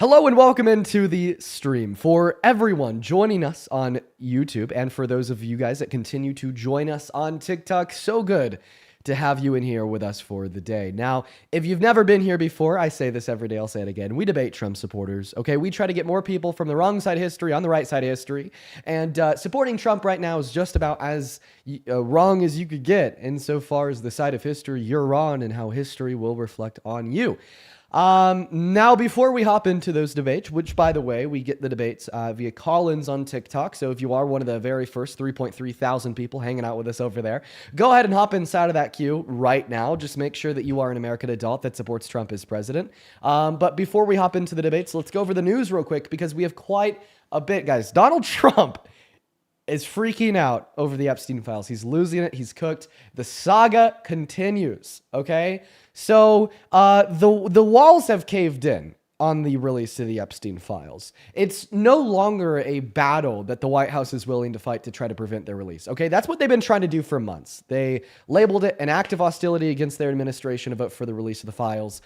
Hello and welcome into the stream. For everyone joining us on YouTube and for those of you guys that continue to join us on TikTok, so good to have you in here with us for the day. Now, if you've never been here before, I say this every day, I'll say it again. We debate Trump supporters, okay? We try to get more people from the wrong side of history on the right side of history. And supporting Trump right now is just about as wrong as you could get insofar as the side of history you're on and how history will reflect on you. Now, before we hop into those debates, which, by the way, we get the debates via call-ins on TikTok. So if you are one of the very first 3.3 thousand people hanging out with us over there, go ahead and hop inside of that queue right now. Just make sure that you are an American adult that supports Trump as president. But before we hop into the debates, let's go over the news real quick because we have quite a bit, guys. Donald Trump is freaking out over the Epstein files. He's losing it. He's cooked. The saga continues, okay? So the walls have caved in on the release of the Epstein files. It's no longer a battle that the White House is willing to fight to try to prevent their release. Okay, that's what they've been trying to do for months. They labeled it an act of hostility against their administration to vote for the release of the files.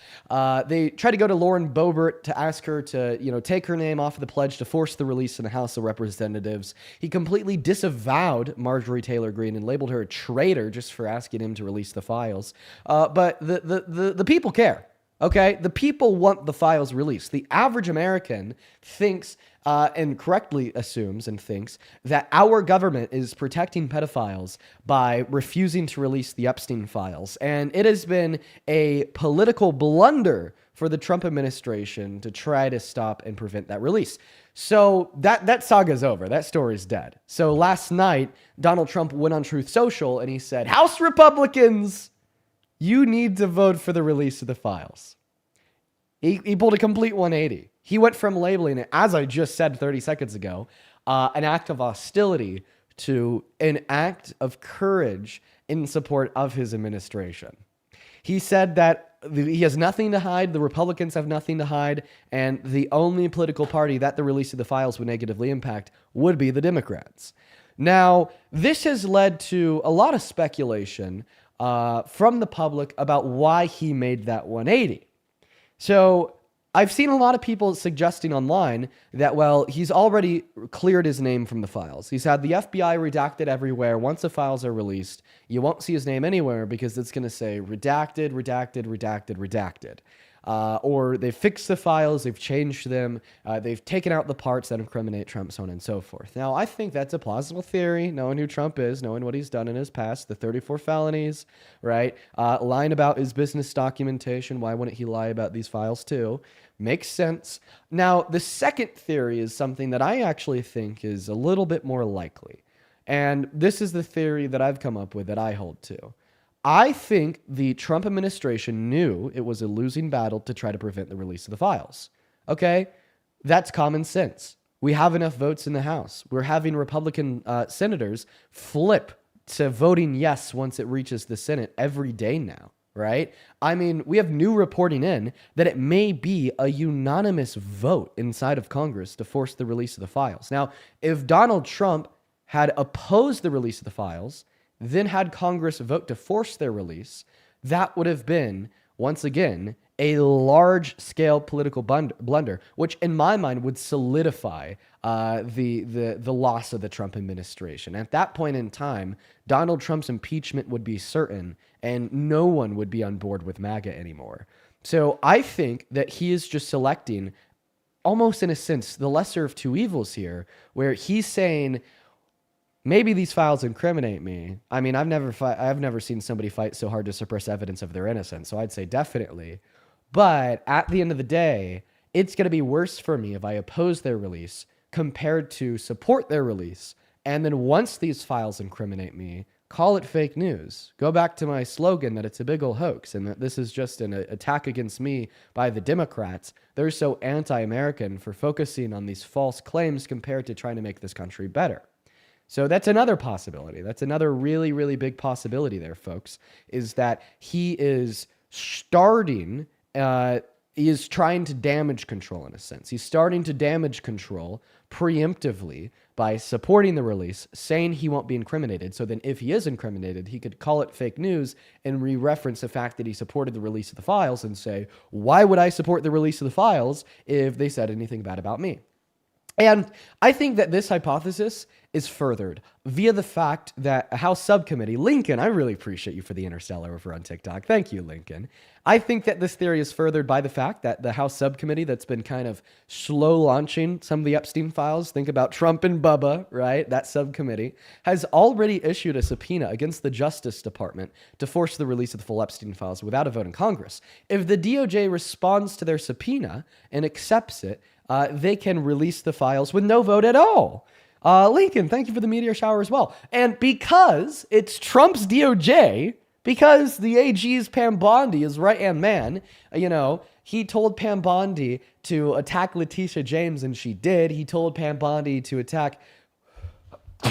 They tried to go to Lauren Boebert to ask her to, take her name off of the pledge to force the release in the House of Representatives. He completely disavowed Marjorie Taylor Greene and labeled her a traitor just for asking him to release the files. But the people care. Okay, the people want the files released. The average American thinks and correctly assumes and thinks that our government is protecting pedophiles by refusing to release the Epstein files. And it has been a political blunder for the Trump administration to try to stop and prevent that release. So that saga's over. That story's dead. So last night, Donald Trump went on Truth Social and he said, House Republicans, you need to vote for the release of the files. He pulled a complete 180. He went from labeling it, as I just said 30 seconds ago, an act of hostility to an act of courage in support of his administration. He said that he has nothing to hide, the Republicans have nothing to hide, and the only political party that the release of the files would negatively impact would be the Democrats. Now, this has led to a lot of speculation from the public about why he made that 180. So I've seen a lot of people suggesting online that, well, he's already cleared his name from the files. He's had the FBI redacted everywhere. Once the files are released, you won't see his name anywhere because it's going to say redacted, redacted, redacted, redacted. Or they've fixed the files, they've changed them, they've taken out the parts that incriminate Trump, so on and so forth. Now, I think that's a plausible theory, knowing who Trump is, knowing what he's done in his past, the 34 felonies, right? Lying about his business documentation. Why wouldn't he lie about these files too? Makes sense. Now, the second theory is something that I actually think is a little bit more likely. And this is the theory that I've come up with that I hold to. I think the Trump administration knew it was a losing battle to try to prevent the release of the files. Okay? That's common sense. We have enough votes in the House. We're having Republican senators flip to voting yes once it reaches the Senate every day now, right? I mean, we have new reporting in that it may be a unanimous vote inside of Congress to force the release of the files. Now, if Donald Trump had opposed the release of the files, then had Congress vote to force their release, that would have been, once again, a large-scale political blunder, which in my mind would solidify the loss of the Trump administration. At that point in time, Donald Trump's impeachment would be certain, and no one would be on board with MAGA anymore. So I think that he is just selecting, almost in a sense, the lesser of two evils here, where he's saying, maybe these files incriminate me. I mean, I've never seen somebody fight so hard to suppress evidence of their innocence, so I'd say definitely. But at the end of the day, it's going to be worse for me if I oppose their release compared to support their release. And then once these files incriminate me, call it fake news. Go back to my slogan that it's a big ol' hoax and that this is just an attack against me by the Democrats. They're so anti-American for focusing on these false claims compared to trying to make this country better. So that's another possibility. That's another really, really big possibility there, folks, is that he is starting he is trying to damage control in a sense. He's starting to damage control preemptively by supporting the release, saying he won't be incriminated. So then if he is incriminated, he could call it fake news and re-reference the fact that he supported the release of the files and say, why would I support the release of the files if they said anything bad about me? And I think that this hypothesis is furthered via the fact that a House subcommittee, Lincoln, I really appreciate you for the interstellar over on TikTok. Thank you, Lincoln. I think that this theory is furthered by the fact that the House subcommittee that's been kind of slow launching some of the Epstein files, think about Trump and Bubba, right? That subcommittee has already issued a subpoena against the Justice Department to force the release of the full Epstein files without a vote in Congress. If the DOJ responds to their subpoena and accepts it, they can release the files with no vote at all. Lincoln, thank you for the meteor shower as well. And because it's Trump's DOJ, because the AG's Pam Bondi is right-hand man, he told Pam Bondi to attack Letitia James, and she did. He told Pam Bondi to attack,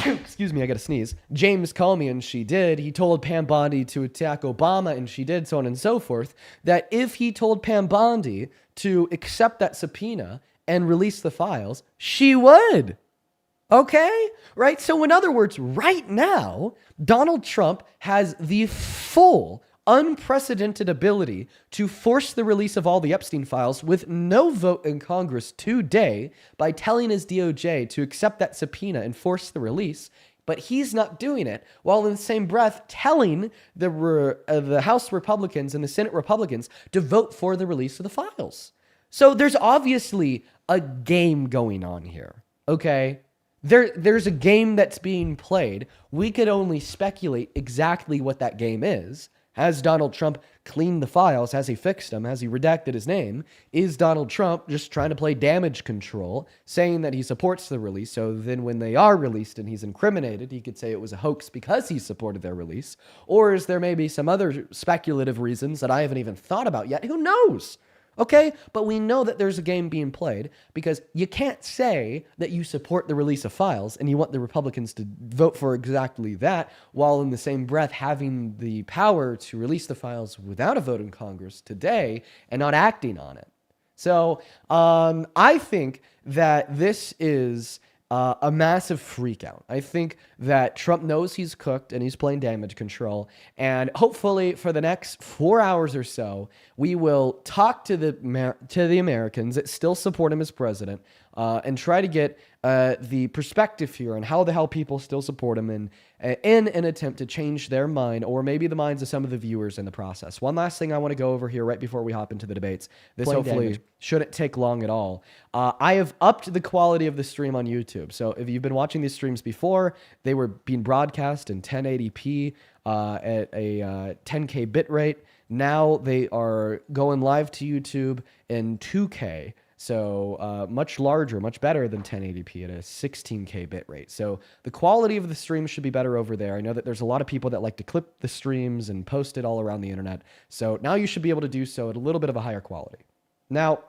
excuse me, I gotta sneeze, James Comey, and she did. He told Pam Bondi to attack Obama, and she did, so on and so forth. That if he told Pam Bondi to accept that subpoena and release the files, she would. Okay? Right? So in other words, right now, Donald Trump has the full, unprecedented ability to force the release of all the Epstein files with no vote in Congress today by telling his DOJ to accept that subpoena and force the release. But he's not doing it, while in the same breath telling the House Republicans and the Senate Republicans to vote for the release of the files. So there's obviously a game going on here, okay? There's a game that's being played. We could only speculate exactly what that game is. Has Donald Trump cleaned the files? Has he fixed them? Has he redacted his name? Is Donald Trump just trying to play damage control, saying that he supports the release, so then when they are released and he's incriminated, he could say it was a hoax because he supported their release? Or is there maybe some other speculative reasons that I haven't even thought about yet? Who knows? Okay, but we know that there's a game being played because you can't say that you support the release of files and you want the Republicans to vote for exactly that while in the same breath having the power to release the files without a vote in Congress today and not acting on it. So I think that this is a massive freak out. I think that Trump knows he's cooked and he's playing damage control. And hopefully for the next 4 hours or so, we will talk to the Americans that still support him as president and try to get the perspective here on how the hell people still support him in an attempt to change their mind or maybe the minds of some of the viewers in the process. One last thing I want to go over here right before we hop into the debates. This hopefully shouldn't take long at all. I have upped the quality of the stream on YouTube. So if you've been watching these streams before, they were being broadcast in 1080p at a 10K bit rate. Now they are going live to YouTube in 2K. So much larger, much better than 1080p at a 16K bit rate. So the quality of the stream should be better over there. I know that there's a lot of people that like to clip the streams and post it all around the internet. So now you should be able to do so at a little bit of a higher quality. Now,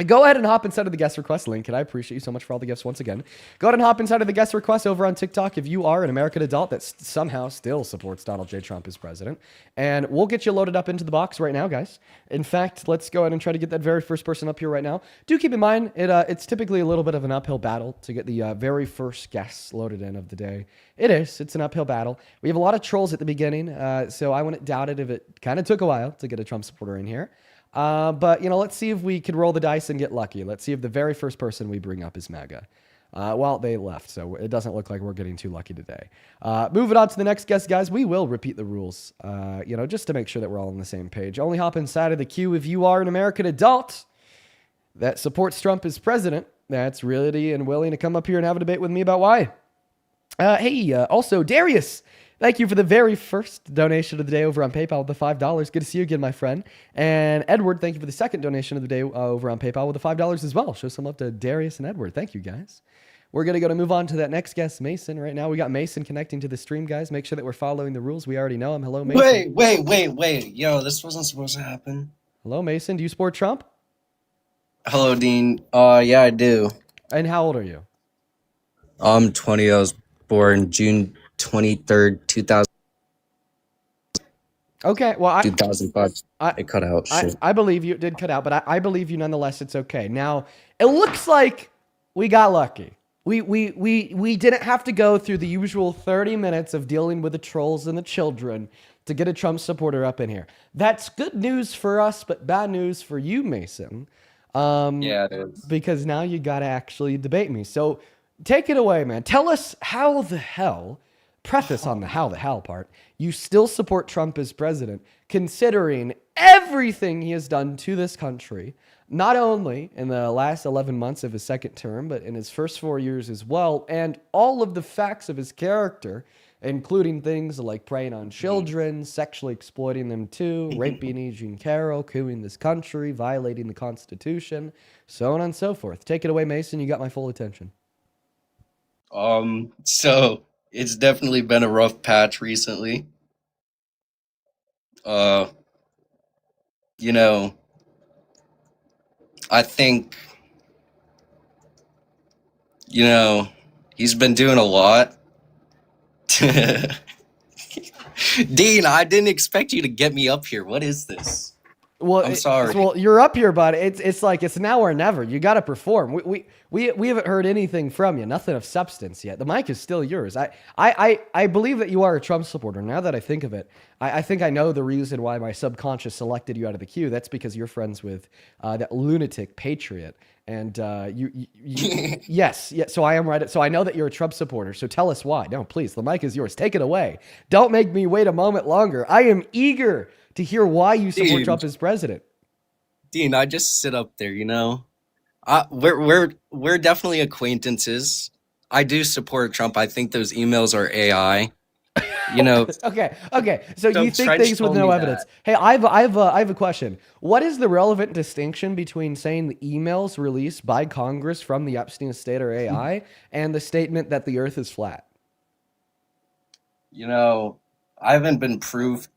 go ahead and hop inside of the guest request link, and I appreciate you so much for all the gifts once again. Go ahead and hop inside of the guest request over on TikTok if you are an American adult that somehow still supports Donald J. Trump as president. And we'll get you loaded up into the box right now, guys. In fact, let's go ahead and try to get that very first person up here right now. Do keep in mind, it's typically a little bit of an uphill battle to get the very first guests loaded in of the day. It's an uphill battle. We have a lot of trolls at the beginning, so I wouldn't doubt it if it kind of took a while to get a Trump supporter in here. But, let's see if we could roll the dice and get lucky. Let's see if the very first person we bring up is MAGA. Well, they left, so it doesn't look like we're getting too lucky today. Moving on to the next guest, guys, we will repeat the rules, just to make sure that we're all on the same page. Only hop inside of the queue if you are an American adult that supports Trump as president, that's ready and willing to come up here and have a debate with me about why. Also, Darius, thank you for the very first donation of the day over on PayPal with the $5. Good to see you again, my friend. And Edward, thank you for the second donation of the day over on PayPal with the $5 as well. Show some love to Darius and Edward. Thank you, guys. We're going to move on to that next guest, Mason. Right now, we got Mason connecting to the stream, guys. Make sure that we're following the rules. We already know him. Hello, Mason. Wait. Yo, this wasn't supposed to happen. Hello, Mason. Do you support Trump? Hello, Dean. Yeah, I do. And how old are you? I'm 20. I was born June 23rd, 2000. Okay, well, 2005. I, It cut out. I, Shit. I believe you. It did cut out, but I believe you nonetheless. It's okay. Now, it looks like we got lucky. We didn't have to go through the usual 30 minutes of dealing with the trolls and the children to get a Trump supporter up in here. That's good news for us, but bad news for you, Mason. Um, Yeah, it is. because now you got to actually debate me. So take it away, man. Tell us how the hell, preface on the how the hell part, you still support Trump as president, considering everything he has done to this country, not only in the last 11 months of his second term, but in his first 4 years as well, and all of the facts of his character, including things like preying on children, sexually exploiting them too, raping Eugene Carroll, cooing this country, violating the Constitution, so on and so forth. Take it away, Mason. You got my full attention. So it's definitely been a rough patch recently. Uh, you know, I think, you know, he's been doing a lot. Dean, I didn't expect you to get me up here. What is this? Well, I'm sorry. you're up here, but it's like it's now or never. You got to perform. We haven't heard anything from you. Nothing of substance yet. The mic is still yours. I believe that you are a Trump supporter. Now that I think of it, I think I know the reason why my subconscious selected you out of the queue. That's because you're friends with that lunatic patriot. And yes, yeah. So I am right. So I know that you're a Trump supporter. So tell us why. No, please. The mic is yours. Take it away. Don't make me wait a moment longer. I am eager to hear why you support Dude. Trump as president. Dean, I just sit up there, you know. We're definitely acquaintances. I do support Trump. I think those emails are AI. You know, Okay. So you don't think try to things with tell no me evidence. that. Hey, I have a question. What is the relevant distinction between saying the emails released by Congress from the Epstein estate are AI and the statement that the Earth is flat? You know, I haven't been proved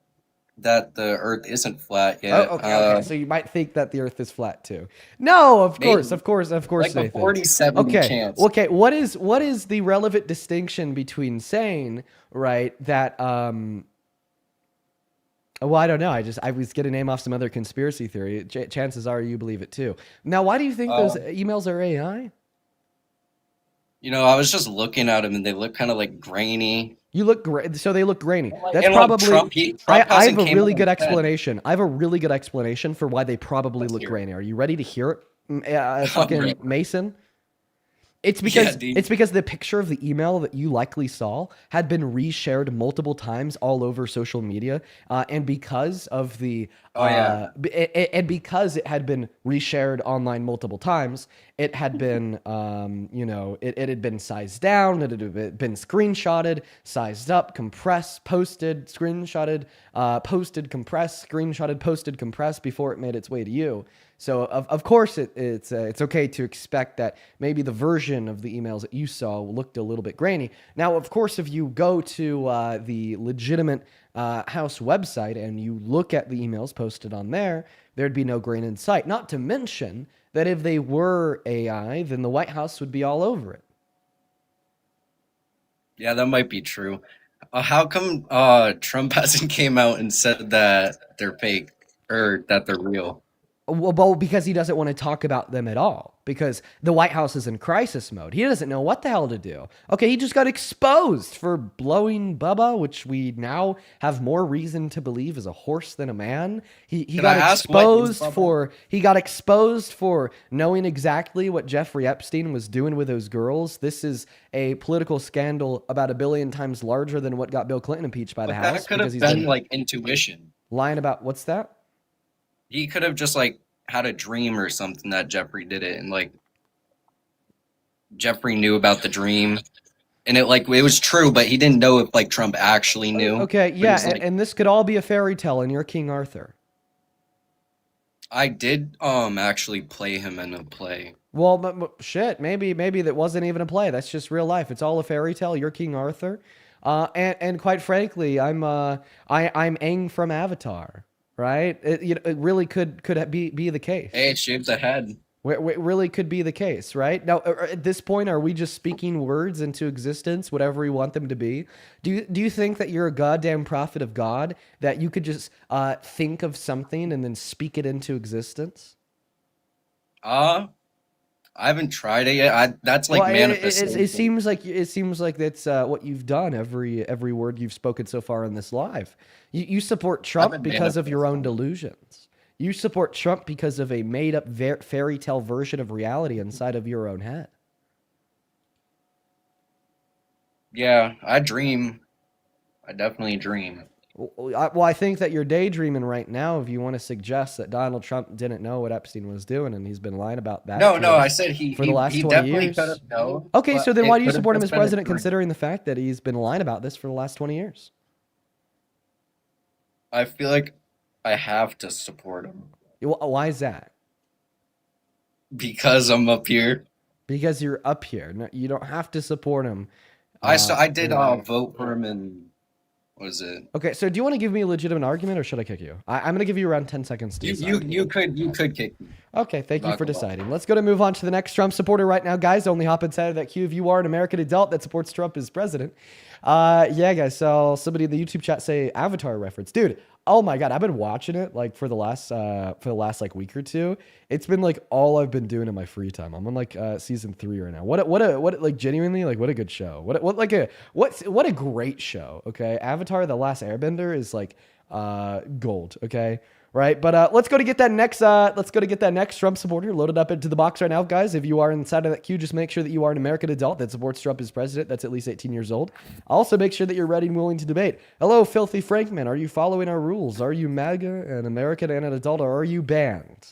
that the Earth isn't flat Oh, yet. okay. So you might think that the Earth is flat too. No, of course, Maybe of course, of course, like a Nathan. 40-70 Okay, chance. okay. What is the relevant distinction between saying right that well, I don't know. I was going to name off some other conspiracy theory. Chances are you believe it too. Now, why do you think those Um, emails are AI? you know, I was just looking at them and they look kind of like grainy. You look great. So they look grainy. And like, That's and like probably. Trump I have hasn't a came really out and good said. explanation. I have a really good explanation for why they probably Let's look hear it. grainy. Are you ready to hear it, I'm ready. fucking Mason? It's Yeah, because dude. it's because the picture of the email that you likely saw had been reshared multiple times all over social media, and because of the Oh yeah. and because it had been reshared online multiple times, it had been it had been sized down, it had been screenshotted, sized up, compressed, posted, screenshotted, posted, compressed, screenshotted, posted, compressed before it made its way to you. So of course it's okay to expect that maybe the version of the emails that you saw looked a little bit grainy. Now, of course, if you go to the legitimate House website and you look at the emails posted on there, there'd be no grain in sight. Not to mention that if they were AI, then the White House would be all over it. Yeah, that might be true. How come Trump hasn't came out and said that they're fake or that they're real? Well, because he doesn't want to talk about them at all. Because the White House is in crisis mode. He doesn't know what the hell to do. Okay, he just got exposed for blowing Bubba, which we now have more reason to believe is a horse than a man. He Can I got ask what is exposed Bubba? for knowing exactly what Jeffrey Epstein was doing with those girls. This is a political scandal about 1 billion times larger than what got Bill Clinton impeached by the But that House could because have he's been been like intuition. lying about what's that? He could have just like had a dream or something that Jeffrey did it, and like Jeffrey knew about the dream, and it was true, but he didn't know if like Trump actually knew. Okay, But yeah, he's like, and this could all be a fairy tale, and you're King Arthur. I did actually play him in a play. Well, shit, maybe that wasn't even a play. That's just real life. It's all a fairy tale. You're King Arthur, and quite frankly, I'm Aang from Avatar, right? It really could be the case. Hey, it shaves the head. Really could be the case, right? Now, at this point, are we just speaking words into existence, whatever we want them to be? Do you think that you're a goddamn prophet of God, that you could just think of something and then speak it into existence? Uh, I haven't tried it yet. That's Well, like it manifestation. seems like that's what you've done. Every word you've spoken so far in this live. You support I've Trump been because of your own manifesting. delusions. You support Trump because of a made up fairy tale version of reality inside of your own head. Yeah, I dream. I definitely dream. Well, I think that you're daydreaming right now if you want to suggest that Donald Trump didn't know what Epstein was doing and he's been lying about that No, to no, I us said he for the he last he 20 definitely could years. have known, Okay, so but then why it do you could have support him just as been a president dream. considering the fact that he's been lying about this for the last 20 years? I feel like I have to support him Why is that? because I'm up here. Because you're up here. No, you don't have to support him. I did For vote for him in what is it? Okay, so do you want to give me a legitimate argument or should I kick you? I'm going to give you around 10 seconds to decide. You could kick me. Okay, thank you Not for gonna lie. deciding. Let's go to move on to the next Trump supporter right now, guys. Only hop inside of that queue if you are an American adult that supports Trump as president. Yeah, guys. So somebody in the YouTube chat say Avatar reference, dude. Oh my god, I've been watching it like for the last like week or two. It's been like all I've been doing in my free time. I'm on like season 3 right now. What like genuinely like what a good show. What a great show. Okay, Avatar: The Last Airbender is like gold. Okay. Right, but let's go to get that next Trump supporter loaded up into the box right now, guys. If you are inside of that queue, just make sure that you are an American adult that supports Trump as president. That's at least 18 years old. Also, make sure that you're ready and willing to debate. Hello, filthy Frankman. Are you following our rules? Are you MAGA, an American and an adult, or are you banned?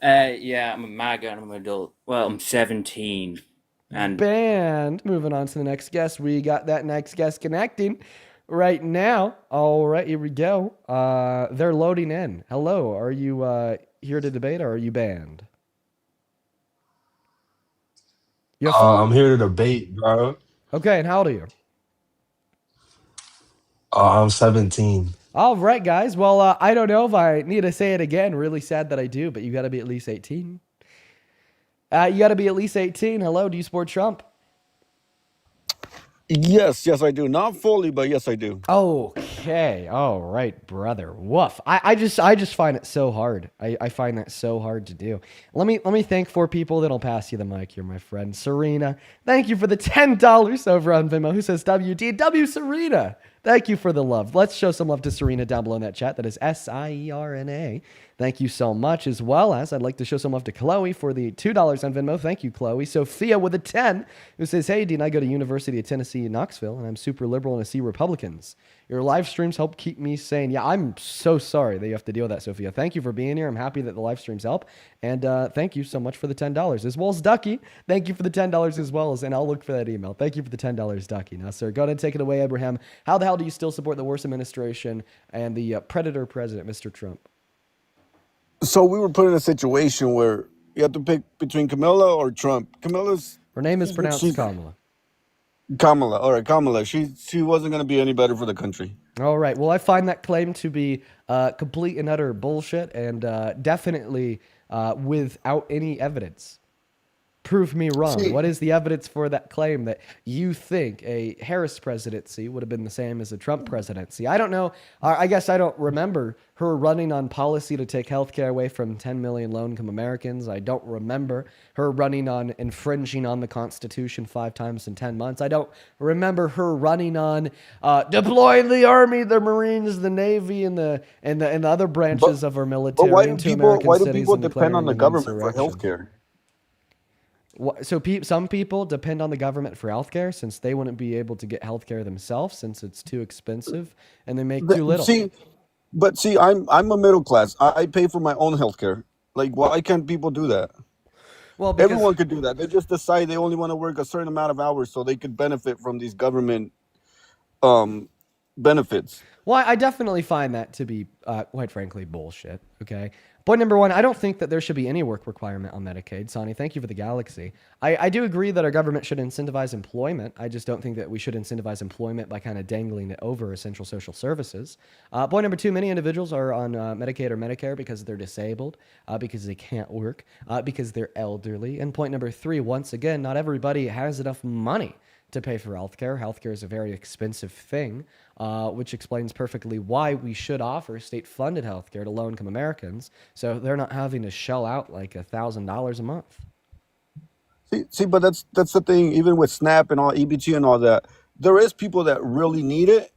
Yeah, I'm a MAGA and I'm an adult. Well, I'm 17. And Banned. Moving on to the next guest. We got that next guest connecting right now. All right, here we go. They're loading in. Hello, are you here to debate or are you banned? You have I'm here to debate, bro. Okay, and how old are you? I'm 17. All right, guys. Well, I don't know if I need to say it again. Really sad that I do, but you got to be at least 18. You got to be at least 18. Hello, do you support Trump? Yes, yes, I do. Not fully, but yes, I do. Okay. All right, brother. Woof. I just find it so hard. I find that so hard to do. Let me thank 4 people, then I'll pass you the mic here, my friend. Serena, thank you for the $10 over on Venmo. Who says WDW Serena? Thank you for the love. Let's show some love to Serena down below in that chat. That is SIERNA. Thank you so much. As well as I'd like to show some love to Chloe for the $2 on Venmo. Thank you, Chloe. Sophia with a 10 who says, hey, Dean, I go to University of Tennessee in Knoxville, and I'm super liberal and I see Republicans. Your live streams help keep me sane. Yeah, I'm so sorry that you have to deal with that, Sophia. Thank you for being here. I'm happy that the live streams help. And thank you so much for the $10. As well as Ducky, thank you for the $10 as well. And I'll look for that email. Thank you for the $10, Ducky. Now, sir, go ahead and take it away, Abraham. How the hell do you still support the worst administration and the predator president, Mr. Trump? So we were put in a situation where you have to pick between Camilla or Trump. Her name is pronounced She's Kamala. Kamala. All right, Kamala. She wasn't going to be any better for the country. All right. Well, I find that claim to be complete and utter bullshit and definitely without any evidence. Prove me wrong. See, What is the evidence for that claim that you think a Harris presidency would have been the same as a Trump presidency? I don't know. I guess I don't remember her running on policy to take health care away from 10 million low-income Americans. I don't remember her running on infringing on the Constitution 5 times in 10 months. I don't remember her running on deploying the Army, the Marines, the Navy, and the other but branches of our but military into American why do cities people and depend on declaring the an government for health insurrection. care? So some people depend on the government for healthcare since they wouldn't be able to get healthcare themselves since it's too expensive and they make too little. See, but see, I'm a middle class. I pay for my own health care. Like, why can't people do that? Well, because Everyone could do that. They just decide they only want to work a certain amount of hours so they could benefit from these government um benefits. well, I definitely find that to be quite frankly bullshit. Okay, point number one, I don't think that there should be any work requirement on Medicaid. Sonny, thank you for the galaxy. I do agree that our government should incentivize employment. I just don't think that we should incentivize employment by kind of dangling it over essential social services. Point number two, many individuals are on Medicaid or Medicare because they're disabled, because they can't work, because they're elderly. And point number three, once again, not everybody has enough money to pay for healthcare. Healthcare is a very expensive thing, which explains perfectly why we should offer state-funded healthcare to low-income Americans, so they're not having to shell out like $1,000 a month. See, but that's the thing. Even with SNAP and all EBT and all that, there is people that really need it,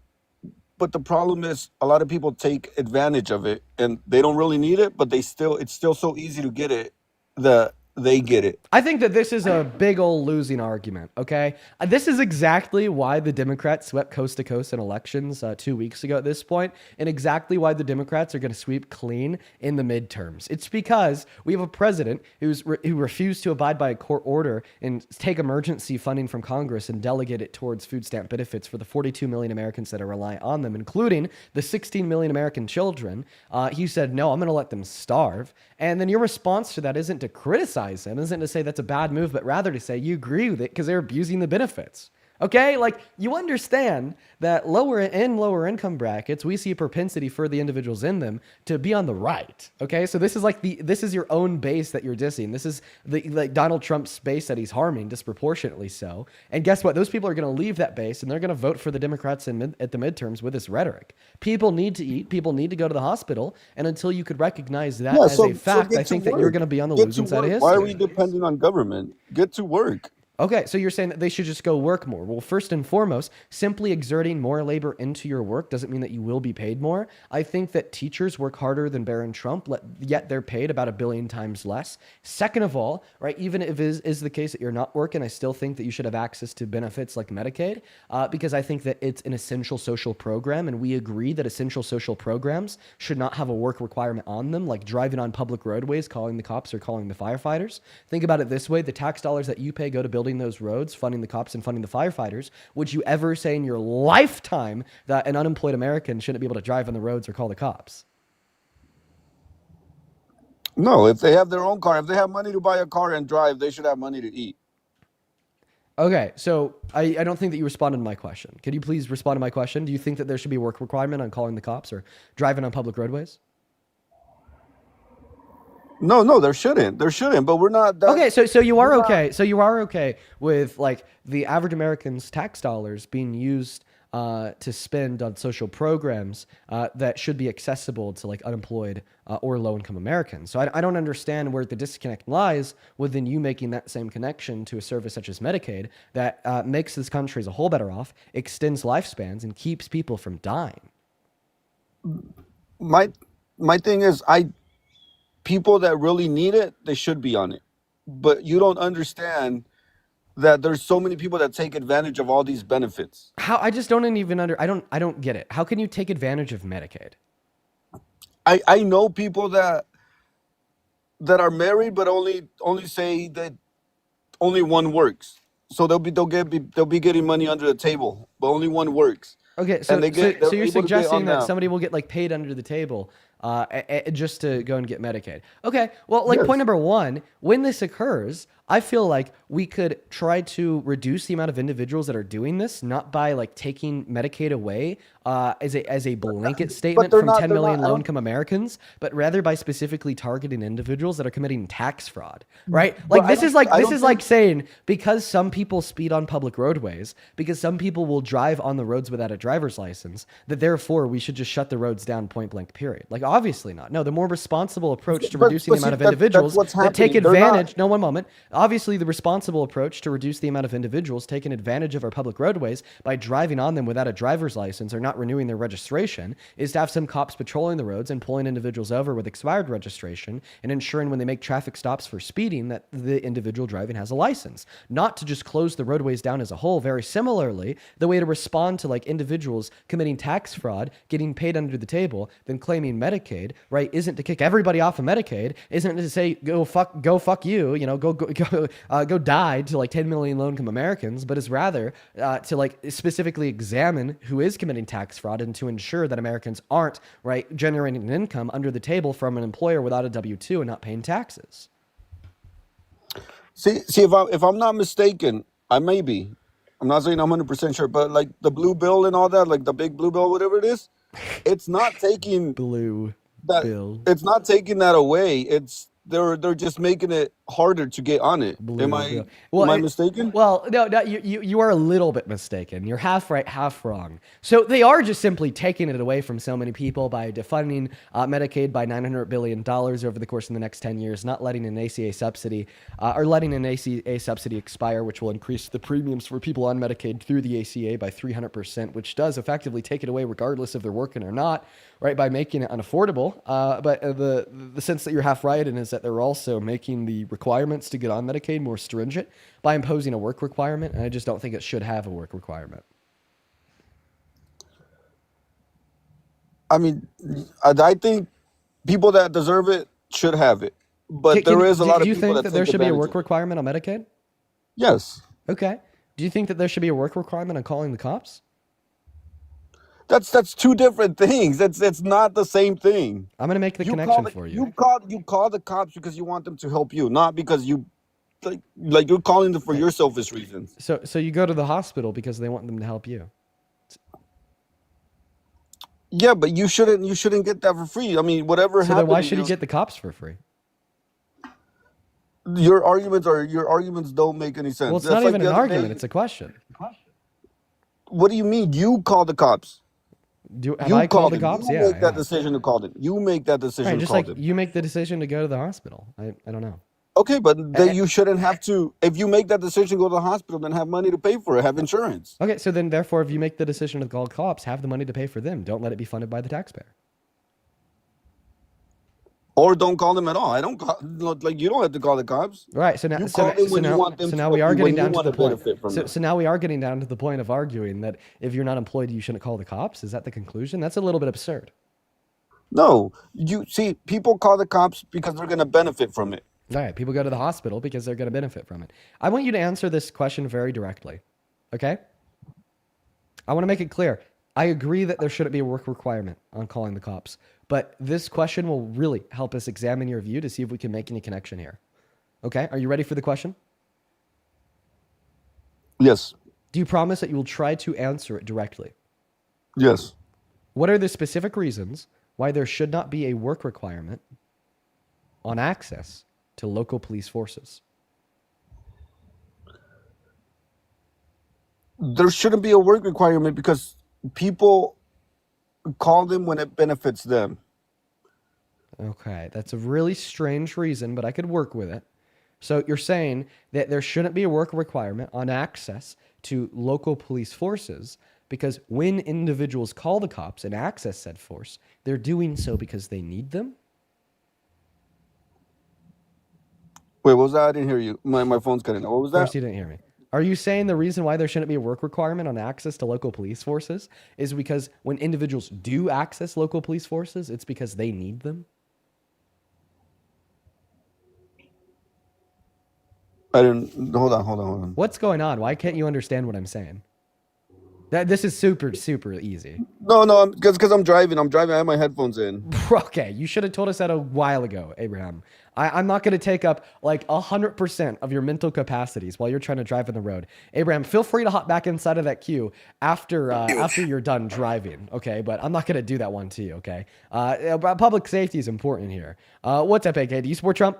but the problem is a lot of people take advantage of it, and they don't really need it, but it's still so easy to get it that they get it. I think that this is a big old losing argument, okay? This is exactly why the Democrats swept coast to coast in elections 2 weeks ago at this point, and exactly why the Democrats are going to sweep clean in the midterms. It's because we have a president who refused to abide by a court order and take emergency funding from Congress and delegate it towards food stamp benefits for the 42 million Americans that are reliant on them, including the 16 million American children. He said, no, I'm going to let them starve. And then your response to that isn't to criticize him, isn't to say that's a bad move, but rather to say you agree with it because they're abusing the benefits. Okay, like you understand that lower income brackets, we see a propensity for the individuals in them to be on the right. Okay, so this is your own base that you're dissing. This is like Donald Trump's base that he's harming disproportionately so. And guess what? Those people are going to leave that base and they're going to vote for the Democrats at the midterms with this rhetoric. People need to eat. People need to go to the hospital. And until you could recognize that as a fact, I think that you're going to be on the losing side of history. Why are we depending on government? Get to work. Okay, so you're saying that they should just go work more. Well, first and foremost, simply exerting more labor into your work doesn't mean that you will be paid more. I think that teachers work harder than Barron Trump, yet they're paid about 1 billion times less. Second of all, right, even if it is the case that you're not working, I still think that you should have access to benefits like Medicaid, because I think that it's an essential social program, and we agree that essential social programs should not have a work requirement on them, like driving on public roadways, calling the cops or calling the firefighters. Think about it this way. The tax dollars that you pay go to building those roads, funding the cops and funding the firefighters. Would you ever say in your lifetime that an unemployed American shouldn't be able to drive on the roads or call the cops? No, if they have their own car, if they have money to buy a car and drive, they should have money to eat. Okay, so I don't think that you responded to my question. Could you please respond to my question? Do you think that there should be a work requirement on calling the cops or driving on public roadways? No, there shouldn't. But we're not. Okay, so you are okay. So you are okay with like the average American's tax dollars being used to spend on social programs that should be accessible to like unemployed or low-income Americans. So I don't understand where the disconnect lies within you making that same connection to a service such as Medicaid that makes this country as a whole better off, extends lifespans, and keeps people from dying. My thing is, people that really need it, they should be on it. But you don't understand that there's so many people that take advantage of all these benefits. How? I just don't even I don't get it. How can you take advantage of Medicaid? I know people that are married but only say that only one works. So they'll be getting money under the table, but only one works. Okay, so so you're suggesting that somebody will get like paid under the table just to go and get Medicaid. Okay, well, like Yes. point number one, when this occurs, I feel like we could try to reduce the amount of individuals that are doing this, not by like taking Medicaid away as a blanket statement they're from not- 10 they're million not- low-income Americans, but rather by specifically targeting individuals that are committing tax fraud, right? Like this is like saying because some people speed on public roadways, because some people will drive on the roads without a driver's license, that therefore we should just shut the roads down point blank period. Like obviously not. No, the more responsible approach to But- reducing the but amount see, of that's individuals what's that take happening. They're not- advantage. No, one moment. Obviously, the responsible approach to reduce the amount of individuals taking advantage of our public roadways by driving on them without a driver's license or not renewing their registration is to have some cops patrolling the roads and pulling individuals over with expired registration and ensuring when they make traffic stops for speeding that the individual driving has a license. Not to just close the roadways down as a whole. Very similarly, the way to respond to like individuals committing tax fraud, getting paid under the table, then claiming Medicaid, right, isn't to kick everybody off of Medicaid, isn't to say go fuck you, go die to like 10 million low-income Americans, but is rather to like specifically examine who is committing tax tax fraud and to ensure that Americans aren't, right, generating an income under the table from an employer without a W-2 and not paying taxes. See, if I'm not mistaken, I may be. I'm not saying I'm 100% sure, but like the blue bill and all that, like the big blue bill, whatever it is, it's not taking Blue that. bill. It's not taking that away. They're just making it harder to get on it. Blue Am I bill. Well, am I mistaken? Well, no, you are a little bit mistaken. You're half right, half wrong. So they are just simply taking it away from so many people by defunding Medicaid by $900 billion over the course of the next 10 years, not letting an ACA subsidy or letting an ACA subsidy expire, which will increase the premiums for people on Medicaid through the ACA by 300%, which does effectively take it away regardless if they're working or not, right, by making it unaffordable. But the sense that you're half right in is that they're also making the requirements to get on Medicaid more stringent by imposing a work requirement, and I just don't think it should have a work requirement. I mean, I think people that deserve it should have it, but there is a lot of do you people think that there take should be a advantage work of it. requirement on Medicaid? Yes, Okay. Do you think that there should be a work requirement on calling the cops? that's two different things. It's not the same thing. I'm going to make the You connection call the, for you. you call the cops because you want them to help you, not because you like you're calling them for your selfish reasons. So you go to the hospital because they want them to help you. Yeah, but you shouldn't get that for free. I mean, whatever So then happened, why should you get the cops for free? your arguments don't make any sense. Well, it's That's not like even the an other argument. day. It's a question. What do you mean? You call the cops. Have You I call called the them. cops? You Yeah, make I that have. decision to call them. You make that decision Right, to just call like them. you make the decision to go to the hospital. I don't know. Okay, but Eh, you shouldn't have to. If you make that decision to go to the hospital, then have money to pay for it. Have insurance. Okay, so then therefore, if you make the decision to call cops, have the money to pay for them. Don't let it be funded by the taxpayer. Or don't call them at all. I don't call, like you don't have to call the cops. Right. So now, You so, call them so when you now, want them so to now we help are you, getting when you down to want the to point. benefit from So, them. so now we are getting down to the point of arguing that if you're not employed, you shouldn't call the cops. Is that the conclusion? That's a little bit absurd. No, you see, people call the cops because they're going to benefit from it. All right. People go to the hospital because they're going to benefit from it. I want you to answer this question very directly. Okay. I want to make it clear. I agree that there shouldn't be a work requirement on calling the cops, but this question will really help us examine your view to see if we can make any connection here. Okay. Are you ready for the question? Yes, Do you promise that you will try to answer it directly? yes. What are the specific reasons why there should not be a work requirement on access to local police forces? There shouldn't be a work requirement because people call them when it benefits them. Okay, that's a really strange reason, but I could work with it. So you're saying that there shouldn't be a work requirement on access to local police forces because when individuals call the cops and access said force, they're doing so because they need them? Wait, what was that? I didn't hear you. My phone's cutting out. What was Of course that? you didn't hear me. Are you saying the reason why there shouldn't be a work requirement on access to local police forces is because when individuals do access local police forces, it's because they need them? I didn't. Hold on. What's going on? Why can't you understand what I'm saying? This is super, super easy. No, because I'm driving. I have my headphones in. Okay, you should have told us that a while ago, Abraham. I'm not going to take up like 100% of your mental capacities while you're trying to drive on the road. Abraham, feel free to hop back inside of that queue after you're done driving, okay? But I'm not going to do that one to you, okay? Public safety is important here. What's up, AK? Do you support Trump?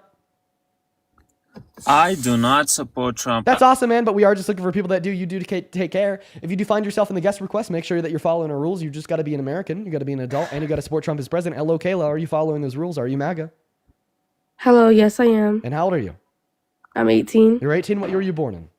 I do not support Trump. That's awesome, man, but we are just looking for people that do. You do take care. If you do find yourself in the guest request, make sure that you're following our rules. You just got to be an American. You got to be an adult, and you got to support Trump as president. Hello, Kayla. Are you following those rules? Are you MAGA? Hello, yes, I am. And how old are you? I'm 18. You're 18. What year were you born in?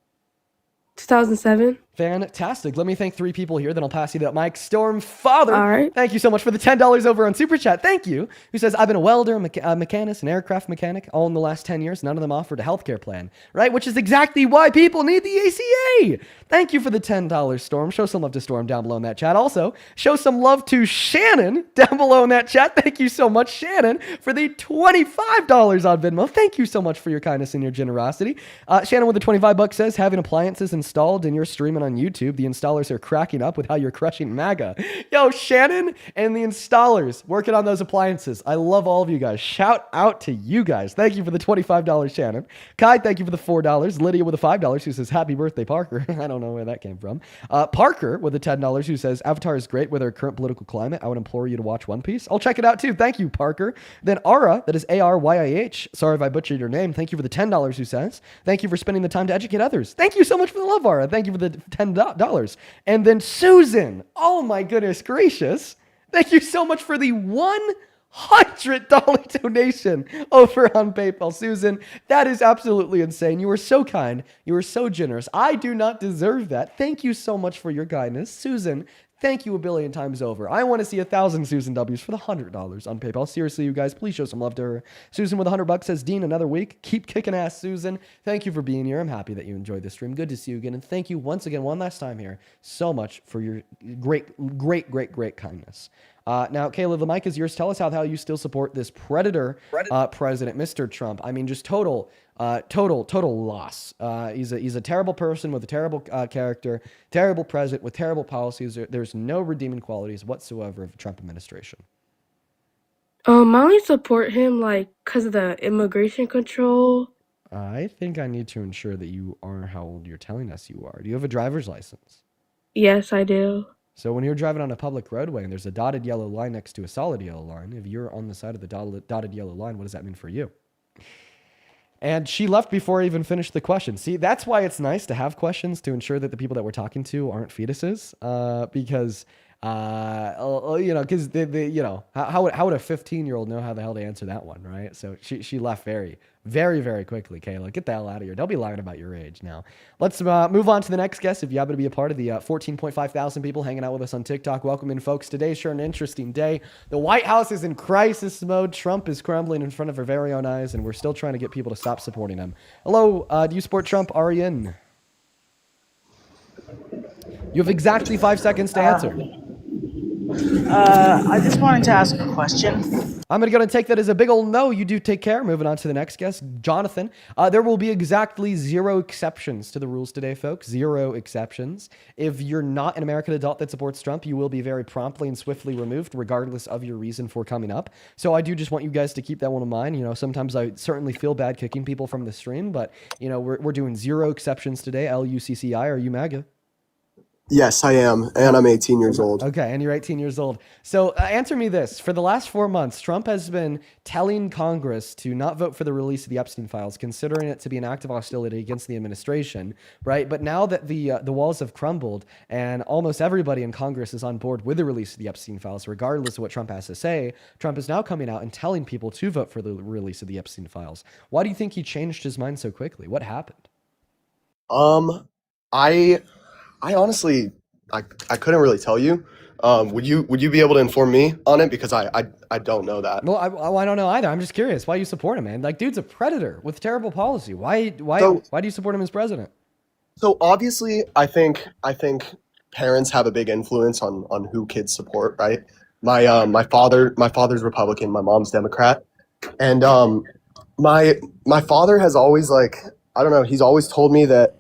2007. Fantastic. Let me thank 3 people here. Then I'll pass you that mic. Storm Father. All right. Thank you so much for the $10 over on Super Chat. Thank you. Who says, I've been a welder, a mechanist, an aircraft mechanic, all in the last 10 years. None of them offered a healthcare plan, right? Which is exactly why people need the ACA. Thank you for the $10, Storm. Show some love to Storm down below in that chat. Also, show some love to Shannon down below in that chat. Thank you so much, Shannon, for the $25 on Venmo. Thank you so much for your kindness and your generosity. Shannon with the $25 says, having appliances installed in your stream and Shannon on YouTube. The installers are cracking up with how you're crushing MAGA. Yo, Shannon and the installers working on those appliances. I love all of you guys. Shout out to you guys. Thank you for the $25, Shannon. Kai, thank you for the $4. Lydia with the $5 who says, happy birthday, Parker. I don't know where that came from. Parker with the $10 who says, Avatar is great with our current political climate. I would implore you to watch One Piece. I'll check it out too. Thank you, Parker. Then Ara, that is ARYIH. Sorry if I butchered your name. Thank you for the $10 who says, thank you for spending the time to educate others. Thank you so much for the love, Ara. Thank you for the $10. And then Susan. Oh my goodness gracious. Thank you so much for the $100 donation over on PayPal. Susan, that is absolutely insane. You are so kind. You are so generous. I do not deserve that. Thank you so much for your kindness. Susan, thank you a billion times over. I want to see 1,000 Susan W's for the $100 on PayPal. Seriously, you guys, please show some love to her. Susan with $100 says, Dean, another week. Keep kicking ass, Susan. Thank you for being here. I'm happy that you enjoyed this stream. Good to see you again. And thank you once again, one last time here, so much for your great kindness. Now, Kayla, the mic is yours. Tell us how you still support this predator president, Mr. Trump. I mean, just total loss. He's a terrible person with a terrible character, terrible president with terrible policies. There's no redeeming qualities whatsoever of the Trump administration. I only support him because of the immigration control. I think I need to ensure that you are how old you're telling us you are. Do you have a driver's license? Yes, I do. So when you're driving on a public roadway and there's a dotted yellow line next to a solid yellow line, if you're on the side of the dotted yellow line, what does that mean for you? And she left before I even finished the question. See, that's why it's nice to have questions to ensure that the people that we're talking to aren't fetuses, because how would a 15-year-old know how the hell to answer that one, right? So she left very, very, very quickly. Kayla, get the hell out of here. Don't be lying about your age now. Let's move on to the next guest. If you happen to be a part of the 14.5 thousand people hanging out with us on TikTok, welcome in, folks. Today's sure an interesting day. The White House is in crisis mode. Trump is crumbling in front of our very own eyes, and we're still trying to get people to stop supporting him. Hello, do you support Trump? Are you in? You have exactly 5 seconds to answer. I just wanted to ask a question. I'm going to take that as a big old no. You do take care. Moving on to the next guest, Jonathan. There will be exactly 0 exceptions to the rules today, folks. 0 exceptions. If you're not an American adult that supports Trump, you will be very promptly and swiftly removed, regardless of your reason for coming up. So I do just want you guys to keep that one in mind. You know, sometimes I certainly feel bad kicking people from the stream, but you know, we're doing 0 exceptions today. LUCCI. Are you MAGA? Yes, I am, and I'm 18 years old. Okay, and you're 18 years old. So answer me this. For the last 4 months, Trump has been telling Congress to not vote for the release of the Epstein files, considering it to be an act of hostility against the administration, right? But now that the walls have crumbled and almost everybody in Congress is on board with the release of the Epstein files, regardless of what Trump has to say, Trump is now coming out and telling people to vote for the release of the Epstein files. Why do you think he changed his mind so quickly? What happened? I honestly, I couldn't really tell you. Would you be able to inform me on it, because I don't know that. Well, I don't know either. I'm just curious why you support him, man. Like, dude's a predator with terrible policy. Why do you support him as president? So obviously, I think parents have a big influence on who kids support, right? My father's Republican, my mom's Democrat, and my father has always, like, I don't know, he's always told me that.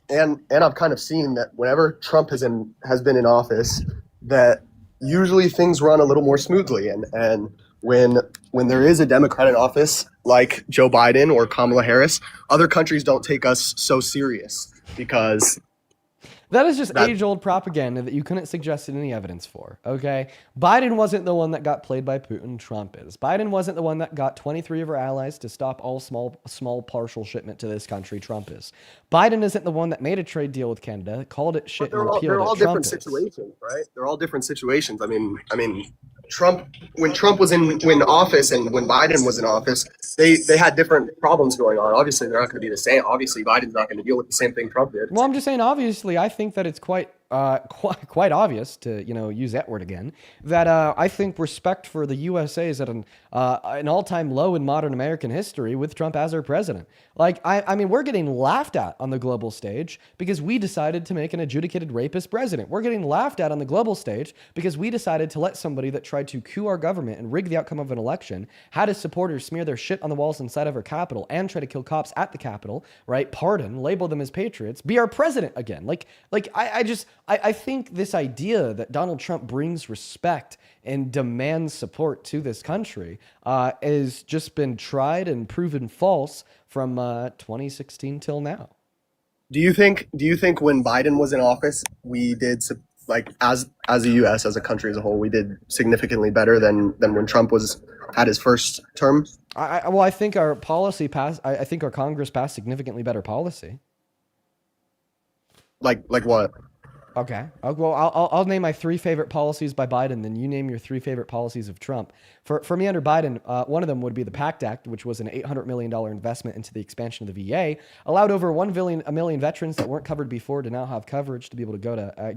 And I've kind of seen that whenever Trump has been in office, that usually things run a little more smoothly. And when there is a Democrat in office like Joe Biden or Kamala Harris, other countries don't take us so serious, because that is just age-old propaganda that you couldn't suggest any evidence for, okay? Biden wasn't the one that got played by Putin. Trump is. Biden wasn't the one that got 23 of our allies to stop all small partial shipment to this country. Trump is. Biden isn't the one that made a trade deal with Canada, called it shit, and repealed it. They're all different situations, right? They're all different situations. I mean, when Trump was in office and when Biden was in office, they had different problems going on. Obviously, they're not going to be the same. Obviously, Biden's not going to deal with the same thing Trump did. Well, I'm just saying, obviously, I think that it's quite quite obvious, to use that word again, that I think respect for the USA is at an all-time low in modern American history with Trump as our president. Like, I mean, we're getting laughed at on the global stage because we decided to make an adjudicated rapist president. We're getting laughed at on the global stage because we decided to let somebody that tried to coup our government and rig the outcome of an election, had his supporters smear their shit on the walls inside of our Capitol and try to kill cops at the Capitol, right? Pardon, label them as patriots, be our president again. I think this idea that Donald Trump brings respect and demands support to this country has just been tried and proven false from 2016 till now. Do you think when Biden was in office, we did like as a U.S. as a country as a whole, we did significantly better than when Trump had his first term? I think our policy passed. I think our Congress passed significantly better policy. Like what? Okay. Well, I'll name my 3 favorite policies by Biden, then you name your 3 favorite policies of Trump. For me under Biden, one of them would be the PACT Act, which was an $800 million investment into the expansion of the VA, allowed over 1 million veterans that weren't covered before to now have coverage to be able to go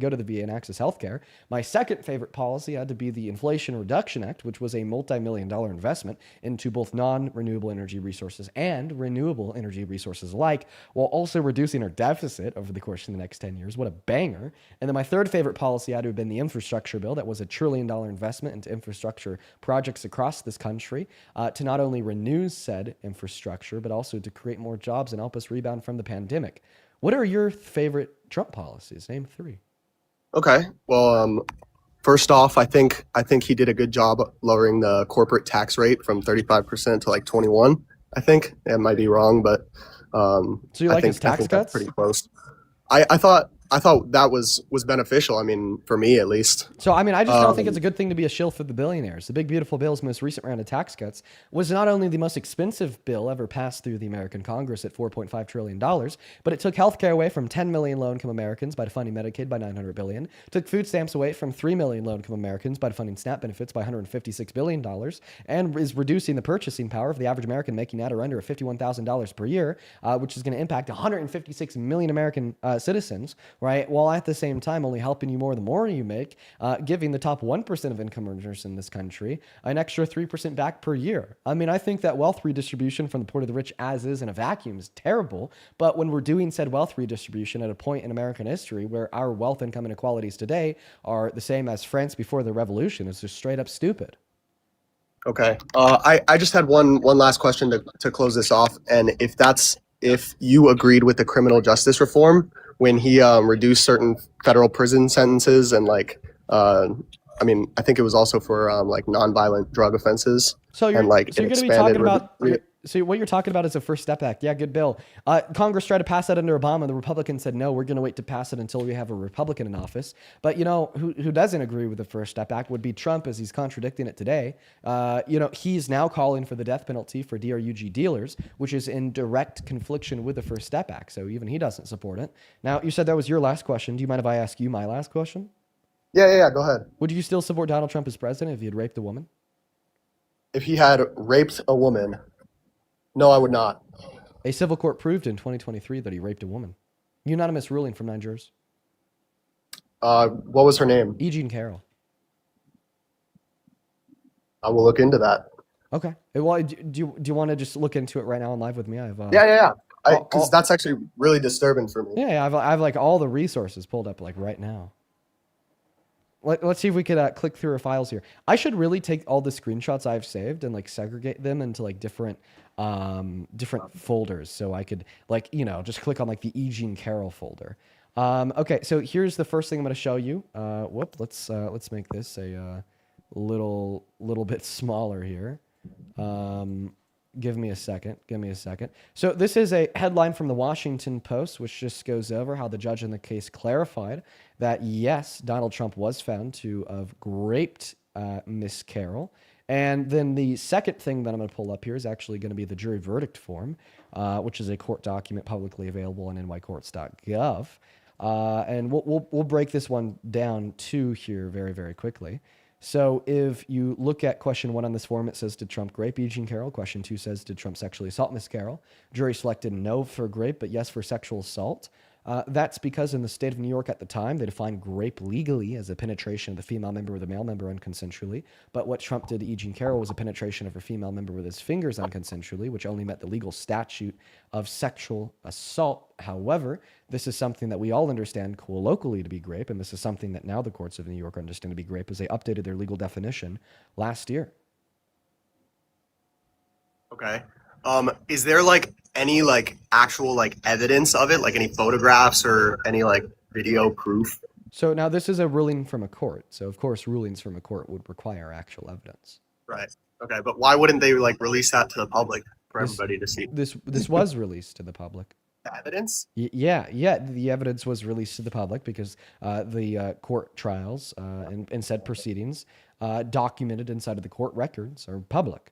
to the VA and access healthcare. My second favorite policy had to be the Inflation Reduction Act, which was a multi-million-dollar investment into both non-renewable energy resources and renewable energy resources alike, while also reducing our deficit over the course of the next 10 years. What a banger. And then my third favorite policy had to have been the infrastructure bill. That was a $1 trillion investment into infrastructure projects across this country to not only renew said infrastructure, but also to create more jobs and help us rebound from the pandemic. What are your favorite Trump policies? Name 3. Okay. Well, first off, I think he did a good job lowering the corporate tax rate from 35% to like 21. I think it might be wrong, but so you like his tax cuts? That's pretty close. I thought that was beneficial. I mean, for me at least. So, I mean, I just don't think it's a good thing to be a shill for the billionaires. The Big Beautiful Bill's most recent round of tax cuts was not only the most expensive bill ever passed through the American Congress at $4.5 trillion, but it took healthcare away from 10 million low-income Americans by defunding Medicaid by $900 billion, took food stamps away from 3 million low-income Americans by defunding SNAP benefits by $156 billion, and is reducing the purchasing power of the average American making at or under $51,000 per year, which is going to impact 156 million American citizens, right? While at the same time only helping you more the more you make, giving the top 1% of income earners in this country an extra 3% back per year. I mean, I think that wealth redistribution from the poor to the rich as is in a vacuum is terrible, but when we're doing said wealth redistribution at a point in American history where our wealth income inequalities today are the same as France before the revolution, it's just straight up stupid. Okay. I just had one last question to close this off, and if you agreed with the criminal justice reform when he reduced certain federal prison sentences and I mean, I think it was also for like nonviolent drug offenses. So you're going to be talking about. So what you're talking about is a First Step Act. Yeah, good bill. Congress tried to pass that under Obama. The Republicans said, no, we're going to wait to pass it until we have a Republican in office. But, who doesn't agree with the First Step Act would be Trump, as he's contradicting it today. He's now calling for the death penalty for DRUG dealers, which is in direct confliction with the First Step Act. So even he doesn't support it. Now, you said that was your last question. Do you mind if I ask you my last question? Yeah, go ahead. Would you still support Donald Trump as president if he had raped a woman? If he had raped a woman, no, I would not. A civil court proved in 2023 that he raped a woman. Unanimous ruling from 9 jurors. What was her name? E. Jean Carroll. I will look into that. Okay. Well, do you want to just look into it right now and live with me? I have yeah. Because that's actually really disturbing for me. Yeah, I have like all the resources pulled up like right now. Let's see if we could click through our files here. I should really take all the screenshots I've saved and like segregate them into like different folders, so I could just click on like the E. Jean Carroll folder. Okay, so here's the first thing I'm going to show you. Let's make this a little bit smaller here. Give me a second. So this is a headline from the Washington Post, which just goes over how the judge in the case clarified that, yes, Donald Trump was found to have raped Miss Carroll. And then the second thing that I'm going to pull up here is actually going to be the jury verdict form, which is a court document publicly available on nycourts.gov. And we'll break this one down too here very, very quickly. So if you look at question 1 on this form, it says, did Trump rape E. Jean Carroll? Question 2 says, did Trump sexually assault Miss Carroll? Jury selected no for rape, but yes for sexual assault. That's because in the state of New York at the time, they defined rape legally as a penetration of the female member with a male member unconsensually. But what Trump did to E. Jean Carroll was a penetration of a female member with his fingers unconsensually, which only met the legal statute of sexual assault. However, this is something that we all understand colloquially to be rape, and this is something that now the courts of New York understand to be rape, as they updated their legal definition last year. Okay. Is there like any like actual like evidence of it, like any photographs or any like video proof? So now this is a ruling from a court. So of course, rulings from a court would require actual evidence. Right. Okay, but why wouldn't they like release that to the public for This- everybody to see? This was released to the public. The evidence? Yeah. The evidence was released to the public because the court trials and said proceedings documented inside of the court records are public.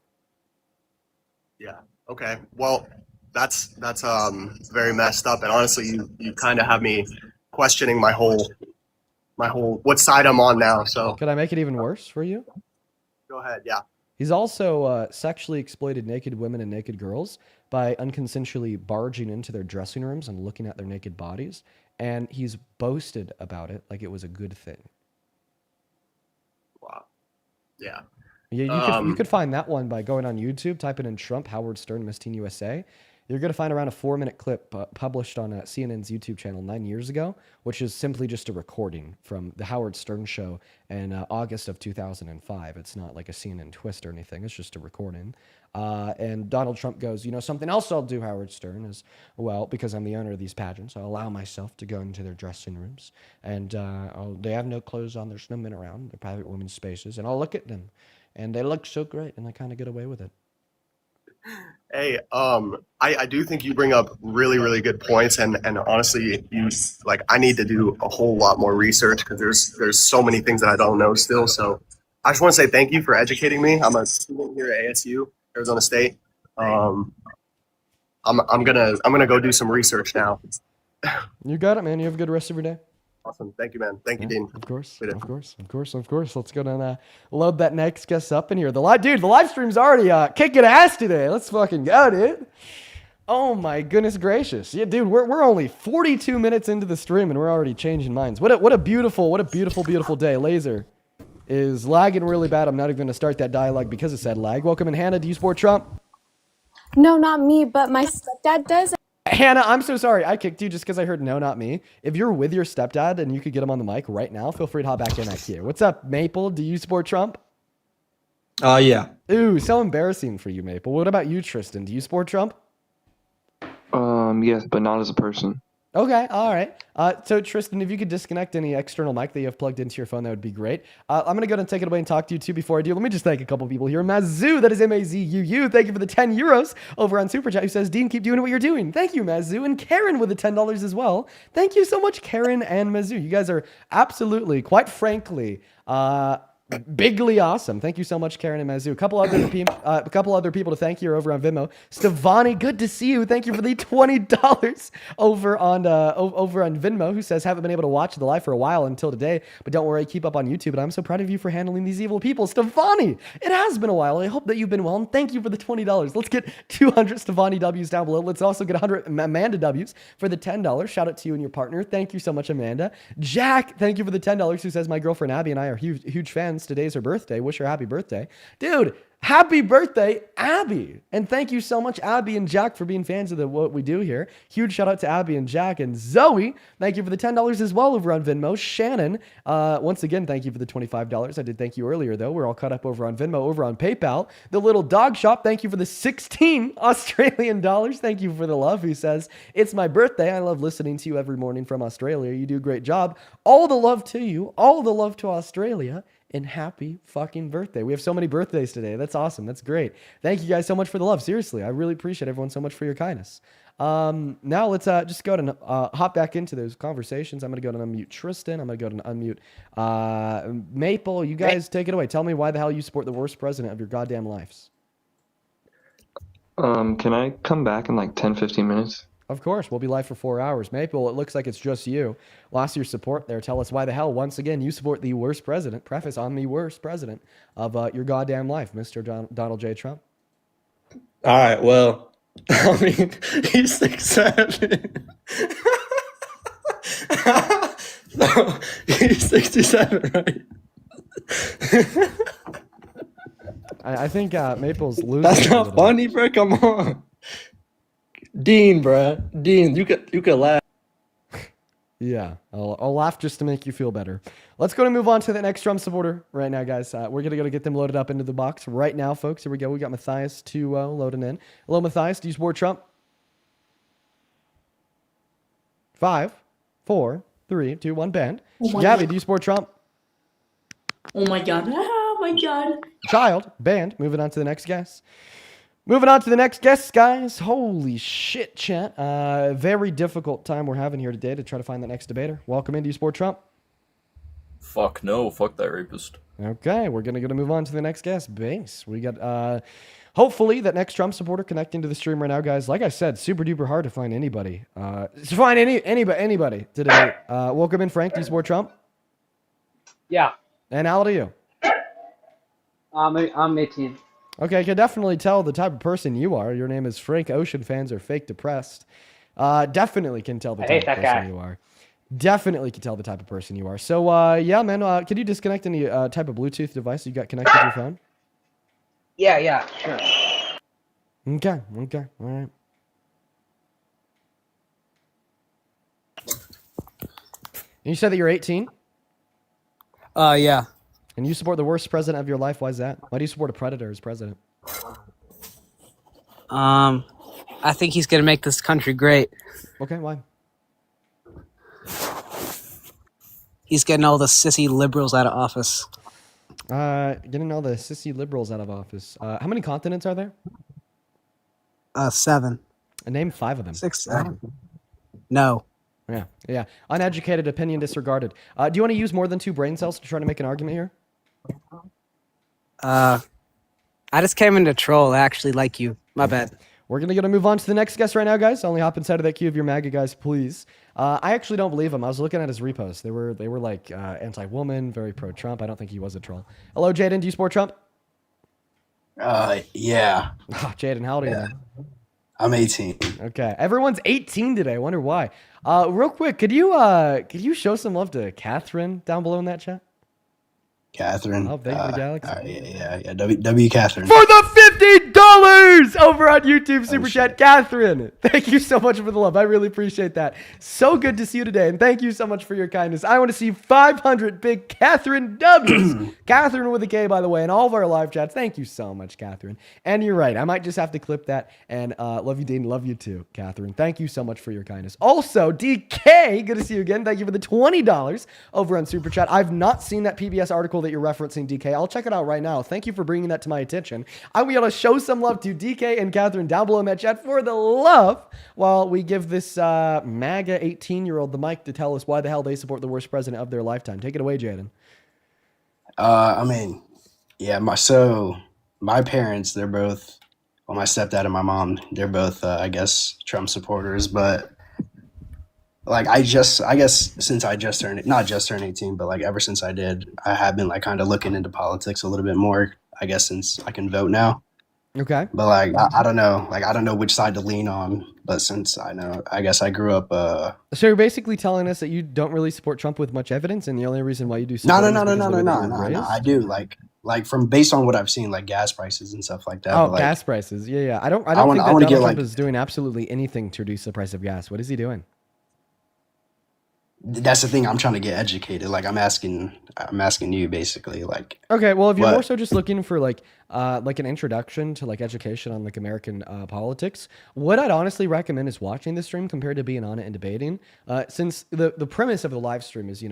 Yeah. Okay. Well, that's very messed up, and honestly, you kind of have me questioning my whole what side I'm on now. So Could I make it even worse for you? go ahead. Yeah. He's also sexually exploited naked women and naked girls by unconsensually barging into their dressing rooms and looking at their naked bodies. And he's boasted about it like it was a good thing. Wow. Yeah. Yeah, you could find that one by going on YouTube, typing in Trump, Howard Stern, Miss Teen USA. You're going to find around a 4-minute clip published on CNN's YouTube channel 9 years ago, which is simply just a recording from the Howard Stern show in August of 2005. It's not like a CNN twist or anything. It's just a recording. And Donald Trump goes, you know, something else I'll do, Howard Stern, is, well, because I'm the owner of these pageants, I'll allow myself to go into their dressing rooms. And they have no clothes on. There's no men around. They're private women's spaces. And I'll look at them. And they look so great. And I kind of get away with it. Hey, I do think you bring up really, really good points, and honestly, I need to do a whole lot more research because there's so many things that I don't know still. So I just want to say thank you for educating me. I'm a student here at ASU, Arizona State. I'm gonna go do some research now. You got it, man. You have a good rest of your day. Awesome, thank you, man. Thank you, Dean. Of course, Later. of course. Let's go and load that next guest up in here. The live stream's already kicking ass today. Let's fucking go, dude. Oh my goodness gracious, yeah, dude. We're only 42 minutes into the stream and we're already changing minds. What a beautiful day. Laser is lagging really bad. I'm not even going to start that dialogue because it said lag. Welcome in, Hannah. Do you support Trump? No, not me, but my stepdad does. Hannah, I'm so sorry. I kicked you just because I heard no, not me. If you're with your stepdad and you could get him on the mic right now, feel free to hop back in that queue. What's up, Maple? Do you support Trump? Yeah. Ooh, so embarrassing for you, Maple. What about you, Tristan? Do you support Trump? Yes, but not as a person. Okay, all right. So Tristan, if you could disconnect any external mic that you have plugged into your phone, that would be great. I'm going to go ahead and take it away and talk to you too before I do. Let me just thank a couple people here. Mazu, that is M-A-Z-U-U. Thank you for the 10 euros over on Super Chat, who says, Dean, keep doing what you're doing. Thank you, Mazu. And Karen with the $10 as well. Thank you so much, Karen and Mazu. You guys are absolutely, quite frankly, bigly awesome. Thank you so much, Karen and Mazu. A couple other people to thank here over on Venmo. Stevani, good to see you. Thank you for the $20 over on Venmo, who says, haven't been able to watch the live for a while until today, but don't worry, keep up on YouTube. And I'm so proud of you for handling these evil people. Stevani, it has been a while. I hope that you've been well, and thank you for the $20. Let's get 200 Stevani W's down below. Let's also get 100 Amanda W's for the $10. Shout out to you and your partner. Thank you so much, Amanda. Jack, thank you for the $10, who says, my girlfriend Abby and I are huge fans. Today's her birthday. Wish her happy birthday. Dude, happy birthday, Abby. And thank you so much, Abby and Jack, for being fans of what we do here. Huge shout out to Abby and Jack. And Zoe, thank you for the $10 as well over on Venmo. Shannon, once again, thank you for the $25. I did thank you earlier, though. We're all caught up over on Venmo, over on PayPal. The Little Dog Shop, thank you for the 16 Australian dollars. Thank you for the love, who says, it's my birthday. I love listening to you every morning from Australia. You do a great job. All the love to you. All the love to Australia. And happy fucking birthday. We have so many birthdays today. That's awesome. That's great. Thank you guys so much for the love. Seriously, I really appreciate everyone so much for your kindness. Now let's just go and hop back into those conversations. I'm going to go to unmute Tristan. I'm going to go to unmute Maple. You guys take it away. Tell me why the hell you support the worst president of your goddamn lives. Can I come back in like 10, 15 minutes? Of course, we'll be live for 4 hours. Maple, it looks like it's just you. Lost your support there. Tell us why the hell, once again, you support the worst president. Preface on the worst president of your goddamn life, Mr. Donald J. Trump. All right, well, I mean, he's 6'7". He's 67, right? I think Maple's losing. That's it a not little bit. funny, bro. Come on. Dean, bro. Dean, you could laugh. Yeah, I'll laugh just to make you feel better. Let's go and move on to the next Trump supporter right now, guys. We're going to go get them loaded up into the box right now, folks. Here we go. We got Matthias 2 loading in. Hello, Matthias. Do you support Trump? 5, 4, 3, 2, 1, banned. Oh my Gabby, God. do you support Trump? Oh my God. Oh my God. Child, banned. Moving on to the next guest. Moving on to the next guest, guys. Holy shit, chat. Very difficult time we're having here today to try to find the next debater. Welcome in. Do you support Trump? Fuck no. Fuck that rapist. Okay, we're gonna move on to the next guest. Base. We got hopefully that next Trump supporter connecting to the stream right now, guys. Like I said, super duper hard to find anybody. To find anybody to debate. Welcome in, Frank. Do you support Trump? Yeah. And how old are you? I'm 18. Okay, I can definitely tell the type of person you are. Your name is Frank. Ocean fans are fake depressed. Definitely can tell the I type hate of that person guy. you are. Definitely can tell the type of person you are. So, yeah, man, could you disconnect any type of Bluetooth device you got connected to your phone? Yeah, sure. Okay, all right. And you said that you're 18? Yeah. And you support the worst president of your life. Why is that? Why do you support a predator as president? I think he's gonna make this country great. Okay, why? He's getting all the sissy liberals out of office. Getting all the sissy liberals out of office. How many continents are there? 7. Name 5 of them. 6, 7. No. Yeah. Uneducated, opinion disregarded. Do you want to use more than 2 brain cells to try to make an argument here? I just came in to troll. I actually like you. My bad. We're going to move on to the next guest right now, guys. Only hop inside of that queue of your MAGA guys, please. I actually don't believe him. I was looking at his reposts. They were like anti-woman, very pro-Trump. I don't think he was a troll. Hello, Jaden. Do you support Trump? Yeah. Oh, Jaden, how old are you, man? I'm 18. Okay. Everyone's 18 today. I wonder why. Real quick, could you show some love to Catherine down below in that chat? Catherine. Oh, thank you for the galaxy. Yeah. W. Catherine. For the $50 over on YouTube Super Chat, Catherine. Thank you so much for the love. I really appreciate that. So good to see you today, and thank you so much for your kindness. I want to see 500 big Catherine W's. Catherine with a K, by the way, in all of our live chats. Thank you so much, Catherine. And you're right. I might just have to clip that. And love you, Dean. Love you too, Catherine. Thank you so much for your kindness. Also, DK, good to see you again. Thank you for the $20 over on Super Chat. I've not seen that PBS article that you're referencing, DK. I'll check it out right now. Thank you for bringing that to my attention. I'll be able to show some love to DK and Catherine down below in that chat for the love while we give this MAGA 18-year-old the mic to tell us why the hell they support the worst president of their lifetime. Take it away, Jaden. I mean, yeah, my parents, they're both, well, my stepdad and my mom, they're both, I guess, Trump supporters, but like, I guess since I just turned, not just turned 18, but like ever since I did, I have been like kind of looking into politics a little bit more, I guess, since I can vote now. Okay. But like, I don't know, like, I don't know which side to lean on, but since I know, I guess I grew up, So you're basically telling us that you don't really support Trump with much evidence, and the only reason why you do no, support him is because of the way that you were no, raised? I do, like from based on what I've seen, like gas prices and stuff like that. Oh, but, like, gas prices. Yeah. I don't I think wanna that Donald get, Trump like- is doing absolutely anything to reduce the price of gas. What is he doing? that's the thing. I'm trying to get educated. Like I'm asking you basically. Like Okay, well, if you're What? more so just looking for like an introduction to like education on like American politics, what I'd honestly recommend is watching the stream compared to being on it and debating. Since the premise of the live stream is,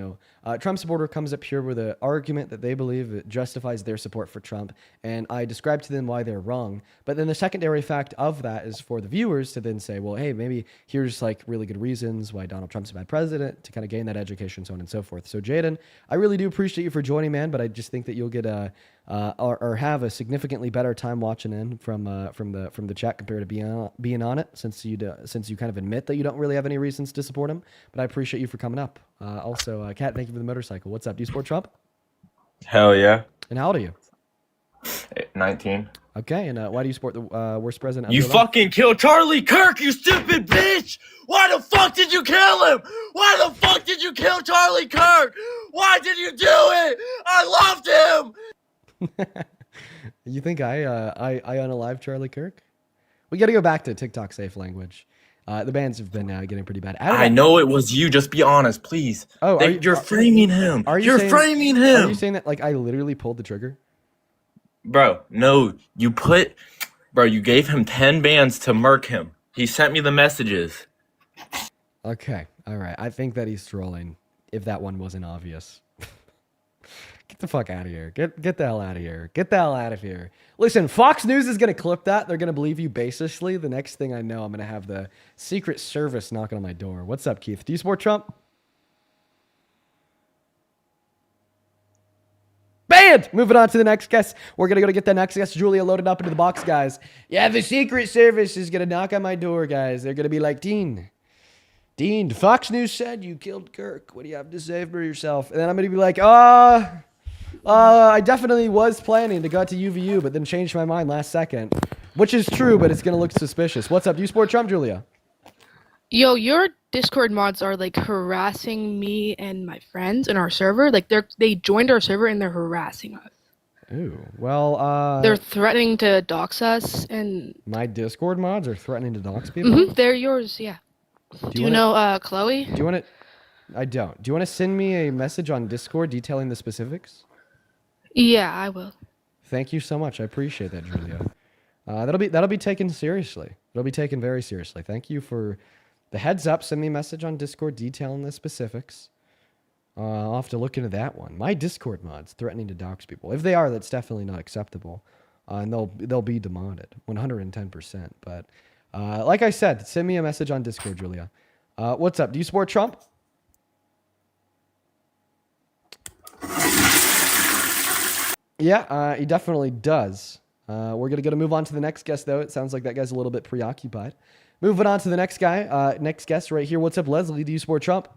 Trump supporter comes up here with an argument that they believe it justifies their support for Trump, and I describe to them why they're wrong. But then the secondary fact of that is for the viewers to then say, well, hey, maybe here's like really good reasons why Donald Trump's a bad president, to kind of gain that education, so on and so forth. So Jaden, I really do appreciate you for joining, man, but I just think that you'll get or have a significantly better time watching in from the chat compared to being on it, since you kind of admit that you don't really have any reasons to support him. But I appreciate you for coming up. Also, Kat, thank you for the motorcycle. What's up? Do you support Trump? Hell yeah. And how old are you? 19. Okay, and why do you support the worst president? You of your life? fucking killed Charlie Kirk, you stupid bitch! Why the fuck did you kill him? Why the fuck did you kill Charlie Kirk? Why did you do it? I loved him! You think I unalive Charlie Kirk? We got to go back to TikTok safe language. The bans have been getting pretty bad. I know it was you, just be honest, please. Oh, You're framing him. You're framing Are him. you saying that like I literally pulled the trigger? Bro, no, you gave him 10 bands to murk him. He sent me the messages. Okay, all right. I think that he's trolling. If that one wasn't obvious. Get the fuck out of here. Get the hell out of here. Get the hell out of here. Listen, Fox News is going to clip that. They're going to believe you basically. The next thing I know, I'm going to have the Secret Service knocking on my door. What's up, Keith? Do you support Trump? Banned! Moving on to the next guest. We're going to go to get the next guest. Julia loaded up into the box, guys. Yeah, the Secret Service is going to knock on my door, guys. They're going to be like, Dean, Fox News said you killed Kirk. What do you have to say for yourself? And then I'm going to be like, I definitely was planning to go to UVU, but then changed my mind last second. Which is true, but it's going to look suspicious. What's up? Do you support Trump, Julia? Yo, your Discord mods are like harassing me and my friends in our server. Like they joined our server and they're harassing us. Ooh, well, They're threatening to dox us and my Discord mods are threatening to dox people? they're yours, yeah. Do you know Chloe? Do you want to... I don't. Do you want to send me a message on Discord detailing the specifics? Yeah, I will. Thank you so much. I appreciate that, Julia. That'll be taken seriously. It'll be taken very seriously. Thank you for the heads up. Send me a message on Discord detailing the specifics. I'll have to look into that one. My Discord mods threatening to dox people. If they are, that's definitely not acceptable. And they'll be demoted 110%. But like I said, send me a message on Discord, Julia. What's up? Do you support Trump? Yeah, he definitely does. We're going to move on to the next guest, though. It sounds like that guy's a little bit preoccupied. Moving on to the next guy. Next guest right here. What's up, Leslie? Do you support Trump?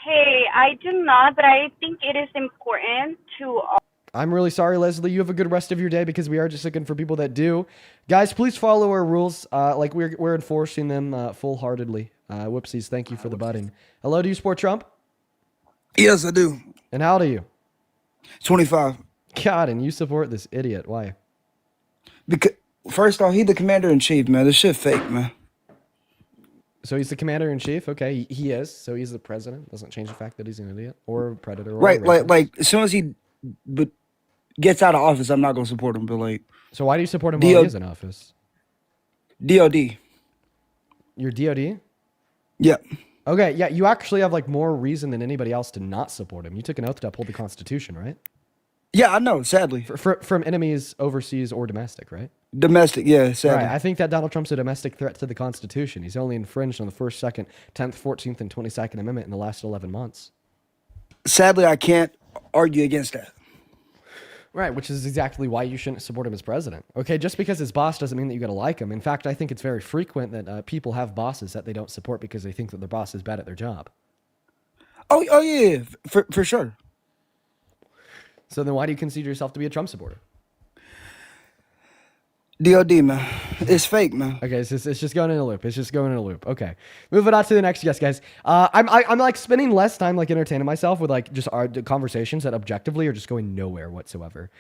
Hey, I do not, but I think it is important to... I'm really sorry, Leslie. You have a good rest of your day because we are just looking for people that do. Guys, please follow our rules. Like we're enforcing them full-heartedly. Whoopsies. Thank you for the button. Hello, do you support Trump? Yes, I do. And how old are you? 25. God, and you support this idiot. Why? Because first off, he the commander-in-chief, man. This shit fake, man. So he's the commander-in-chief? Okay, he is. So he's the president. Doesn't change the fact that he's an idiot or a predator. Or Right, a racist. like as soon as he gets out of office, I'm not gonna support him. But like, so why do you support him while he is in office? DOD. You're DOD? Yeah. Okay, yeah, you actually have like more reason than anybody else to not support him. You took an oath to uphold the Constitution, right? Yeah, I know. Sadly, from enemies overseas or domestic, right? Domestic, yeah. Sadly, right. I think that Donald Trump's a domestic threat to the Constitution. He's only infringed on the 1st, 2nd, 10th, 14th, and 22nd Amendment in the last 11 months. Sadly, I can't argue against that. Right, which is exactly why you shouldn't support him as president. Okay, just because his boss doesn't mean that you got to like him. In fact, I think it's very frequent that people have bosses that they don't support because they think that their boss is bad at their job. Oh yeah, for sure. So then why do you consider yourself to be a Trump supporter? DOD, man. It's fake, man. Okay, it's just going in a loop. It's just going in a loop. Okay, moving on to the next guest, guys. I'm like spending less time like entertaining myself with like just our conversations that objectively are just going nowhere whatsoever.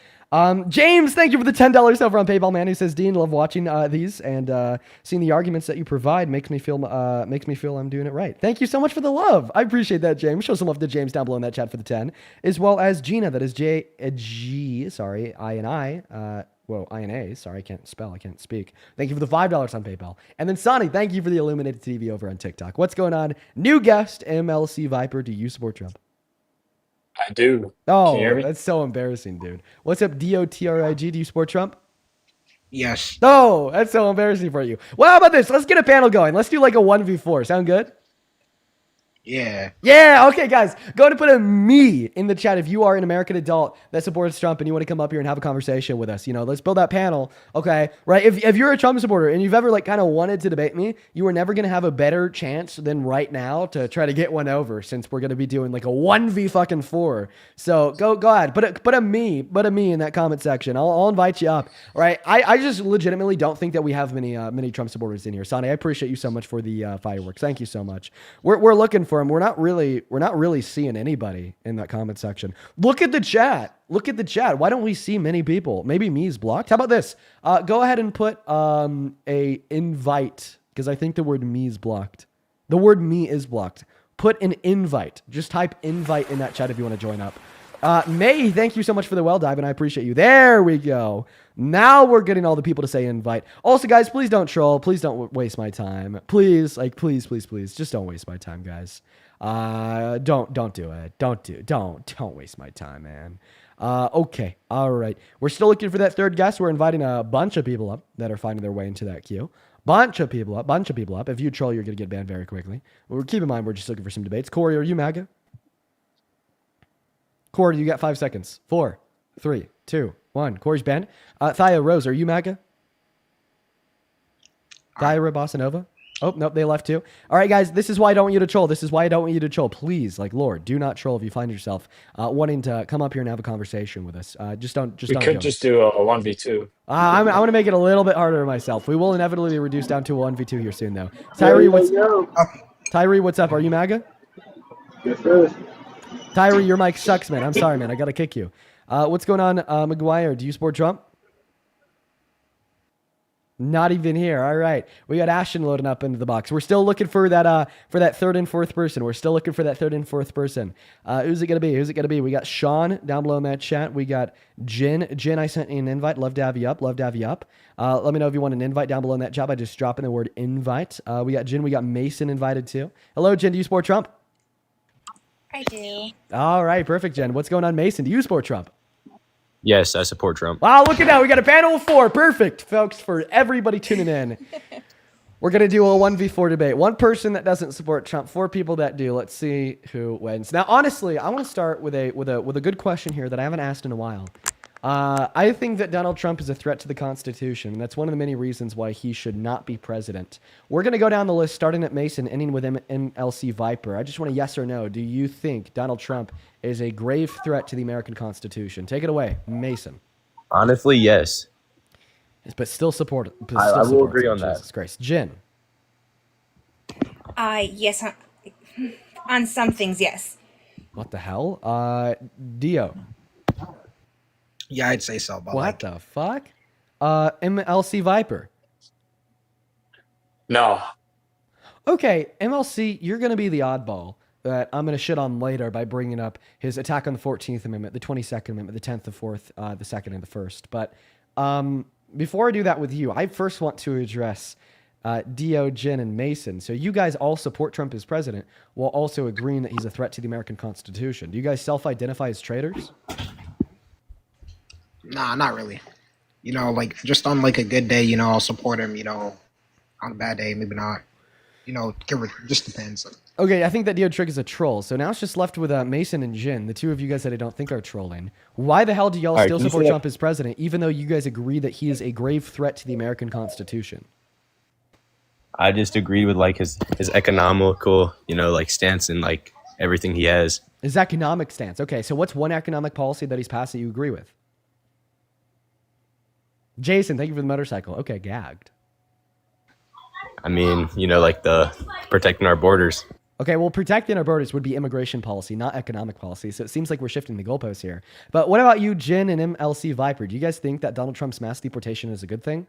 James, thank you for the $10 over on PayPal, man. He says, Dean, love watching these and seeing the arguments that you provide makes me feel I'm doing it right. Thank you so much for the love. I appreciate that, James. Show some love to James down below in that chat for the 10, as well as Gina. That is INA, sorry, I can't spell, I can't speak. Thank you for the $5 on PayPal. And then Sonny, thank you for the Illuminated TV over on TikTok. What's going on? New guest, MLC Viper, do you support Trump? I do. Oh, Can you hear me? that's so embarrassing, dude. What's up, DOTRIG, do you support Trump? Yes. Oh, that's so embarrassing for you. Well, how about this? Let's get a panel going. Let's do like a 1v4. Sound good? Yeah. Yeah, okay, guys. Go ahead and put a me in the chat if you are an American adult that supports Trump and you want to come up here and have a conversation with us. Let's build that panel, okay? Right? If you're a Trump supporter and you've ever kind of wanted to debate me, you are never going to have a better chance than right now to try to get one over, since we're going to be doing like a 1v4. So go ahead. Put a me in that comment section. I'll invite you up. All right? I just legitimately don't think that we have many Trump supporters in here. Sonny, I appreciate you so much for the fireworks. Thank you so much. We're looking for them. We're not really seeing anybody in that comment section. Look at the chat. Why don't we see many people? Maybe me's blocked. How about this? Go ahead and put a invite, because I think the word me is blocked. The word me is blocked. Put an invite. Just type invite in that chat if you want to join up. May, thank you so much for the well dive, and I appreciate you. There we go. Now we're getting all the people to say invite. Also, guys, please don't troll. Please don't waste my time. Please, please, just don't waste my time, guys. Don't do it. Don't waste my time, man. Okay. All right. We're still looking for that third guest. We're inviting a bunch of people up that are finding their way into that queue. Bunch of people up. If you troll, you're going to get banned very quickly. Keep in mind, we're just looking for some debates. Corey, are you MAGA? Corey, you got 5 seconds. 4, 3, 2, 1. Corey's banned. Thaya Rose, are you MAGA? Thaya Bossa Nova? Oh, nope, they left too. All right, guys, this is why I don't want you to troll. Please, Lord, do not troll if you find yourself wanting to come up here and have a conversation with us. Just don't We don't could go. just do a 1v2. I want to make it a little bit harder on myself. We will inevitably reduce down to a 1v2 here soon, though. Tyree, what's up? Are you MAGA? Yes, sir. Tyree, your mic sucks, man. I'm sorry, man. I got to kick you. What's going on, McGuire? Do you support Trump? Not even here. All right. We got Ashton loading up into the box. We're still looking for that third and fourth person. Who's it going to be? We got Sean down below in that chat. We got Jin. Jin, I sent you an invite. Love to have you up. Let me know if you want an invite down below in that chat by just dropping the word invite. We got Jin. We got Mason invited too. Hello, Jin. Do you support Trump? I do. All right. Perfect, Jen. What's going on, Mason? Do you support Trump? Yes, I support Trump. Wow, look at that. We got a panel of 4. Perfect, folks, for everybody tuning in. We're going to do a 1v4 debate. One person that doesn't support Trump, 4 people that do. Let's see who wins. Now, honestly, I want to start with a good question here that I haven't asked in a while. I think that Donald Trump is a threat to the Constitution, and that's one of the many reasons why he should not be president. We're going to go down the list, starting at Mason, ending with MLC Viper. I just want a yes or no. Do you think Donald Trump is a grave threat to the American Constitution? Take it away, Mason. Honestly, yes. But still support it. I will agree on that. Jesus Christ. Jen. Yes. On some things, yes. What the hell? Dio. Yeah, I'd say so. But what the fuck? MLC Viper. No. Okay, MLC, you're going to be the oddball that I'm going to shit on later by bringing up his attack on the 14th Amendment, the 22nd Amendment, the 10th, the 4th, the 2nd, and the 1st. But before I do that with you, I first want to address Dio, Jen, and Mason. So you guys all support Trump as president while also agreeing that he's a threat to the American Constitution. Do you guys self-identify as traitors? Nah, not really. Just on a good day, I'll support him. On a bad day, maybe not. Just depends. Okay, I think that Dio Trick is a troll. So now it's just left with Mason and Jin, the two of you guys that I don't think are trolling. Why the hell do y'all still support Trump as president, even though you guys agree that he is a grave threat to the American Constitution? I just agreed with his economical, stance and everything he has. His economic stance. Okay, so what's one economic policy that he's passed that you agree with? Jason, thank you for the motorcycle. Okay, gagged. I mean, the protecting our borders. Okay, well, protecting our borders would be immigration policy, not economic policy. So it seems like we're shifting the goalposts here. But what about you, Jin and MLC Viper? Do you guys think that Donald Trump's mass deportation is a good thing?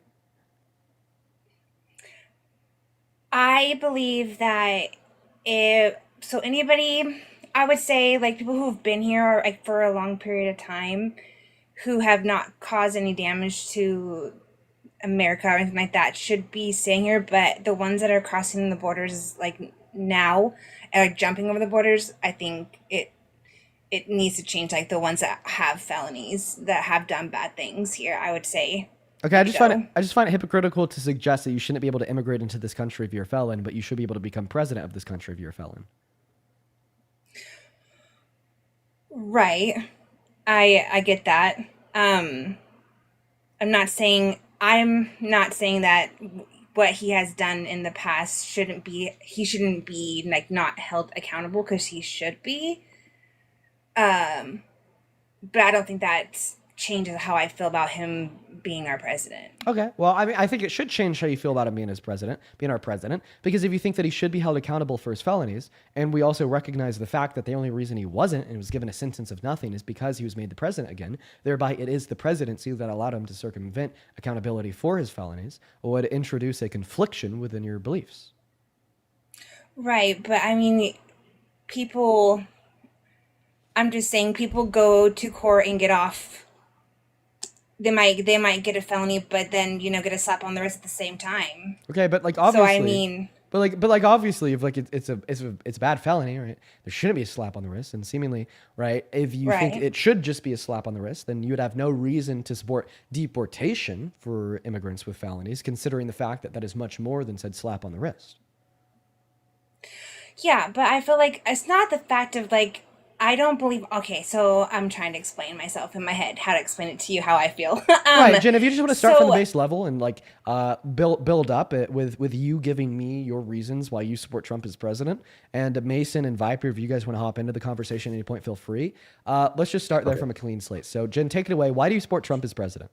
I believe that anybody, I would say people who've been here for a long period of time, who have not caused any damage to America or anything like that, should be staying here. But the ones that are crossing the borders now, jumping over the borders, I think it needs to change. The ones that have felonies, that have done bad things here, I would say. Okay, I just find it hypocritical to suggest that you shouldn't be able to immigrate into this country if you're a felon, but you should be able to become president of this country if you're a felon. Right. I get that. I'm not saying that what he has done in the past he shouldn't be like not held accountable, because he should be. Um, but I don't think that changes how I feel about him being our president. Okay. Well, I mean, I think it should change how you feel about him being being our president, because if you think that he should be held accountable for his felonies, and we also recognize the fact that the only reason he wasn't and was given a sentence of nothing is because he was made the president again, thereby it is the presidency that allowed him to circumvent accountability for his felonies, would introduce a confliction within your beliefs. Right, but I mean, people. I'm just saying, people go to court and get off. They might get a felony, but then get a slap on the wrist at the same time. Okay, but like So obviously, I mean, but obviously, if like it's a bad felony, right? There shouldn't be a slap on the wrist, and seemingly, right? If you think Right. it should just be a slap on the wrist, then you would have no reason to support deportation for immigrants with felonies, considering the fact that that is much more than said slap on the wrist. yeah, but I feel like it's not the fact of like I don't believe. Okay, so I'm trying to explain myself in my head how to explain it to you how I feel. Right, Jen. If you just want to start from the So base level and like build up it with you giving me your reasons why you support Trump as president, and Mason and Viper, if you guys want to hop into the conversation at any point, feel free. Let's just start there from a clean slate. So, Jen, take it away. Why do you support Trump as president?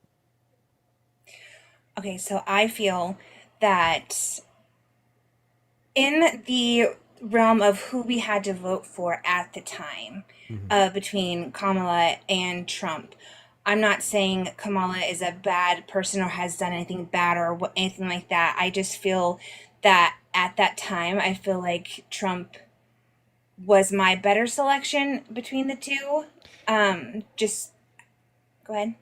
okay, so I feel that in the realm of who we had to vote for at the time, between Kamala and Trump. I'm not saying Kamala is a bad person or has done anything bad or anything like that. I just feel that at that time, I feel like Trump was my better selection between the two. Just go ahead.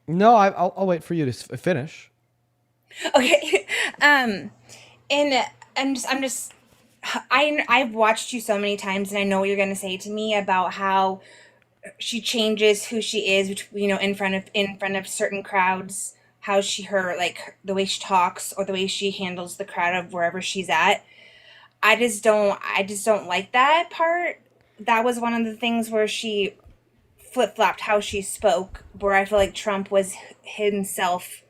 No, I'll wait for you to finish. Okay. And I've watched you so many times, and I know what you're going to say to me about how she changes who she is, in front of certain crowds, how the way she talks or the way she handles the crowd of wherever she's at. I just don't like that part. That was one of the things where she flip-flopped how she spoke, where I feel like Trump was himself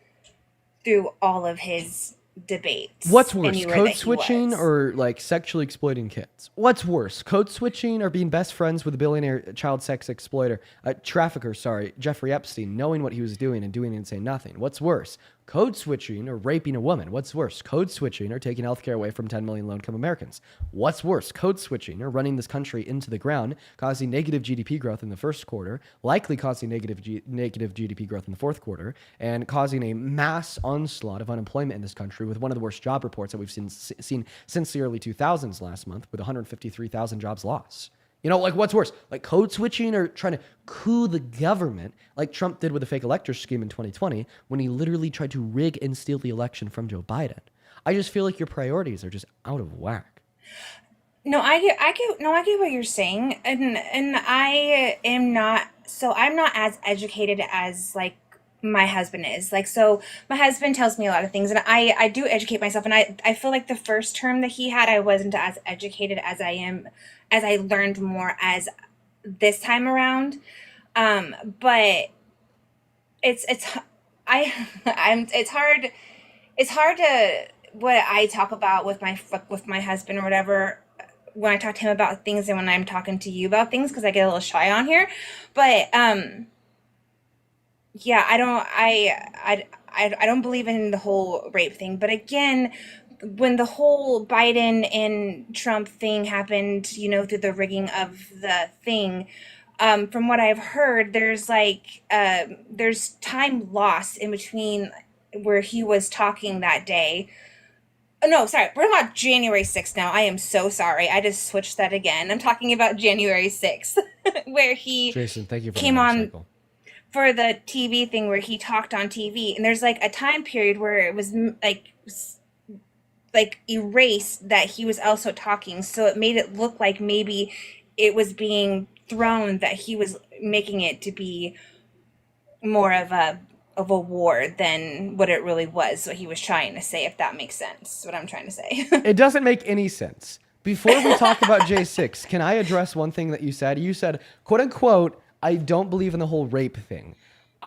through all of his debates. What's worse, anywhere code that he switching was. or like sexually exploiting kids? What's worse, code switching or being best friends with a billionaire child sex exploiter, trafficker, Jeffrey Epstein, knowing what he was doing and doing and saying nothing? What's worse, code switching or raping a woman? What's worse, code switching or taking healthcare away from 10 million low-income Americans? What's worse, code switching or running this country into the ground, causing negative GDP growth in the first quarter, likely causing negative GDP growth in the fourth quarter, and causing a mass onslaught of unemployment in this country with one of the worst job reports that we've seen since the early 2000s last month, with 153,000 jobs lost? Like what's worse, like code switching or trying to coup the government like Trump did with the fake elector scheme in 2020 when he literally tried to rig and steal the election from Joe Biden? I just feel like your priorities are just out of whack. No, I get what you're saying, and I'm not as educated as like my husband is. Like, so my husband tells me a lot of things, and I do educate myself, and I feel like the first term that he had, I wasn't as educated as I am, as I learned more as this time around. But it's I it's hard to what I talk about with my husband or whatever, when I talk to him about things and when I'm talking to you about things, because I get a little shy on here. But yeah, I don't believe in the whole rape thing. But again, when the whole Biden and Trump thing happened, through the rigging of the thing, from what I've heard, there's time lost in between where he was talking that day. No, sorry, we're talking about January 6th now. I am so sorry. I just switched that again. I'm talking about January 6th, where he Jason, thank you for came the on motorcycle. for the TV thing, where he talked on TV. And there's like a time period where it was like erased that he was also talking. So it made it look like maybe it was being thrown, that he was making it to be more of a war than what it really was, what he was trying to say, if that makes sense, what I'm trying to say. It doesn't make any sense. Before we talk about J6, can I address one thing that you said? You said, quote unquote, I don't believe in the whole rape thing.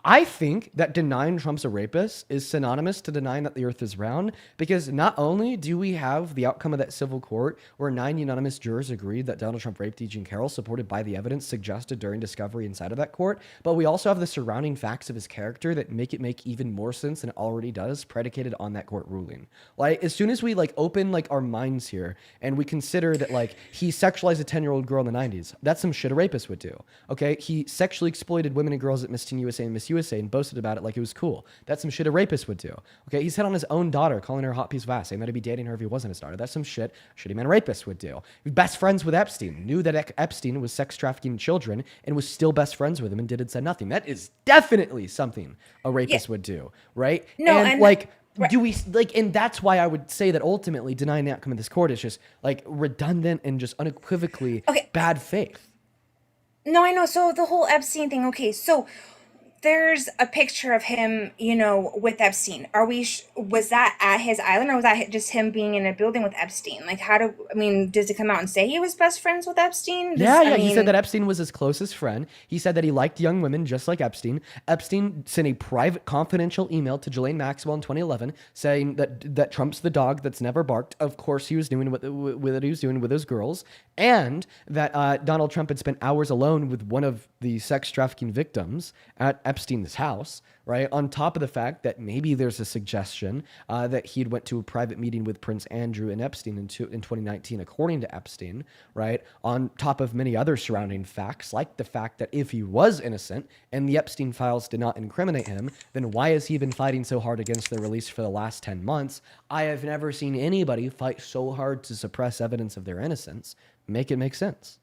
I think that denying Trump's a rapist is synonymous to denying that the earth is round, because not only do we have the outcome of that civil court where 9 unanimous jurors agreed that Donald Trump raped E. Jean Carroll, supported by the evidence suggested during discovery inside of that court, but we also have the surrounding facts of his character that make it make even more sense than it already does, predicated on that court ruling. Like, as soon as we like open like our minds here and we consider that like he sexualized a 10-year-old girl in the 90s, that's some shit a rapist would do. Okay, he sexually exploited women and girls at Miss Teen USA and Miss USA and boasted about it like it was cool. That's some shit a rapist would do. Okay, he's hit on his own daughter, calling her a hot piece of ass, saying that he'd be dating her if he wasn't his daughter. That's some shit a shitty man rapist would do. Best friends with Epstein, knew that Epstein was sex trafficking children and was still best friends with him and did and said nothing. That is definitely something a rapist would do, right? No, and like, do we like, and that's why I would say that ultimately denying the outcome of this court is just like redundant and just unequivocally bad faith. No, I know. So the whole Epstein thing. Okay, so there's a picture of him, you know, with Epstein. Are we? Was that at his island, or was that just him being in a building with Epstein? Like, does it come out and say he was best friends with Epstein? He said that Epstein was his closest friend. He said that he liked young women just like Epstein. Epstein sent a private confidential email to Ghislaine Maxwell in 2011 saying that Trump's the dog that's never barked. Of course, he was doing what he was doing with those girls, and that Donald Trump had spent hours alone with one of the sex trafficking victims at Epstein's house, right? On top of the fact that maybe there's a suggestion that he'd went to a private meeting with Prince Andrew and Epstein in 2019, according to Epstein, right? On top of many other surrounding facts, like the fact that if he was innocent and the Epstein files did not incriminate him, then why has he been fighting so hard against their release for the last 10 months? I have never seen anybody fight so hard to suppress evidence of their innocence. Make it make sense.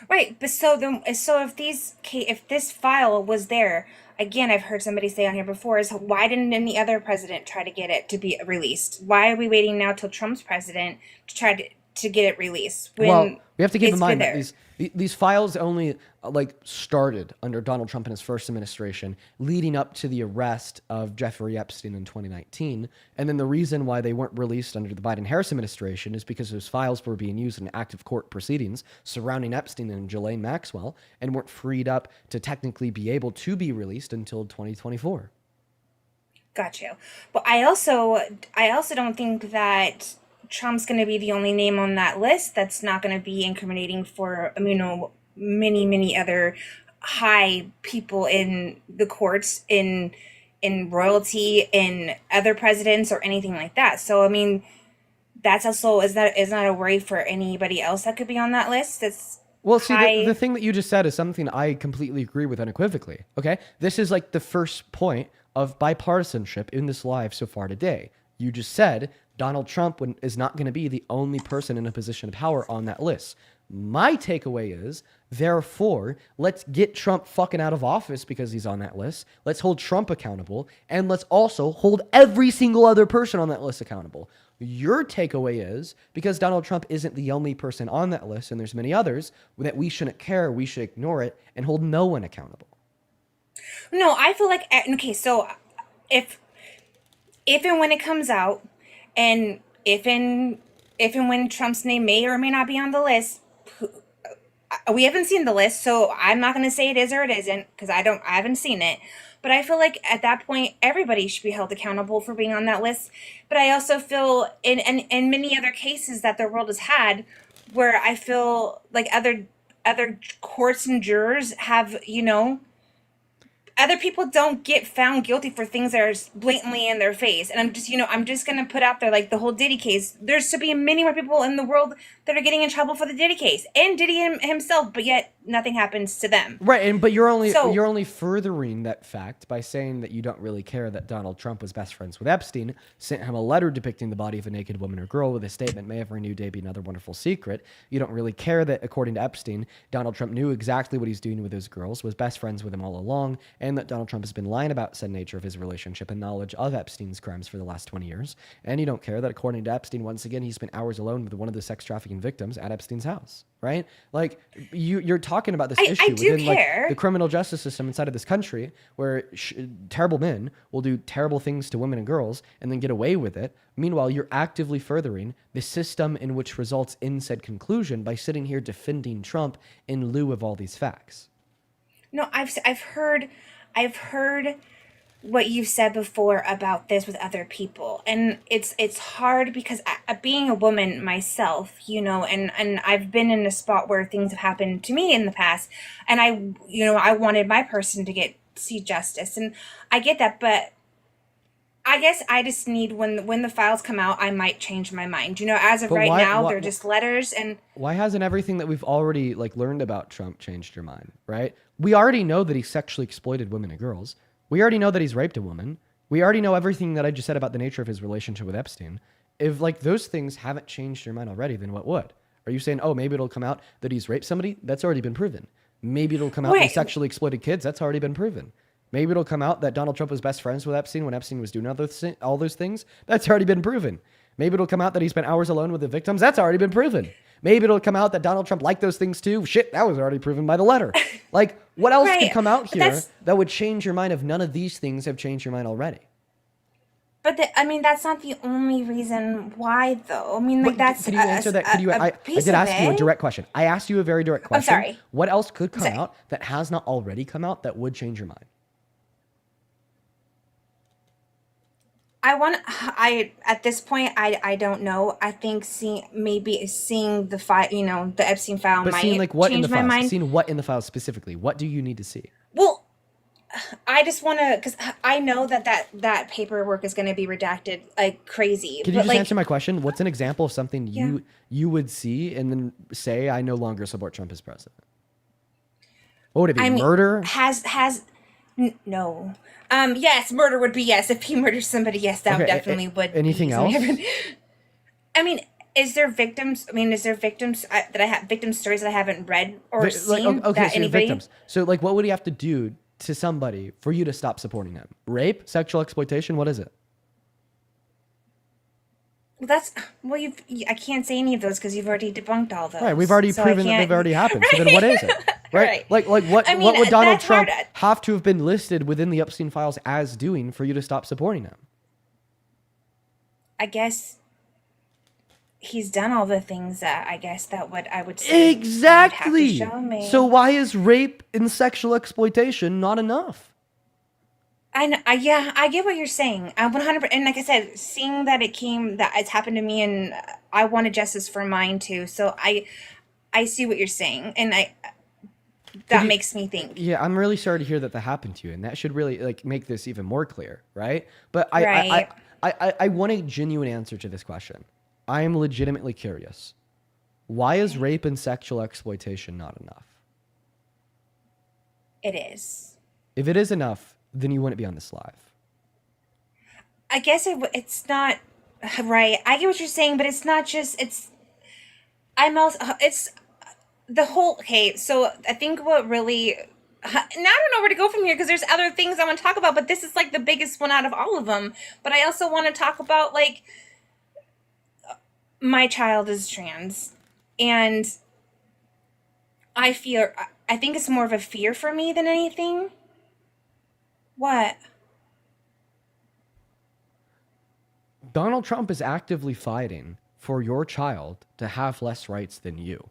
Right, but so if this file was there, again, I've heard somebody say on here before, is why didn't any other president try to get it to be released? Why are we waiting now till Trump's president to try to get it released? Well, we have to keep in mind that these files only like started under Donald Trump in his first administration, leading up to the arrest of Jeffrey Epstein in 2019. And then the reason why they weren't released under the Biden-Harris administration is because those files were being used in active court proceedings surrounding Epstein and Ghislaine Maxwell and weren't freed up to technically be able to be released until 2024. Got you. But I also don't think that Trump's going to be the only name on that list that's not going to be incriminating for, you know, many other high people in the courts, in royalty, in other presidents or anything like that. So I mean, that's also is not a worry for anybody else that could be on that list. That's well, see, the thing that you just said is something I completely agree with unequivocally. Okay, this is like the first point of bipartisanship in this live so far today. You just said Donald Trump is not going to be the only person in a position of power on that list. My takeaway is, therefore, let's get Trump fucking out of office because he's on that list. Let's hold Trump accountable, and let's also hold every single other person on that list accountable. Your takeaway is, because Donald Trump isn't the only person on that list, and there's many others, that we shouldn't care, we should ignore it, and hold no one accountable. No, I feel like, okay, so if and when it comes out, and if and when Trump's name may or may not be on the list, we haven't seen the list, so I'm not going to say it is or it isn't, because I haven't seen it. But I feel like at that point, everybody should be held accountable for being on that list. But I also feel in many other cases that the world has had, where I feel like other courts and jurors have, you know, other people don't get found guilty for things that are blatantly in their face. And I'm just going to put out there, like the whole Diddy case, there's to be many more people in the world that are getting in trouble for the Diddy case and Diddy himself, but yet nothing happens to them. Right, but you're only furthering that fact by saying that you don't really care that Donald Trump was best friends with Epstein, sent him a letter depicting the body of a naked woman or girl with a statement, "May every new day be another wonderful secret." You don't really care that, according to Epstein, Donald Trump knew exactly what he's doing with those girls, was best friends with him all along, and that Donald Trump has been lying about said nature of his relationship and knowledge of Epstein's crimes for the last 20 years. And you don't care that according to Epstein, once again, he spent hours alone with one of the sex trafficking victims at Epstein's house, right? Like you're talking about this issue I do within like care. the criminal justice system inside of this country where terrible men will do terrible things to women and girls and then get away with it. Meanwhile, you're actively furthering the system in which results in said conclusion by sitting here defending Trump in lieu of all these facts. No, I've heard what you've said before about this with other people, and it's hard because being a woman myself, you know, and I've been in a spot where things have happened to me in the past, and I wanted my person to see justice, and I get that, but I guess I just need when the files come out, I might change my mind. You know, as of But right why- now, why- they're just letters, and Why hasn't everything that we've already like learned about Trump changed your mind, right? We already know that he sexually exploited women and girls. We already know that he's raped a woman. We already know everything that I just said about the nature of his relationship with Epstein. If like those things haven't changed your mind already, then what would? Are you saying, oh, maybe it'll come out that he's raped somebody? That's already been proven. Maybe it'll come out that he Wait. sexually exploited kids. That's already been proven. Maybe it'll come out that Donald Trump was best friends with Epstein when Epstein was doing all those things. That's already been proven. Maybe it'll come out that he spent hours alone with the victims. That's already been proven. Maybe it'll come out that Donald Trump liked those things too. Shit, that was already proven by the letter. Like, what else could Right, come out but here that's- that would change your mind if none of these things have changed your mind already? but I mean that's not the only reason why, though. I mean, like But that's could you answer that? Could you? I piece did of ask you a it. direct question. I asked you a very direct question. sorry. What else could come Sorry. out that has not already come out that would change your mind? At this point I don't know. I think seeing the file, you know, the Epstein file But might seeing like what in change the my files? mind. Seeing what in the files specifically? What do you need to see? Well, I just want to, because I know that paperwork is going to be redacted like crazy. Can you but just like, answer my question? What's an example of something Yeah. you would see and then say, I no longer support Trump as president? What would it be? I mean, Murder? No. Yes, murder would be yes. If he murders somebody, yes, that Okay, definitely would. anything be else? I mean, is there victims? I mean, is there victims that I have victim stories that I haven't read or Like, seen okay, that so you're anybody? victims. So like, what would he have to do to somebody for you to stop supporting him? Rape, sexual exploitation? What is it? Well, I can't say any of those because you've already debunked all those. Right, we've already so I proven that can't- they've already happened. So then what is it? Right? Like what I mean, what would Donald that's hard. Trump have to have been listed within the Epstein files as doing for you to stop supporting him? I guess he's done all the things that I would say. you'd have to Exactly. show me. So why is rape and sexual exploitation not enough? Yeah, I get what you're saying. 100%. And like I said, seeing that it's happened to me, and I wanted justice for mine too. So I see what you're saying, and that makes me think. Yeah, I'm really sorry to hear that happened to you, and that should really like make this even more clear, right? But Right. I want a genuine answer to this question. I am legitimately curious. Why is rape and sexual exploitation not enough? It is. If it is enough, then you wouldn't be on this live. I guess it's not right. I get what you're saying, but it's not just. It's the whole. Okay, so I think what really. Now I don't know where to go from here because there's other things I want to talk about, but this is like the biggest one out of all of them. But I also want to talk about like my child is trans, and I think it's more of a fear for me than anything. What? Donald Trump is actively fighting for your child to have less rights than you.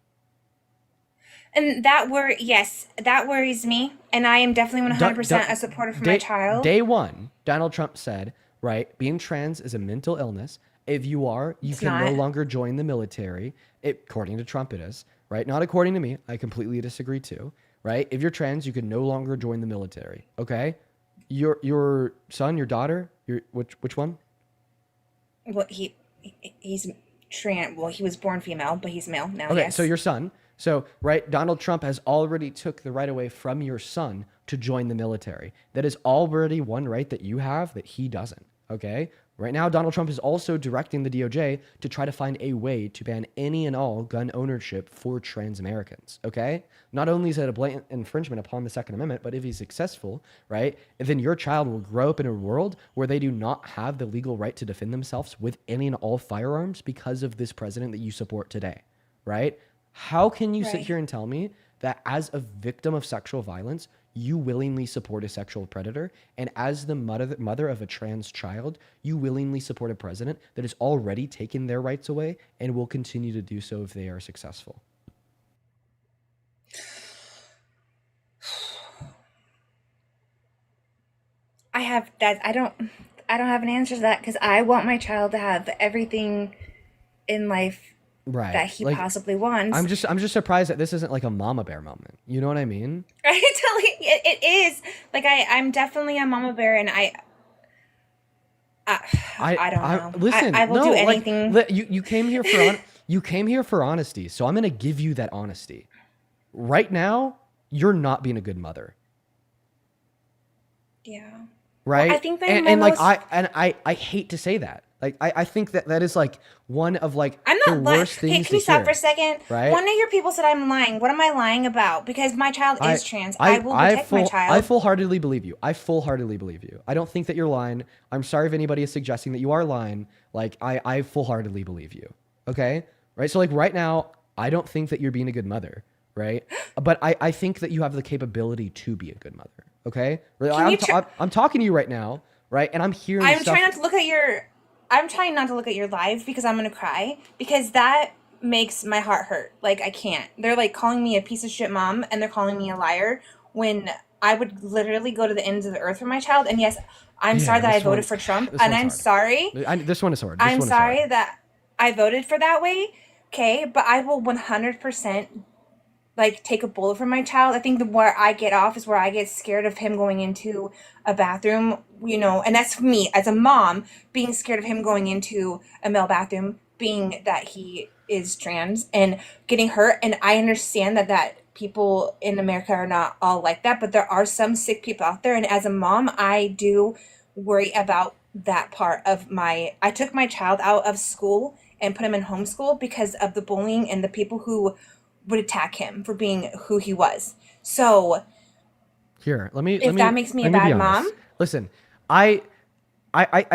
And that worries me, and I am definitely 100% a supporter for my child. Day one, Donald Trump said, right, being trans is a mental illness. If you are, you It's can no not. longer join the military. According to Trump, it is, right? Not according to me. I completely disagree too, right? If you're trans, you can no longer join the military, okay? Your son, your daughter, which one? Well, he's trans. Well, he was born female, but he's male now. Okay, Yes. so your son. So, right, Donald Trump has already took the right away from your son to join the military. That is already one right that you have that he doesn't, okay? Right now, Donald Trump is also directing the DOJ to try to find a way to ban any and all gun ownership for trans Americans, okay? Not only is it a blatant infringement upon the Second Amendment, but if he's successful, right, then your child will grow up in a world where they do not have the legal right to defend themselves with any and all firearms because of this president that you support today, right? How can you sit Right. here and tell me that as a victim of sexual violence, you willingly support a sexual predator, and as the mother of a trans child, you willingly support a president that has already taken their rights away and will continue to do so if they are successful? I don't have an answer to that because I want my child to have everything in life Right. that he Like, possibly wants. I'm just surprised that this isn't like a mama bear moment. You know what I mean? It is like I'm definitely a mama bear, and I don't know. Listen, I will no, do like, anything. you came here for you came here for honesty, so I'm gonna give you that honesty. Right now, you're not being a good mother. Yeah. Right? I think that and like most- I hate to say that. Like I think that is like one of like I'm the not lying. worst Okay, things can you to stop hear. for a second? Right? One of your people said I'm lying. What am I lying about? Because my child is trans. I will protect my child. I full-heartedly believe you. I full-heartedly believe you. I don't think that you're lying. I'm sorry if anybody is suggesting that you are lying. Like I full-heartedly believe you. Okay? Right? So like right now, I don't think that you're being a good mother, right? But I think that you have the capability to be a good mother. Okay? I'm talking to you right now, right? And I'm hearing I'm stuff. trying not to look at your. I'm trying not to look at your live because I'm gonna cry because that makes my heart hurt. Like I can't. They're like calling me a piece of shit mom and they're calling me a liar when I would literally go to the ends of the earth for my child. And yes, I'm Yeah, sorry that I this one- voted for Trump, this and one's I'm hard. sorry. This one is hard. This I'm one is sorry hard. that I voted for that way. Okay, but I will 100% like take a bullet for my child. I think the where I get off is where I get scared of him going into a bathroom, you know, and that's me as a mom being scared of him going into a male bathroom, being that he is trans and getting hurt. And I understand that people in America are not all like that, but there are some sick people out there. And as a mom, I do worry about that part of I took my child out of school and put him in homeschool because of the bullying and the people who would attack him for being who he was. So Here, let me. If that makes me a let be bad honest. mom? Listen, I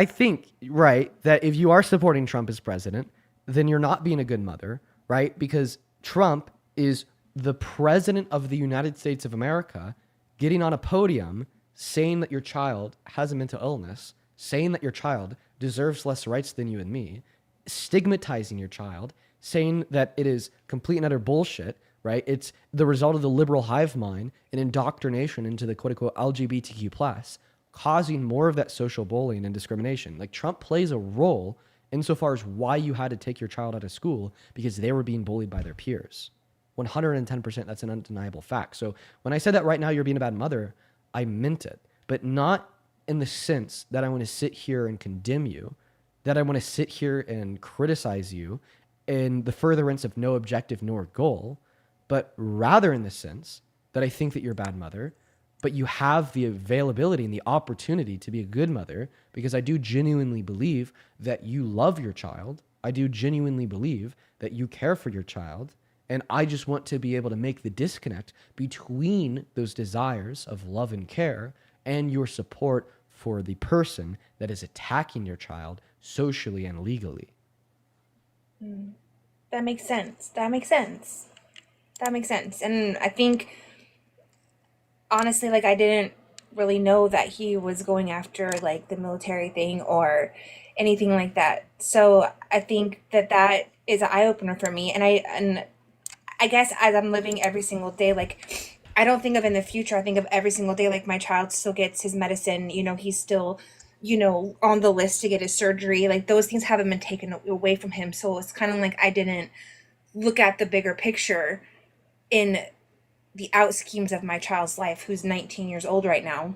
think right that if you are supporting Trump as president, then you're not being a good mother, right? Because Trump is the president of the United States of America, getting on a podium saying that your child has a mental illness, saying that your child deserves less rights than you and me, stigmatizing your child, saying that it is complete and utter bullshit, right? It's the result of the liberal hive mind and indoctrination into the quote unquote LGBTQ plus, causing more of that social bullying and discrimination. Like Trump plays a role insofar as why you had to take your child out of school because they were being bullied by their peers. 110%, that's an undeniable fact. So when I said that right now you're being a bad mother, I meant it, but not in the sense that I want to sit here and condemn you, that I want to sit here and criticize you in the furtherance of no objective nor goal, but rather in the sense that I think that you're a bad mother, but you have the availability and the opportunity to be a good mother because I do genuinely believe that you love your child. I do genuinely believe that you care for your child. And I just want to be able to make the disconnect between those desires of love and care and your support for the person that is attacking your child socially and legally. that makes sense. That makes sense. That makes sense. And I think honestly, like I didn't really know that he was going after like the military thing or anything like that. So I think that is an eye opener for me. And I guess as I'm living every single day, like I don't think of in the future. I think of every single day, like my child still gets his medicine. You know, he's still, you know, on the list to get his surgery. Like those things haven't been taken away from him. So it's kind of like I didn't look at the bigger picture in the out schemes of my child's life, who's 19 years old right now.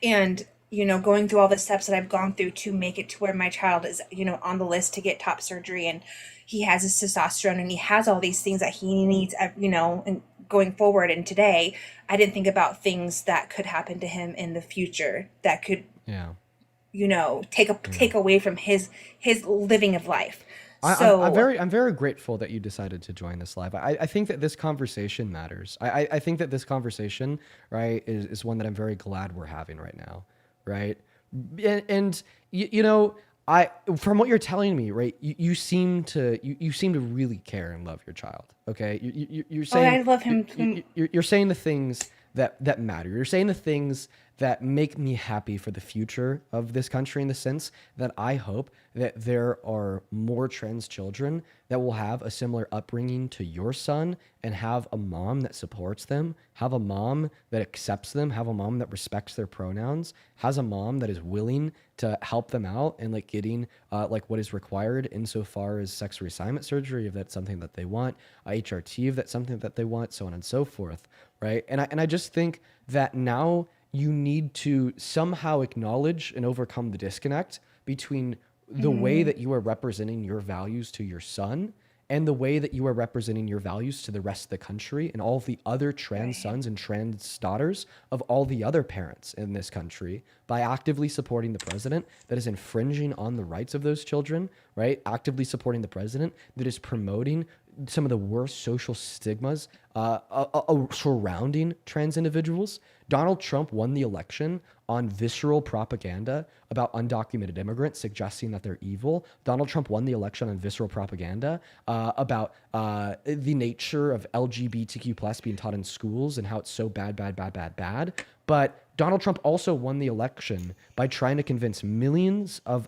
And, you know, going through all the steps that I've gone through to make it to where my child is, you know, on the list to get top surgery and he has his testosterone and he has all these things that he needs, you know, and going forward. And today I didn't think about things that could happen to him in the future that could, Yeah. take away from his living of life. I'm very grateful that you decided to join this live. I think that this conversation matters. I think that this conversation, right, is one that I'm very glad we're having right now, right? And I from what you're telling me, right, you seem to really care and love your child. Okay, you're saying I love him. you're saying the things that matter. You're saying the things that make me happy for the future of this country, in the sense that I hope that there are more trans children that will have a similar upbringing to your son and have a mom that supports them, have a mom that accepts them, have a mom that respects their pronouns, has a mom that is willing to help them out and like getting like what is required insofar as sex reassignment surgery if that's something that they want, HRT if that's something that they want, so on and so forth, right? And I just think that now you need to somehow acknowledge and overcome the disconnect between the way that you are representing your values to your son and the way that you are representing your values to the rest of the country and all of the other trans sons and trans daughters of all the other parents in this country by actively supporting the president that is infringing on the rights of those children, right? Actively supporting the president that is promoting some of the worst social stigmas surrounding trans individuals. Donald Trump won the election on visceral propaganda about undocumented immigrants, suggesting that they're evil. Donald Trump won the election on visceral propaganda about the nature of LGBTQ plus being taught in schools and how it's so bad. But Donald Trump also won the election by trying to convince millions of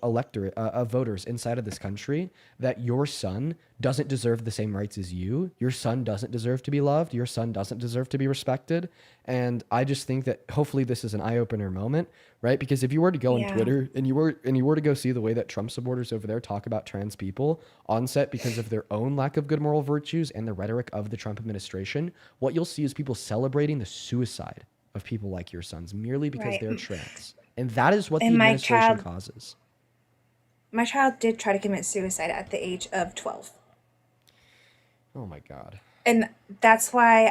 voters inside of this country that your son doesn't deserve the same rights as you. Your son doesn't deserve to be loved. Your son doesn't deserve to be respected. And I just think that hopefully this is an eye-opener moment, right? Because if you were to go on Twitter and you were to go see the way that Trump supporters over there talk about trans people on set because of their own lack of good moral virtues and the rhetoric of the Trump administration, what you'll see is people celebrating the suicide of people like your sons merely because they're trans. And that is what the administration causes. My child did try to commit suicide at the age of 12. Oh my God. And that's why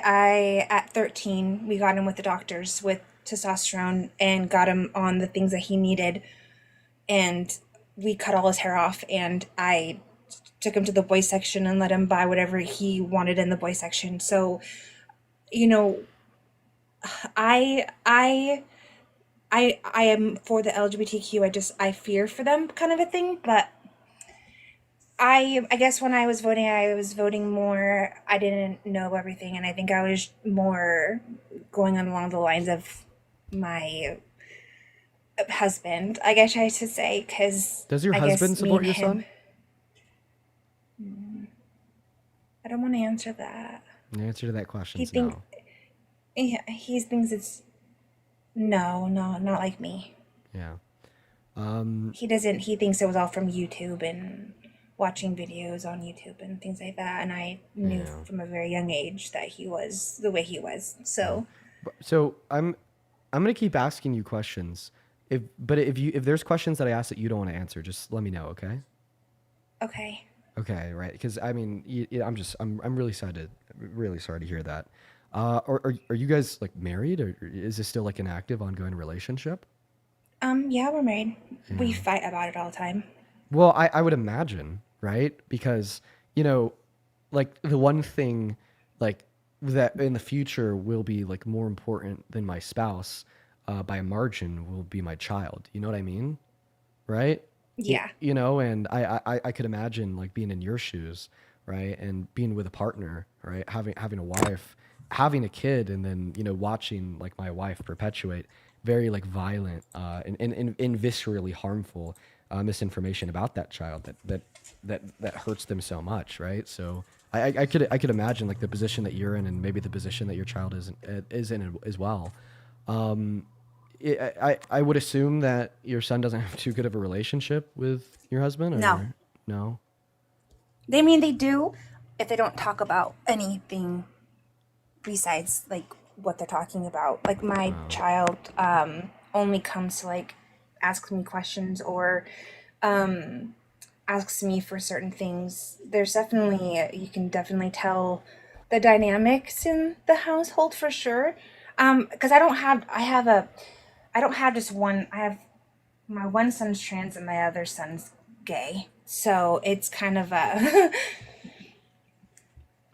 at 13, we got him with the doctors with testosterone and got him on the things that he needed. And we cut all his hair off, and I took him to the boys section and let him buy whatever he wanted in the boys section. So, I am for the LGBTQ. I fear for them, kind of a thing. But I guess when I was voting more. I didn't know everything, and I think I was more going on along the lines of my husband, I guess I should say, because does your husband support your son? I don't want to answer that. The answer to that question is no. He thinks it's no, not like me. Yeah. He doesn't. He thinks it was all from YouTube and watching videos on YouTube and things like that. And I knew from a very young age that he was the way he was. So I'm gonna keep asking you questions. If there's questions that I ask that you don't want to answer, just let me know. Okay. Okay. Okay. Right. Because I mean, I'm really sorry to hear that. Are you guys like married, or is this still like an active, ongoing relationship? Yeah, we're married. Yeah. We fight about it all the time. Well, I would imagine, right? Because, like the one thing like that in the future will be like more important than my spouse by a margin will be my child. You know what I mean? Right? Yeah. And I could imagine like being in your shoes, right? And being with a partner, right? Having a wife, having a kid, and then, watching like my wife perpetuate very like violent and viscerally harmful misinformation about that child that hurts them so much, right? So I could imagine like the position that you're in, and maybe the position that your child is in as well. I would assume that your son doesn't have too good of a relationship with your husband, or no? They mean they do if they don't talk about anything besides like what they're talking about. Like my child only comes to like ask me questions or asks me for certain things. There's definitely, you can definitely tell the dynamics in the household for sure. Because I don't have just one. I have my one son's trans and my other son's gay. So it's kind of a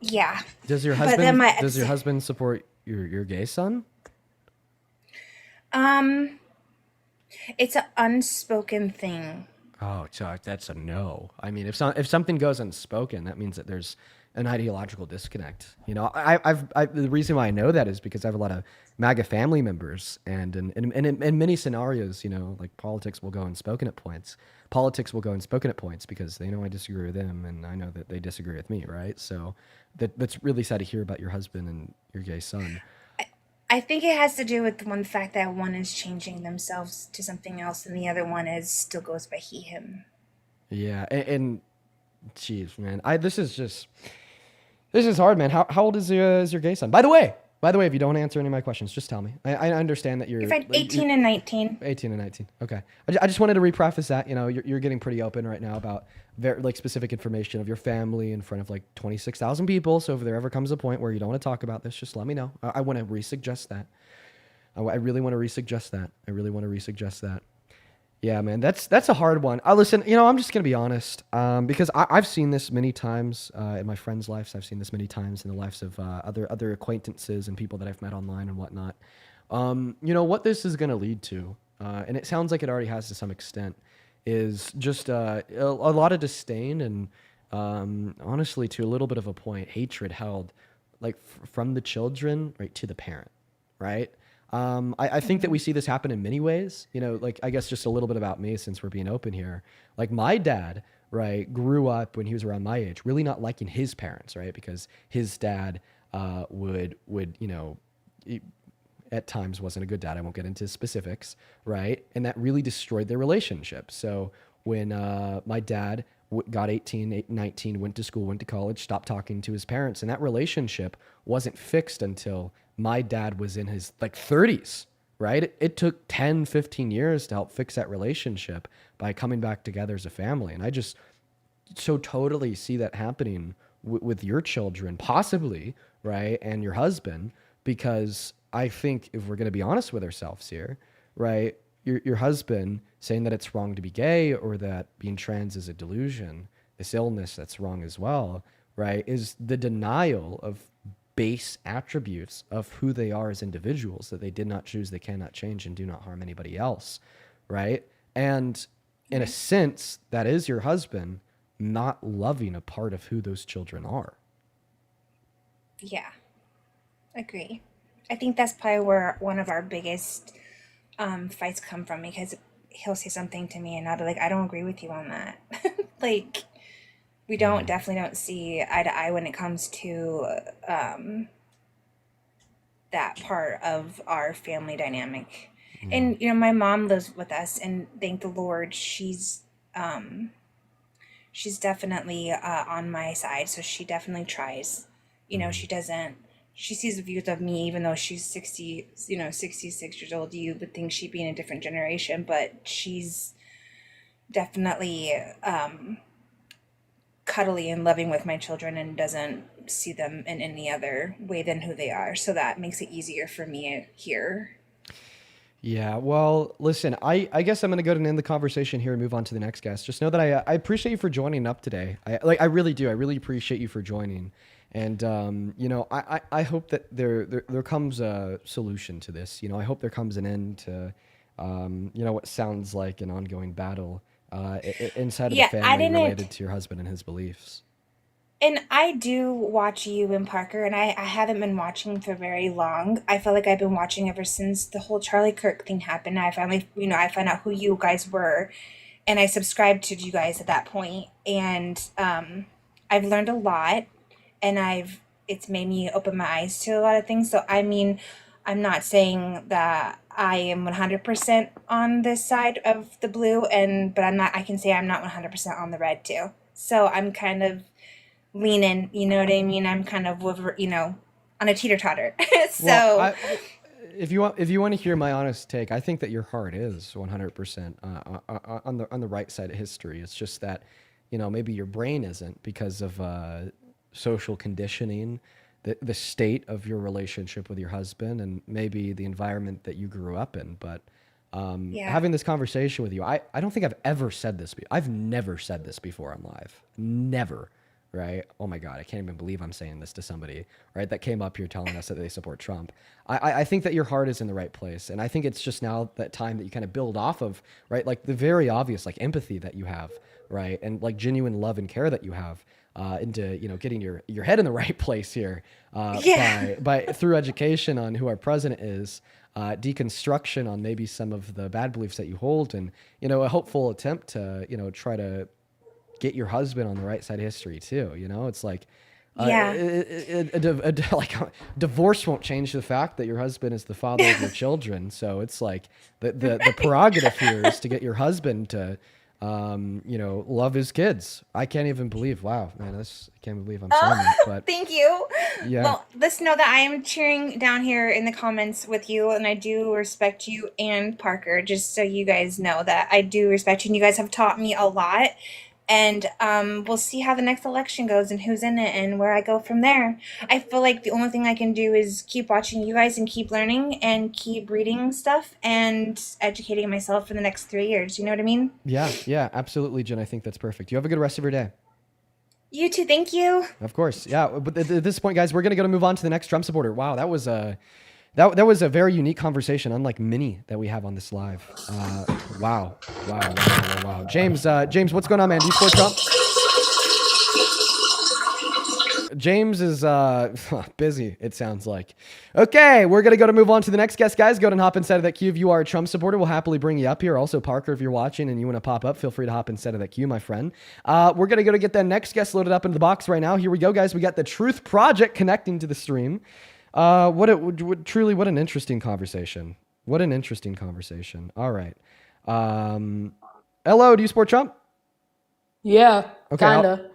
yeah. Does your But then husband support your gay son? it's an unspoken thing. Oh, Chuck, that's a no. I mean, if something goes unspoken, that means that there's an ideological disconnect. You know, the reason why I know that is because I have a lot of MAGA family members, and in many scenarios, you know, like politics will go unspoken at points. Politics will go unspoken at points because they know I disagree with them, and I know that they disagree with me, right? So that's really sad to hear about your husband and your gay son. I think it has to do with the one fact that one is changing themselves to something else and the other one is still goes by he, him. Yeah, and jeez, man, this is hard, man. How old is your gay son? By the way, if you don't answer any of my questions, just tell me. I understand that you're You're 18 and 19. 18 and 19. Okay. I just wanted to repreface that. You know, you're getting pretty open right now about very like specific information of your family in front of like 26,000 people. So if there ever comes a point where you don't want to talk about this, just let me know. I want to resuggest that. I really want to resuggest that. Yeah, man, that's a hard one. Listen, you know, I'm just gonna be honest, because I've seen this many times in my friends' lives. I've seen this many times in the lives of other acquaintances and people that I've met online and whatnot. You know what this is gonna lead to, and it sounds like it already has to some extent, is just a lot of disdain and honestly, to a little bit of a point, hatred held like from the children right to the parent, right? I think that we see this happen in many ways. You know, like I guess just a little bit about me since we're being open here. Like my dad, right, grew up when he was around my age, really not liking his parents, right, because his dad would you know, at times wasn't a good dad. I won't get into specifics, right, and that really destroyed their relationship. So when my dad got 18, 19, went to school, went to college, stopped talking to his parents, and that relationship wasn't fixed until my dad was in his like 30s, right? It took 10, 15 years to help fix that relationship by coming back together as a family. And I just so totally see that happening with your children, possibly, right? And your husband, because I think if we're going to be honest with ourselves here, right? Your husband saying that it's wrong to be gay or that being trans is a delusion, this illness that's wrong as well, right? Is the denial of base attributes of who they are as individuals that they did not choose, they cannot change, and do not harm anybody else, right? And in a sense, that is your husband not loving a part of who those children are. Yeah, agree. I think that's probably where one of our biggest fights come from, because he'll say something to me and I'll be like, I don't agree with you on that. Like, we definitely don't see eye to eye when it comes to that part of our family dynamic. And you know, my mom lives with us, and thank the Lord, she's definitely on my side. So she definitely tries. You know, she sees the views of me, even though she's 66 years old. You would think she'd be in a different generation, but she's definitely cuddly and loving with my children and doesn't see them in any other way than who they are. So that makes it easier for me here. Yeah, well, listen, I guess I'm going to go ahead and end the conversation here and move on to the next guest. Just know that I appreciate you for joining up today. I really do. I really appreciate you for joining. And, you know, I hope that there comes a solution to this. You know, I hope there comes an end to, you know, what sounds like an ongoing battle inside of the family related to your husband and his beliefs. And I do watch you and Parker, and I haven't been watching for very long. I feel like I've been watching ever since the whole Charlie Kirk thing happened. I finally, you know, I found out who you guys were, and I subscribed to you guys at that point. And I've learned a lot, and it's made me open my eyes to a lot of things. So, I mean, I'm not saying that I am 100% on this side of the blue, but I can say I'm not 100% on the red too. So I'm kind of leaning, you know what I mean? I'm kind of, you know, on a teeter-totter. So well, if you want to hear my honest take, I think that your heart is 100% on the right side of history. It's just that, you know, maybe your brain isn't because of social conditioning, the state of your relationship with your husband, and maybe the environment that you grew up in. But Yeah. having this conversation with you. I don't think I've ever said this. I've never said this before on live. Never. Right? Oh my God, I can't even believe I'm saying this to somebody, right? That came up here telling us that they support Trump. I think that your heart is in the right place. And I think it's just now that time that you kind of build off of, right? Like the very obvious, like empathy that you have, right? And like genuine love and care that you have into, you know, getting your head in the right place here by through education on who our president is, deconstruction on maybe some of the bad beliefs that you hold, and, you know, a hopeful attempt to, you know, try to get your husband on the right side of history too. You know, it's like, like divorce won't change the fact that your husband is the father of your children. So it's like the prerogative here is to get your husband to, you know, love his kids. I can't even believe, wow, man, I can't believe I'm saying that, but thank you. yeah. Well, let's know that I am cheering down here in the comments with you, and I do respect you and Parker, just so you guys know that I do respect you, and you guys have taught me a lot. And we'll see how the next election goes and who's in it and where I go from there. I feel like the only thing I can do is keep watching you guys and keep learning and keep reading stuff and educating myself for the next 3 years. You know what I mean? Yeah, absolutely, Jen. I think that's perfect. You have a good rest of your day. You too. Thank you. Of course. Yeah. But at this point, guys, we're going to move on to the next Trump supporter. Wow. That was that was a very unique conversation, unlike many that we have on this live. Wow. James, what's going on, man? Do you support Trump? James is busy, it sounds like. Okay, we're going to move on to the next guest, guys. Go ahead and hop inside of that queue. If you are a Trump supporter, we'll happily bring you up here. Also, Parker, if you're watching and you want to pop up, feel free to hop inside of that queue, my friend. We're going to go to get that next guest loaded up into the box right now. Here we go, guys. We got the Truth Project connecting to the stream. Truly, what an interesting conversation. What an interesting conversation. All right. Hello, do you support Trump? Yeah, Okay, kinda.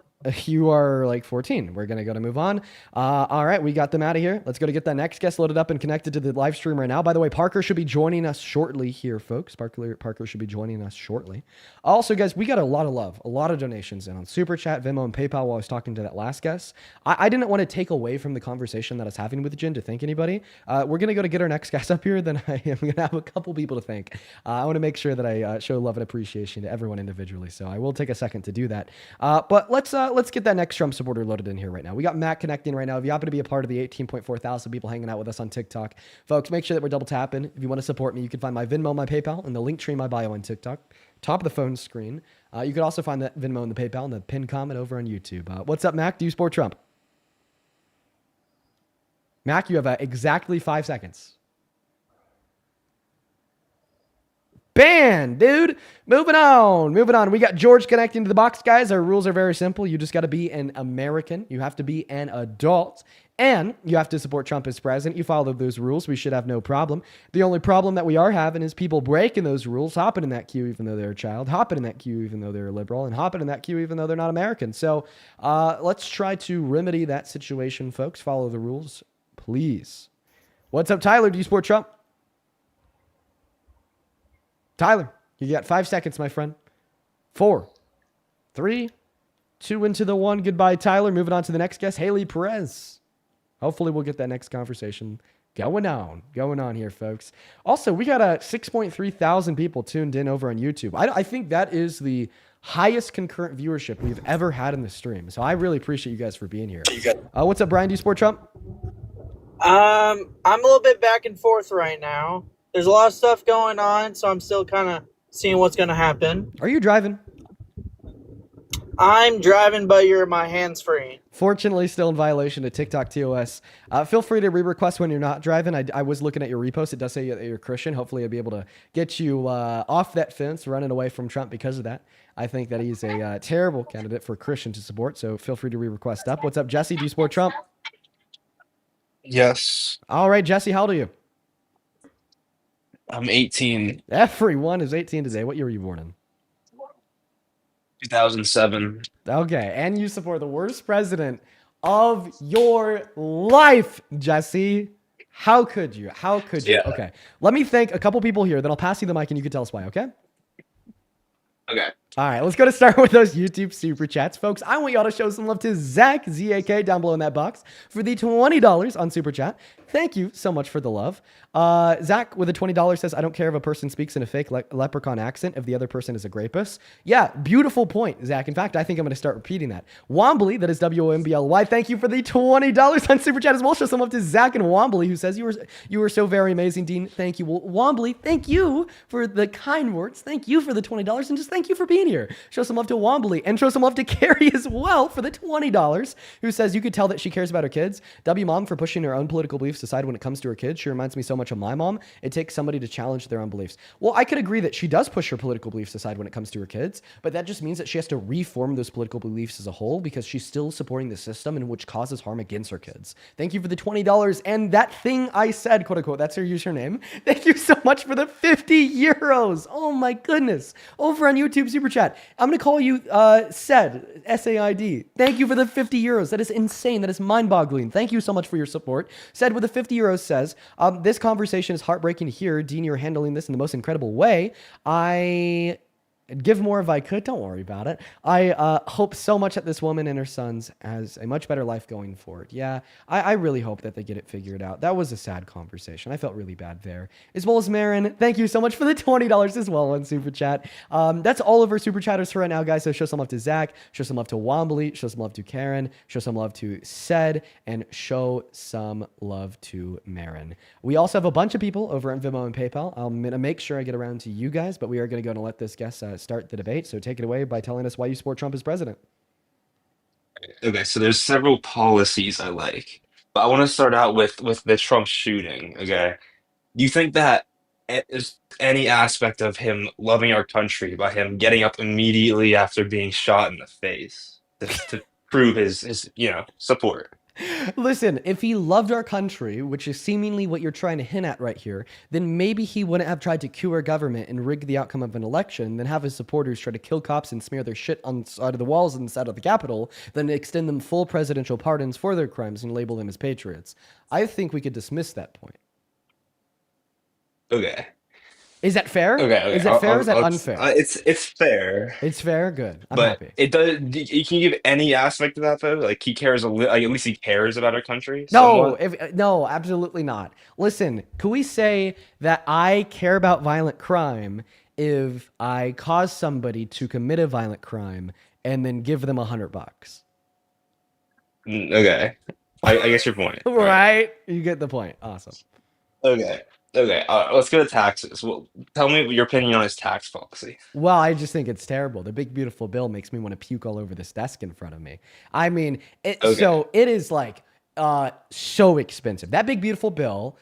You are like 14. We're going to move on. All right, we got them out of here. Let's go to get that next guest loaded up and connected to the live stream right now. By the way, Parker should be joining us shortly here, folks. Parker should be joining us shortly. Also, guys, we got a lot of love, a lot of donations in on Super Chat, Venmo, and PayPal while I was talking to that last guest. I didn't want to take away from the conversation that I was having with Jen to thank anybody. We're going to go to get our next guest up here. Then I am going to have a couple people to thank. I want to make sure that I show love and appreciation to everyone individually. So I will take a second to do that. But let's get that next Trump supporter loaded in here right now. We got Matt connecting right now. If you happen to be a part of the 18.4 thousand people hanging out with us on TikTok, folks, make sure that we're double tapping. If you want to support me, you can find my Venmo, my PayPal, and the link tree in my bio on TikTok, top of the phone screen. You can also find that Venmo and the PayPal and the pinned comment over on YouTube. What's up, Mac? Do you support Trump? Mac, you have exactly 5 seconds. Banned, dude. Moving on. We got George connecting to the box, guys. Our rules are very simple. You just got to be an American. You have to be an adult. And you have to support Trump as president. You follow those rules. We should have no problem. The only problem that we are having is people breaking those rules, hopping in that queue even though they're a child, hopping in that queue even though they're a liberal, and hopping in that queue even though they're not American. So let's try to remedy that situation, folks. Follow the rules, please. What's up, Tyler? Do you support Trump? Tyler, you got 5 seconds, my friend. 4, 3, 2 into the 1. Goodbye, Tyler. Moving on to the next guest, Haley Perez. Hopefully we'll get that next conversation going on here, folks. Also, we got 6.3 thousand people tuned in over on YouTube. I think that is the highest concurrent viewership we've ever had in the stream. So I really appreciate you guys for being here. What's up, Brian? Do you support Trump? I'm a little bit back and forth right now. There's a lot of stuff going on, so I'm still kind of seeing what's going to happen. Are you driving? I'm driving, but you're my hands-free. Fortunately, still in violation of TikTok TOS. Feel free to re-request when you're not driving. I was looking at your repost. It does say that you're Christian. Hopefully, I'll be able to get you off that fence, running away from Trump because of that. I think that he's a terrible candidate for Christian to support, so feel free to re-request up. What's up, Jesse? Do you support Trump? Yes. All right, Jesse, how old are you? I'm 18. Everyone is 18 today. What year were you born in? 2007. Okay, and you support the worst president of your life, Jesse. How could you? How could you? Yeah. Okay, let me thank a couple people here, then I'll pass you the mic and you can tell us why, okay? Okay. All right, let's go to start with those YouTube super chats, folks. I want y'all to show some love to Zach, Z-A-K, down below in that box for the $20 on super chat. Thank you so much for the love. Zach with a $20 says, I don't care if a person speaks in a fake leprechaun accent if the other person is a grapist. Yeah, beautiful point, Zach. In fact, I think I'm going to start repeating that. Wombly, that is W-O-M-B-L-Y, thank you for the $20 on super chat as well. Show some love to Zach and Wombly, who says, you were so very amazing, Dean. Thank you. Well, Wombly, thank you for the kind words. Thank you for the $20, and just thank you for being here. Show some love to Wombly, and show some love to Carrie as well for the $20, who says, you could tell that she cares about her kids. W Mom for pushing her own political beliefs aside when it comes to her kids. She reminds me so much of my mom. It takes somebody to challenge their own beliefs. Well, I could agree that she does push her political beliefs aside when it comes to her kids, but that just means that she has to reform those political beliefs as a whole because she's still supporting the system in which causes harm against her kids. Thank you for the $20, and that thing I said, quote unquote, that's her username. Thank you so much for the 50 euros. Oh my goodness. Over on YouTube Super Chat. I'm going to call you Said, S-A-I-D. Thank you for the 50 euros. That is insane. That is mind-boggling. Thank you so much for your support. Said with the 50 euros says, this conversation is heartbreaking to hear. Dean, you're handling this in the most incredible way. I'd give more if I could. Don't worry about it. I hope so much that this woman and her sons has a much better life going forward. Yeah, I really hope that they get it figured out. That was a sad conversation. I felt really bad there. As well as Marin, thank you so much for the $20 as well on Super Chat. That's all of our Super Chatters for right now, guys. So show some love to Zach, show some love to Wombly, show some love to Karen, show some love to Said, and show some love to Marin. We also have a bunch of people over on Venmo and PayPal. I'm going to make sure I get around to you guys, but we are going to go and let this guest start the debate. So take it away by telling us why you support Trump as president. Okay, so there's several policies I like, but I want to start out with the Trump shooting. Okay, do you think that is any aspect of him loving our country by him getting up immediately after being shot in the face to prove his support? Listen, if he loved our country, which is seemingly what you're trying to hint at right here, then maybe he wouldn't have tried to coup our government and rig the outcome of an election, then have his supporters try to kill cops and smear their shit on the side of the walls inside of the Capitol, then extend them full presidential pardons for their crimes and label them as patriots. I think we could dismiss that point. Okay. Is that fair? Okay. Is that fair or is that unfair? It's fair. It's fair? Good. I'm But happy. it does. Can you give any aspect of that though? Like he cares like at least he cares about our country. No, Somewhat? no, absolutely not. Listen, could we say that I care about violent crime if I cause somebody to commit a violent crime and then give them $100? Okay, I guess your point. Right? You get the point. Awesome. Okay. Let's go to taxes. Well, tell me your opinion on his tax policy. Well, I just think it's terrible. The big beautiful bill makes me want to puke all over this desk in front of me. I mean, so it is like so expensive. That big beautiful bill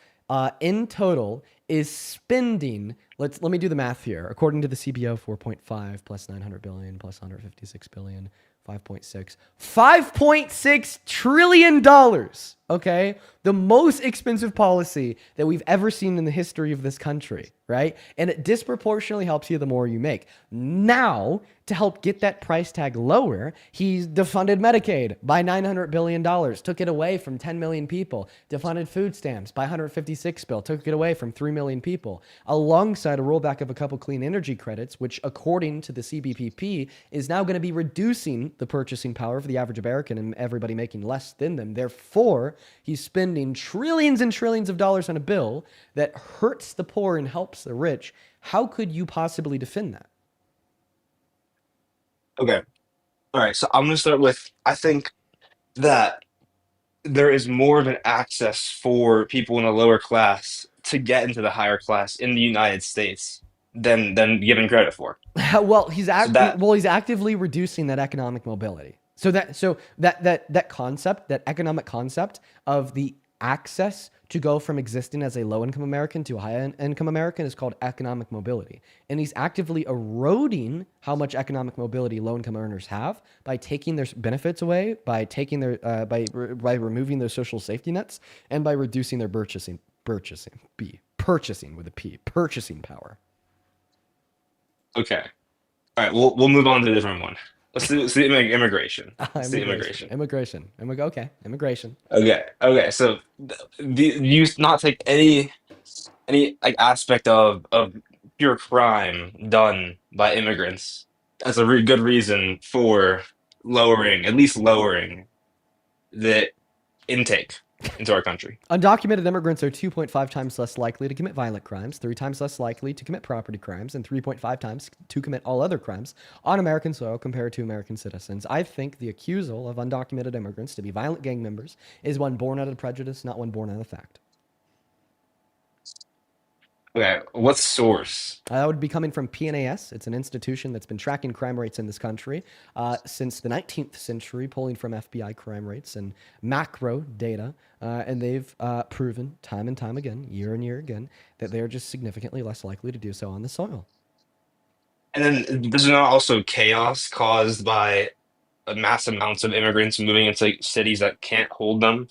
in total is spending, let me do the math here. According to the CBO, 4.5 plus 900 billion plus 156 billion, 5.6 trillion dollars. Okay, the most expensive policy that we've ever seen in the history of this country, right? And it disproportionately helps you the more you make. Now, to help get that price tag lower, he's defunded Medicaid by $900 billion, took it away from 10 million people, defunded food stamps by 156 bill, took it away from 3 million people, alongside a rollback of a couple clean energy credits, which according to the CBPP is now going to be reducing the purchasing power of the average American and everybody making less than them. Therefore, he's spending trillions and trillions of dollars on a bill that hurts the poor and helps the rich. How could you possibly defend that? Okay. All right. So I'm going to start with I think that there is more of an access for people in the lower class to get into the higher class in the United States than given credit for. Well, he's actively reducing that economic mobility. So that concept, that economic concept of the access to go from existing as a low-income American to a high-income American is called economic mobility. And he's actively eroding how much economic mobility low-income earners have by taking their benefits away, by taking their by removing their social safety nets, and by reducing their purchasing with a P, purchasing power. Okay. All right. We'll move on to a different one. Let's do immigration. Immigration. Immigration. Okay. So, you not take any like aspect of pure crime done by immigrants as a good reason for at least lowering the intake into our country. Undocumented immigrants are 2.5 times less likely to commit violent crimes, 3 times less likely to commit property crimes, and 3.5 times to commit all other crimes on American soil compared to American citizens. I think the accusal of undocumented immigrants to be violent gang members is one born out of prejudice, not one born out of fact. Okay, what source? That would be coming from PNAS. It's an institution that's been tracking crime rates in this country since the 19th century, pulling from FBI crime rates and macro data. And they've proven time and time again, year and year again, that they're just significantly less likely to do so on the soil. And then there's not also chaos caused by mass amounts of immigrants moving into cities that can't hold them.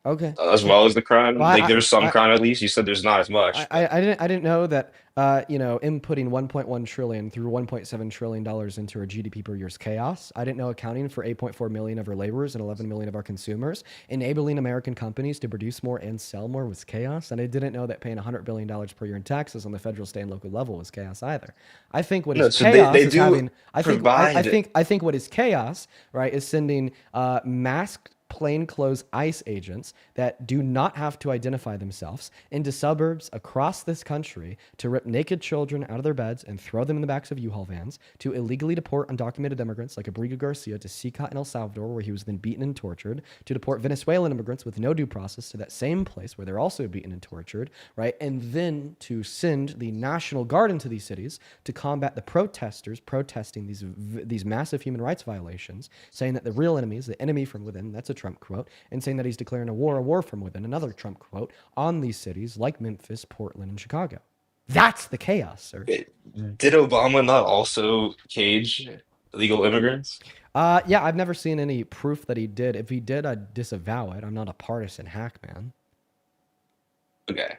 Okay. As well as the crime. Well, Like there's some crime at least. You said there's not as much. I didn't know that inputting 1.1 trillion through 1.7 trillion dollars into our GDP per year is chaos. I didn't know accounting for 8.4 million of our laborers and 11 million of our consumers, enabling American companies to produce more and sell more was chaos. And I didn't know that paying $100 billion per year in taxes on the federal, state, and local level was chaos either. I think what is chaos is having. I think what is chaos, right, is sending masked plainclothes ICE agents that do not have to identify themselves into suburbs across this country to rip naked children out of their beds and throw them in the backs of U-Haul vans, to illegally deport undocumented immigrants like Abrigo Garcia to Sicat in El Salvador, where he was then beaten and tortured, to deport Venezuelan immigrants with no due process to that same place where they're also beaten and tortured, right? And then to send the National Guard into these cities to combat the protesters protesting these massive human rights violations, saying that the real enemy is the enemy from within. That's a Trump quote, and saying that he's declaring a war from within, another Trump quote, on these cities like Memphis, Portland, and Chicago. That's the chaos, sir. Did Obama not also cage illegal immigrants? Yeah, I've never seen any proof that he did. If he did, I'd disavow it. I'm not a partisan hack man. Okay.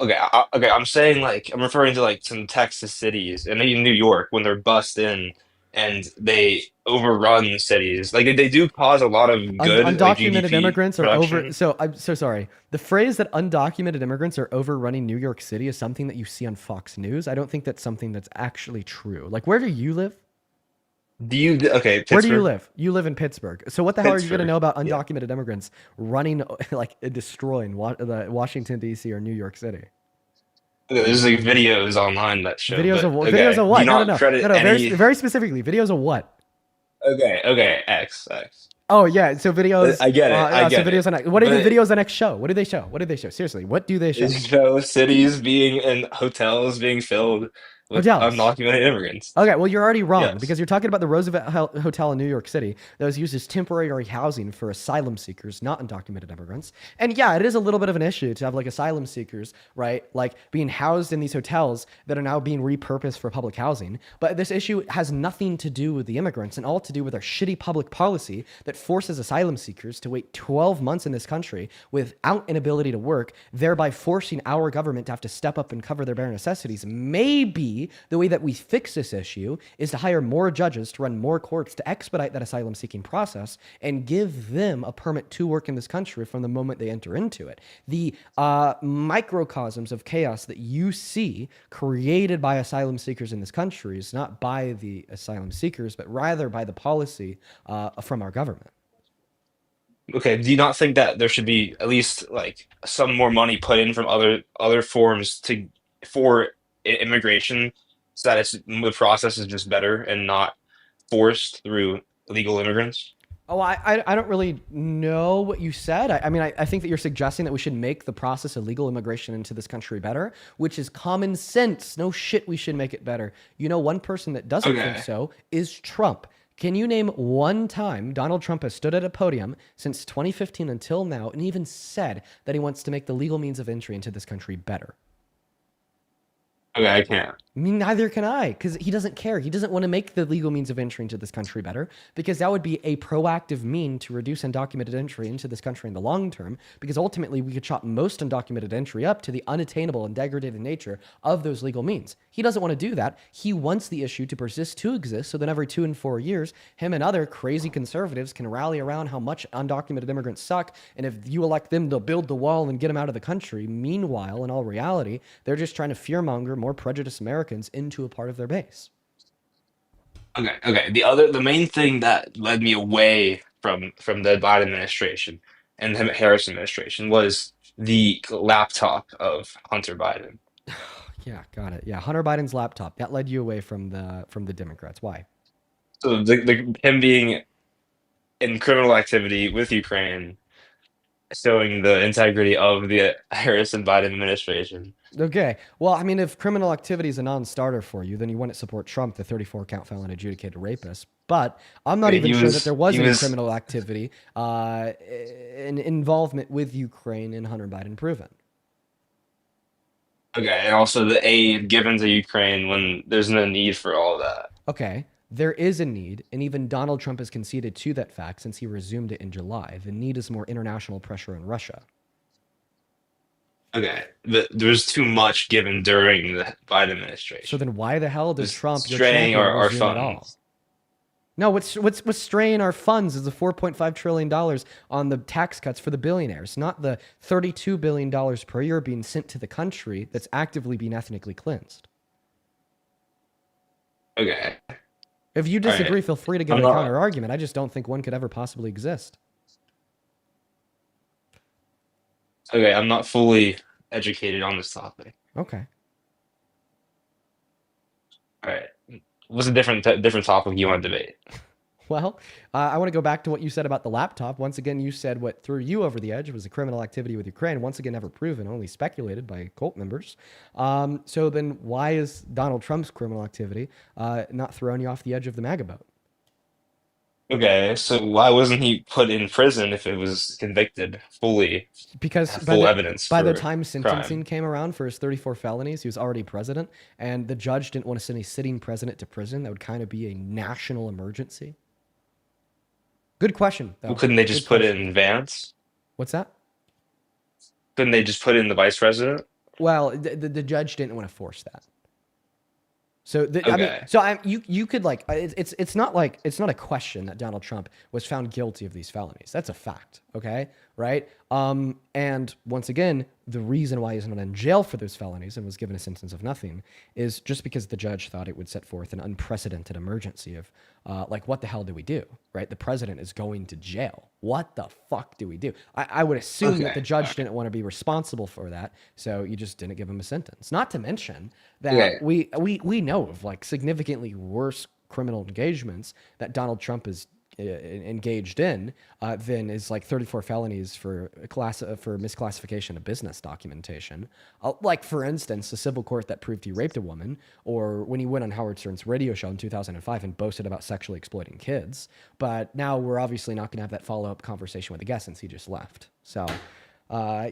I'm saying I'm referring to some Texas cities and maybe New York when they're bussed in and they overrun cities. Like they do cause a lot of good undocumented GDP immigrants are over. production. So I'm so sorry. The phrase that undocumented immigrants are overrunning New York City is something that you see on Fox News. I don't think that's something that's actually true. Like, where do you live? Pittsburgh. Where do you live? You live in Pittsburgh. So what the hell are you going to know about undocumented immigrants running, destroying the Washington, D.C. or New York City? There's videos online that show. Videos of what? Videos of what? No. Very specifically, videos of what? Okay. X. Oh yeah, so videos. I get it. Videos on what are the videos on X show? What do they show? Seriously, what do they show? They show cities being and hotels being filled with undocumented immigrants. Okay, well you're already wrong because you're talking about the Roosevelt Hotel in New York City that was used as temporary housing for asylum seekers, not undocumented immigrants. And yeah, it is a little bit of an issue to have asylum seekers, right, being housed in these hotels that are now being repurposed for public housing. But this issue has nothing to do with the immigrants and all to do with our shitty public policy that forces asylum seekers to wait 12 months in this country without an ability to work, thereby forcing our government to have to step up and cover their bare necessities. Maybe the way that we fix this issue is to hire more judges to run more courts to expedite that asylum seeking process and give them a permit to work in this country from the moment they enter into it. The microcosms of chaos that you see created by asylum seekers in this country is not by the asylum seekers, but rather by the policy from our government. Okay, do you not think that there should be at least some more money put in from other forms for immigration so that the process is just better and not forced through illegal immigrants? Oh, I don't really know what you said. I think that you're suggesting that we should make the process of legal immigration into this country better, which is common sense. No shit, we should make it better. You know, one person that doesn't think so is Trump. Can you name one time Donald Trump has stood at a podium since 2015 until now and even said that he wants to make the legal means of entry into this country better? Okay, I can't. Neither can I, because he doesn't care. He doesn't want to make the legal means of entry into this country better, because that would be a proactive mean to reduce undocumented entry into this country in the long term, because ultimately we could chop most undocumented entry up to the unattainable and degraded nature of those legal means. He doesn't want to do that. He wants the issue to persist to exist so that every 2 and 4 years, him and other crazy conservatives can rally around how much undocumented immigrants suck, and if you elect them, they'll build the wall and get them out of the country. Meanwhile, in all reality, they're just trying to fearmonger more prejudiced Americans into a part of their base. Okay. The main thing that led me away from the Biden administration and the Harris administration was the laptop of Hunter Biden. Yeah, got it. Yeah, Hunter Biden's laptop that led you away from the Democrats. Why? So him being in criminal activity with Ukraine, showing the integrity of the Harris and Biden administration. Okay. Well, I mean, if criminal activity is a non-starter for you, then you wouldn't support Trump, the 34-count felon adjudicated rapist. But I'm not Okay, even sure that there was he any was criminal activity in involvement with Ukraine and Hunter Biden proven. okay, and also the aid given to Ukraine when there's no need for all that. Okay. There is a need, and even Donald Trump has conceded to that fact since he resumed it in July. The need is more international pressure on Russia. Okay, there's too much given during the Biden So administration. then why the hell did Just Trump, your straying champion, our resume at all? funds. No, what's straying our funds is the $4.5 trillion on the tax cuts for the billionaires, not the $32 billion per year being sent to the country that's actively being ethnically cleansed. Okay, If you all right. disagree, feel free to give I'm a not counter argument. I just don't think one could ever possibly exist. okay. I'm not fully educated on this topic. Okay. All right, what's a different topic you want to debate? Well, I want to go back to what you said about the laptop. Once again, you said what threw you over the edge was a criminal activity with Ukraine. Once again, never proven, only speculated by cult members. So then why is Donald Trump's criminal activity not throwing you off the edge of the MAGA boat? Okay, so why wasn't he put in prison if it was convicted fully, Because have full evidence by the for time sentencing crime? came around for his 34 felonies, he was already president, and the judge didn't want to send a sitting president to prison. That would kind of be a national emergency. Good question, though. Well, couldn't they Good just put question. in Vance? What's that? Couldn't they just put in the vice president? Well, the judge didn't want to force that. So I mean, Okay. you could like it's not like it's not a question that Donald Trump was found guilty of these felonies. That's a fact, okay? Right? And once again, the reason why he's not in jail for those felonies and was given a sentence of nothing is just because the judge thought it would set forth an unprecedented emergency of like what the hell do we do? Right? The president is going to jail. What the fuck do we do? I would assume that the judge didn't want to be responsible for that, so you just didn't give him a sentence. Not to mention that Okay. we know of like significantly worse criminal engagements that Donald Trump is engaged in than is like 34 felonies for for misclassification of business documentation. Like for instance, the civil court that proved he raped a woman, or when he went on Howard Stern's radio show in 2005 and boasted about sexually exploiting kids. But now we're obviously not going to have that follow-up conversation with the guest since he just left. So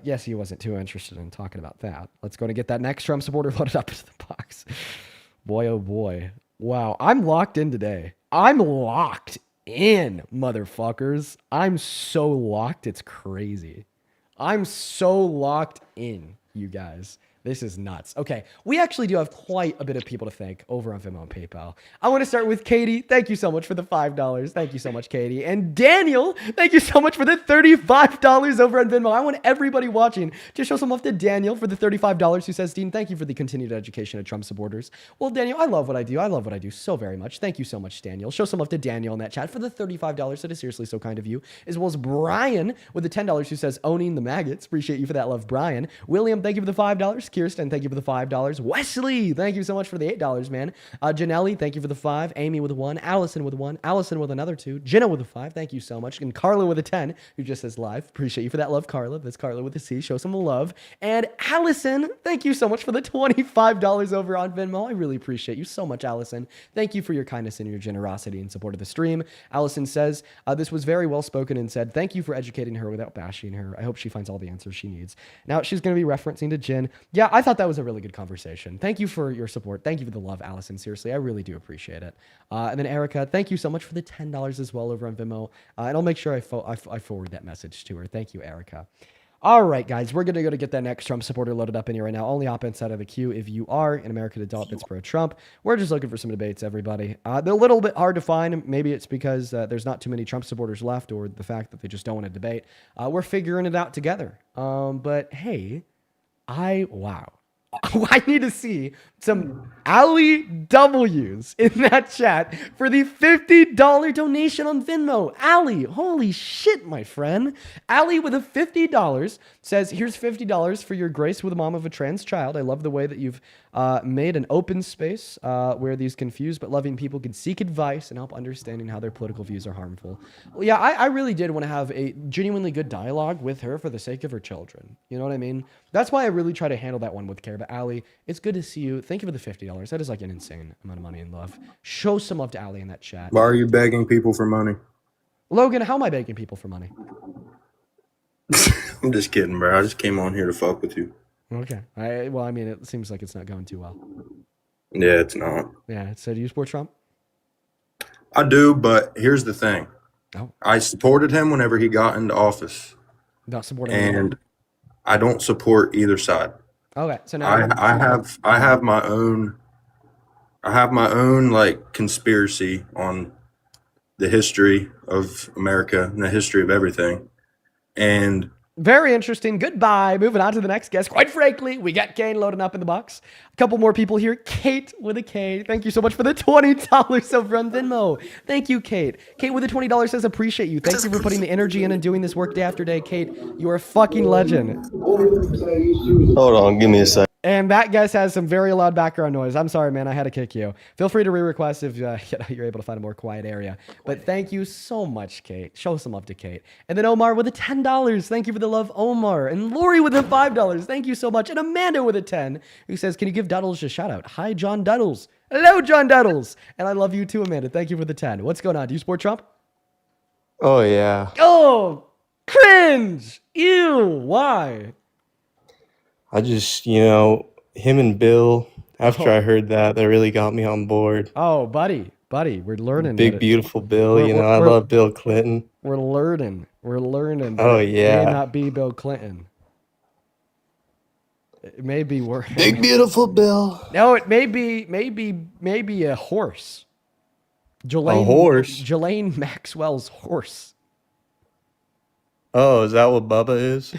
yes, he wasn't too interested in talking about that. Let's go to get that next Trump supporter loaded up into the box. Boy, oh boy. Wow, I'm locked in today. I'm locked in, motherfuckers. I'm so locked, it's crazy. I'm so locked in, you guys. This is nuts. Okay, we actually do have quite a bit of people to thank over on Venmo and PayPal. I want to start with Katie. Thank you so much for the $5. Thank you so much, Katie. And Daniel, thank you so much for the $35 over on Venmo. I want everybody watching to show some love to Daniel for the $35 who says, Dean, thank you for the continued education of Trump supporters. Well, Daniel, I love what I do. I love what I do so very much. Thank you so much, Daniel. Show some love to Daniel in that chat for the $35. That is seriously so kind of you. As well as Brian with the $10 who says, owning the maggots. Appreciate you for that love, Brian. William, thank you for the $5. Kirsten, thank you for the $5. Wesley, thank you so much for the $8, man. Janelli, thank you for the 5. Amy with a 1. Allison with a 1. Allison with another 2. Jenna with a 5. Thank you so much. And Carla with a 10, who just says live. Appreciate you for that love, Carla. That's Carla with a C. Show some love. And Allison, thank you so much for the $25 over on Venmo. I really appreciate you so much, Allison. Thank you for your kindness and your generosity in support of the stream. Allison says, this was very well spoken and said, thank you for educating her without bashing her. I hope she finds all the answers she needs. Now, she's going to be referencing to Jen. Yeah, I thought that was a really good conversation. Thank you for your support. Thank you for the love, Allison. Seriously, I really do appreciate it. And then Erica, thank you so much for the $10 as well over on Venmo. And I'll make sure I forward that message to her. Thank you, Erica. All right, guys, we're going to go to get that next Trump supporter loaded up in here right now. Only op inside of the queue if you are an American adult that's pro-Trump. We're just looking for some debates, everybody. They're a little bit hard to find. Maybe it's because there's not too many Trump supporters left or the fact that they just don't want to debate. We're figuring it out together. But hey, wow. I need to see some Ali W's in that chat for the $50 donation on Venmo. Ali, holy shit, my friend. Ali with a $50 says, here's $50 for your grace with a mom of a trans child. I love the way that you've made an open space where these confused but loving people can seek advice and help understanding how their political views are harmful. Well, yeah, I really did want to have a genuinely good dialogue with her for the sake of her children. You know what I mean? That's why I really try to handle that one with care. But Ali, it's good to see you. Thank you for the $50. That is like an insane amount of money and love. Show some love to Ali in that chat. Why are you begging people for money? Logan, how am I begging people for money? I'm just kidding, bro. I just came on here to fuck with you. Okay. Well, I mean, it seems like it's not going too well. Yeah, it's not. Yeah. So do you support Trump? I do, but here's the thing. Oh. I supported him whenever he got into office. Not supporting and I don't support either side. Okay. So now I have my own like conspiracy on the history of America and the history of everything. And very interesting. Goodbye. Moving on to the next guest. Quite frankly, we got Kane loading up in the box. A couple more people here. Kate with a K. Thank you so much for the $20 over on Venmo. Thank you, Kate. Kate with the $20 says, appreciate you. Thank you for putting the energy in and doing this work day after day. Kate, you are a fucking legend. Hold on, give me a sec. And that guest has some very loud background noise. I'm sorry, man. I had to kick you. Feel free to re-request if you're able to find a more quiet area. But thank you so much, Kate. Show some love to Kate. And then Omar with a $10. Thank you for the love, Omar. And Lori with a $5. Thank you so much. And Amanda with a 10, who says, can you give Duddles a shout out? Hi, John Duddles. Hello, John Duddles. And I love you too, Amanda. Thank you for the 10. What's going on? Do you support Trump? Oh, yeah. Oh, cringe. Ew. Why? I just, him and Bill, after I heard that really got me on board. Oh, buddy, we're learning. Big, beautiful Bill, I love Bill Clinton. We're learning. Oh, yeah. It may not be Bill Clinton. It may be worse. Big, beautiful Bill. No, it may be a horse. A horse? Ghislaine Maxwell's horse. Oh, is that what Bubba is?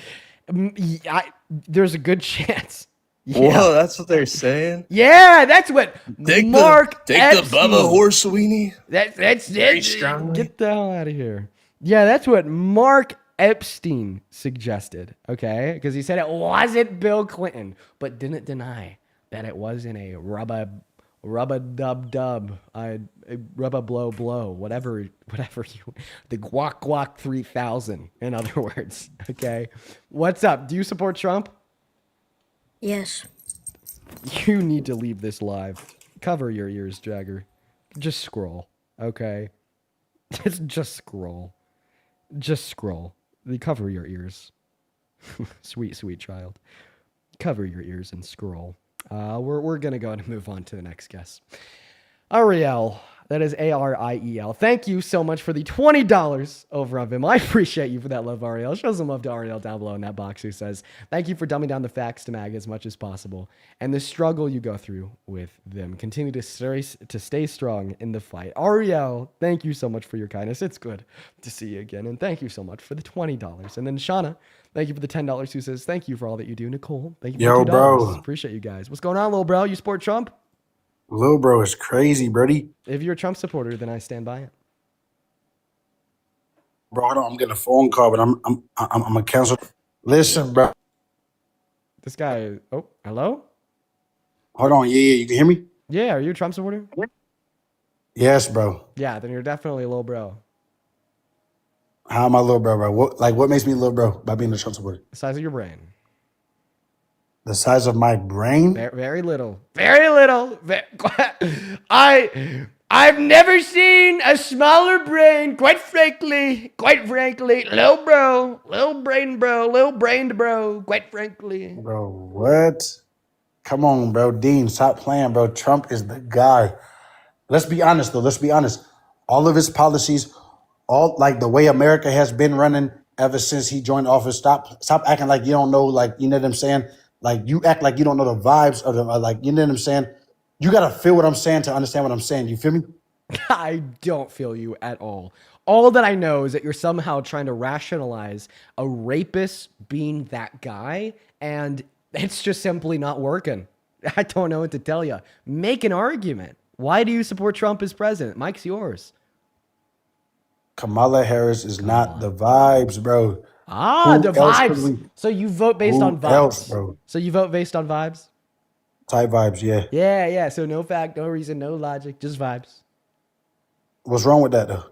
There's a good chance. Yeah. Whoa, that's what they're saying? Yeah, that's what Mark Take Epstein. the Bubba horse, Sweeney. That's very strongly. Get the hell out of here. Yeah, that's what Mark Epstein suggested, okay? Because he said it wasn't Bill Clinton, but didn't deny that it wasn't a rubber dub, rubber blow, whatever you, the guac 3000, in other words, okay? What's up? Do you support Trump? Yes. You need to leave this live. Cover your ears, Jagger. Just scroll, okay? Just scroll. Just scroll. Cover your ears. Sweet, sweet child. Cover your ears and scroll. We're going to go and move on to the next guest. Ariel. That is Ariel. Thank you so much for the $20 over on Vim. I appreciate you for that love, Ariel. Show some love to Ariel down below in that box who says, thank you for dumbing down the facts to MAGA as much as possible and the struggle you go through with them. Continue to stay strong in the fight. Ariel, thank you so much for your kindness. It's good to see you again. And thank you so much for the $20. And then Shauna, thank you for the $10 who says, thank you for all that you do. Nicole, thank you for the $2. Bro. Appreciate you guys. What's going on, little bro? You support Trump? Lil bro is crazy, buddy. If you're a Trump supporter, then I stand by it. Bro, I'm getting a phone call, but I'm gonna cancel. Listen, bro. This guy. Oh, hello. Hold on. Yeah, you can hear me. Yeah, are you a Trump supporter? Yes, bro. Yeah, then you're definitely a little bro. How am I a little bro, bro? What makes me a little bro by being a Trump supporter? The size of your brain. The size of my brain? Very little. Very little. I've never seen a smaller brain, quite frankly. Little bro. Little brained bro, quite frankly. Bro, what? Come on, bro. Dean, stop playing, bro. Trump is the guy. Let's be honest, though. Let's be honest. All of his policies, all like the way America has been running ever since he joined office, stop acting like you don't know, like, you know what I'm saying? Like, you act like you don't know the vibes of the, like, you know what I'm saying? You got to feel what I'm saying to understand what I'm saying. You feel me? I don't feel you at all. All that I know is that you're somehow trying to rationalize a rapist being that guy. And It's just simply not working. I don't know what to tell you. Make an argument. Why do you support Trump as president? Mike's yours. Kamala Harris is not the vibes, bro. Ah, the Who else could vibes. we? So you vote based on Who else, vibes. bro? So you vote based on vibes? Type vibes, yeah. Yeah. So no fact, no reason, no logic, just vibes. What's wrong with that though?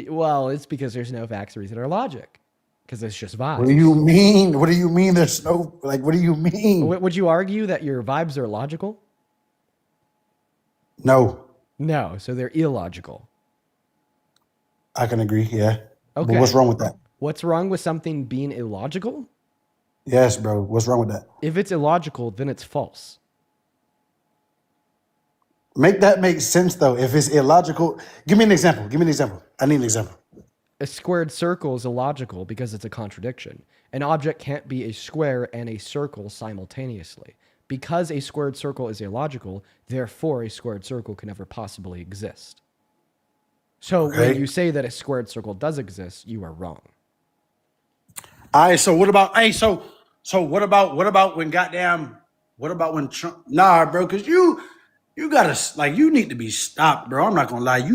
Well, it's because there's no facts, reason, or logic. Because it's just vibes. What do you mean? What do you mean? There's no like. What do you mean? Would you argue that your vibes are logical? No, No, so they're illogical. I can agree. Yeah. Okay. But what's wrong with that? What's wrong with something being illogical? Yes, bro. What's wrong with that? If it's illogical, then it's false. Make that make sense though. If it's illogical, give me an example. Give me an example. I need an example. A squared circle is illogical because it's a contradiction. An object can't be a square and a circle simultaneously. Because a squared circle is illogical, therefore a squared circle can never possibly exist. So when you say that a squared circle does exist, you are wrong. All right. So what about? Hey. So what about? What about when What about when Trump? Nah, bro. Because you gotta like. You need to be stopped, bro. I'm not gonna lie.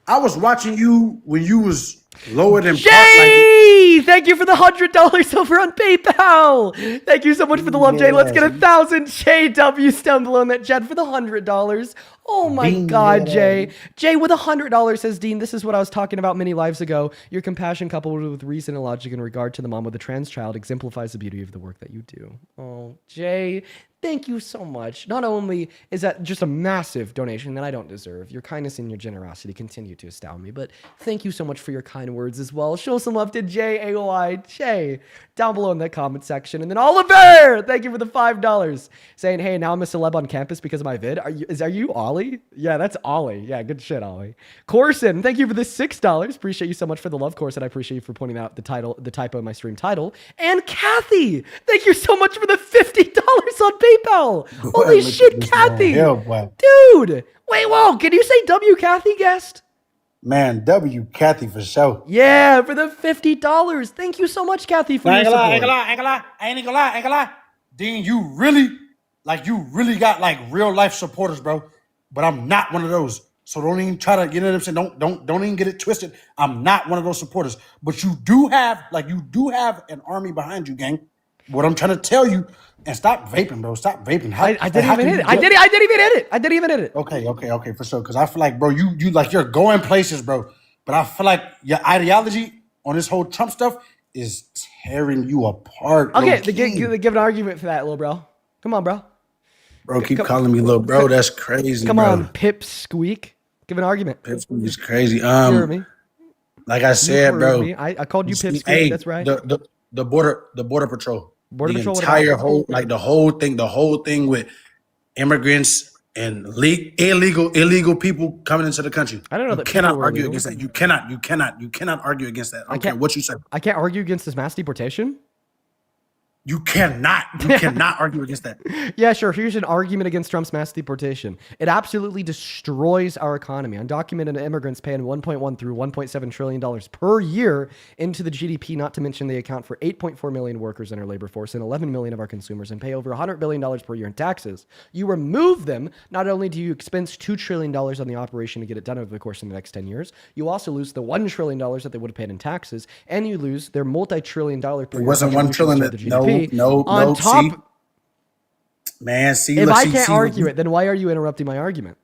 I was watching you when you was lower than Jay! Thank you for the $100 over on PayPal. Thank you so much for the love, Jay. Let's get 1,000 JW stumble on that Jed for the $100. Oh my God, Jay. Jay with $100 says, Dean, this is what I was talking about many lives ago. Your compassion coupled with reason and logic in regard to the mom with a trans child exemplifies the beauty of the work that you do. Oh, Jay, thank you so much. Not only is that just a massive donation that I don't deserve, your kindness and your generosity continue to astound me, but thank you so much for your kind words as well. Show some love to JAOI, Jay, down below in that comment section. And then Oliver, thank you for the $5, saying, hey, now I'm a celeb on campus because of my vid. Are you Ollie? Yeah, that's Ollie. Yeah, good shit, Ollie. Corson, thank you for the $6. Appreciate you so much for the love, Corson. I appreciate you for pointing out the typo of my stream title. And Kathy, thank you so much for the $50 on PayPal. Holy shit, Kathy. Dude. Wait, whoa. Can you say W Kathy guest? Man, W Kathy for sure. Yeah, for the $50. Thank you so much, Kathy, for your support. I ain't gonna lie. Dean, you really got like real life supporters, bro. But I'm not one of those. So don't even try to, you know what I'm saying? Don't even get it twisted. I'm not one of those supporters. But you do have an army behind you, gang. What I'm trying to tell you, and stop vaping, bro. Stop vaping. I didn't even hit it. I didn't even hit it. Okay, for sure. Because I feel like, bro, you like you're going places, bro. But I feel like your ideology on this whole Trump stuff is tearing you apart. Okay, give an argument for that, little bro. Come on, bro. Bro, keep calling me little bro. That's crazy. Come bro. on, Pip Squeak. Give an argument. Pip Squeak is crazy. You heard me. Like I said, bro. I called you Pip Squeak. Hey, that's right. The border patrol. Border patrol. Entire whole the whole thing with immigrants and illegal people coming into the country. I don't know that you cannot people were argue illegal. against that. You cannot argue against that. I don't care what you say. I can't argue against this mass deportation. You cannot argue against that. Yeah, sure. Here's an argument against Trump's mass deportation. It absolutely destroys our economy. Undocumented immigrants paying $1.1 through $1.7 trillion per year into the GDP, not to mention they account for 8.4 million workers in our labor force and 11 million of our consumers and pay over $100 billion per year in taxes. You remove them, not only do you expense $2 trillion on the operation to get it done over the course of the next 10 years, you also lose the $1 trillion that they would have paid in taxes, and you lose their multi-trillion dollar per year. It wasn't $1 trillion to the GDP. No. On top, see, if I can't argue it, then why are you interrupting my argument?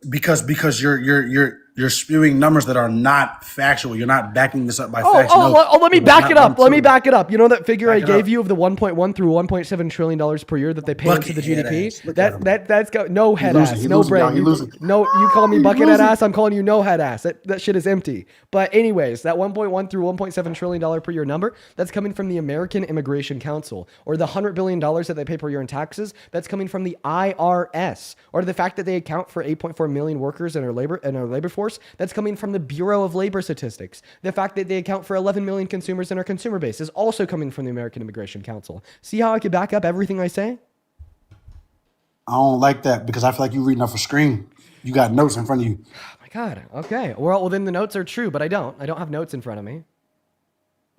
Because you're spewing numbers that are not factual. You're not backing this up by facts. Let me back it up. Let me back it up. You know that figure I gave you of the 1.1 through 1.7 trillion dollars per year that they pay into the GDP? That's got no head ass, no brain. You call me bucket head ass. I'm calling you no head ass. That shit is empty. But anyways, that 1.1 through 1.7 trillion dollar per year number, that's coming from the American Immigration Council, or the $100 billion that they pay per year in taxes, that's coming from the IRS, or the fact that they account for 8.4 million workers in our labor force, that's coming from the Bureau of Labor Statistics. The fact that they account for 11 million consumers in our consumer base is also coming from the American Immigration Council. See how I could back up everything I say? I don't like that because I feel like you're reading off a screen. You got notes in front of you. Oh my God. Okay. Well, then the notes are true, but I don't. I don't have notes in front of me.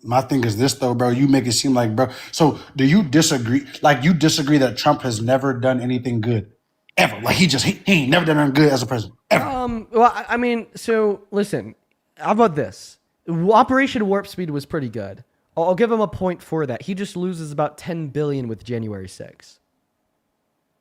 My thing is this though, bro. You make it seem like, bro. So do you disagree? Like you disagree that Trump has never done anything good, ever? Like he ain't never done anything good as a president, ever. Well, I mean, so listen. How about this? Operation Warp Speed was pretty good. I'll give him a point for that. He just loses about 10 billion with January 6th.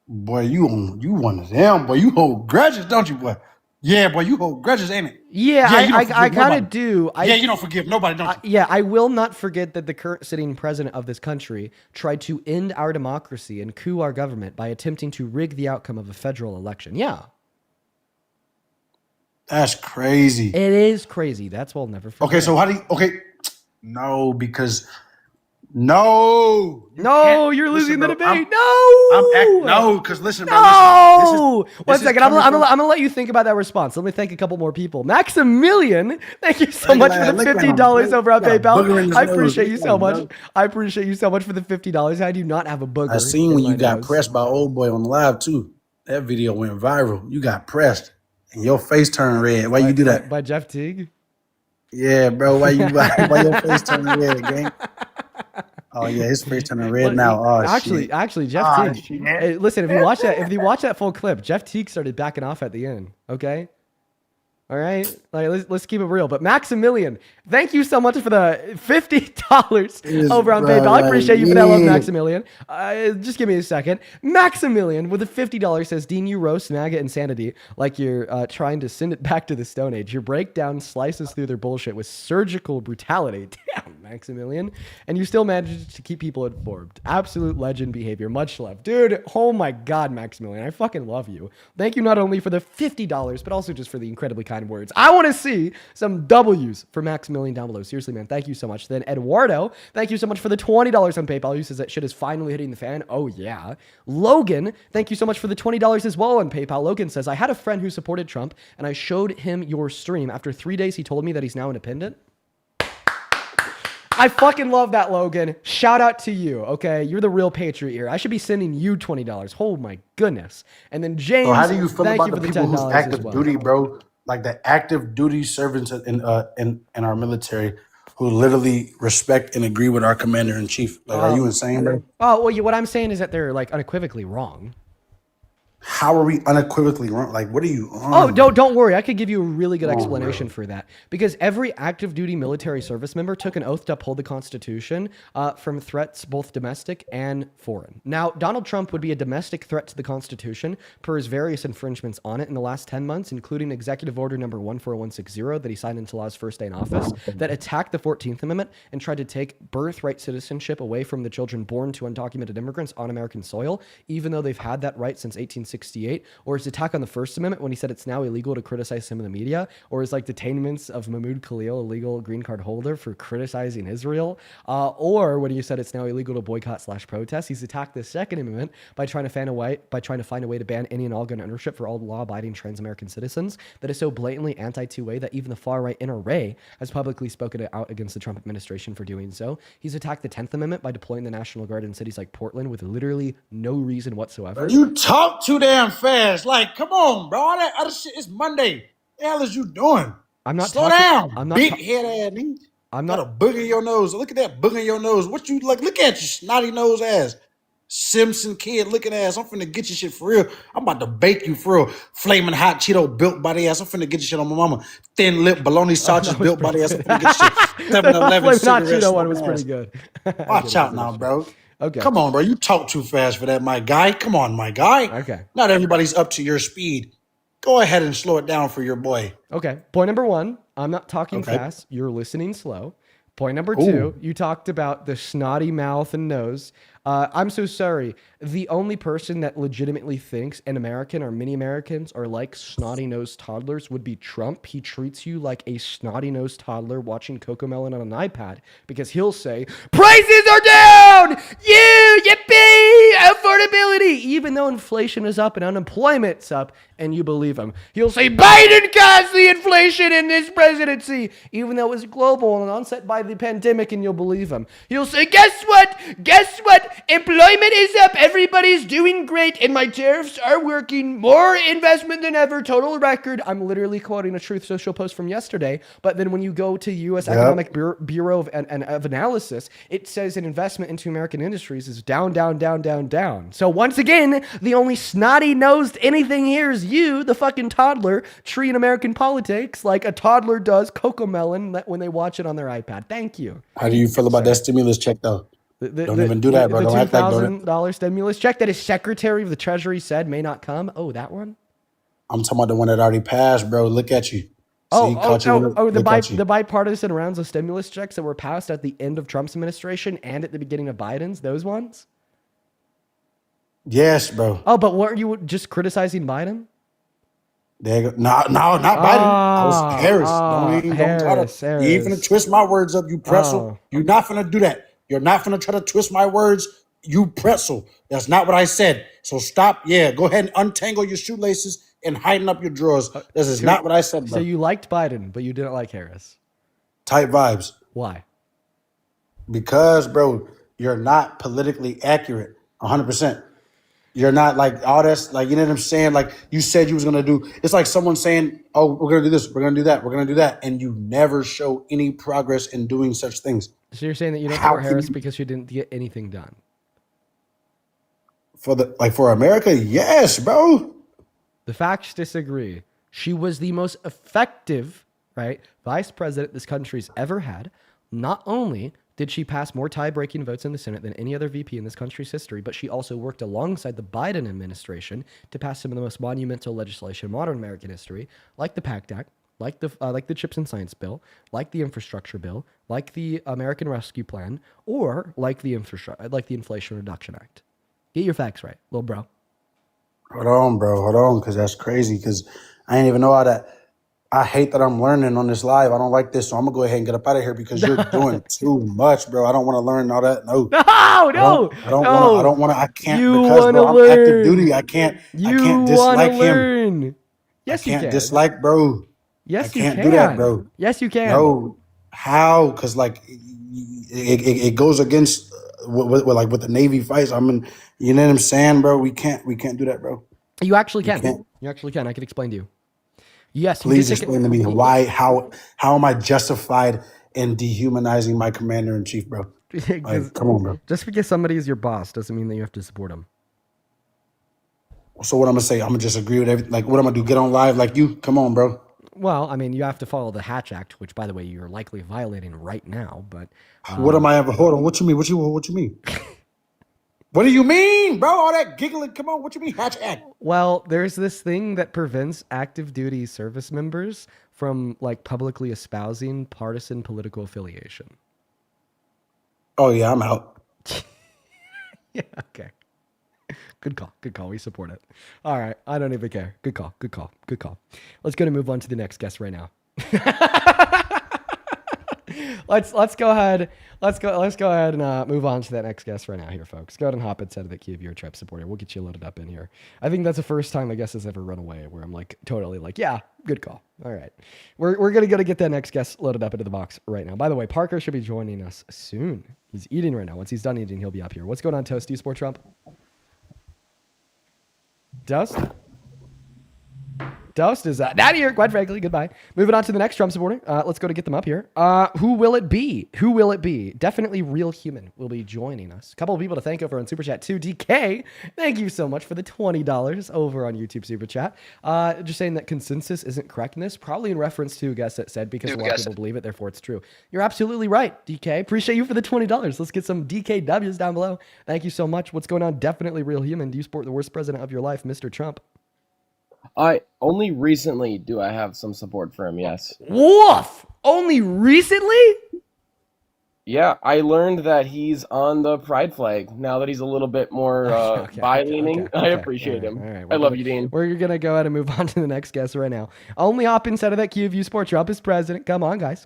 Boy, you one of them. Boy, you hold grudges, don't you, boy? Yeah, boy, you hold grudges, ain't it? Yeah, I kind of do. You don't forgive nobody, don't you? Yeah, I will not forget that the current sitting president of this country tried to end our democracy and coup our government by attempting to rig the outcome of a federal election. Yeah. That's crazy. It is crazy. That's what I'll never forget. Okay, so how do you... Okay, no, because... No, you're losing the debate. No, because listen, bro. No, one second. I'm gonna let you think about that response. Let me thank a couple more people. Maximilian, thank you so much for the $50 over on PayPal. I appreciate you so much. I appreciate you so much for the $50. I do not have a booger. I seen when you got pressed by old boy on live too. That video went viral. You got pressed and your face turned red. Why you do that? By Jeff Teague. Yeah, bro. Why your face turned red, gang? Oh yeah, his face turning red now. Oh actually, Jeff Teague. Hey, listen, if you watch that full clip, Jeff Teague started backing off at the end. Okay. All right, like let's keep it real. But Maximilian, thank you so much for the $50 over on PayPal. I appreciate you for that love, Maximilian. Just give me a second. Maximilian with the $50 says, Dean, you roast MAGA insanity like you're trying to send it back to the Stone Age. Your breakdown slices through their bullshit with surgical brutality. Damn, Maximilian. And you still manage to keep people informed. Absolute legend behavior. Much love. Dude, oh my God, Maximilian. I fucking love you. Thank you not only for the $50, but also just for the incredibly kind words. I want to see some W's for Maximilian down below. Seriously, man. Thank you so much. Then Eduardo, thank you so much for the $20 on PayPal. He says that shit is finally hitting the fan. Oh, yeah. Logan, thank you so much for the $20 as well on PayPal. Logan says, I had a friend who supported Trump, and I showed him your stream. After 3 days, he told me that he's now independent. I fucking love that, Logan. Shout out to you, okay? You're the real patriot here. I should be sending you $20. Oh, my goodness. And then James, so how do you feel thank about you for the people who's $10 active as well. duty, bro? Like the active duty servants in our military who literally respect and agree with our commander in chief. Like, are you insane, bro? Oh, well, what I'm saying is that they're like unequivocally wrong. How are we unequivocally wrong? Like, what are you on? Oh, don't worry. I could give you a really good explanation for that. Because every active duty military service member took an oath to uphold the Constitution from threats, both domestic and foreign. Now, Donald Trump would be a domestic threat to the Constitution per his various infringements on it in the last 10 months, including Executive Order number 14160 that he signed into law his first day in office that attacked the 14th Amendment and tried to take birthright citizenship away from the children born to undocumented immigrants on American soil, even though they've had that right since 1868, or his attack on the First Amendment when he said it's now illegal to criticize him in the media, or his like detainments of Mahmoud Khalil, a legal green card holder, for criticizing Israel, or when he said it's now illegal to boycott/protest. He's attacked the Second Amendment by trying to find a way to ban any and all gun ownership for all law-abiding trans-American citizens. That is so blatantly anti-two-way that even the far-right NRA has publicly spoken out against the Trump administration for doing so. He's attacked the 10th Amendment by deploying the National Guard in cities like Portland with literally no reason whatsoever. You talk too damn fast. Like, come on, bro. All that other shit is Monday. What the hell is you doing? I'm not Slow talking, down. I'm not Big head ass nigga. I'm Got not a booger in your nose. Look at that booger in your nose. What you like? Look at you, snotty nose ass. Simpson kid looking ass. I'm finna get your shit for real. I'm about to bake you for real. Flaming hot Cheeto built body ass. I'm finna get your shit on my mama. Thin lip bologna sausage built body ass. I'm finna get your shit. 7-Eleven Flaming Hot cigarettes. Cheeto one was pretty good. Watch out now, bro. Okay. Come on, bro. You talk too fast for that, my guy. Come on, my guy. Okay. Not everybody's up to your speed. Go ahead and slow it down for your boy. Okay. Point number one, I'm not talking fast. You're listening slow. Point number two, you talked about the snotty mouth and nose. I'm so sorry. The only person that legitimately thinks an American or many Americans are like snotty-nosed toddlers would be Trump. He treats you like a snotty-nosed toddler watching Cocomelon on an iPad because he'll say, prices are down! Yippee! Affordability! Even though inflation is up and unemployment's up, and you believe him. He'll say, Biden caused the inflation in this presidency, even though it was global and onset by the pandemic, and you'll believe him. He'll say, guess what? Guess what? Employment is up. Everybody's doing great, and my tariffs are working. More investment than ever. Total record. I'm literally quoting a Truth Social post from yesterday, but then when you go to U.S. Economic Bureau of Analysis, it says an investment into American industries is down, down, down, down, down. So once again, the only snotty-nosed anything here is you, the fucking toddler, treating American politics like a toddler does Cocomelon when they watch it on their iPad. Thank you. How do you feel about that stimulus check, though? Don't even do that, bro. The Don't act like $2,000 stimulus check that his Secretary of the Treasury said may not come. Oh, that one? I'm talking about the one that already passed, bro. Look at you. The bipartisan rounds of stimulus checks that were passed at the end of Trump's administration and at the beginning of Biden's, those ones? Yes, bro. Oh, but weren't you just criticizing Biden? There you go. No, not Biden. I was Harris. Don't try to. You ain't finna twist my words up, you pretzel. You're not finna do that. You're not finna try to twist my words, you pretzel. That's not what I said. So stop. Yeah, go ahead and untangle your shoelaces and heighten up your drawers. This is not what I said, bro. So you liked Biden, but you didn't like Harris. Tight vibes. Why? Because, bro, you're not politically accurate 100%. You're not like all that's like, you know what I'm saying? Like you said you was going to do. It's like someone saying, oh, we're going to do this. We're going to do that. We're going to do that. And you never show any progress in doing such things. So you're saying that you don't support Harris because you didn't get anything done? For America, yes, bro. The facts disagree. She was the most effective, right, vice president this country's ever had. Not only did she pass more tie-breaking votes in the Senate than any other VP in this country's history, but she also worked alongside the Biden administration to pass some of the most monumental legislation in modern American history, like the PACT Act, like the Chips and Science Bill, like the Infrastructure Bill, like the American Rescue Plan, or like the Inflation Reduction Act. Get your facts right, little bro. Hold on, bro. Hold on, because that's crazy. Because I didn't even know how that. I hate that I'm learning on this live. I don't like this, so I'm gonna go ahead and get up out of here because you're doing too much, bro. I don't want to learn all that. No, I don't want to. I can't because bro, I'm active duty. I can't dislike him. Yes, I can't dislike, bro. Yes, I can't do that, bro. Yes, you can. No, how? Because like it goes against with the Navy fights. I mean, you know what I'm saying, bro? We can't do that, bro. You actually can. You actually can. I can explain to you. Yes. Please explain to me why. How am I justified in dehumanizing my commander in chief, bro? Like, come on, bro. Just because somebody is your boss doesn't mean that you have to support him. So what I'm gonna say? I'm gonna just agree with everything. Like, what I'm gonna do? Get on live like you? Come on, bro. Well, I mean, you have to follow the Hatch Act, which, by the way, you're likely violating right now. But what am I ever? Hold on. What you mean? What you mean? What do you mean, bro? All that giggling. Come on. What you mean, Hatch Act? Well, there's this thing that prevents active duty service members from like publicly espousing partisan political affiliation. Oh yeah, I'm out. Yeah. Okay. Good call. Good call. We support it. All right. I don't even care. Good call. Good call. Good call. Let's go to move on to the next guest right now. Let's go ahead. Let's go ahead and move on to that next guest right now here, folks. Go ahead and hop inside of the key of your trip supporter. We'll get you loaded up in here. I think that's the first time a guest has ever run away where I'm like totally like, yeah, good call. All right. We're gonna get that next guest loaded up into the box right now. By the way, Parker should be joining us soon. He's eating right now. Once he's done eating, he'll be up here. What's going on, Toast? Do you support Trump? Dust is out of here, quite frankly. Goodbye. Moving on to the next Trump supporter. Let's go to get them up here. Who will it be? Who will it be? Definitely Real Human will be joining us. A couple of people to thank over on Super Chat too. DK, thank you so much for the $20 over on YouTube Super Chat. Just saying that consensus isn't correctness, probably in reference to a guest that said because a lot of people believe it, therefore it's true. You're absolutely right, DK. Appreciate you for the $20. Let's get some DKWs down below. Thank you so much. What's going on? Definitely Real Human. Do you support the worst president of your life, Mr. Trump? I only recently do I have some support for him, yes. Woof! Only recently? Yeah, I learned that he's on the pride flag now that he's a little bit more bi-leaning. I appreciate him. All right. I love you, Dean. We're gonna go ahead and move on to the next guest right now. Only hop inside of that queue if you support Trump as president. Come on, guys.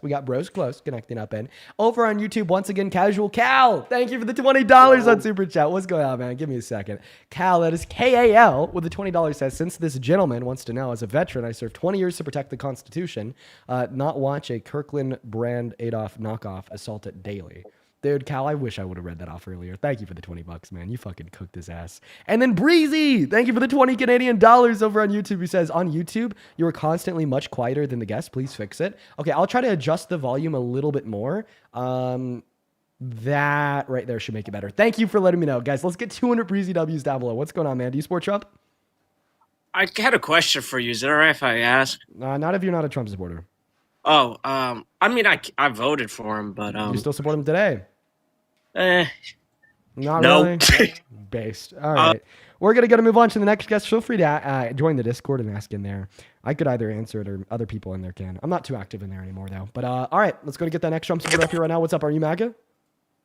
We got bros close connecting up in. Over on YouTube, once again, Casual Cal. Thank you for the $20 on Super Chat. What's going on, man? Give me a second. Cal, that is KAL with the $20 says, since this gentleman wants to know, as a veteran, I served 20 years to protect the Constitution, not watch a Kirkland brand Adolf knockoff assaulted daily. Dude, Cal, I wish I would have read that off earlier. Thank you for the $20, man. You fucking cooked his ass. And then Breezy, thank you for the 20 Canadian dollars over on YouTube. He says, on YouTube, you were constantly much quieter than the guest. Please fix it. Okay, I'll try to adjust the volume a little bit more. That right there should make it better. Thank you for letting me know. Guys, let's get 200 Breezy W's down below. What's going on, man? Do you support Trump? I had a question for you. Is it all right if I ask? Not if you're not a Trump supporter. Oh, I mean, I voted for him, but You still support him today? Not no. really. Based. All right. We're going to move on to the next guest. Feel free to join the Discord and ask in there. I could either answer it or other people in there can. I'm not too active in there anymore, though. But all right, let's go to get that next Trump supporter up here right now. What's up? Are you MAGA?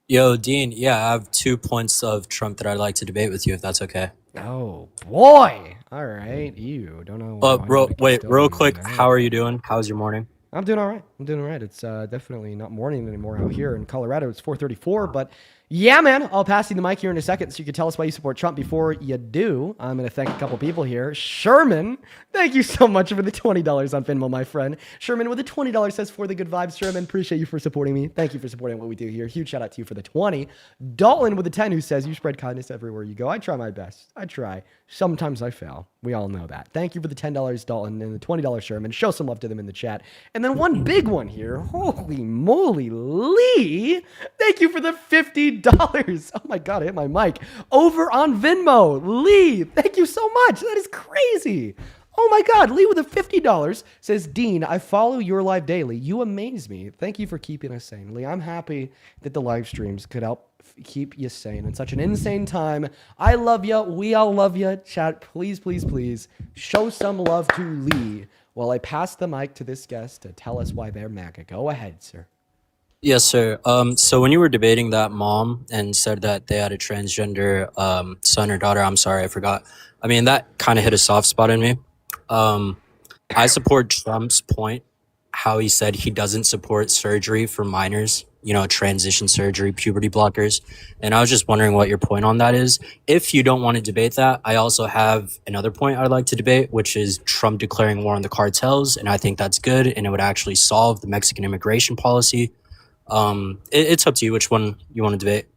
Yo, Dean. Yeah, I have 2 points of Trump that I'd like to debate with you, if that's okay. Oh, boy. All right. You don't know. Real quick. How are you doing? How's your morning? I'm doing all right. It's definitely not morning anymore out here in Colorado. It's 4:34, but yeah, man, I'll pass you the mic here in a second so you can tell us why you support Trump. Before you do, I'm going to thank a couple people here. Sherman, thank you so much for the $20 on Venmo, my friend. Sherman with the $20 says, for the good vibes. Sherman, appreciate you for supporting me. Thank you for supporting what we do here. Huge shout out to you for the 20. Dalton with the 10 who says, you spread kindness everywhere you go. I try my best. I try. Sometimes I fail. We all know that. Thank you for the $10, Dalton, and the $20, Sherman. Show some love to them in the chat. And then one big one here. Holy moly, Lee. Thank you for the $50. Oh my God, I hit my mic. Over on Venmo. Lee, thank you so much. That is crazy. Oh my God, Lee with a $50 says, Dean, I follow your live daily. You amaze me. Thank you for keeping us sane. Lee, I'm happy that the live streams could help keep you sane in such an insane time. I love you. We all love you. Chat, please, please, please show some love to Lee while I pass the mic to this guest to tell us why they're MAGA. Go ahead, sir. Yes, sir. So when you were debating that mom and said that they had a transgender son or daughter, I'm sorry, I forgot. I mean, that kind of hit a soft spot in me. I support Trump's point, how he said he doesn't support surgery for minors, transition surgery, puberty blockers. And I was just wondering what your point on that is. If you don't want to debate that, I also have another point I'd like to debate, which is Trump declaring war on the cartels. And I think that's good. And it would actually solve the Mexican immigration policy. It's up to you which one you want to debate.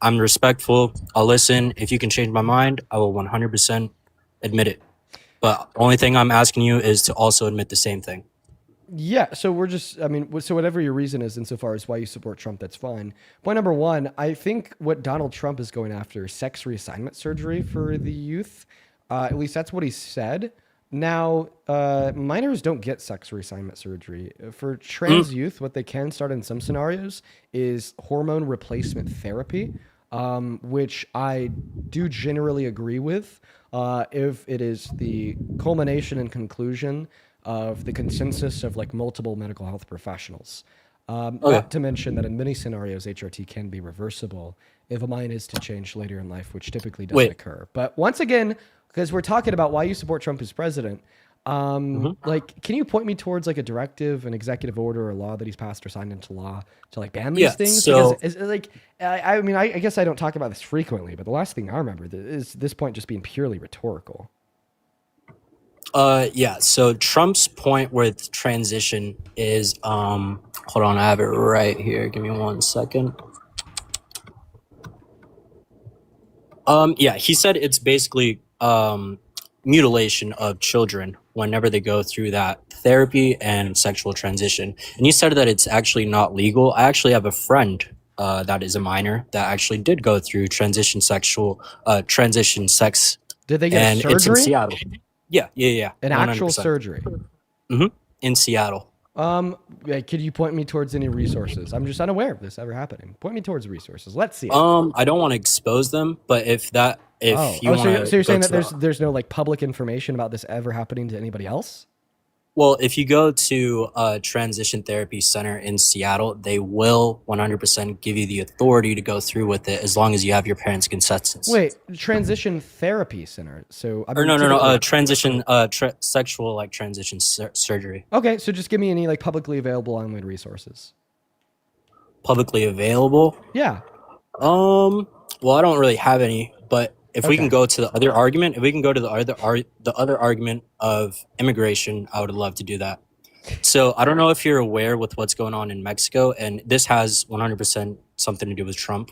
I'm respectful. I'll listen. If you can change my mind, I will 100% admit it. But only thing I'm asking you is to also admit the same thing. Yeah, so so whatever your reason is insofar as why you support Trump, that's fine. Point number one, I think what Donald Trump is going after is sex reassignment surgery for the youth. At least that's what he said. Now, minors don't get sex reassignment surgery. For trans youth, what they can start in some scenarios is hormone replacement therapy, which I do generally agree with if it is the culmination and conclusion of the consensus of multiple medical health professionals. Not to mention that in many scenarios, HRT can be reversible if a mind is to change later in life, which typically doesn't occur. But once again, because we're talking about why you support Trump as president, can you point me towards a directive, an executive order, or a law that he's passed or signed into law to ban these things? So I guess I don't talk about this frequently, but the last thing I remember is this point just being purely rhetorical. So Trump's point with transition is, hold on, I have it right here. Give me 1 second. He said it's basically, mutilation of children whenever they go through that therapy and sexual transition. And he said that it's actually not legal. I actually have a friend, that is a minor that actually did go through transition sex. Did they get surgery? It's in Seattle. Yeah. An 100%. Actual surgery. In Seattle. Could you point me towards any resources? I'm just unaware of this ever happening. Point me towards resources. Let's see it. I don't want to expose them, but so you're saying that there's no public information about this ever happening to anybody else? Well, if you go to a transition therapy center in Seattle, they will 100% give you the authority to go through with it as long as you have your parents' consensus. Wait, transition therapy center. So I Or mean, no, typically. transition, sexual like transition surgery. Okay, so just give me any like publicly available online resources. Publicly available? Yeah. Well, I don't really have any, but if we can Okay. go to the other argument, if we can go to the other argument of immigration, I would love to do that. So I don't know if you're aware with what's going on in Mexico, and this has 100% something to do with Trump.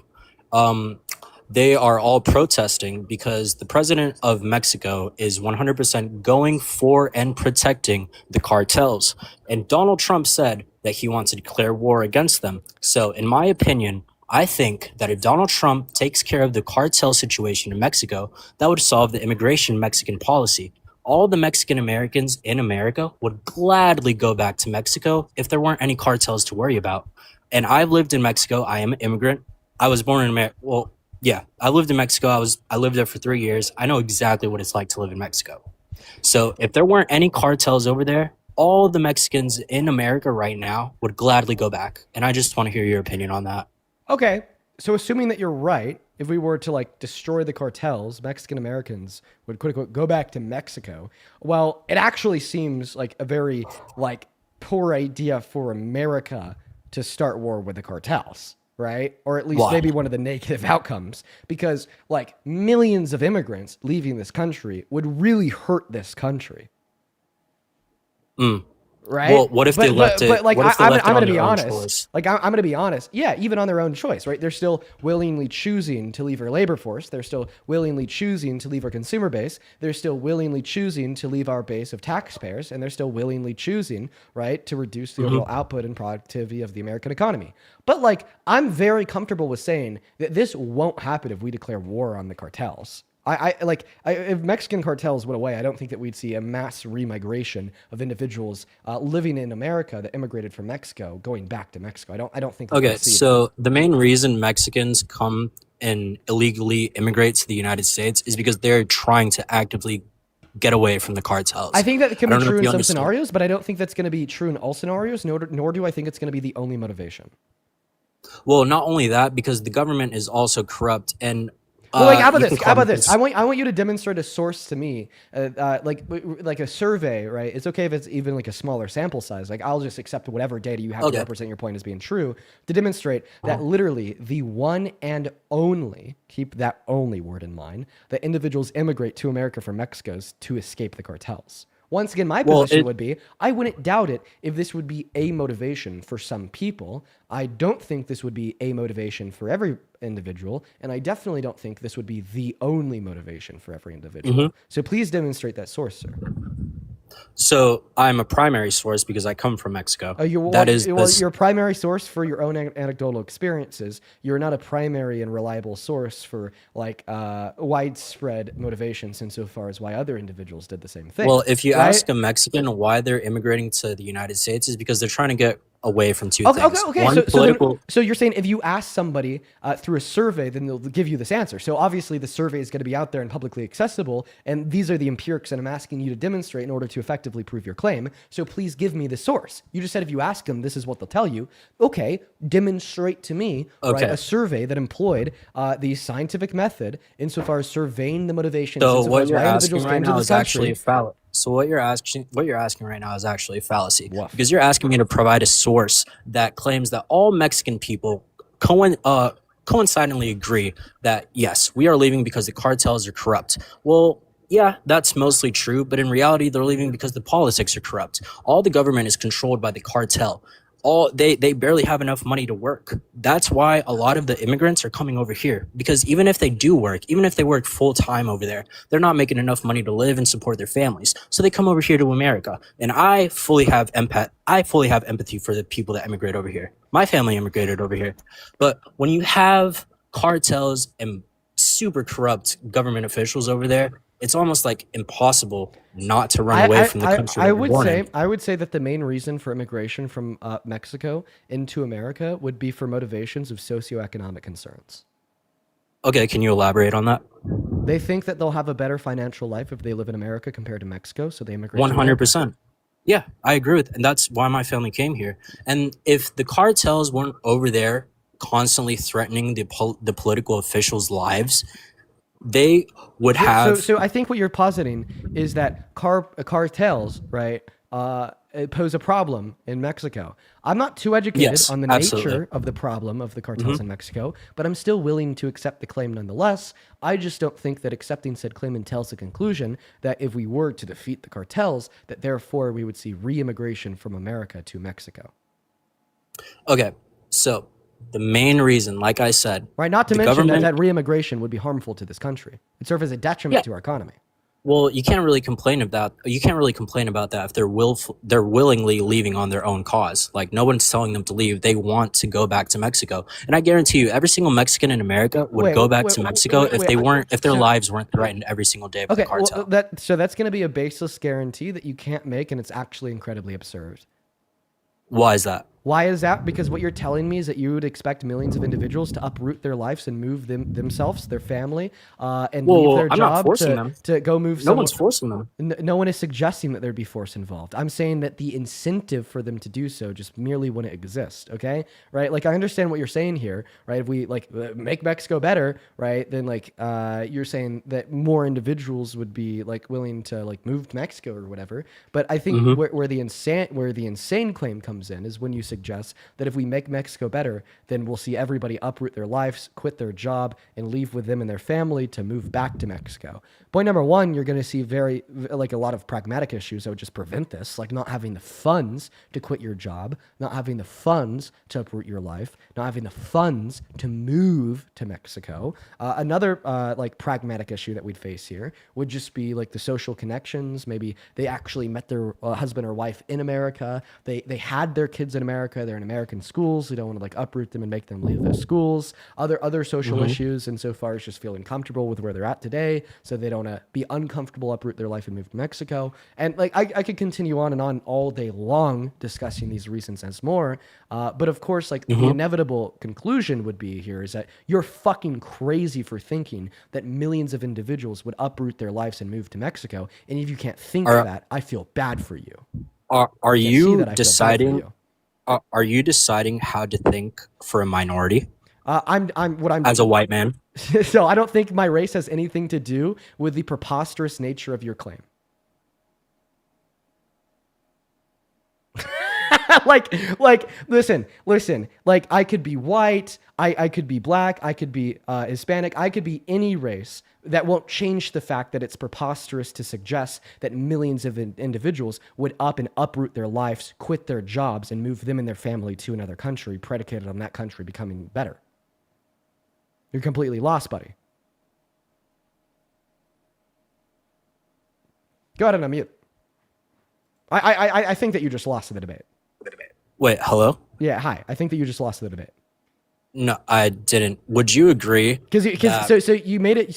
They are all protesting because the president of Mexico is 100% going for and protecting the cartels. And Donald Trump said that he wants to declare war against them. So in my opinion, I think that if Donald Trump takes care of the cartel situation in Mexico, that would solve the immigration Mexican policy. All the Mexican Americans in America would gladly go back to Mexico if there weren't any cartels to worry about. And I've lived in Mexico. I am an immigrant. I was born in America. Well, yeah, I lived in Mexico. I lived there for 3 years. I know exactly what it's like to live in Mexico. So if there weren't any cartels over there, all the Mexicans in America right now would gladly go back. And I just want to hear your opinion on that. Okay, so assuming that you're right, if we were to like destroy the cartels, Mexican Americans would quote unquote go back to Mexico. Well, it actually seems like a very like poor idea for America to start war with the cartels, right? Or at least Why? maybe one of the negative outcomes, because like millions of immigrants leaving this country would really hurt this country. Right. Well, what if they left it? But like, what if they I'm left it going on to be their own honest. choice? Like, I'm going to be honest. Yeah, even on their own choice, right? They're still willingly choosing to leave our labor force. They're still willingly choosing to leave our consumer base. They're still willingly choosing to leave our base of taxpayers, and they're still willingly choosing, right, to reduce the overall output and productivity of the American economy. But like, I'm very comfortable with saying that this won't happen if we declare war on the cartels. If Mexican cartels went away, I don't think that we'd see a mass remigration of individuals living in America that immigrated from Mexico going back to Mexico. I don't think. That Okay, we'll see so the main reason Mexicans come and illegally immigrate to the United States is because they're trying to actively get away from the cartels. I think that can I be don't know true if in you some understand. scenarios, but I don't think that's going to be true in all scenarios. Nor do I think it's going to be the only motivation. Well, not only that, because the government is also corrupt, and Well, like, how about you this? can How call about me this? I want you to demonstrate a source to me, like a survey, right? It's okay if it's even like a smaller sample size. Like, I'll just accept whatever data you have to Okay. represent your point as being true to demonstrate that literally the one and only, keep that only word in mind, that individuals immigrate to America from Mexico to escape the cartels. Once again, my Well, position it- would be I wouldn't doubt it if this would be a motivation for some people. I don't think this would be a motivation for every individual, and I definitely don't think this would be the only motivation for every individual. So please demonstrate that source, sir. So I'm a primary source because I come from Mexico. You're a primary source for your own anecdotal experiences. You're not a primary and reliable source for like widespread motivations insofar as why other individuals did the same thing. Well, if you right? ask a Mexican why they're immigrating to the United States, is because they're trying to get away from two Okay, things. okay. One, political. So you're saying if you ask somebody through a survey, then they'll give you this answer. So obviously the survey is going to be out there and publicly accessible, and these are the empirics that I'm asking you to demonstrate in order to effectively prove your claim. So please give me the source. You just said if you ask them, this is what they'll tell you. Okay, demonstrate to me right, Okay. a survey that employed the scientific method insofar as surveying the motivations. So insofar what as you're why asking individuals right came to now this is actually country. a fallacy. So what you're asking right now is actually a fallacy because you're asking me to provide a source that claims that all Mexican people coincidentally agree that yes, we are leaving because the cartels are corrupt. Well, yeah, that's mostly true, but in reality, they're leaving because the politics are corrupt. All the government is controlled by the cartel. They barely have enough money to work. That's why a lot of the immigrants are coming over here, because even if they do work, even if they work full time over there, they're not making enough money to live and support their families. So they come over here to America. And I fully have empathy for the people that immigrate over here. My family immigrated over here. But when you have cartels and super corrupt government officials over there, it's almost like impossible not to run away from the country. I would say that the main reason for immigration from Mexico into America would be for motivations of socioeconomic concerns. Okay, can you elaborate on that? They think that they'll have a better financial life if they live in America compared to Mexico, so they immigrate. 100%. Yeah, I agree with, and that's why my family came here. And if the cartels weren't over there constantly threatening the political officials' lives, they would have. So I think what you're positing is that cartels, right, pose a problem in Mexico. I'm not too educated Yes, on the absolutely. nature of the problem of the cartels Mhm. in Mexico, but I'm still willing to accept the claim nonetheless. I just don't think that accepting said claim entails the conclusion that if we were to defeat the cartels, that therefore we would see re-immigration from America to Mexico. Okay, so the main reason, like I said, Right, not to the mention that government. that re-immigration would be harmful to this country. It'd serve as a detriment Yeah. to our economy. Well, you can't really complain about that if they're willingly leaving on their own cause. Like, no one's telling them to leave. They want to go back to Mexico. And I guarantee you, every single Mexican in America would go back to Mexico if their lives weren't threatened every single day by the Okay, cartel. well, that's going to be a baseless guarantee that you can't make, and it's actually incredibly absurd. Why is that? Why is that? Because what you're telling me is that you would expect millions of individuals to uproot their lives and move themselves, their family, and leave their I'm not job forcing them. to go move No somewhere. one's forcing them. No one is suggesting that there'd be force involved. I'm saying that the incentive for them to do so just merely wouldn't exist. Okay, right? Like I understand what you're saying here, right? If we like make Mexico better, right? Then like you're saying that more individuals would be like willing to like move to Mexico or whatever. But I think Mhm. where the insane claim comes in is when you suggest that if we make Mexico better, then we'll see everybody uproot their lives, quit their job, and leave with them and their family to move back to Mexico. Point number one, you're going to see like a lot of pragmatic issues that would just prevent this, like not having the funds to quit your job, not having the funds to uproot your life, not having the funds to move to Mexico. Another like pragmatic issue that we'd face here would just be like the social connections. Maybe they actually met their husband or wife in America. They had their kids in America. They're in American schools. We don't want to like uproot them and make them leave those schools. Other social Mhm. issues insofar as just feeling comfortable with where they're at today, so they don't be uncomfortable, uproot their life and move to Mexico. And like I could continue on and on all day long discussing these reasons as more. But of course, like the Mhm. inevitable conclusion would be here is that you're fucking crazy for thinking that millions of individuals would uproot their lives and move to Mexico. And if you can't think Are- that, I feel bad for you. Are Can't see you that, I feel bad for deciding? you. Are you deciding how to think for a minority I'm as a white man? So I don't think my race has anything to do with the preposterous nature of your claim. listen, like I could be white, I could be black, I could be Hispanic, I could be any race. That won't change the fact that it's preposterous to suggest that millions of individuals would up and uproot their lives, quit their jobs, and move them and their family to another country, predicated on that country becoming better. You're completely lost, buddy. Go ahead and unmute. I think that you just lost the debate. Wait, hello? Yeah, hi. I think that you just lost the debate. No, I didn't. Would you agree? Because that- so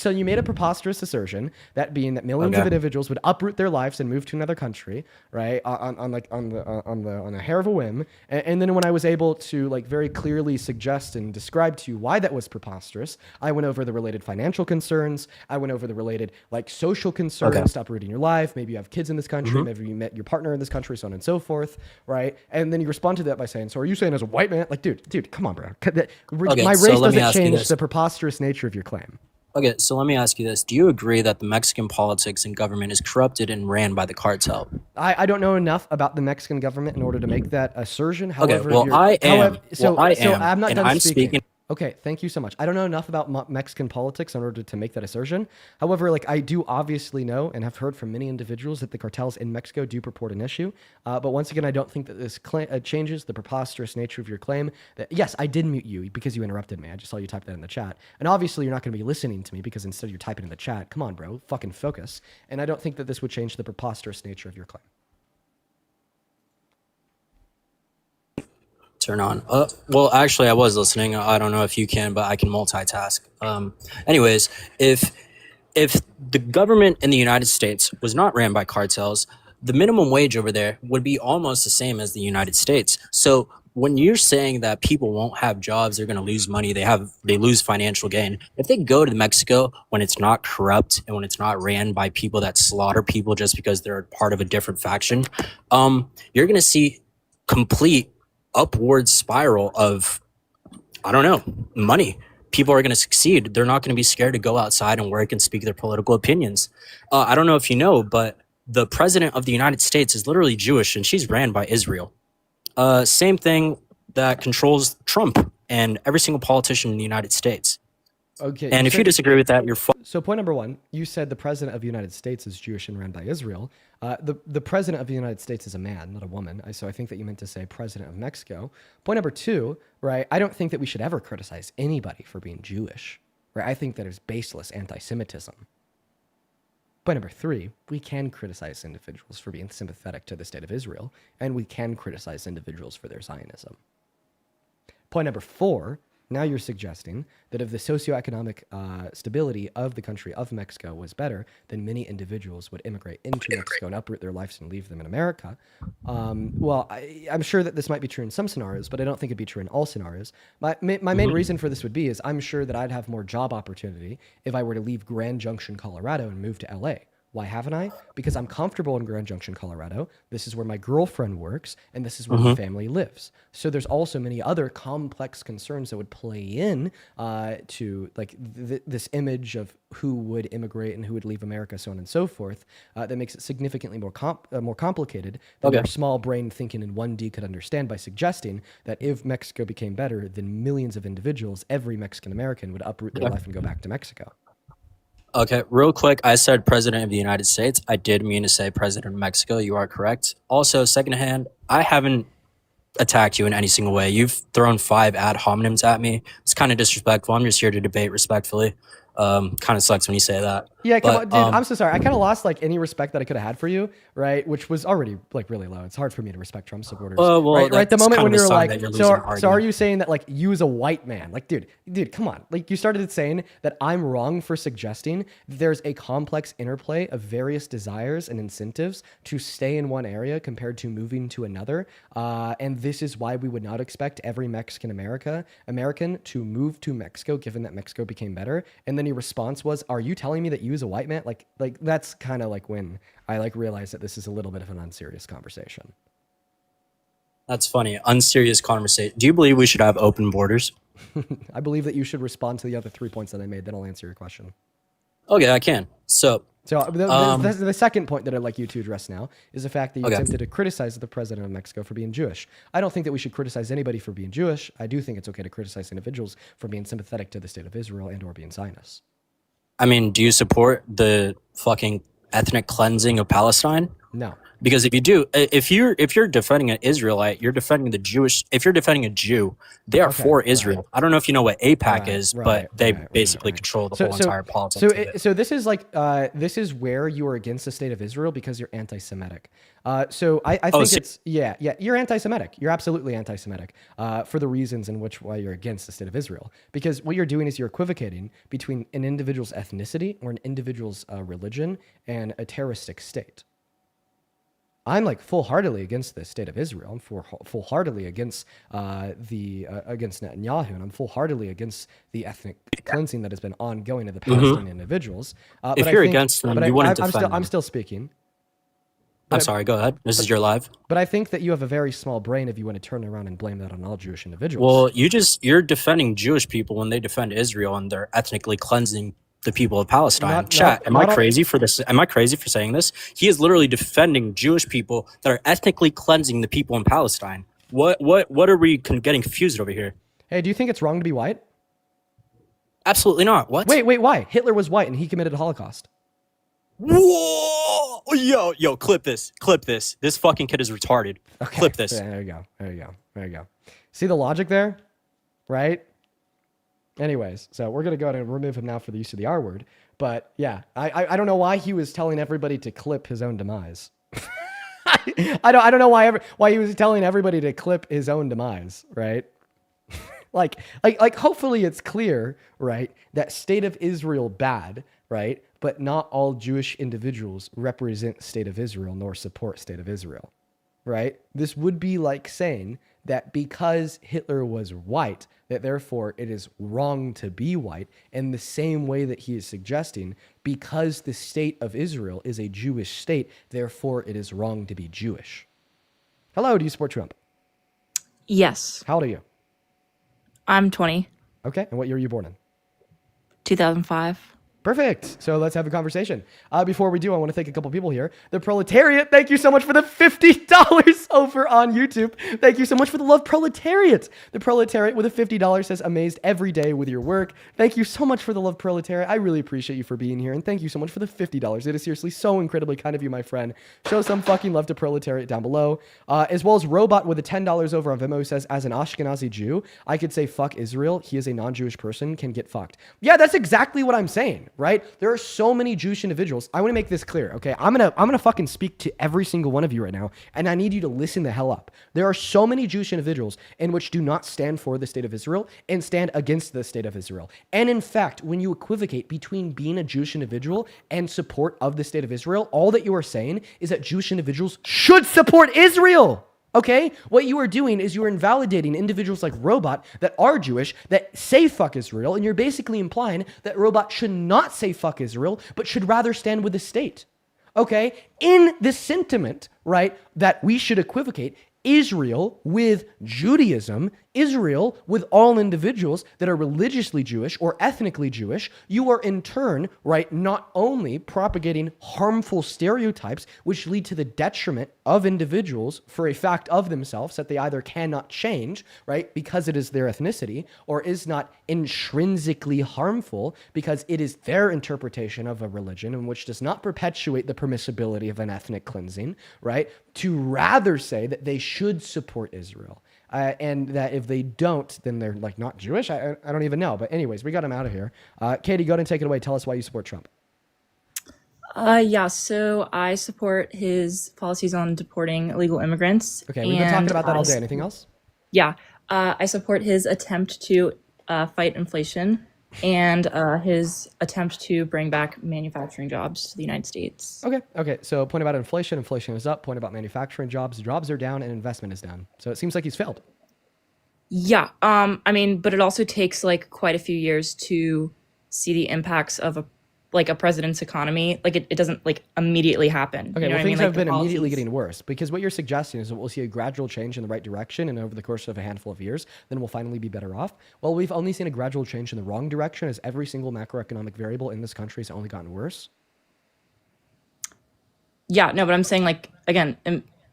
you made a preposterous assertion, that being that millions of Okay. individuals would uproot their lives and move to another country, right? On a hair of a whim. And then when I was able to like very clearly suggest and describe to you why that was preposterous, I went over the related financial concerns. I went over the related like social concerns Okay. to uprooting your life. Maybe you have kids in this country. Mhm. Maybe you met your partner in this country, so on and so forth, right? And then you respond to that by saying, "So are you saying as a white man?" Like, dude, come on, bro. Okay, My so race let me doesn't ask you change this. the preposterous nature of your claim. Okay, so let me ask you this. Do you agree that the Mexican politics and government is corrupted and ran by the cartel? I don't know enough about the Mexican government in order to make that assertion. However, well, I am. So Well, I so am, I'm not and done I'm speaking. speaking- Okay, thank you so much. I don't know enough about Mexican politics in order to make that assertion. However, like I do obviously know and have heard from many individuals that the cartels in Mexico do purport an issue. But once again, I don't think that this changes the preposterous nature of your claim. That yes, I did mute you because you interrupted me. I just saw you type that in the chat, and obviously you're not going to be listening to me because instead you're typing in the chat. Come on, bro, fucking focus. And I don't think that this would change the preposterous nature of your claim. Turn on. Well, actually, I was listening. I don't know if you can, but I can multitask. Anyways, if the government in the United States was not ran by cartels, the minimum wage over there would be almost the same as the United States. So when you're saying that people won't have jobs, they're going to lose money, they lose financial gain. If they go to Mexico when it's not corrupt and when it's not ran by people that slaughter people just because they're part of a different faction, you're going to see complete upward spiral of, I don't know, money. People are going to succeed. They're not going to be scared to go outside and work and speak their political opinions. I don't know if you know, but the president of the United States is literally Jewish, and she's ran by Israel. Same thing that controls Trump and every single politician in the United States. Okay. And if you disagree with that, you're So point number one, you said the president of the United States is Jewish and ran by Israel. The president of the United States is a man, not a woman. So I think that you meant to say president of Mexico. Point number two, right? I don't think that we should ever criticize anybody for being Jewish, right? I think that is baseless anti-Semitism. Point number three, we can criticize individuals for being sympathetic to the state of Israel, and we can criticize individuals for their Zionism. Point number four, now you're suggesting that if the socioeconomic stability of the country of Mexico was better, then many individuals would immigrate into Mexico and uproot their lives and leave them in America. Well, I'm sure that this might be true in some scenarios, but I don't think it'd be true in all scenarios. My main reason for this would be is I'm sure that I'd have more job opportunity if I were to leave Grand Junction, Colorado and move to LA. Why haven't I? Because I'm comfortable in Grand Junction, Colorado. This is where my girlfriend works, and this is where my family lives. So there's also many other complex concerns that would play in to like this image of who would immigrate and who would leave America, so on and so forth. That makes it significantly more complicated than your small brain thinking in 1D could understand by suggesting that if Mexico became better, then millions of individuals, every Mexican American, would uproot their life and go back to Mexico. Okay, real quick, I said president of the United States. I did mean to say president of Mexico. You are correct. Also, secondhand, I haven't attacked you in any single way. You've thrown 5 ad hominems at me. It's kind of disrespectful. I'm just here to debate respectfully. Kind of sucks when you say that. Yeah, come on, dude. I'm so sorry. I kind of lost like any respect that I could have had for you, right? Which was already like really low. It's hard for me to respect Trump supporters. Right. The moment when you're like, so are you saying that like you as a white man, like, dude, come on. Like you started saying that I'm wrong for suggesting there's a complex interplay of various desires and incentives to stay in one area compared to moving to another. And this is why we would not expect every Mexican American to move to Mexico, given that Mexico became better. And then your response was, are you telling me that you as a white man, like that's kind of like when I like realized that this is a little bit of an unserious conversation. That's funny. Unserious conversation. Do you believe we should have open borders? I believe that you should respond to the other 3 points that I made. Then I'll answer your question. Okay, I can. So the second point that I'd like you to address now is the fact that you attempted to criticize the president of Mexico for being Jewish. I don't think that we should criticize anybody for being Jewish. I do think it's okay to criticize individuals for being sympathetic to the state of Israel and or being Zionists. I mean, do you support the fucking ethnic cleansing of Palestine? No. Because if you do, if you're defending an Israelite, you're defending the Jewish. If you're defending a Jew, they are for Israel. I don't know if you know what AIPAC is, but they basically control the whole entire politics. So this is like this is where you are against the state of Israel because you're anti-Semitic. So I think it's you're anti-Semitic. You're absolutely anti-Semitic for the reasons in which why you're against the state of Israel. Because what you're doing is you're equivocating between an individual's ethnicity or an individual's religion and a terroristic state. I'm like full-heartedly against the state of Israel. I'm full-heartedly against against Netanyahu, and I'm full-heartedly against the ethnic cleansing that has been ongoing of the Palestinian individuals. If you're against them, you wouldn't defend them. I'm still speaking. I'm sorry. Go ahead. This is your live. But I think that you have a very small brain if you want to turn around and blame that on all Jewish individuals. Well, you're defending Jewish people when they defend Israel and they're ethnically cleansing the people of Palestine. Am I crazy for this? Am I crazy for saying this? He is literally defending Jewish people that are ethnically cleansing the people in Palestine. What are we getting confused over here? Hey, do you think it's wrong to be white? Absolutely not. What? Wait, why? Hitler was white and he committed a Holocaust. Whoa! Yo, clip this. This fucking kid is retarded. Okay. Clip this. There you go. See the logic there? Right? Anyways, so we're going to go ahead and remove him now for the use of the R word. But yeah, I don't know why he was telling everybody to clip his own demise. I don't know why he was telling everybody to clip his own demise, right? like hopefully it's clear, right, that state of Israel bad, right? But not all Jewish individuals represent state of Israel nor support state of Israel, right? This would be like saying that because Hitler was white, that therefore it is wrong to be white, in the same way that he is suggesting because the state of Israel is a Jewish state, therefore it is wrong to be Jewish. Hello, do you support Trump? Yes. How old are you? I'm 20. Okay, and what year were you born in? 2005. Perfect. So let's have a conversation. Before we do, I want to thank a couple people here. The Proletariat, thank you so much for the $50 over on YouTube. Thank you so much for the love, Proletariat. The Proletariat with a $50 says, amazed every day with your work. Thank you so much for the love, Proletariat. I really appreciate you for being here. And thank you so much for the $50. It is seriously so incredibly kind of you, my friend. Show some fucking love to Proletariat down below. As well as Robot with a $10 over on Venmo who says, as an Ashkenazi Jew, I could say fuck Israel. He is a non-Jewish person, can get fucked. Yeah, that's exactly what I'm saying. Right? There are so many Jewish individuals. I want to make this clear, okay? I'm gonna fucking speak to every single one of you right now, and I need you to listen the hell up. There are so many Jewish individuals in which do not stand for the state of Israel and stand against the state of Israel. And in fact, when you equivocate between being a Jewish individual and support of the state of Israel, all that you are saying is that Jewish individuals should support Israel. Okay? What you are doing is you are invalidating individuals like Robot that are Jewish, that say fuck Israel, and you're basically implying that Robot should not say fuck Israel, but should rather stand with the state. Okay? In the sentiment, right, that we should equivocate Israel with Judaism, Israel with all individuals that are religiously Jewish or ethnically Jewish, you are in turn, right, not only propagating harmful stereotypes which lead to the detriment of individuals for a fact of themselves that they either cannot change, right, because it is their ethnicity, or is not intrinsically harmful because it is their interpretation of a religion and which does not perpetuate the permissibility of an ethnic cleansing, right, to rather say that they should support Israel. And that if they don't, then they're like not Jewish. I don't even know. But anyways, we got him out of here. Katie, go ahead and take it away. Tell us why you support Trump. Yeah, so I support his policies on deporting illegal immigrants. Okay, we've been talking about that all day. Anything else? Yeah, I support his attempt to fight inflation and his attempt to bring back manufacturing jobs to the United States. Okay. So point about inflation is up. Point about manufacturing jobs are down and investment is down. So it seems like he's failed. Yeah, I mean, but it also takes like quite a few years to see the impacts of a president's economy. Like it doesn't like immediately happen. Okay, You know well, what I things mean? have Like, been the immediately policies- getting worse because what you're suggesting is that we'll see a gradual change in the right direction and over the course of a handful of years, then we'll finally be better off. Well, we've only seen a gradual change in the wrong direction as every single macroeconomic variable in this country has only gotten worse. Yeah, no, but I'm saying like, again,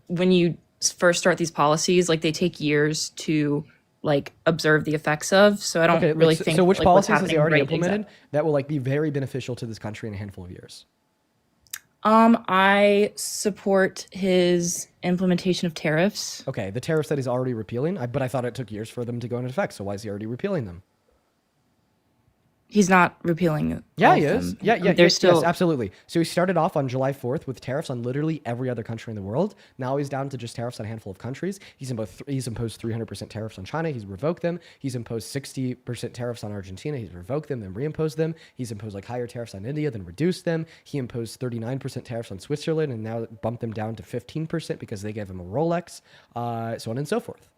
when you first start these policies, like they take years to like observe the effects of. So I don't really think. So which like, what's policies has he happening already right implemented that will like be very beneficial to this country in a handful of years? I support his implementation of tariffs. Okay, the tariffs that he's already repealing, but I thought it took years for them to go into effect. So why is he already repealing them? He's not repealing. Yeah, all he of is. them. Yeah, There's still. yes, absolutely. So he started off on July 4th with tariffs on literally every other country in the world. Now he's down to just tariffs on a handful of countries. He's imposed 300% tariffs on China. He's revoked them. He's imposed 60% tariffs on Argentina. He's revoked them, then reimposed them. He's imposed like higher tariffs on India, then reduced them. He imposed 39% tariffs on Switzerland and now bumped them down to 15% because they gave him a Rolex, so on and so forth.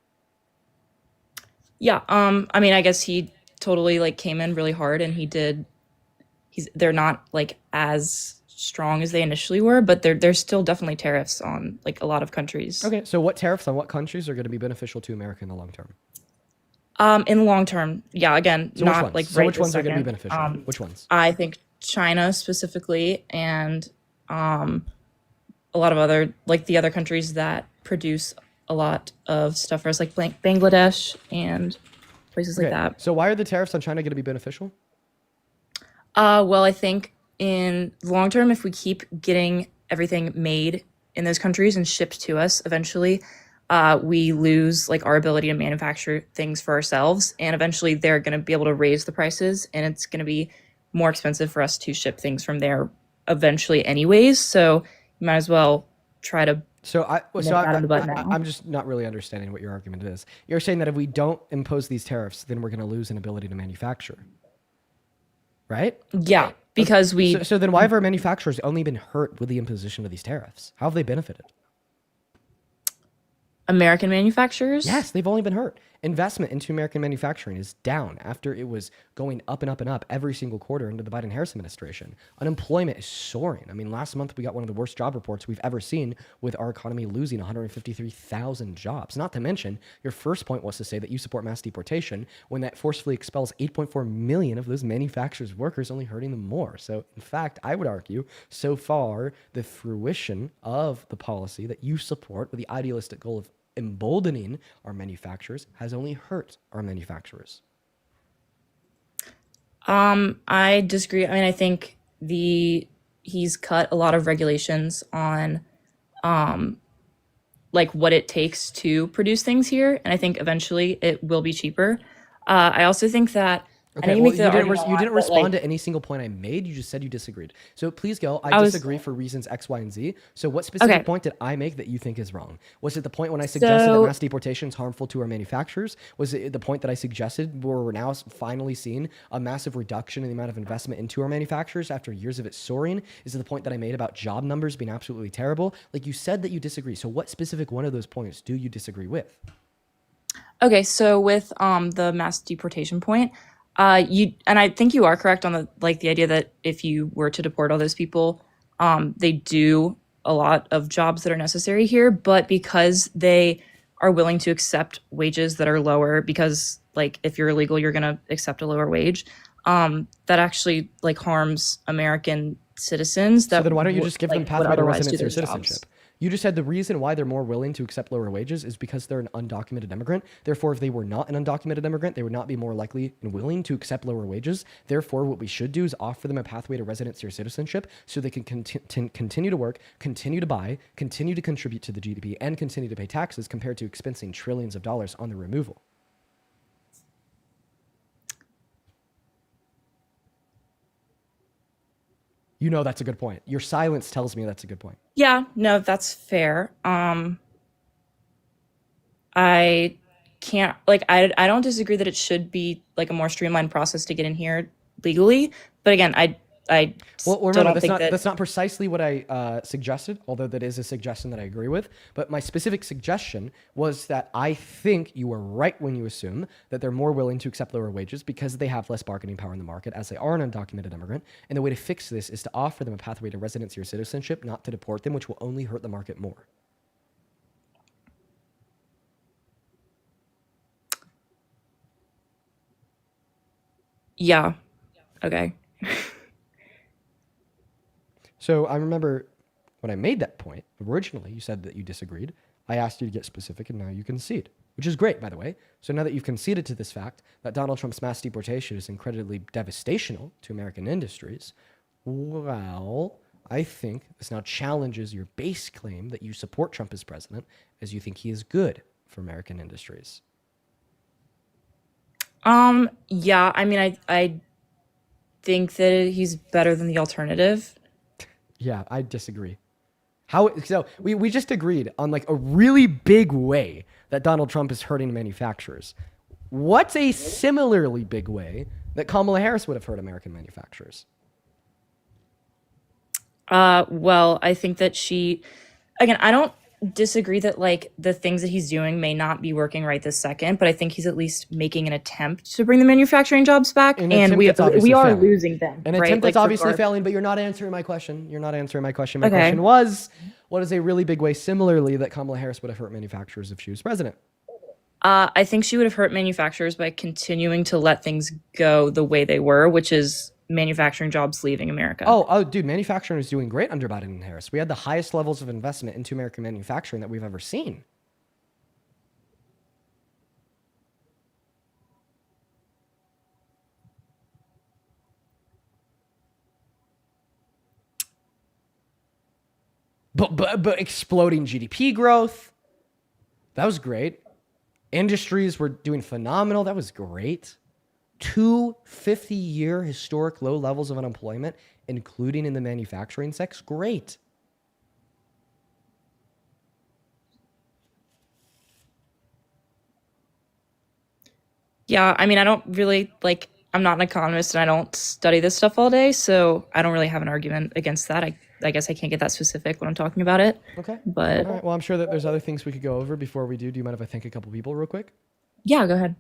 Yeah. I mean, I guess he totally like came in really hard, and they're not like as strong as they initially were, but there's still definitely tariffs on like a lot of countries. Okay, so what tariffs on what countries are going to be beneficial to America in the long term? In the long term, yeah, again, So not like so right which this ones are going to be second. beneficial? Which ones? I think China specifically, and a lot of other like the other countries that produce a lot of stuff for us, like Bangladesh and places like that. So why are the tariffs on China going to be beneficial? Well, I think in the long term, if we keep getting everything made in those countries and shipped to us, eventually we lose like our ability to manufacture things for ourselves, and eventually they're going to be able to raise the prices, and it's going to be more expensive for us to ship things from there eventually anyways. So you might as well try to nip that in the bud now. I'm just not really understanding what your argument is. You're saying that if we don't impose these tariffs, then we're going to lose an ability to manufacture, right? Yeah, because we. So then why have our manufacturers only been hurt with the imposition of these tariffs? How have they benefited? American manufacturers? Yes, they've only been hurt. Investment into American manufacturing is down after it was going up and up and up every single quarter under the Biden-Harris administration. Unemployment is soaring. I mean, last month we got one of the worst job reports we've ever seen, with our economy losing 153,000 jobs. Not to mention, your first point was to say that you support mass deportation when that forcefully expels 8.4 million of those manufacturers' workers, only hurting them more. So, in fact, I would argue, so far, the fruition of the policy that you support with the idealistic goal of emboldening our manufacturers has only hurt our manufacturers. I disagree. I mean, I think he's cut a lot of regulations on like what it takes to produce things here, and I think eventually it will be cheaper. I also think that Okay, well, you didn't respond to any single point I made. You just said you disagreed. So please go. I disagree for reasons X, Y, and Z. So what specific point did I make that you think is wrong? Was it the point when I suggested that mass deportation is harmful to our manufacturers? Was it the point that I suggested where we're now finally seeing a massive reduction in the amount of investment into our manufacturers after years of it soaring? Is it the point that I made about job numbers being absolutely terrible? Like, you said that you disagree. So what specific one of those points do you disagree with? Okay, so with the mass deportation point, and I think you are correct on the idea that if you were to deport all those people, they do a lot of jobs that are necessary here, but because they are willing to accept wages that are lower, because like if you're illegal, you're going to accept a lower wage, that actually like harms American citizens. So then why don't you just give them pathway to residency or citizenship? You just said the reason why they're more willing to accept lower wages is because they're an undocumented immigrant. Therefore, if they were not an undocumented immigrant, they would not be more likely and willing to accept lower wages. Therefore, what we should do is offer them a pathway to residency or citizenship so they can continue to work, continue to buy, continue to contribute to the GDP, and continue to pay taxes compared to expensing trillions of dollars on the removal. You know that's a good point. Your silence tells me that's a good point. Yeah, no, that's fair. I can't I don't disagree that it should be like a more streamlined process to get in here legally, but again, I well, remember, that's not precisely what I suggested, although that is a suggestion that I agree with. But my specific suggestion was that I think you were right when you assume that they're more willing to accept lower wages because they have less bargaining power in the market as they are an undocumented immigrant. And the way to fix this is to offer them a pathway to residency or citizenship, not to deport them, which will only hurt the market more. Yeah. Okay. So I remember when I made that point, originally you said that you disagreed. I asked you to get specific, and now you concede, which is great, by the way. So now that you've conceded to this fact that Donald Trump's mass deportation is incredibly devastational to American industries, well, I think this now challenges your base claim that you support Trump as president, as you think he is good for American industries. Yeah, I mean, I think that he's better than the alternative. Yeah, I disagree. So we just agreed on like a really big way that Donald Trump is hurting manufacturers. What's a similarly big way that Kamala Harris would have hurt American manufacturers? Well, I think that I don't disagree that like the things that he's doing may not be working right this second, but I think he's at least making an attempt to bring the manufacturing jobs back, and we are losing them. An right? attempt that's like, obviously failing, but you're not answering my question. My Okay. question was, what is a really big way similarly that Kamala Harris would have hurt manufacturers if she was president? I think she would have hurt manufacturers by continuing to let things go the way they were, which is manufacturing jobs leaving America. Oh, dude, manufacturing is doing great under Biden and Harris. We had the highest levels of investment into American manufacturing that we've ever seen. But exploding GDP growth, that was great. Industries were doing phenomenal. That was great. 2 50-year historic low levels of unemployment, including in the manufacturing sector. Great. Yeah, I mean, I don't really like. I'm not an economist, and I don't study this stuff all day, so I don't really have an argument against that. I guess I can't get that specific when I'm talking about it. Okay. But All right. Well, I'm sure that there's other things we could go over before we do. Do you mind if I thank a couple people real quick? yeah, go ahead.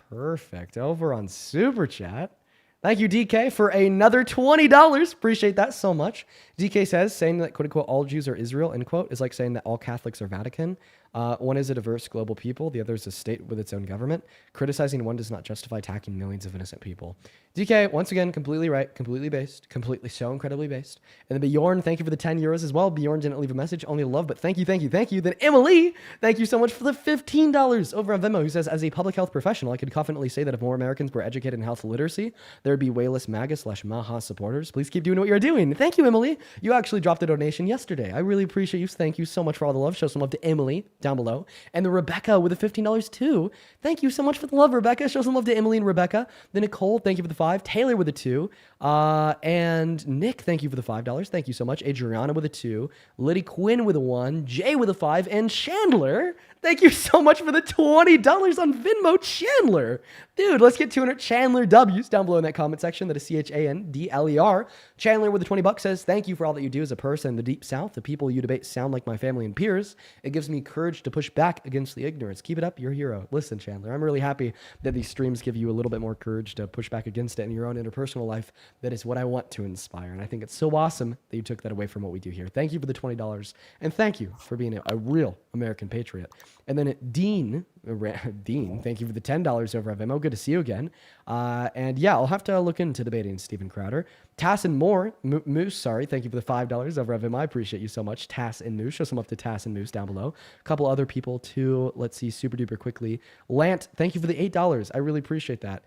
Perfect. Over on Super Chat. Thank you, DK, for another $20. Appreciate that so much. DK says, saying that, quote unquote, all Jews are Israel, end quote, is like saying that all Catholics are Vatican. One is a diverse global people. The other is a state with its own government. Criticizing one does not justify attacking millions of innocent people. DK, once again, completely right, completely based, completely so incredibly based. And then Bjorn, thank you for the 10 euros as well. Bjorn didn't leave a message, only love, but thank you, thank you, thank you. Then Emily, thank you so much for the $15 over on Venmo, who says, as a public health professional, I could confidently say that if more Americans were educated in health literacy, there would be way less MAGA/Maha supporters. Please keep doing what you're doing. Thank you, Emily. You actually dropped a donation yesterday. I really appreciate you. Thank you so much for all the love. Show some love to Emily down below. And the Rebecca with the $15 too. Thank you so much for the love, Rebecca. Show some love to Emily and Rebecca. Then Nicole, thank you for the 5. Taylor with the 2. And Nick, thank you for the $5. Thank you so much. Adriana with a 2. Liddy Quinn with a 1. Jay with a 5. And Chandler, thank you so much for the $20 on Venmo. Chandler. Dude, let's get 200 Chandler W's down below in that comment section. That is CHANDLER. Chandler with the $20 says, thank you for all that you do as a person in the Deep South. The people you debate sound like my family and peers. It gives me courage to push back against the ignorance. Keep it up. You're a hero. Listen, Chandler, I'm really happy that these streams give you a little bit more courage to push back against it in your own interpersonal life. That is what I want to inspire. And I think it's so awesome that you took that away from what we do here. Thank you for the $20. And thank you for being a real American patriot. And then Dean, thank you for the $10 over at Venmo. Good to see you again. And yeah, I'll have to look into debating Steven Crowder. Tass and Moose, thank you for the $5 over at Venmo. I appreciate you so much. Tass and Moose. Show some love to Tass and Moose down below. A couple other people too. Let's see, super duper quickly. Lant, thank you for the $8. I really appreciate that.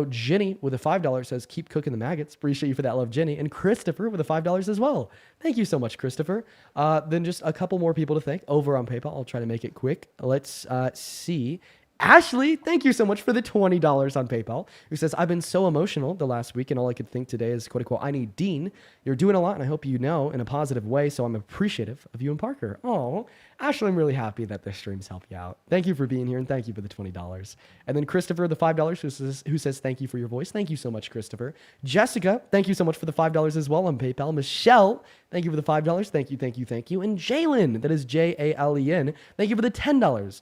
Jenny with a $5 says, keep cooking the maggots. Appreciate you for that love, Jenny. And Christopher with a $5 as well. Thank you so much, Christopher. Then just a couple more people to thank over on PayPal. I'll try to make it quick. Let's see. Ashley, thank you so much for the $20 on PayPal, who says, I've been so emotional the last week, and all I could think today is, quote unquote, I need Dean. You're doing a lot, and I hope you know in a positive way, so I'm appreciative of you and Parker. Oh, Ashley, I'm really happy that this stream's helped you out. Thank you for being here, and thank you for the $20. And then Christopher, the $5, who says thank you for your voice. Thank you so much, Christopher. Jessica, thank you so much for the $5 as well on PayPal. Michelle, thank you for the $5. Thank you, thank you, thank you. And Jalen, that is Jalen, thank you for the $10,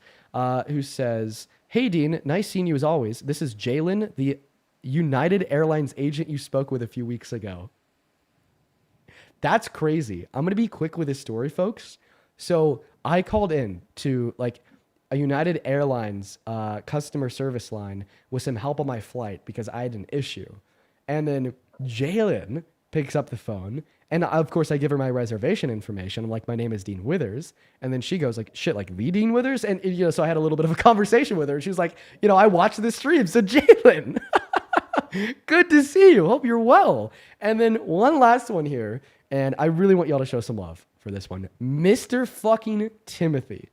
who says, hey, Dean, nice seeing you as always. This is Jalen, the United Airlines agent you spoke with a few weeks ago. That's crazy. I'm going to be quick with this story, folks. So I called in to like a United Airlines customer service line with some help on my flight because I had an issue. And then Jalen picks up the phone. And of course, I give her my reservation information. I'm like, my name is Dean Withers. And then she goes like, shit, like the Dean Withers? And, so I had a little bit of a conversation with her. And she was like, I watched this stream. So Jalen, good to see you. Hope you're well. And then one last one here. And I really want y'all to show some love for this one. Mr. fucking Timothy.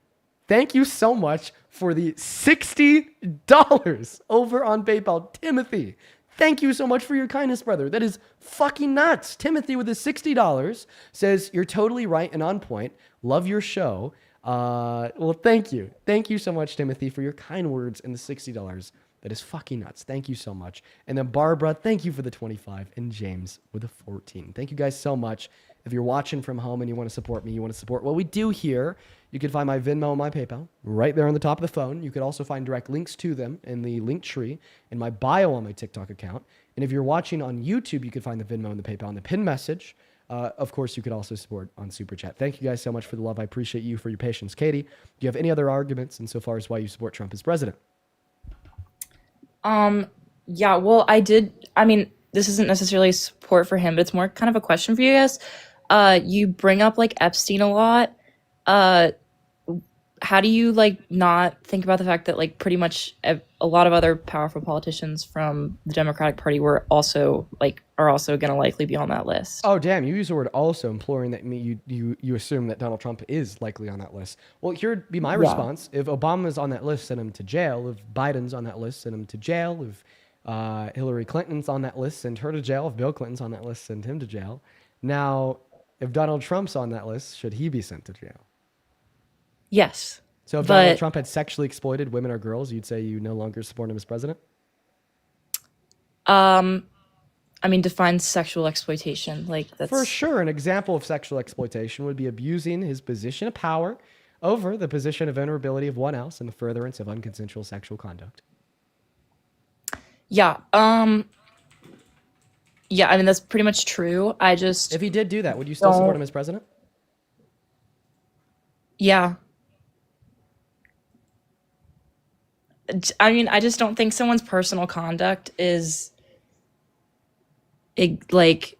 Thank you so much for the $60 over on PayPal. Timothy, thank you so much for your kindness, brother. That is fucking nuts. Timothy with the $60 says, you're totally right and on point. Love your show. Well, thank you. Thank you so much, Timothy, for your kind words and the $60. That is fucking nuts. Thank you so much. And then Barbara, thank you for the 25. And James with a 14. Thank you guys so much. If you're watching from home and you want to support me, you want to support what we do here, you can find my Venmo and my PayPal right there on the top of the phone. You could also find direct links to them in the link tree in my bio on my TikTok account. And if you're watching on YouTube, you can find the Venmo and the PayPal in the pin message. Of course, you could also support on Super Chat. Thank you guys so much for the love. I appreciate you for your patience. Katie, do you have any other arguments insofar as why you support Trump as president? Yeah, well, I mean, this isn't necessarily support for him, but it's more kind of a question for you guys. You bring up like Epstein a lot. How do you like not think about the fact that like pretty much a lot of other powerful politicians from the Democratic Party are also going to likely be on that list? Oh, damn. You use the word also, imploring that you assume that Donald Trump is likely on that list. Well, here'd be my response. If Obama's on that list, send him to jail. If Biden's on that list, send him to jail. If Hillary Clinton's on that list, send her to jail. If Bill Clinton's on that list, send him to jail. Now, if Donald Trump's on that list, should he be sent to jail? Yes. So if Donald But Trump had sexually exploited women or girls, you'd say you no longer support him as president? I mean, define sexual exploitation. Like For that's sure, an example of sexual exploitation would be abusing his position of power over the position of vulnerability of one else in the furtherance of unconsensual sexual conduct. yeah. Yeah, I mean that's pretty much true. I just If he did do that, would you still support him don't. as president? Yeah. I mean, I just don't think someone's personal conduct like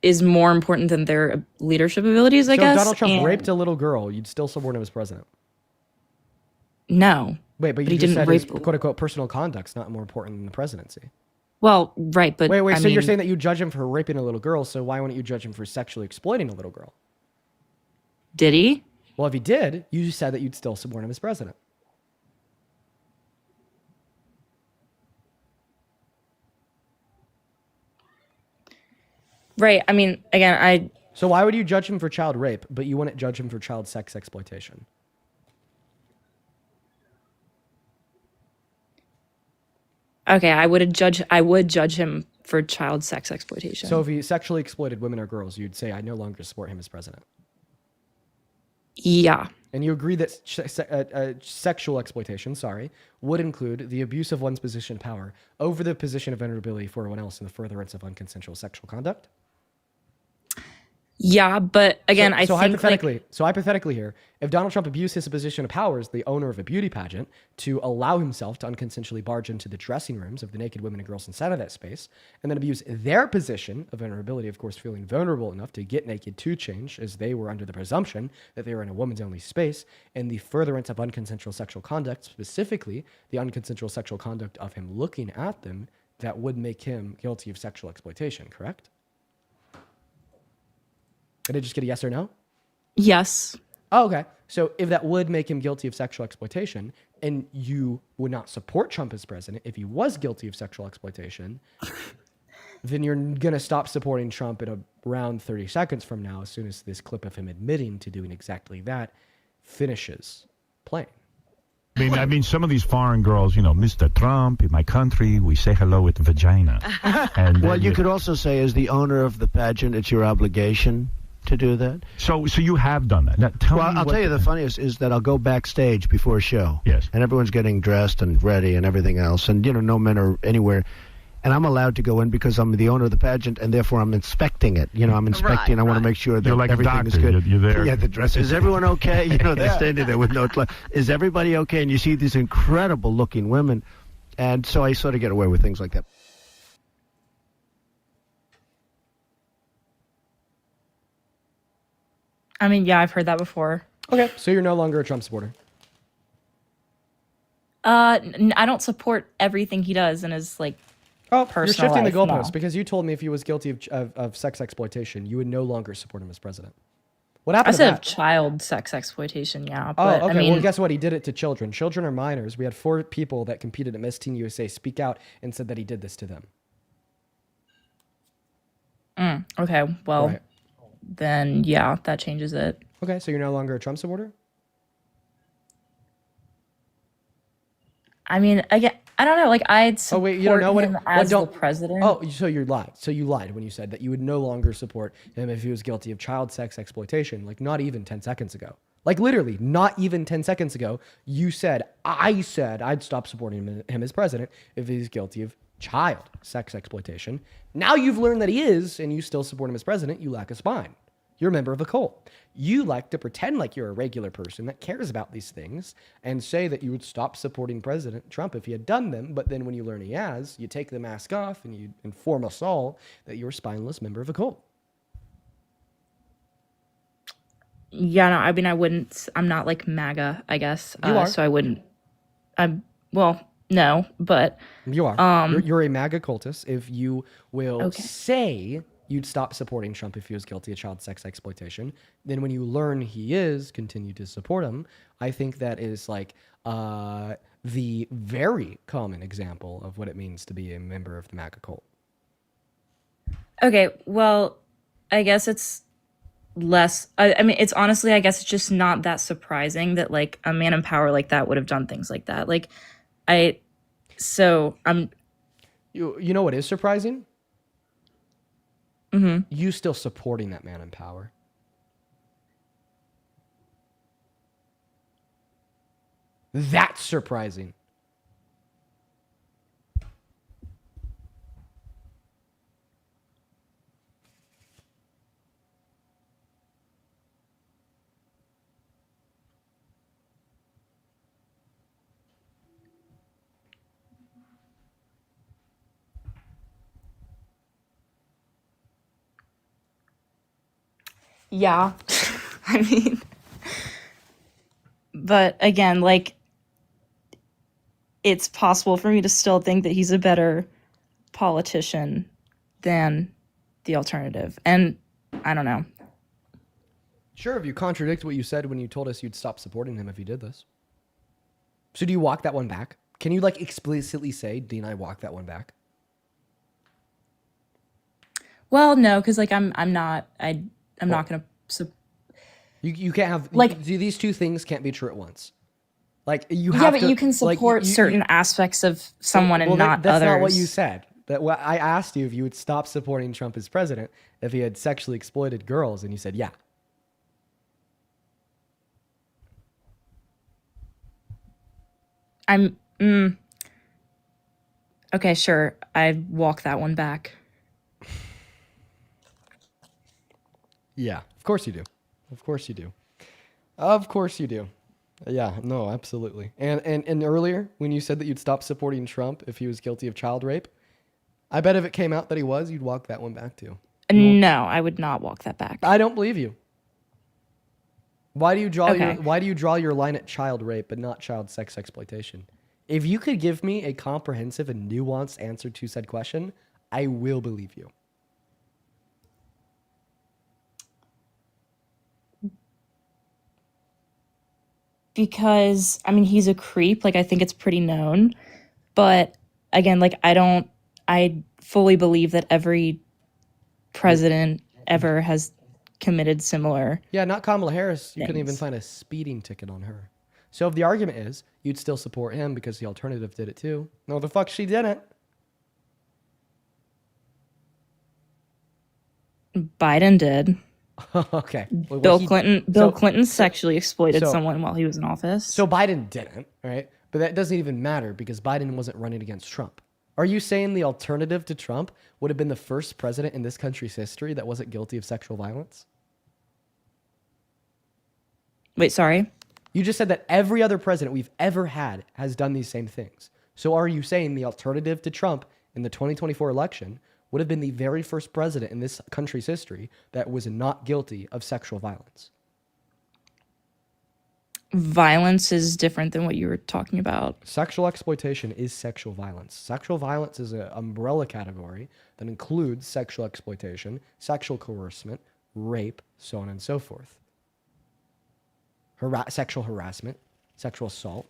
is more important than their leadership abilities, I So if guess. Donald Trump And raped a little girl, you'd still support him as president? no, Wait, but you he just didn't said his rape. quote unquote personal conduct's not more important than the presidency. Well, right, but Wait, I so you're mean, saying that you judge him for raping a little girl, so why wouldn't you judge him for sexually exploiting a little girl? did he? Well, if he did, you said that you'd still support him as president. Right. I mean, again, So why would you judge him for child rape, but you wouldn't judge him for child sex exploitation? okay, I would judge him for child sex exploitation. So if he sexually exploited women or girls, you'd say, I no longer support him as president. Yeah. And you agree that sexual exploitation, would include the abuse of one's position of power over the position of vulnerability for one else in the furtherance of unconsensual sexual conduct? Yeah, but again, I think hypothetically here, if Donald Trump abused his position of power as the owner of a beauty pageant to allow himself to unconsensually barge into the dressing rooms of the naked women and girls inside of that space, and then abuse their position of vulnerability, of course, feeling vulnerable enough to get naked to change, as they were under the presumption that they were in a woman's only space, and the furtherance of unconsensual sexual conduct, specifically the unconsensual sexual conduct of him looking at them, that would make him guilty of sexual exploitation, correct? Did I just get a yes or no? yes. Oh, okay. So if that would make him guilty of sexual exploitation, and you would not support Trump as president if he was guilty of sexual exploitation, then you're going to stop supporting Trump at around 30 seconds from now, as soon as this clip of him admitting to doing exactly that finishes playing. I mean, some of these foreign girls, Mr. Trump, in my country, we say hello with vagina. And well, you could also say, as the owner of the pageant, it's your obligation to do that. So you have done that. Now, I'll tell you the funniest is that I'll go backstage before a show. Yes. And everyone's getting dressed and ready and everything else. And, no men are anywhere. And I'm allowed to go in because I'm the owner of the pageant, and therefore I'm inspecting it. I'm inspecting. I want to make sure that You're like everything is a doctor. good. You're there. Yeah, the dress. Is everyone okay? They're standing there with no clothes. Is everybody okay? And you see these incredible looking women. And so I sort of get away with things like that. I mean, yeah, I've heard that before. Okay, so you're no longer a Trump supporter. I don't support everything he does in his like You're personal shifting the life, goalposts no. because you told me if he was guilty of sex exploitation, you would no longer support him as president. What I happened to said that? of child sex exploitation, yeah. Oh, But okay. I mean, Well, guess what? He did it to children. Children are minors. We had 4 people that competed at Miss Teen USA speak out and said that he did this to them. okay, well, Right. then yeah, that changes it. Okay, so you're no longer a Trump supporter? I mean, again, I don't know. Like, I'd Oh support wait, you don't know him as the president. Oh, so you lied. So you lied when you said that you would no longer support him if he was guilty of child sex exploitation. Like not even 10 seconds ago. Like literally, not even 10 seconds ago, I said I'd stop supporting him as president if he's guilty of child sex exploitation. Now you've learned that he is, and you still support him as president. You lack a spine. You're a member of a cult. You like to pretend like you're a regular person that cares about these things and say that you would stop supporting President Trump if he had done them. But then when you learn he has, you take the mask off and you inform us all that you're a spineless member of a cult. Yeah, no, I mean, I wouldn't. I'm not like MAGA, I guess. You are. So I wouldn't. Well, no, but You are. You're a MAGA cultist if you will Okay. say you'd stop supporting Trump if he was guilty of child sex exploitation. Then when you learn he is, continue to support him. I think that is like the very common example of what it means to be a member of the MAGA cult. Okay, well, I guess it's less. I mean, it's honestly, I guess it's just not that surprising that like a man in power like that would have done things like that. Like, I'm. You know what is surprising? Mhm. You still supporting that man in power. That's surprising. Yeah. I mean, but again, like, it's possible for me to still think that he's a better politician than the alternative. And I don't know. Sure, if you contradict what you said when you told us you'd stop supporting him if he did this. So do you walk that one back? Can you like explicitly say, Dean, I walk that one back? Well, no, because like I'm not gonna. You can't have Like- these two things can't be true at once. Like you Yeah, have but to, you can like, support certain aspects of someone and not that's others. not what you said. I asked you if you would stop supporting Trump as president if he had sexually exploited girls, and you said yeah. Okay, sure. I walk that one back. Yeah, of course you do. Of course you do. Of course you do. Yeah, no, absolutely. And earlier, when you said that you'd stop supporting Trump if he was guilty of child rape, I bet if it came out that he was, you'd walk that one back too. No, I would not walk that back. I don't believe you. Why do you draw Okay. why do you draw your line at child rape but not child sex exploitation? If you could give me a comprehensive and nuanced answer to said question, I will believe you. Because I mean, he's a creep. Like, I think it's pretty known. But again, like, I fully believe that every president ever has committed similar. Yeah, not Kamala Harris. You couldn't even things. find a speeding ticket on her. So if the argument is you'd still support him because the alternative did it too, no, the fuck she didn't. Biden did. Okay. Well, Bill he- Clinton sexually exploited so- someone while he was in office. So Biden didn't, right? But that doesn't even matter because Biden wasn't running against Trump. Are you saying the alternative to Trump would have been the first president in this country's history that wasn't guilty of sexual violence? Wait, sorry? You just said that every other president we've ever had has done these same things. So are you saying the alternative to Trump in the 2024 election would have been the very first president in this country's history that was not guilty of sexual violence? Violence is different than what you were talking about. Sexual exploitation is sexual violence. Sexual violence is an umbrella category that includes sexual exploitation, sexual coercement, rape, so on and so forth. Sexual harassment, sexual assault.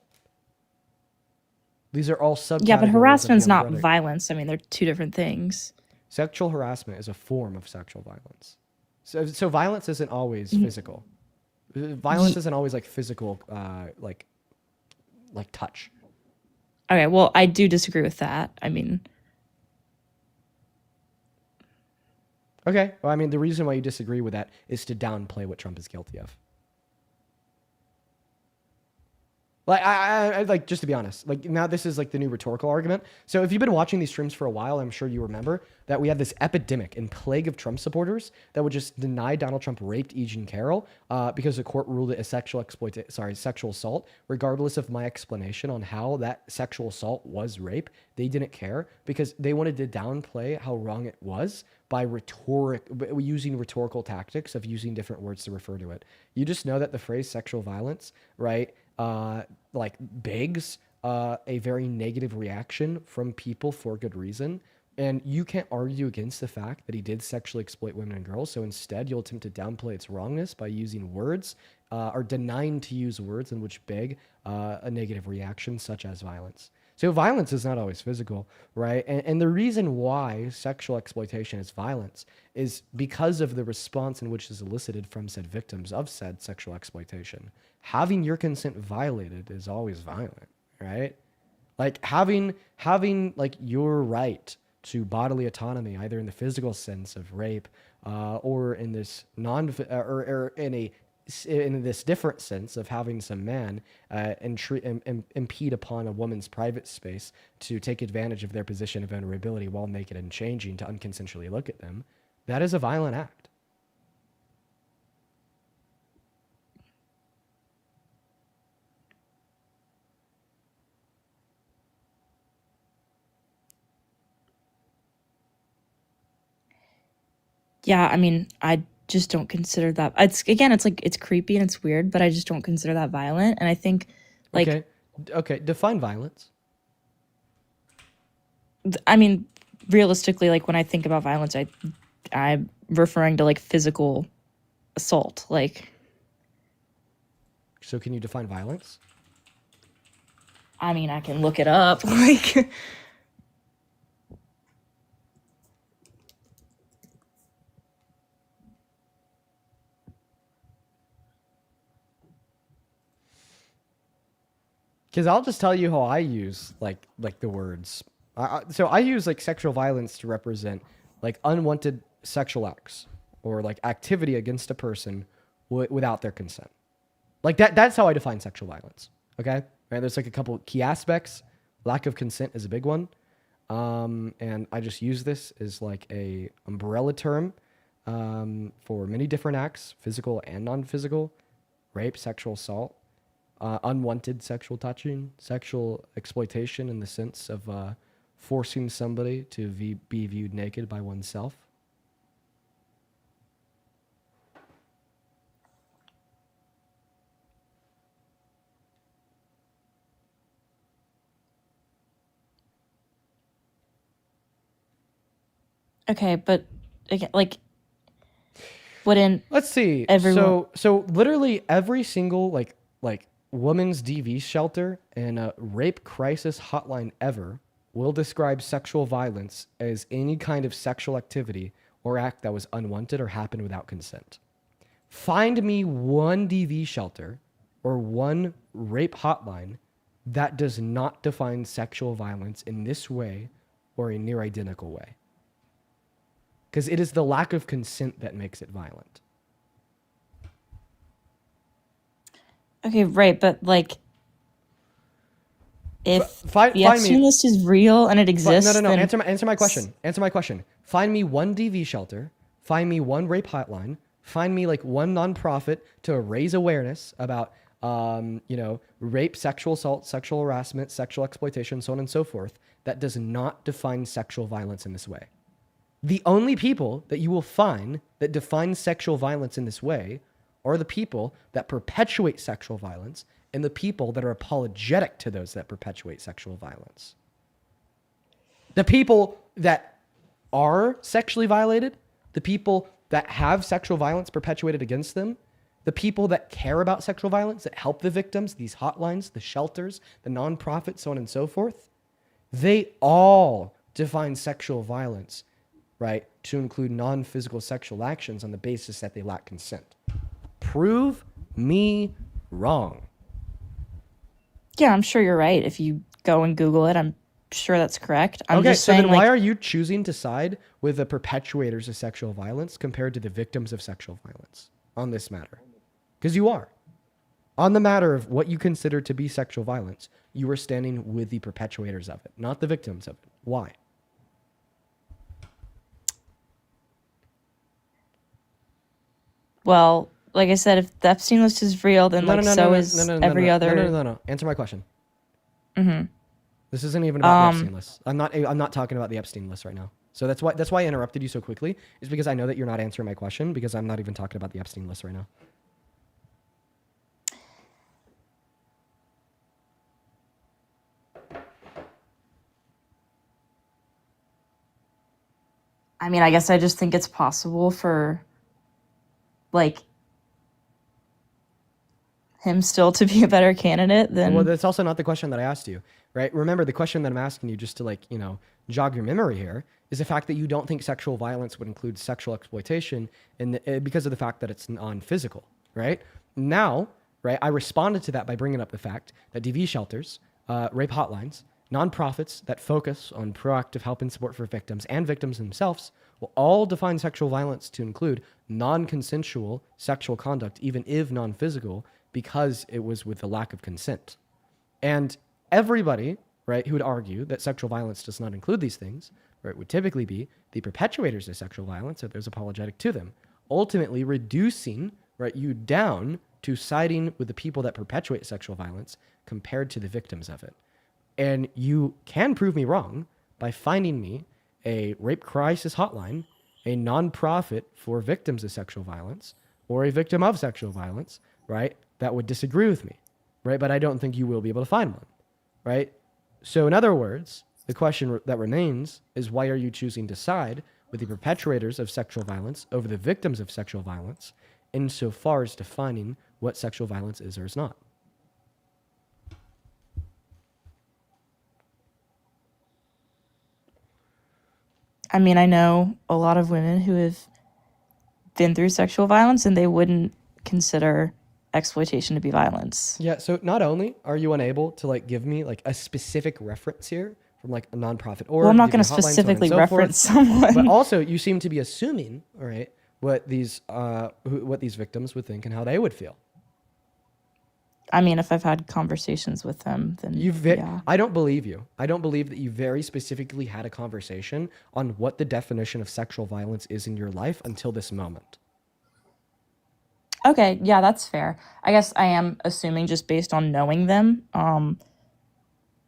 These are all subcategories. Yeah, but harassment's of the not umbrella. violence. I mean, they're two different things. Sexual harassment is a form of sexual violence. So violence isn't always Mhm. physical. Violence isn't always like physical, like touch. Okay, well, I do disagree with that. I mean, Okay. Well, I mean, the reason why you disagree with that is to downplay what Trump is guilty of. Like, I like, just to be honest, like, now this is like the new rhetorical argument. So if you've been watching these streams for a while, I'm sure you remember that we had this epidemic and plague of Trump supporters that would just deny Donald Trump raped E. Jean Carroll because the court ruled it a sexual assault, regardless of my explanation on how that sexual assault was rape. They didn't care because they wanted to downplay how wrong it was by using rhetorical tactics of using different words to refer to it. You just know that the phrase sexual violence, right? Like begs a very negative reaction from people for good reason. And you can't argue against the fact that he did sexually exploit women and girls. So instead, you'll attempt to downplay its wrongness by using words or denying to use words in which beg a negative reaction, such as violence. So violence is not always physical, right? And the reason why sexual exploitation is violence is because of the response in which is elicited from said victims of said sexual exploitation. Having your consent violated is always violent, right? Like having like your right to bodily autonomy, either in the physical sense of rape, or in this or in this different sense of having some man impede upon a woman's private space to take advantage of their position of vulnerability while naked and changing to unconsensually look at them, that is a violent act. Yeah, I mean, I just don't consider that. It's like it's creepy and it's weird, but I just don't consider that violent. And I think, like, okay, define violence. I mean, realistically, like when I think about violence, I'm referring to like physical assault. Like, so can you define violence? I mean, I can look it up. Like, because I'll just tell you how I use like the words. So I use like sexual violence to represent like unwanted sexual acts or like activity against a person without their consent. Like that's how I define sexual violence. Okay, right? There's like a couple key aspects. Lack of consent is a big one, and I just use this as like a umbrella term for many different acts, physical and non-physical, rape, sexual assault. Unwanted sexual touching, sexual exploitation in the sense of forcing somebody to be viewed naked by oneself. okay, but again, like, wouldn't Let's see. everyone? So literally every single like women's DV shelter and a rape crisis hotline ever will describe sexual violence as any kind of sexual activity or act that was unwanted or happened without consent. Find me one DV shelter or one rape hotline that does not define sexual violence in this way or a near identical way. Because it is the lack of consent that makes it violent. Okay, right, but like, if Find the Epstein list is real and it exists, no. then Answer my question. Answer my question. Find me one DV shelter. Find me one rape hotline. Find me like one nonprofit to raise awareness about, rape, sexual assault, sexual harassment, sexual exploitation, so on and so forth. That does not define sexual violence in this way. The only people that you will find that define sexual violence in this way are the people that perpetuate sexual violence and the people that are apologetic to those that perpetuate sexual violence. The people that are sexually violated, the people that have sexual violence perpetuated against them, the people that care about sexual violence, that help the victims, these hotlines, the shelters, the nonprofits, so on and so forth, they all define sexual violence, right, to include non-physical sexual actions on the basis that they lack consent. Prove me wrong. yeah, I'm sure you're right. If you go and Google it, I'm sure that's correct. I'm Okay, just so saying, then like, why are you choosing to side with the perpetuators of sexual violence compared to the victims of sexual violence on this matter? Because you are. On the matter of what you consider to be sexual violence, you are standing with the perpetuators of it, not the victims of it. Why? well, like I said, if the Epstein list is real, then is every other. No. Answer my question. Mm-hmm. This isn't even about the Epstein list. I'm not talking about the Epstein list right now. So that's why I interrupted you so quickly, is because I know that you're not answering my question because I'm not even talking about the Epstein list right now. I mean, I guess I just think it's possible for, like, him still to be a better candidate than. Well, that's also not the question that I asked you, right? Remember, the question that I'm asking you, just to like, jog your memory here, is the fact that you don't think sexual violence would include sexual exploitation because of the fact that it's non-physical, right? Now, right, I responded to that by bringing up the fact that DV shelters, rape hotlines, nonprofits that focus on proactive help and support for victims and victims themselves will all define sexual violence to include non-consensual sexual conduct, even if non-physical, because it was with the lack of consent. And everybody, right, who would argue that sexual violence does not include these things, right, would typically be the perpetrators of sexual violence or those apologetic to them, ultimately reducing, right, you down to siding with the people that perpetuate sexual violence compared to the victims of it. And you can prove me wrong by finding me a rape crisis hotline, a nonprofit for victims of sexual violence, or a victim of sexual violence, right, that would disagree with me, right? But I don't think you will be able to find one, right? So in other words, the question that remains is, why are you choosing to side with the perpetrators of sexual violence over the victims of sexual violence insofar as defining what sexual violence is or is not? I mean, I know a lot of women who have been through sexual violence and they wouldn't consider exploitation to be violence. Yeah, so not only are you unable to like give me like a specific reference here from like a nonprofit or Well, I'm not going to specifically reference someone. But also you seem to be assuming, all right, what these victims would think and how they would feel. I mean, if I've had conversations with them, then yeah. I don't believe you. I don't believe that you very specifically had a conversation on what the definition of sexual violence is in your life until this moment. Okay, yeah, that's fair. I guess I am assuming, just based on knowing them,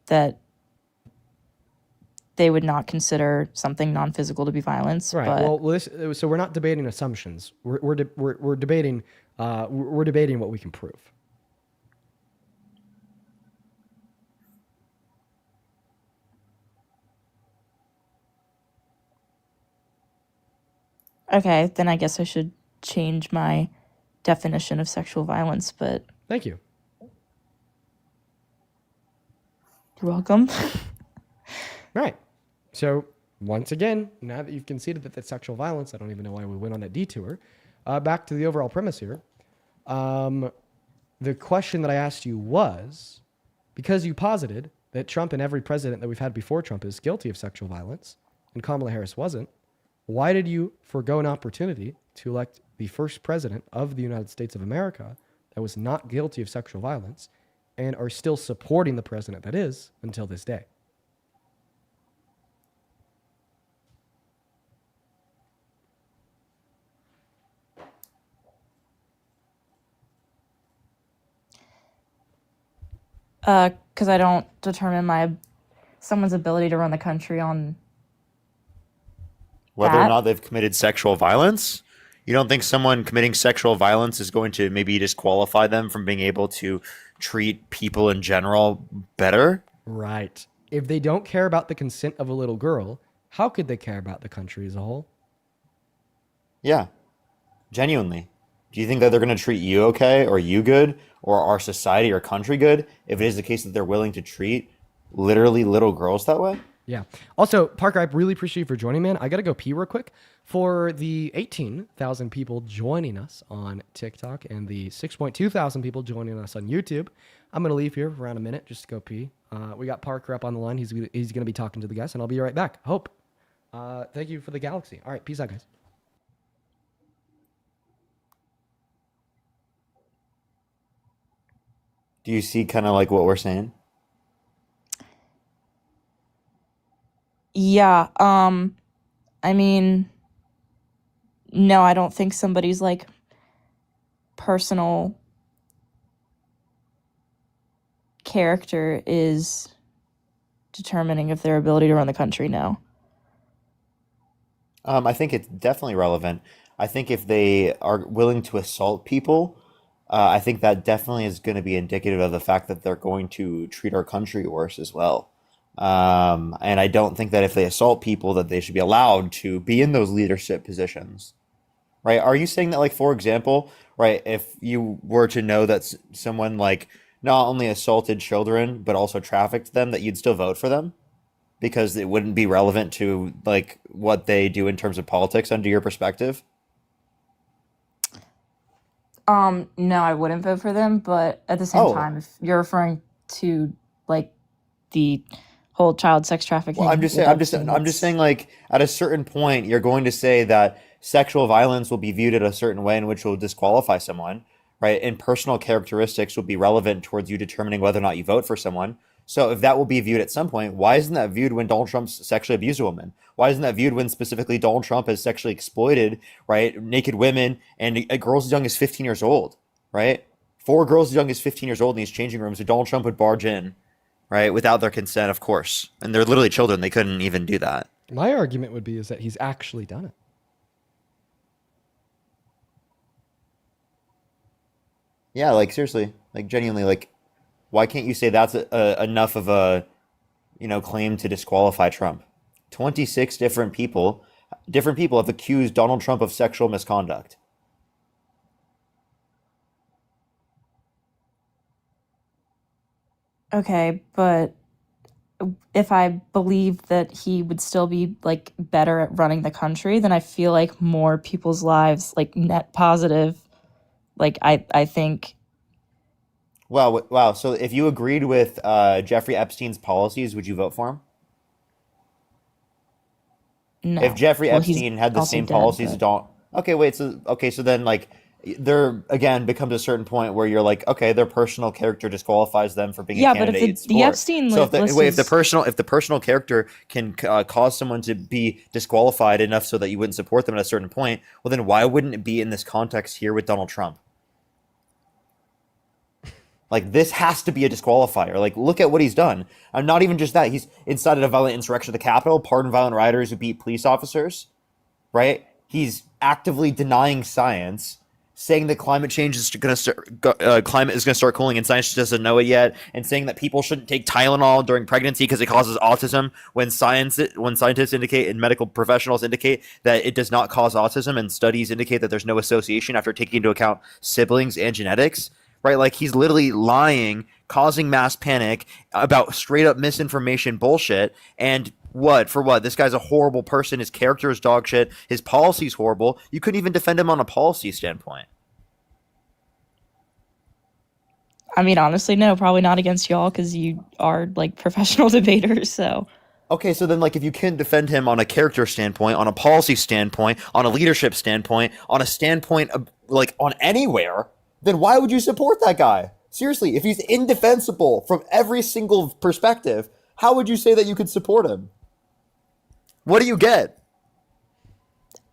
that they would not consider something non-physical to be violence. Right. But Well, so we're not debating assumptions. We're debating what we can prove. okay, then I guess I should change my definition of sexual violence. But Thank you. you're welcome. Right. So once again, now that you've conceded that that's sexual violence, I don't even know why we went on that detour. Back to the overall premise here. The question that I asked you was, because you posited that Trump and every president that we've had before Trump is guilty of sexual violence, and Kamala Harris wasn't, why did you forego an opportunity to elect the first president of the United States of America that was not guilty of sexual violence and are still supporting the president that is until this day? Because I don't determine someone's ability to run the country on whether or that. not they've committed sexual violence. You don't think someone committing sexual violence is going to maybe disqualify them from being able to treat people in general better? Right. If they don't care about the consent of a little girl, how could they care about the country as a whole? Yeah, genuinely. Do you think that they're going to treat you okay, or you good, or our society or country good if it is the case that they're willing to treat literally little girls that way? Yeah. Also, Parker, I really appreciate you for joining, man. I got to go pee real quick. For the 18,000 people joining us on TikTok and the 6.2 thousand people joining us on YouTube, I'm going to leave here for around a minute just to go pee. We got Parker up on the line. He's going to be talking to the guests, and I'll be right back. Hope. Thank you for the galaxy. All right. Peace out, guys. Do you see kind of like what we're saying? Yeah. I mean, no, I don't think somebody's like personal character is determining if their ability to run the country now. I think it's definitely relevant. I think if they are willing to assault people, I think that definitely is going to be indicative of the fact that they're going to treat our country worse as well. And I don't think that if they assault people that they should be allowed to be in those leadership positions, right? Are you saying that, like, for example, right, if you were to know that someone like not only assaulted children but also trafficked them, that you'd still vote for them because it wouldn't be relevant to like what they do in terms of politics under your perspective? No, I wouldn't vote for them, but at the same Oh, time, if you're referring to like the whole child sex well, I'm trafficking just with saying, Epstein, I'm just that's saying, like at a certain point, you're going to say that sexual violence will be viewed in a certain way in which will disqualify someone, right? And personal characteristics will be relevant towards you determining whether or not you vote for someone. So if that will be viewed at some point, why isn't that viewed when Donald Trump sexually abused a woman? Why isn't that viewed when specifically Donald Trump has sexually exploited, right, naked women and girls as young as 15 years old, right? 4 girls as young as 15 years old in these changing rooms that Donald Trump would barge in, right, without their consent, of course. And they're literally children; they couldn't even do that. My argument would be is that he's actually done it. Yeah, like seriously, like genuinely, like why can't you say that's enough of a claim to disqualify Trump? 26 different people have accused Donald Trump of sexual misconduct. okay, but if I believe that he would still be like better at running the country, then I feel like more people's lives like net positive. Like I think Wow, wow. So if you agreed with Jeffrey Epstein's policies, would you vote for him? If no. Jeffrey Well, he's Epstein had the also same dead, policies, but don't. Okay, wait. So then like there again becomes a certain point where you're like, okay, their personal character disqualifies them for being a yeah, but if candidate the in the sport. Epstein So list if the is personal character can cause someone to be disqualified enough so that you wouldn't support them at a certain point, well then why wouldn't it be in this context here with Donald Trump? Like this has to be a disqualifier. Like look at what he's done. I'm not even just that. He's incited a violent insurrection at the Capitol, pardoned violent rioters who beat police officers, right? He's actively denying science, saying that climate change is going to climate is going to start cooling and science just doesn't know it yet, and saying that people shouldn't take Tylenol during pregnancy because it causes autism. When scientists indicate and medical professionals indicate that it does not cause autism, and studies indicate that there's no association after taking into account siblings and genetics. Right, like he's literally lying, causing mass panic about straight up misinformation bullshit. And what for what? This guy's a horrible person. His character is dog shit. His policy's horrible. You couldn't even defend him on a policy standpoint. I mean, honestly, no, probably not against y'all because you are like professional debaters. So Okay, so then like if you couldn't defend him on a character standpoint, on a policy standpoint, on a leadership standpoint, on a standpoint of like on anywhere, then why would you support that guy? Seriously, if he's indefensible from every single perspective, how would you say that you could support him? What do you get?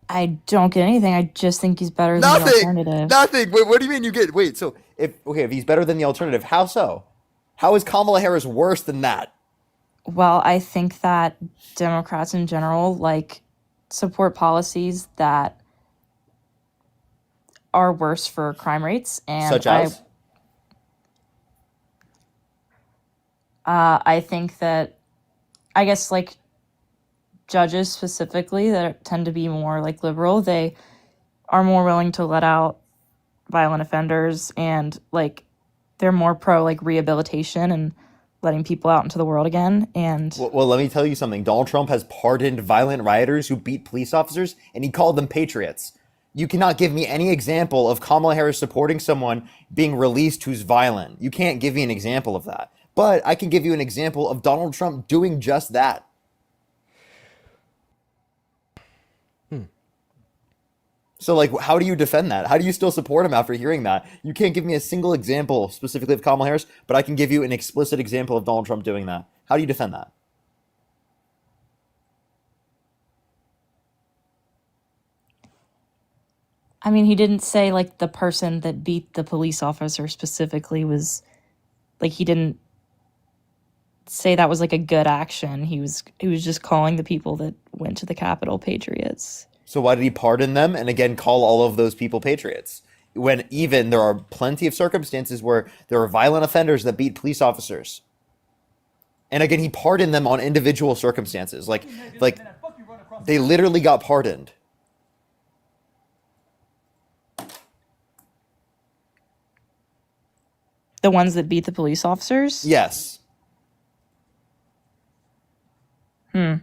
I don't get anything. I just think he's better than the Nothing. alternative. Nothing. Wait, what do you mean you get? Wait, so if he's better than the alternative, how so? How is Kamala Harris worse than that? Well, I think that Democrats in general like support policies that are worse for crime rates, and Such as? I think that I guess like judges specifically that tend to be more like liberal, they are more willing to let out violent offenders, and like they're more pro like rehabilitation and letting people out into the world again. And Well, let me tell you something. Donald Trump has pardoned violent rioters who beat police officers, and he called them patriots. You cannot give me any example of Kamala Harris supporting someone being released who's violent. You can't give me an example of that. But I can give you an example of Donald Trump doing just that. So, like, how do you defend that? How do you still support him after hearing that? You can't give me a single example specifically of Kamala Harris, but I can give you an explicit example of Donald Trump doing that. How do you defend that? I mean, he didn't say like the person that beat the police officer specifically was like he didn't say that was like a good action. He was just calling the people that went to the Capitol patriots. So why did he pardon them and again call all of those people patriots? When even there are plenty of circumstances where there are violent offenders that beat police officers. And again, he pardoned them on individual circumstances. Like they literally got pardoned. the ones that beat the police officers? Yes. Hmm.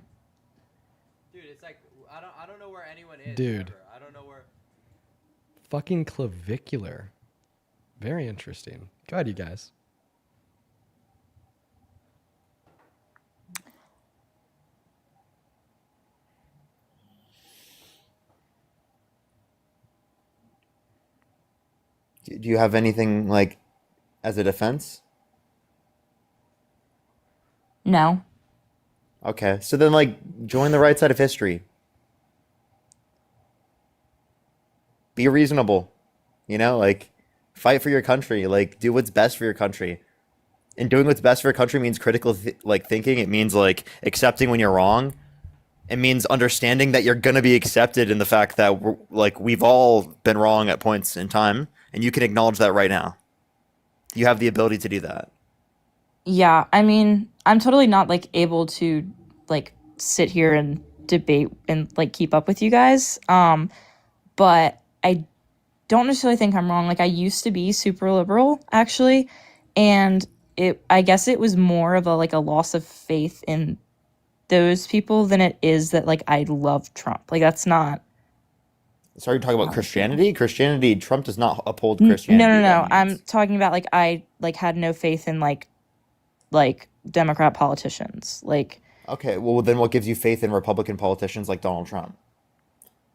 Dude, it's like I don't know where anyone is. Dude. Ever. I don't know where. Fucking clavicular. Very interesting. Go ahead, you guys. Do you have anything like as a defense? No. Okay, so then like join the right side of history. Be reasonable, like fight for your country, like do what's best for your country. And doing what's best for your country means critical thinking. It means like accepting when you're wrong. It means understanding that you're gonna be accepted in the fact that we've all been wrong at points in time, and you can acknowledge that right now. You have the ability to do that. Yeah, I mean, I'm totally not like able to like sit here and debate and like keep up with you guys. But I don't necessarily think I'm wrong. Like I used to be super liberal actually, and I guess it was more of a loss of faith in those people than it is that like I love Trump. Like that's not. So are you talking about Christianity? Christianity, Trump does not uphold Christianity. No. I'm talking about like I like had no faith in like Democrat politicians. Like Okay, well then what gives you faith in Republican politicians like Donald Trump?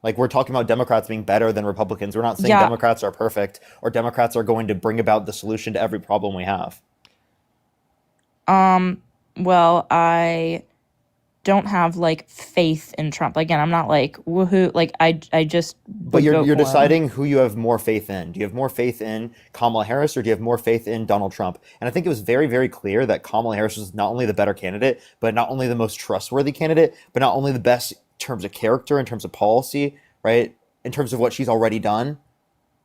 Like we're talking about Democrats being better than Republicans. We're not saying Yeah. Democrats are perfect or Democrats are going to bring about the solution to every problem we have. Well, I don't have like faith in Trump. Again, I'm not like woohoo. Like I just. But would you're vote for him. deciding who you have more faith in. Do you have more faith in Kamala Harris or do you have more faith in Donald Trump? And I think it was very, very clear that Kamala Harris was not only the better candidate, but not only the most trustworthy candidate, but not only the best in terms of character, in terms of policy, right? In terms of what she's already done.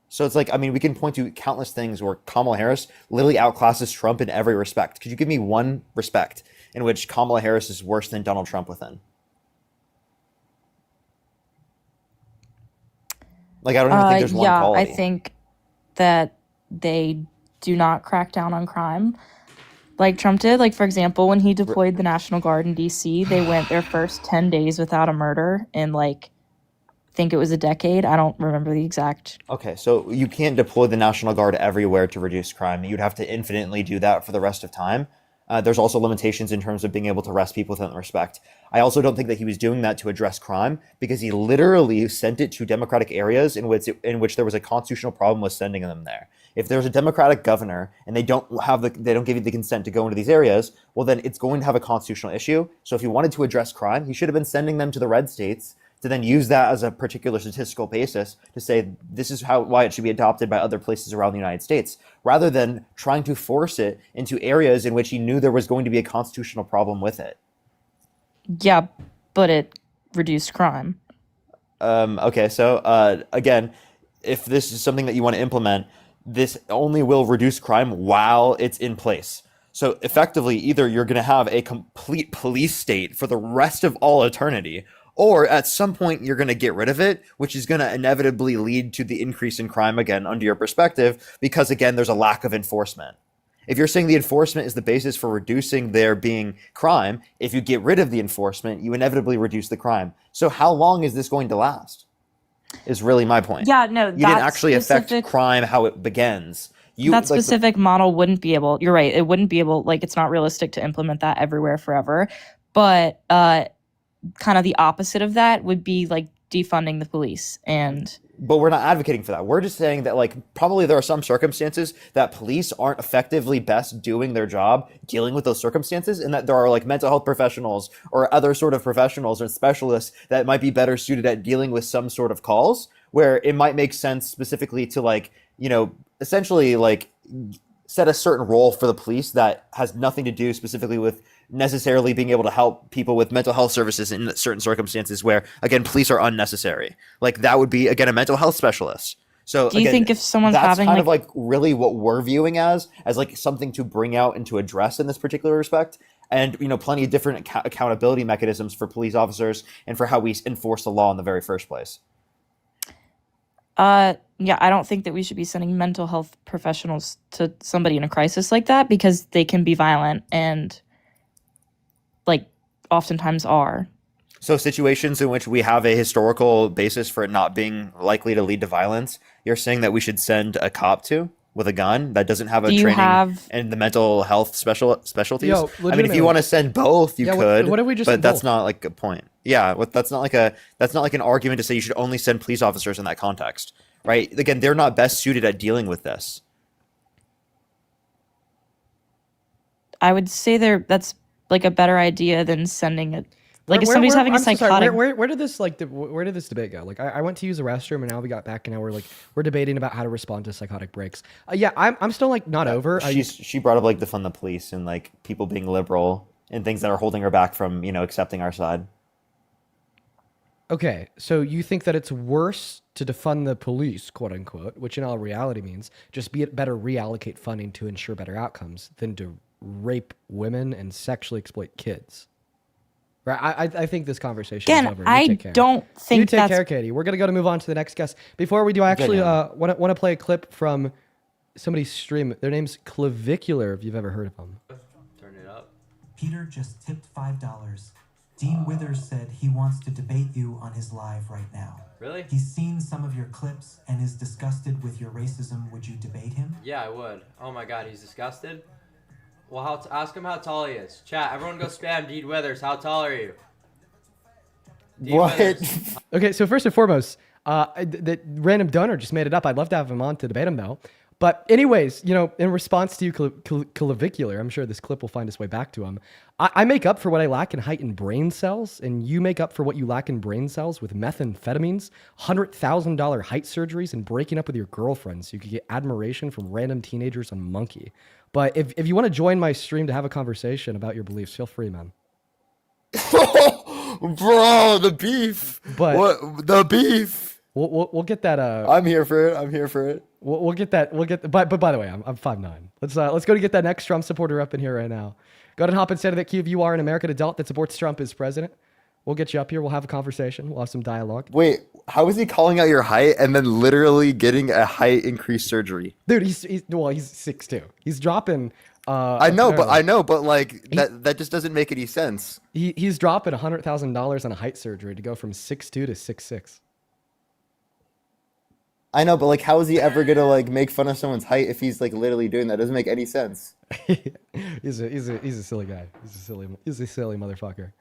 So it's like, I mean, we can point to countless things where Kamala Harris literally outclasses Trump in every respect. Could you give me one respect in which Kamala Harris is worse than Donald Trump within? Like, I don't even think there's one Yeah, quality. I think that they do not crack down on crime like Trump did. Like, for example, when he deployed the National Guard in D.C., they went their first 10 days without a murder in, like, I think it was a decade. I don't remember the exact. Okay, so you can't deploy the National Guard everywhere to reduce crime. You'd have to infinitely do that for the rest of time. There's also limitations in terms of being able to arrest people with that respect. I also don't think that he was doing that to address crime because he literally sent it to Democratic areas in which there was a constitutional problem with sending them there. If there's a Democratic governor and they don't give you the consent to go into these areas, well then it's going to have a constitutional issue. So if he wanted to address crime, he should have been sending them to the red states to then use that as a particular statistical basis to say this is why it should be adopted by other places around the United States, rather than trying to force it into areas in which he knew there was going to be a constitutional problem with it. Yeah, but it reduced crime. Okay, so again, if this is something that you want to implement, this only will reduce crime while it's in place. So effectively, either you're going to have a complete police state for the rest of all eternity, or at some point you're going to get rid of it, which is going to inevitably lead to the increase in crime again under your perspective, because again, there's a lack of enforcement. If you're saying the enforcement is the basis for reducing there being crime, if you get rid of the enforcement, you inevitably reduce the crime. So how long is this going to last? Is really my point. Yeah, no, you didn't actually affect crime how it begins. That specific model wouldn't be able, you're right, it wouldn't be able, like, it's not realistic to implement that everywhere forever. But kind of the opposite of that would be like defunding the police. But we're not advocating for that. We're just saying that like probably there are some circumstances that police aren't effectively best doing their job dealing with those circumstances, and that there are like mental health professionals or other sort of professionals or specialists that might be better suited at dealing with some sort of calls where it might make sense specifically to like, essentially like set a certain role for the police that has nothing to do specifically with necessarily being able to help people with mental health services in certain circumstances where, again, police are unnecessary. Like that would be, again, a mental health specialist. So do you think if someone's that's having kind of like really what we're viewing as like something to bring out and to address in this particular respect? And, plenty of different accountability mechanisms for police officers and for how we enforce the law in the very first place. Yeah, I don't think that we should be sending mental health professionals to somebody in a crisis like that because they can be violent and like oftentimes are. So situations in which we have a historical basis for it not being likely to lead to violence, you're saying that we should send a cop to with a gun that doesn't have a Do you training have in the mental health specialties? Yo, I mean, if legitimately. you want to send both, you Yeah, could. what if we just but said that's both? not like a point. Yeah, that's not like an argument to say you should only send police officers in that context, right? Again, they're not best suited at dealing with this. I would say that's like a better idea than sending it. Like if somebody's having a I'm so sorry, psychotic. where did this where did this debate go? Like I went to use the restroom and now we got back and now we're debating about how to respond to psychotic breaks. Yeah, I'm still like not over. She brought up like defund the police and like people being liberal and things that are holding her back from accepting our side. Okay, so you think that it's worse to defund the police, quote unquote, which in all reality means just better reallocate funding to ensure better outcomes than to rape women and sexually exploit kids. Right, I think this conversation is Again, over. You I take care. don't think you take that's- care, Katie. We're gonna move on to the next guest. Before we do, I actually want to play a clip from somebody's stream. Their name's Clavicular. If you've ever heard of them. Turn it up. Peter just tipped $5. Dean Withers said he wants to debate you on his live right now. Really? He's seen some of your clips and is disgusted with your racism. Would you debate him? Yeah, I would. Oh my god, he's disgusted? Well, ask him how tall he is. Chat, everyone go spam Dean Withers. How tall are you? Dean Withers. Okay, so first and foremost, the random donor just made it up. I'd love to have him on to debate him though. But anyways, in response to you, Clavicular, I'm sure this clip will find its way back to him. I make up for what I lack in height and brain cells, and you make up for what you lack in brain cells with methamphetamines, $100,000 height surgeries, and breaking up with your girlfriend so you could get admiration from random teenagers on Monkey. But if you want to join my stream to have a conversation about your beliefs, feel free, man. Bro, the beef. But what the beef? We'll get that. I'm here for it. I'm here for it. We'll get that. But by the way, I'm 5'9". Let's go to get that next Trump supporter up in here right now. Go ahead and hop inside of that queue if you are an American adult that supports Trump as president. We'll get you up here. We'll have a conversation. We'll have some dialogue. Wait, how is he calling out your height and then literally getting a height increase surgery? Dude, he's 6'2". He's dropping. I know, but like that just doesn't make any sense. He's dropping $100,000 on a height surgery to go from 6'2" to 6'6". I know, but like, how is he ever gonna like make fun of someone's height if he's like literally doing that? It doesn't make any sense. He's a silly guy. He's a silly motherfucker.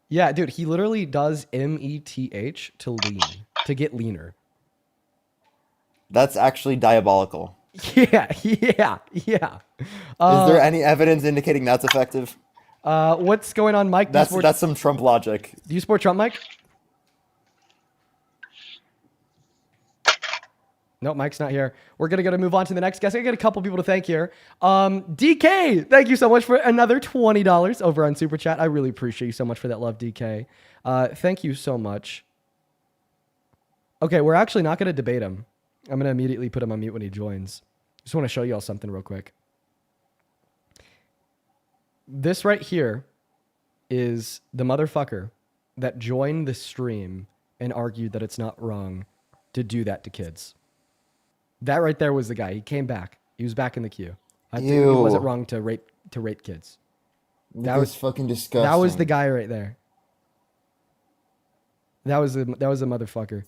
Yeah, dude, he literally does METH to lean, to get leaner. That's actually diabolical. Yeah. Is there any evidence indicating that's effective? What's going on, Mike? That's some Trump logic. Do you support Trump, Mike? No, Mike's not here. We're going to move on to the next guest. I got a couple people to thank here. DK, thank you so much for another $20 over on Super Chat. I really appreciate you so much for that love, DK. Thank you so much. Okay, we're actually not going to debate him. I'm going to immediately put him on mute when he joins. Just want to show you all something real quick. This right here is the motherfucker that joined the stream and argued that it's not wrong to do that to kids. That right there was the guy. He came back. He was back in the queue. I think it wasn't wrong to rape kids. That was fucking disgusting. That was the guy right there. That was the motherfucker.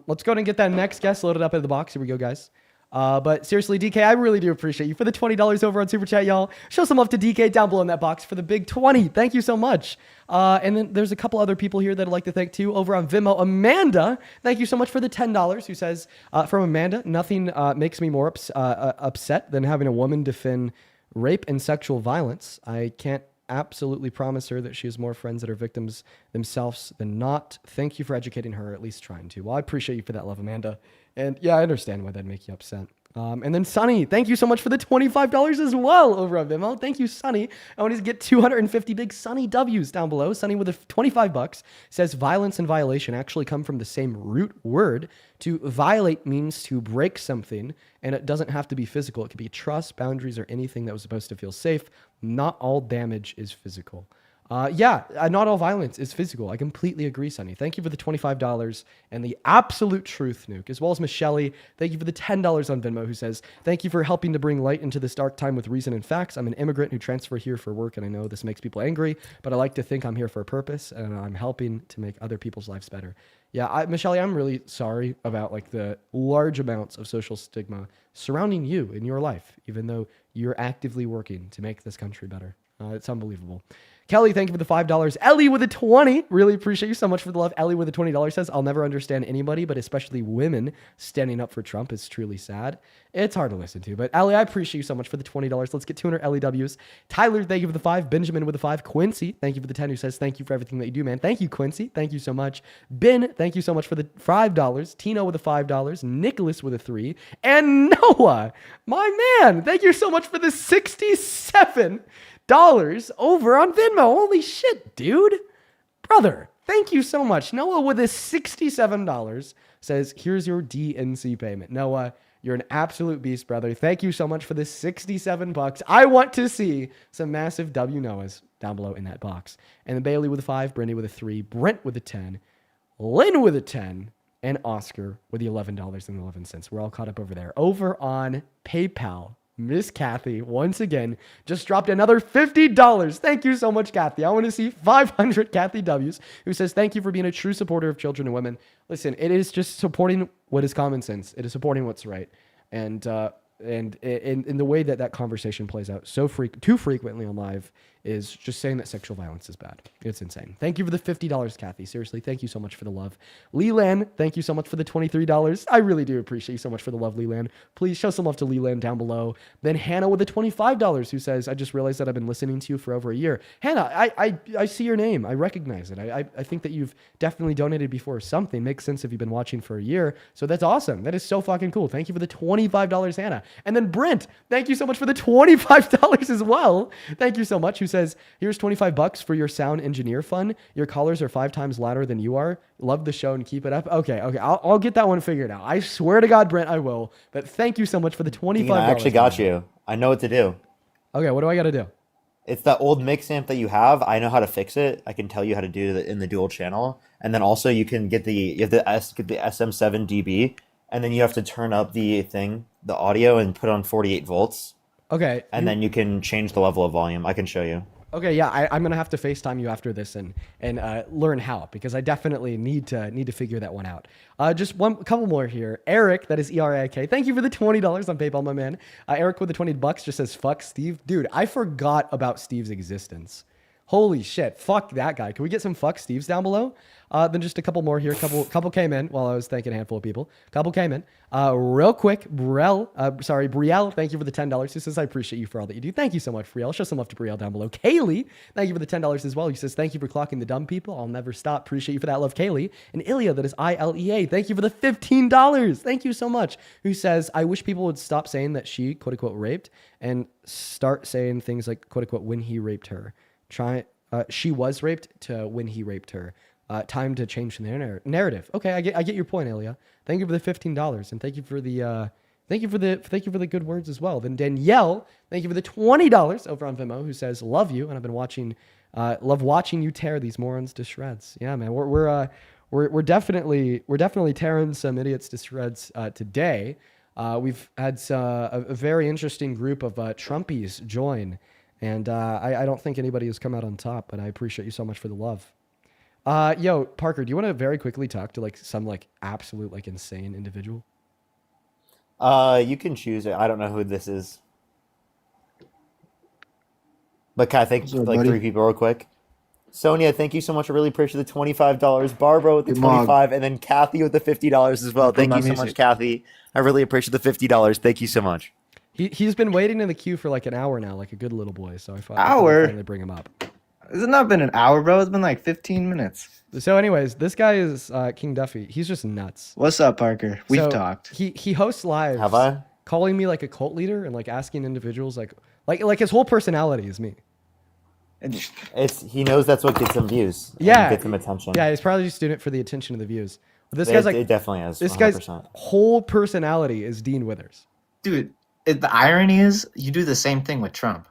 Let's go ahead and get that next guest loaded up in the box. Here we go, guys. But seriously, DK, I really do appreciate you for the $20 over on Super Chat, y'all. Show some love to DK down below in that box for the big 20. Thank you so much. And then there's a couple other people here that I'd like to thank too. Over on Vimeo, Amanda, thank you so much for the $10. Who says, from Amanda, nothing makes me more upset than having a woman defend rape and sexual violence. I can't absolutely promise her that she has more friends that are victims themselves than not. Thank you for educating her, at least trying to. Well, I appreciate you for that love, Amanda. And yeah, I understand why that'd make you upset. And then Sunny, thank you so much for the $25 as well over on Vimeo. Thank you, Sunny. I want to get 250 big Sunny W's down below. Sunny with the $25 says violence and violation actually come from the same root word. To violate means to break something, and it doesn't have to be physical. It could be trust, boundaries, or anything that was supposed to feel safe. Not all damage is physical. Not all violence is physical. I completely agree, Sonny. Thank you for the $25 and the absolute truth nuke, as well as Michelle. Thank you for the $10 on Venmo, who says, thank you for helping to bring light into this dark time with reason and facts. I'm an immigrant who transferred here for work, and I know this makes people angry, but I like to think I'm here for a purpose, and I'm helping to make other people's lives better. Yeah, Michelle, I'm really sorry about like the large amounts of social stigma surrounding you in your life, even though you're actively working to make this country better. It's unbelievable. Kelly, thank you for the $5. Ellie with a 20. Really appreciate you so much for the love. Ellie with a $20 says, I'll never understand anybody, but especially women standing up for Trump is truly sad. It's hard to listen to, but Ellie, I appreciate you so much for the $20. Let's get 200 LEWs. Tyler, thank you for the 5. Benjamin with the 5. Quincy, thank you for the 10, who says, thank you for everything that you do, man. Thank you, Quincy. Thank you so much. Ben, thank you so much for the $5. Tino with the $5. Nicholas with a 3. And Noah, my man, thank you so much for the 67 over on Venmo. Holy shit, dude. Brother, thank you so much. Noah with a $67 says, here's your DNC payment. Noah, you're an absolute beast, brother. Thank you so much for this $67. I want to see some massive W Noahs down below in that box. And then Bailey with a 5, Brittany with a 3, Brent with a 10, Lynn with a 10, and Oscar with the $11.11. We're all caught up over there. Over on PayPal, Miss Kathy, once again, just dropped another $50. Thank you so much, Kathy. I want to see 500 Kathy W's, who says, thank you for being a true supporter of children and women. Listen, it is just supporting what is common sense. It is supporting what's right. And in the way that conversation plays out too frequently on live is just saying that sexual violence is bad. It's insane. Thank you for the $50, Kathy. Seriously, thank you so much for the love. Leland, thank you so much for the $23. I really do appreciate you so much for the love, Leland. Please show some love to Leland down below. Then Hannah with the $25, who says, I just realized that I've been listening to you for over a year. Hannah, I see your name. I recognize it. I think that you've definitely donated before or something. Makes sense if you've been watching for a year. So that's awesome. That is so fucking cool. Thank you for the $25, Hannah. And then Brent, thank you so much for the $25 as well. Thank you so much. Who says, here's $25 for your sound engineer fund. Your callers are 5 times louder than you are. Love the show and keep it up. Okay. I'll get that one figured out. I swear to God, Brent, I will. But thank you so much for the $25. Dean, I actually got you. I know what to do. Okay, what do I got to do? It's that old mix amp that you have. I know how to fix it. I can tell you how to do it in the dual channel. And then also you can get the SM7 dB, and then you have to turn up the audio and put on 48 volts. Okay. And then you can change the level of volume. I can show you. Okay, yeah, I'm gonna have to FaceTime you after this and learn how, because I definitely need to figure that one out. Just a couple more here. Eric, that is ERIK. Thank you for the $20 on PayPal, my man. Eric with the $20 just says, fuck Steve. Dude, I forgot about Steve's existence. Holy shit, fuck that guy. Can we get some fuck Steves down below? Then just a couple more here. Couple came in while I was thanking a handful of people. Couple came in. Real quick, Brielle, thank you for the $10. He says, I appreciate you for all that you do. Thank you so much, Brielle. Show some love to Brielle down below. Kaylee, thank you for the $10 as well. He says, thank you for clocking the dumb people. I'll never stop. Appreciate you for that love, Kaylee. And Ilya, that is ILEA. Thank you for the $15. Thank you so much. Who says, I wish people would stop saying that she, quote unquote, raped and start saying things like, quote unquote, when he raped her. She was raped to when he raped her. Time to change the narrative. Okay, I get your point, Elia. Thank you for the $15, and thank you for the good words as well. Then Danielle, thank you for the $20 over on Venmo, who says, love you, and I've been love watching you tear these morons to shreds. Yeah, man, we're definitely tearing some idiots to shreds today. We've had a very interesting group of Trumpies join. And I don't think anybody has come out on top, but I appreciate you so much for the love. Yo, Parker, do you want to very quickly talk to some absolute insane individual? You can choose it. I don't know who this is. But can I thank 3 people real quick? Sonia, thank you so much. I really appreciate the $25. Barbara with the 25, and then Kathy with the $50 as well. Thank you so much, Kathy. I really appreciate the $50. Thank you so much. He's been waiting in the queue for an hour now, like a good little boy. So I thought I'd finally bring him up. It's not been an hour, bro. It's been 15 minutes. So anyways, this guy is King Duffy. He's just nuts. What's up, Parker? We've talked. He hosts lives. Have I? Calling me a cult leader and asking individuals like his whole personality is me. He knows that's what gets him views. Yeah, gets him attention. Yeah, he's probably just doing it for the attention of the views. But this guy's it definitely is. 100%. This guy's whole personality is Dean Withers. Dude, the irony is you do the same thing with Trump.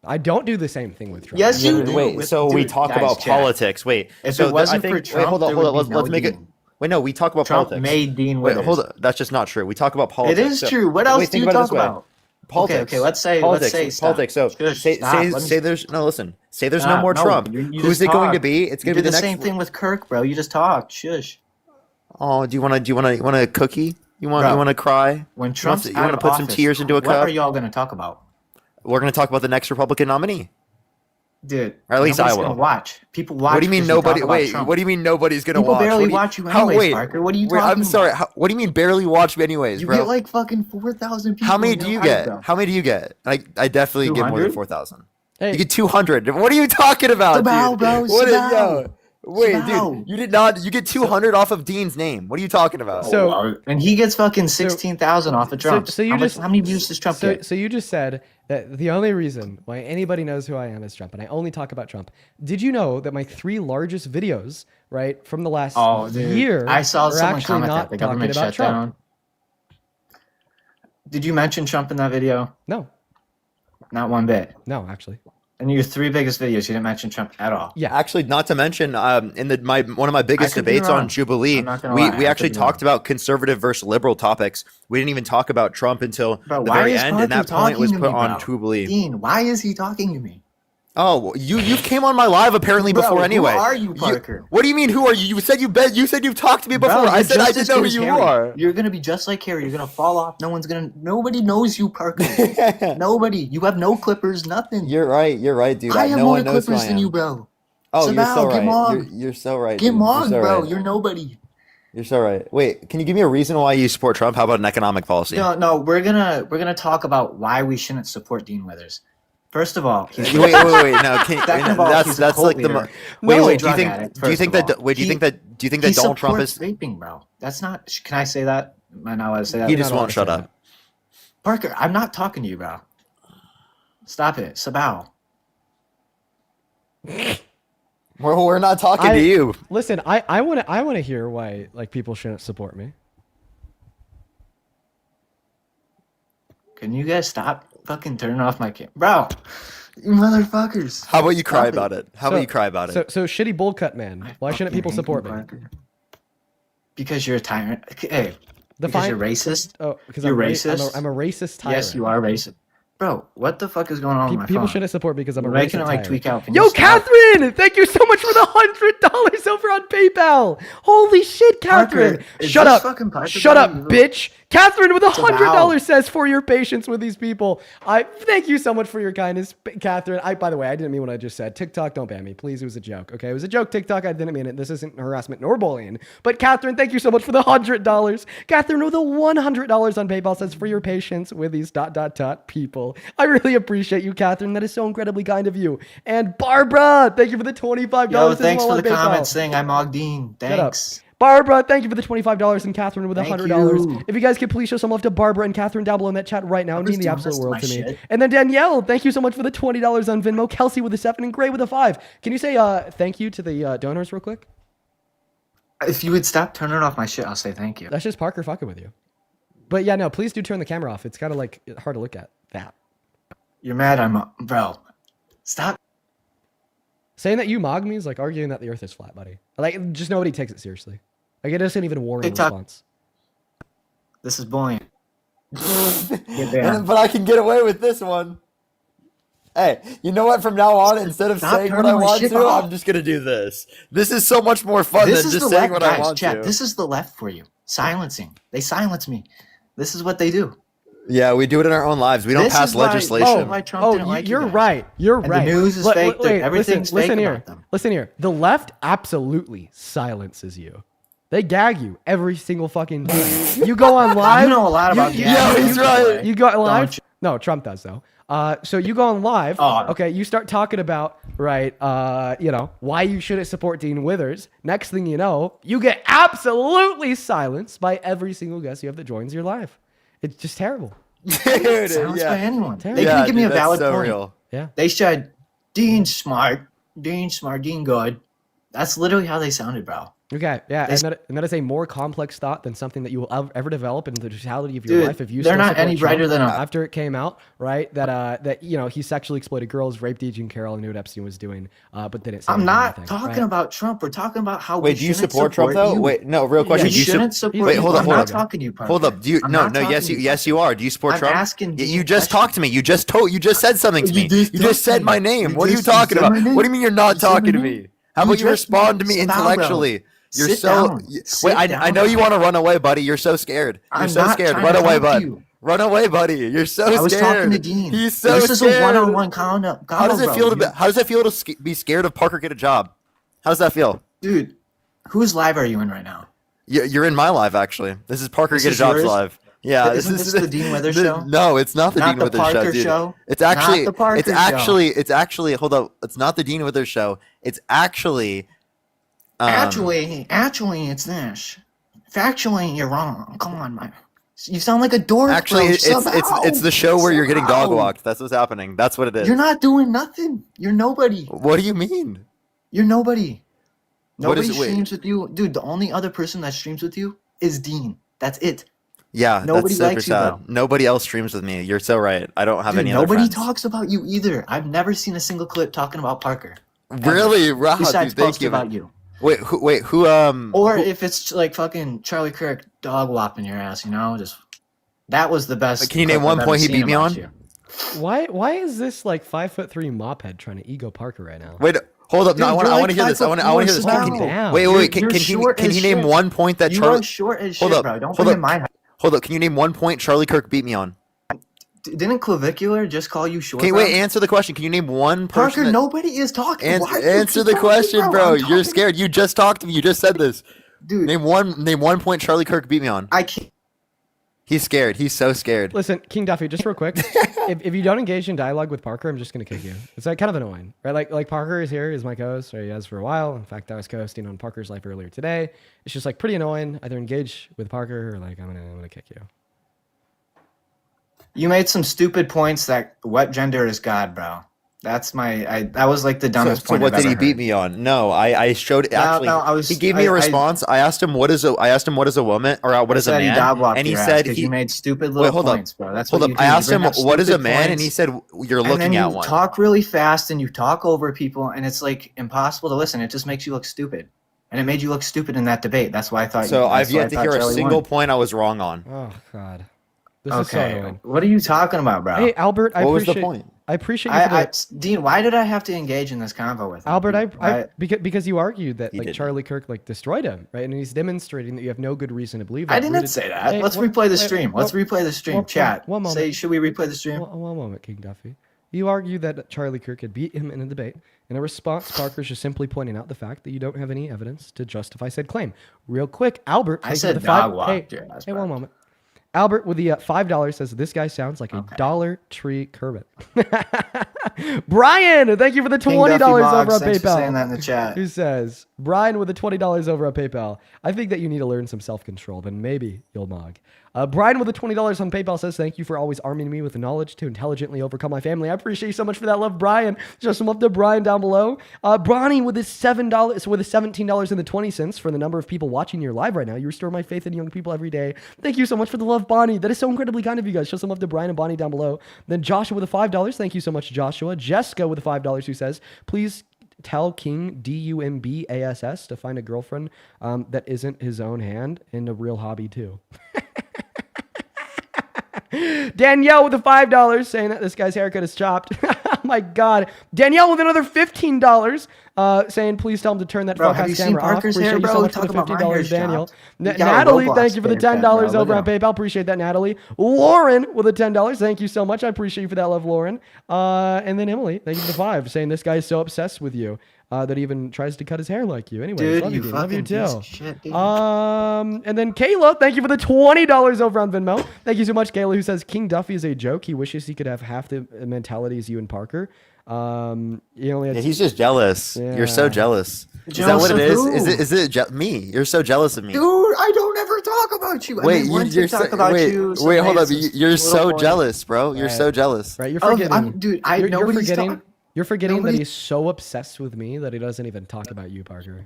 I don't do the same thing with Trump. Yes, you do. Wait, so we talk guys, about chat. politics. Wait, If so it wasn't I think, for Trump, hold on, there hold on. would be Let's no make it. Dean. Wait, no, we talk about Trump politics. made Dean Wait, Withers. hold on. That's just not true. We talk about politics. It is true. What else wait, do you think about it talk this way. about? Politics. Okay, let's say politics. So Shush, say stop. Let me- say there's no listen. Say there's no Stop. more Trump. you Who's just it going to talked. be? It's You going to be did the the next. same thing with Kirk, bro. You just talked. Shush. Oh, do you want a cookie? You want Bro, to cry? When Trump's you out want to of put some office, tears into a what cup? are y'all going to talk about? We're going to talk about the next Republican nominee. Dude, Or at least I nobody's will. gonna watch. People watch. What do you mean because talk nobody? about Wait, Trump. what do you mean nobody's gonna People watch? barely What do you- watch you how- anyways, wait, Parker. What are you wait, talking I'm sorry. about? What do you mean barely watch me anyways, You bro? get like fucking 4,000 people. How many in do your you life, get? bro. How many do you get? I definitely get more than 200? 4,000. Hey. You get 200. What are you talking about, Sabao, dude? bro, What is, Sabao. yo? Wait, Sabao. dude, you did not. You get 200 off of Dean's name. What are you talking about? So- and he gets fucking 16,000 off of Trump. So you how many views does Trump get? So you just said that the only reason why anybody knows who I am is Trump, and I only talk about Trump. Did you know that my 3 largest videos, right, from the last year, I saw are someone actually comment not that the talking government about shut Trump? down. Did you mention Trump in that video? No, Not one bit. no, actually. In your 3 biggest videos, you didn't mention Trump at all. Yeah, Actually, not to mention, in one of my biggest could be debates wrong. on Jubilee, I'm not gonna we lie, I actually could be talked about conservative versus liberal topics. We didn't even talk about Trump until Bro, the why very is end, and Parker that point was talking to put me, on bro? Jubilee. Dean, why is he talking to me? Oh, you came on my live apparently Bro, before anyway. Who are you, Parker? What do you mean? Who are you? You said you've talked to me before. Bro, I you're said I just didn't as know good who as you Harry. are. You're gonna be just like Harry. You're gonna fall off. Nobody knows you, Parker. Nobody. You have no clippers. Nothing. You're right, dude. I have no more one knows who I clippers than am. you, bro. Oh, you're Sabao, so get right. on. You're so right. Get dude. You're on, so bro. right. You're nobody. You're so right. Wait, can you give me a reason why you support Trump? How about an economic policy? No. We're gonna talk about why we shouldn't support Dean Withers. First of all, he's wait. No, Second of all, he's a that's cult like the. leader. Wait. He's a Do you drug think? addict, Do you first think of all. that? Wait. Do you think that? Do you think He that Donald Trump is? supports vaping, bro. That's not. Can I say that? Am I not allowed to say that? He just won't shut up. Parker, I'm not talking to you, bro. Stop it, Sabao. We're not talking to you. Listen, I want to hear why like people shouldn't support me. Can you guys stop fucking turning off my camera, bro? You motherfuckers. How about you cry Stop about it? How about you cry about it? So shitty bowl cut man. Why shouldn't people support me? Because you're a tyrant. Hey, The because fine- you're racist. Oh, because you're I'm racist. I'm a racist tyrant. Yes, you are racist. Bro, what the fuck is going on with my People phone? shouldn't support me because I'm a You're making racist it like tyrant. tweak out. Can Yo, you stop? Catherine! Thank you so much for the $100 over on PayPal. Holy shit, Catherine! Parker, is Shut this up! fucking Parker Shut up, guy? bitch! Catherine with $100 Wow. says for your patience with these people. I thank you so much for your kindness, Catherine. By the way, I didn't mean what I just said. TikTok, don't ban me, please. It was a joke. Okay, it was a joke. TikTok, I didn't mean it. This isn't harassment nor bullying. But Catherine, thank you so much for the $100. Catherine with the $100 on PayPal says for your patience with these ... people. I really appreciate you, Catherine. That is so incredibly kind of you. And Barbara, thank you for the $25. Yo, as thanks well for the on PayPal. comments saying I'm Ogdean. Shut up. Thanks. Barbara, thank you for the $25 and Catherine with Thank $100. you. If you guys could please show some love to Barbara and Catherine down below in that chat right now, it was mean the doing absolute this to world my to me. shit. And then Danielle, thank you so much for the $20 on Venmo. Kelsey with a 7 and Gray with a 5. Can you say thank you to the donors real quick? If you would stop turning off my shit, I'll say thank you. That's just Parker fucking with you. But yeah, no, please do turn the camera off. It's kind of like hard to look at that. You're mad I'm bro. Stop. Saying that you mog me is like arguing that the earth is flat, buddy. Like, just nobody takes it seriously. Like, it doesn't even warrant a TikTok. response. This is bullying. But I can get away with this one. Hey, you know what? From now on, instead of Stop saying what turning I my want shit to, off. I'm just gonna do this. This is so much more fun This than is just the saying left, what I guys. want Chat. to. This is the left for you. Silencing. They silence me. This is what they do. Yeah, we do it in our own lives. We don't This pass is why- legislation. why Trump didn't Oh, like you you're guys. right. You're And right. the news is Wait, fake. wait, Everything's listen fake here. about them. Listen here. The left absolutely silences you. They gag you every single fucking time. You go on live. You know a lot about gagging. Yeah, he's right. You go live. Don't you? No, Trump does though. So you go on live. Oh. Okay, you start talking about right. Why you shouldn't support Dean Withers. Next thing you know, you get absolutely silenced by every single guest you have that joins your live. It's just terrible. Dude, Silenced yeah. by anyone. Terrible. They Yeah, couldn't give me dude, a that's valid so point. real. Yeah. They said, Dean smart, Dean good. That's literally how they sounded, bro. Okay, yeah, They- and that is a more complex thought than something that you will ever develop in the totality of your Dude, life. If you they're still not support any Trump brighter than a- after it came out, right? That he sexually exploited girls, raped Jean Carroll, and knew what Epstein was doing, but didn't say I'm not anything, talking right? about Trump. We're talking about how Wait, we do you shouldn't support Trump though? you. Wait, no, real question. We Do you shouldn't support Wait, you. hold up, I'm hold not up. talking to you, Parker. Hold up. Do you I'm no, not no, talking yes to you you, yes you are. Do you support I'm Trump? asking You you just questions. talked to me. You just said something to me. You just said my name. What are you You talking said about? my name. What do you mean you're not You said my talking to name. me? How about you just respond to me sit down, bro. intellectually? You're Sit so down. wait, Sit I down, know you bro. want to run away, buddy. You're so scared. You're I'm so not scared. trying Run to away, talk to bud. you. Run away, buddy. You're so I was talking to scared. Dean. He's so This is scared. a one-on-one convo, How does it bro. feel to how does it feel to be scared of Parker get a job? How does that feel? Dude, whose live are you in right now? You're in my live actually. This is Parker This Get a is Jobs yours? live. Yeah, Isn't this the Dean Withers show? No, it's not the Not Dean the Withers show, Parker dude. show? It's actually Not the Parker it's show. actually hold up. It's not the Dean Withers show. It's actually Actually, it's this. Factually, you're wrong. Come on, man. You sound like a dork, actually bro. it's the show where you're getting dog Somehow. walked. That's what's happening. That's what it is. You're not doing nothing. You're nobody. What do you mean? You're nobody. What is Nobody it? Wait. streams with you. Dude, the only other person that streams with you is Dean. That's it. Yeah, Nobody that's super likes you, sad. bro. Nobody else streams with me. You're so right. I don't have Dude, any other nobody friends. talks about you either. I've never seen a single clip talking about Parker. Really? Wow, Besides dude, thank post you. about you. Wait, who Or if it's like fucking Charlie Kirk dog whopping your ass, just that was the best. Can you name clip one I've point ever he seen beat me about on? you. Why is this like 5'3" mophead trying to ego Parker right now? Wait, hold up. Dude, No, I you're want like to hear this. I want to 5'4", hear this. sit Can- down. Wait, You're can you short as name shit. one point that You Charlie are short as Hold shit, up. bro. Don't Hold bring up. in my height. Hold up. Can you name one point Charlie Kirk beat me on? Didn't Clavicular just call you short? Can you bro? wait? Answer the question. Can you name one person? Parker, that- nobody is talking. Why are you answer the talking, question, bro. I'm You're talking- scared. You just talked to me. You just said this. Dude, name one point Charlie Kirk beat me on. I can't. He's scared. He's so scared. Listen, King Duffy, just real quick. if you don't engage in dialogue with Parker, I'm just gonna kick you. It's like kind of annoying, right? Like Parker is here, is my co-host, or he has for a while. In fact, I was co-hosting on Parker's Life earlier today. It's just like pretty annoying. Either engage with Parker or like I'm gonna kick you. You made some stupid points that what gender is God, bro. That's that was like the dumbest So point. what I've did he ever beat heard. me on? No, I showed actually. He gave me a I response. I asked him what is a woman or what is a said he man, dog-walked and he your ass said 'cause he you made stupid Wait, little hold points, up. bro. That's hold what up. you do. I You asked bring him up what is a stupid man, and points, he said you're and looking then at you one. talk really fast and you talk over people, and it's like impossible to listen. It just makes you look stupid, and it made you look stupid in that debate. That's why I thought. So I've that's why I yet to thought hear a Charlie single won. point I was wrong on. Oh God, this is so Okay, annoying. what are you talking about, bro? Hey Albert, I What was the appreciate. point? I appreciate you for the, Dean, why did I have to engage in this convo with him? Albert, Why- because you argued that He like didn't. Charlie Kirk like destroyed him, right? And he's demonstrating that you have no good reason to believe that. I didn't rooted- say that. Hey, Let's one- replay the wait, stream. Let's replay the stream. Chat. One moment. Say, should we replay the stream? One moment, King Duffy. You argued that Charlie Kirk had beat him in a debate. In a response, Parker's just simply pointing out the fact that you don't have any evidence to justify said claim. Real quick, Albert. I thank you said for the five- dog walked your ass, Hey, bro. one moment. Albert with the $5 says this guy sounds like a Dollar Tree Kermit. Brian, thank you for the King $20 Duffy over Boggs, on thanks for PayPal. saying that in the chat. Who says Brian with the $20 over on PayPal? I think that you need to learn some self-control. Then maybe you'll mog. Brian with the $20 on PayPal says, thank you for always arming me with the knowledge to intelligently overcome my family. I appreciate you so much for that love, Brian. Just some love to Brian down below. Bronny with his $7, with his $17.20 for the number of people watching your live right now. You restore my faith in young people every day. Thank you so much for the love, Bonnie. That is so incredibly kind of you guys. Show some love to Brian and Bonnie down below. Then Joshua with the $5. Thank you so much, Joshua. Jessica with the $5 who says, please tell King DUMBASS to find a girlfriend that isn't his own hand and a real hobby too. Danielle with the $5 saying that this guy's haircut is chopped. Oh my God. Danielle with another $15 saying please tell him to turn that Bro, fuck have ass you seen camera off. Parker's Appreciate hair, you bro? so much for Talk the about my $15, hair's Daniel. chopped. You got a Natalie, Roblox thank you for the haircut, $10 bro. over on Look at PayPal. Appreciate that, Natalie. Lauren with the $10. Thank you so much. I appreciate you for that love, Lauren. And then Emily, thank you for the $5 saying this guy is so obsessed with you that he even tries to cut his hair like you. Anyway, Dude, love you Dean. Love you fucking piece too. of shit, dude. And then Kayla, thank you for the $20 over on Venmo. Thank you so much, Kayla, who says King Duffy is a joke. He wishes he could have half the mentality as you and Parker. He only had Yeah, he's just jealous. You're so Yeah. jealous. Is that Jealous what it of is? who? Is it me? You're so jealous of me. Dude, I don't ever talk about you. I Wait, made one you're TikTok so, about wait, you. some wait, hold made up. some You're little so boy. jealous, bro. You're so jealous. Right, you're Oh, forgetting. dude, you're nobody's forgetting. talk- You're forgetting that nobody- he's so obsessed with me that he doesn't even talk about you, Parker.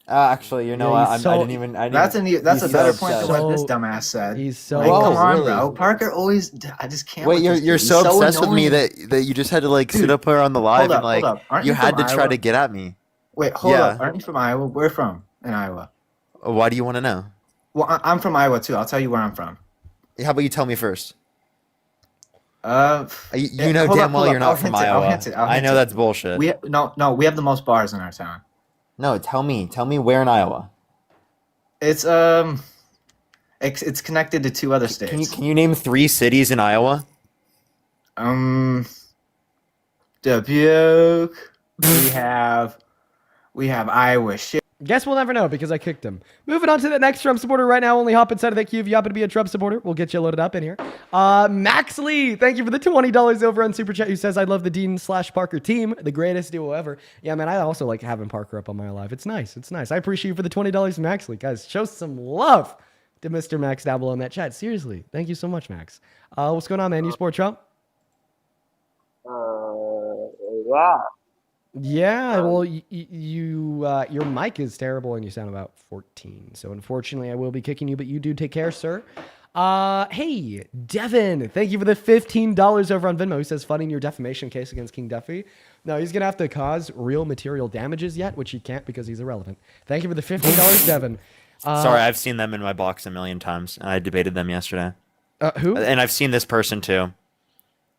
Actually, you know, Yeah, I didn't even. That's a he's better so point than obsessed. what this dumbass said. He's so like, come on, really? bro. Parker always. I just can't. Wait, with this you're dude. so He's obsessed with me annoying. that you just had to like sit Dude, up here on the live and like hold up. Aren't you you had from to try Iowa? to get at me. Wait, hold up. Aren't you from Iowa? Where from in Iowa? Why do you want to know? Well, I'm from Iowa too. I'll tell you where I'm from. How about you tell me first? You Yeah, know hold damn up, well hold you're up. I'll not from hint it, I'll Iowa. hint it, I'll I hint know it. that's bullshit. We have the most bars in our town. No, tell me where in Iowa. It's connected to 2 other states. Can you name 3 cities in Iowa? Dubuque. we have Iowa. Shit. Guess we'll never know because I kicked him. Moving on to the next Trump supporter right now. Only hop inside of that queue if you happen to be a Trump supporter. We'll get you loaded up in here. Max Lee, thank you for the $20 over on Super Chat, who says, I love the Dean/Parker team. The greatest duo ever. Yeah, man, I also like having Parker up on my live. It's nice. It's nice. I appreciate you for the $20, Max Lee. Guys, show some love to Mr. Max down below in that chat. Seriously. Thank you so much, Max. What's going on, man? You support Trump? Yeah. Yeah, well, your mic is terrible and you sound about 14. So unfortunately, I will be kicking you, but you do take care, sir. Hey, Devin, thank you for the $15 over on Venmo. He says, funding your defamation case against King Duffy. No, he's going to have to cause real material damages yet, which he can't because he's irrelevant. Thank you for the $15, Devin. Sorry, I've seen them in my box a million times. I debated them yesterday. Who? And I've seen this person too.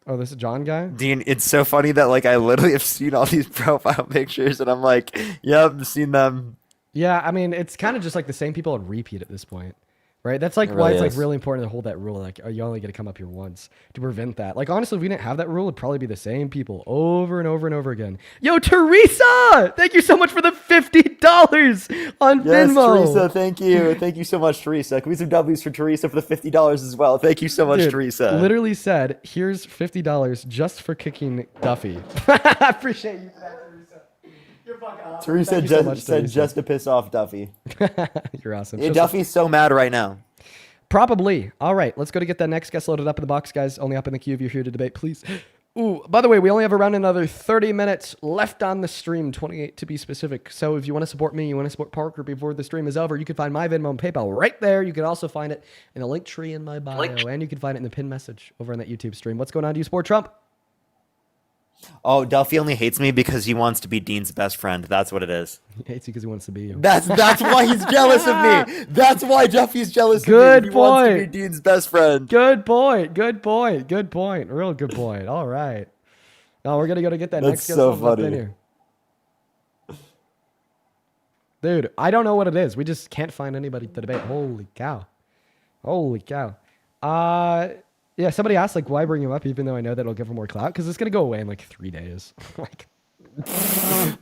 Oh, this is John guy? Dean, it's so funny that like I literally have seen all these profile pictures and I'm like, yep, I've seen them. Yeah, I mean, it's kind of just like the same people on repeat at this point, right? That's like It why really it's is. like really important to hold that rule. Like, are you only going to come up here once to prevent that? Like, honestly, if we didn't have that rule, it'd probably be the same people over and over and over again. Yo, Teresa, thank you so much for the $50 on Yes, Venmo. Teresa, thank you. Thank you so much, Teresa. Can we some W's for Teresa for the $50 as well? Thank you so much, Dude, Teresa. literally said, here's $50 just for kicking Duffy. I appreciate you for that, Teresa. You're fucking awesome. Teresa Thank you so much, said Teresa. just to piss off Duffy. You're awesome. Yeah, Just- Duffy's so mad right now. Probably. All right, let's go to get that next guest loaded up in the box, guys. Only up in the queue if you're here to debate, please. Ooh, by the way, we only have around another 30 minutes left on the stream, 28 to be specific. So if you want to support me, you want to support Parker before the stream is over, you can find my Venmo and PayPal right there. You can also find it in the link tree in my bio, and you can find it in the pinned message over on that YouTube stream. What's going on? Do you support Trump? Oh, Duffy only hates me because he wants to be Dean's best friend. That's what it is. He hates you because he wants to be you. That's why he's jealous of me. That's why Duffy's jealous Good of me. He wants to be point. Dean's best friend. Good point. Good point. Good point. Real good point. All right. Now we're gonna get that That's next guest so loaded up in funny. here. Dude, I don't know what it is. We just can't find anybody to debate. Holy cow. Holy cow. Yeah, somebody asked, like, why bring him up even though I know that it'll give him more clout? Because it's going to go away in, like, 3 days.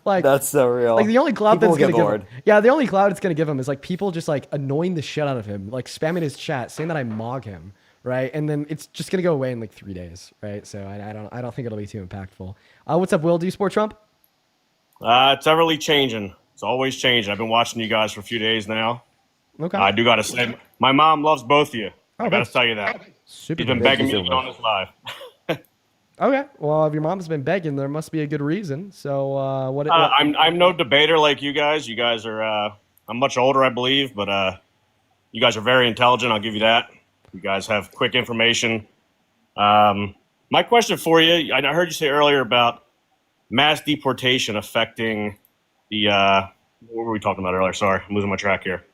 like, That's so real. Like, the only clout People that's going to will give get him... bored. Yeah, the only clout it's going to give him is, like, people just, like, annoying the shit out of him. Like, spamming his chat, saying that I mog him, right? And then it's just going to go away in, like, 3 days, right? So I don't think it'll be too impactful. What's up, Will? Do you support Trump? It's everly changing. It's always changing. I've been watching you guys for a few days now. Okay. I do got to say, my mom loves both of you. I got that's to tell you that. super She's been good. begging me Thank to you get so on this live. Okay. Well, if your mom's been begging, there must be a good reason. So, what? I'm no debater like you guys. You guys are. I'm much older, I believe, but you guys are very intelligent. I'll give you that. You guys have quick information. My question for you: I heard you say earlier about mass deportation affecting the. What were we talking about earlier? Sorry, I'm losing my track here.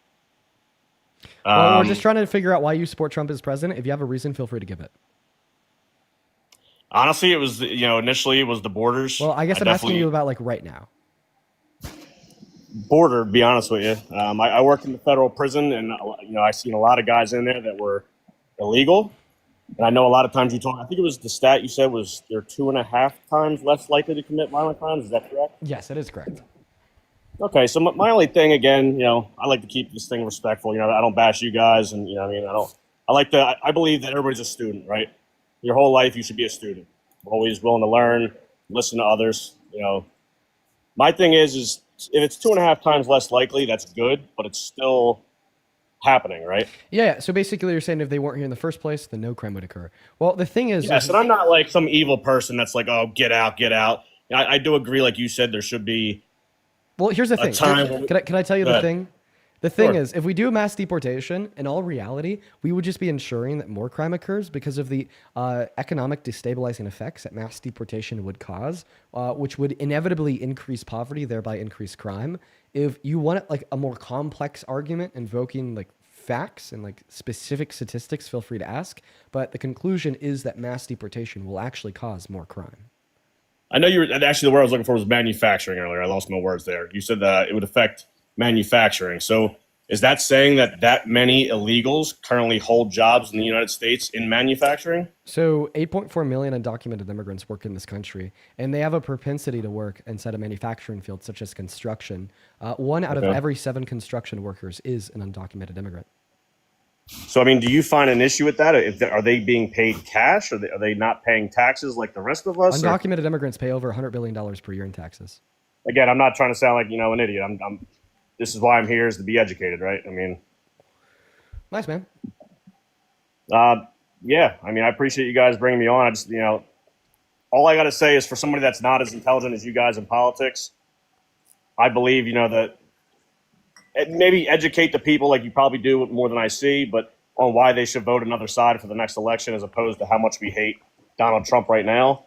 Well, we're just trying to figure out why you support Trump as president. If you have a reason, feel free to give it. Honestly, it was initially it was the borders. Well, I guess I'm asking definitely- you about like right now. border. To be honest with you, I worked in the federal prison, and I seen a lot of guys in there that were illegal. And I know a lot of times you talk. I think it was the stat you said was they're 2.5 times less likely to commit violent crimes. Is that correct? Yes, it is correct. Okay, so my only thing again, I like to keep this thing respectful. I don't bash you guys, and I believe that everybody's a student, right? Your whole life you should be a student, always willing to learn, listen to others. My thing is if it's 2.5 times less likely, that's good, but it's still happening, right? Yeah. So basically, you're saying if they weren't here in the first place, then no crime would occur. Well, the thing is, Yes, and I'm not like some evil person that's like, oh, get out, get out. I do agree, like you said, there should be Well, here's the a thing. time when Can I tell you Go the ahead. thing? The thing Sure. is, if we do mass deportation, in all reality, we would just be ensuring that more crime occurs because of the economic destabilizing effects that mass deportation would cause, which would inevitably increase poverty, thereby increase crime. If you want like a more complex argument invoking like facts and like specific statistics, feel free to ask. But the conclusion is that mass deportation will actually cause more crime. I know you were actually the word I was looking for was manufacturing earlier. I lost my words there. You said that it would affect manufacturing. So is that saying that many illegals currently hold jobs in the United States in manufacturing? So 8.4 million undocumented immigrants work in this country, and they have a propensity to work inside a manufacturing field such as construction. One out of Okay. every 7 construction workers is an undocumented immigrant. So I mean, do you find an issue with that? Are they being paid cash? Are they not paying taxes like the rest of us? Or, Undocumented immigrants pay over $100 billion per year in taxes. again, I'm not trying to sound like an idiot. I'm this is why I'm here is to be educated, right? I mean, Nice, man. yeah. I mean, I appreciate you guys bringing me on. I just all I got to say is for somebody that's not as intelligent as you guys in politics, I believe that maybe educate the people like you probably do more than I see, but on why they should vote another side for the next election as opposed to how much we hate Donald Trump right now.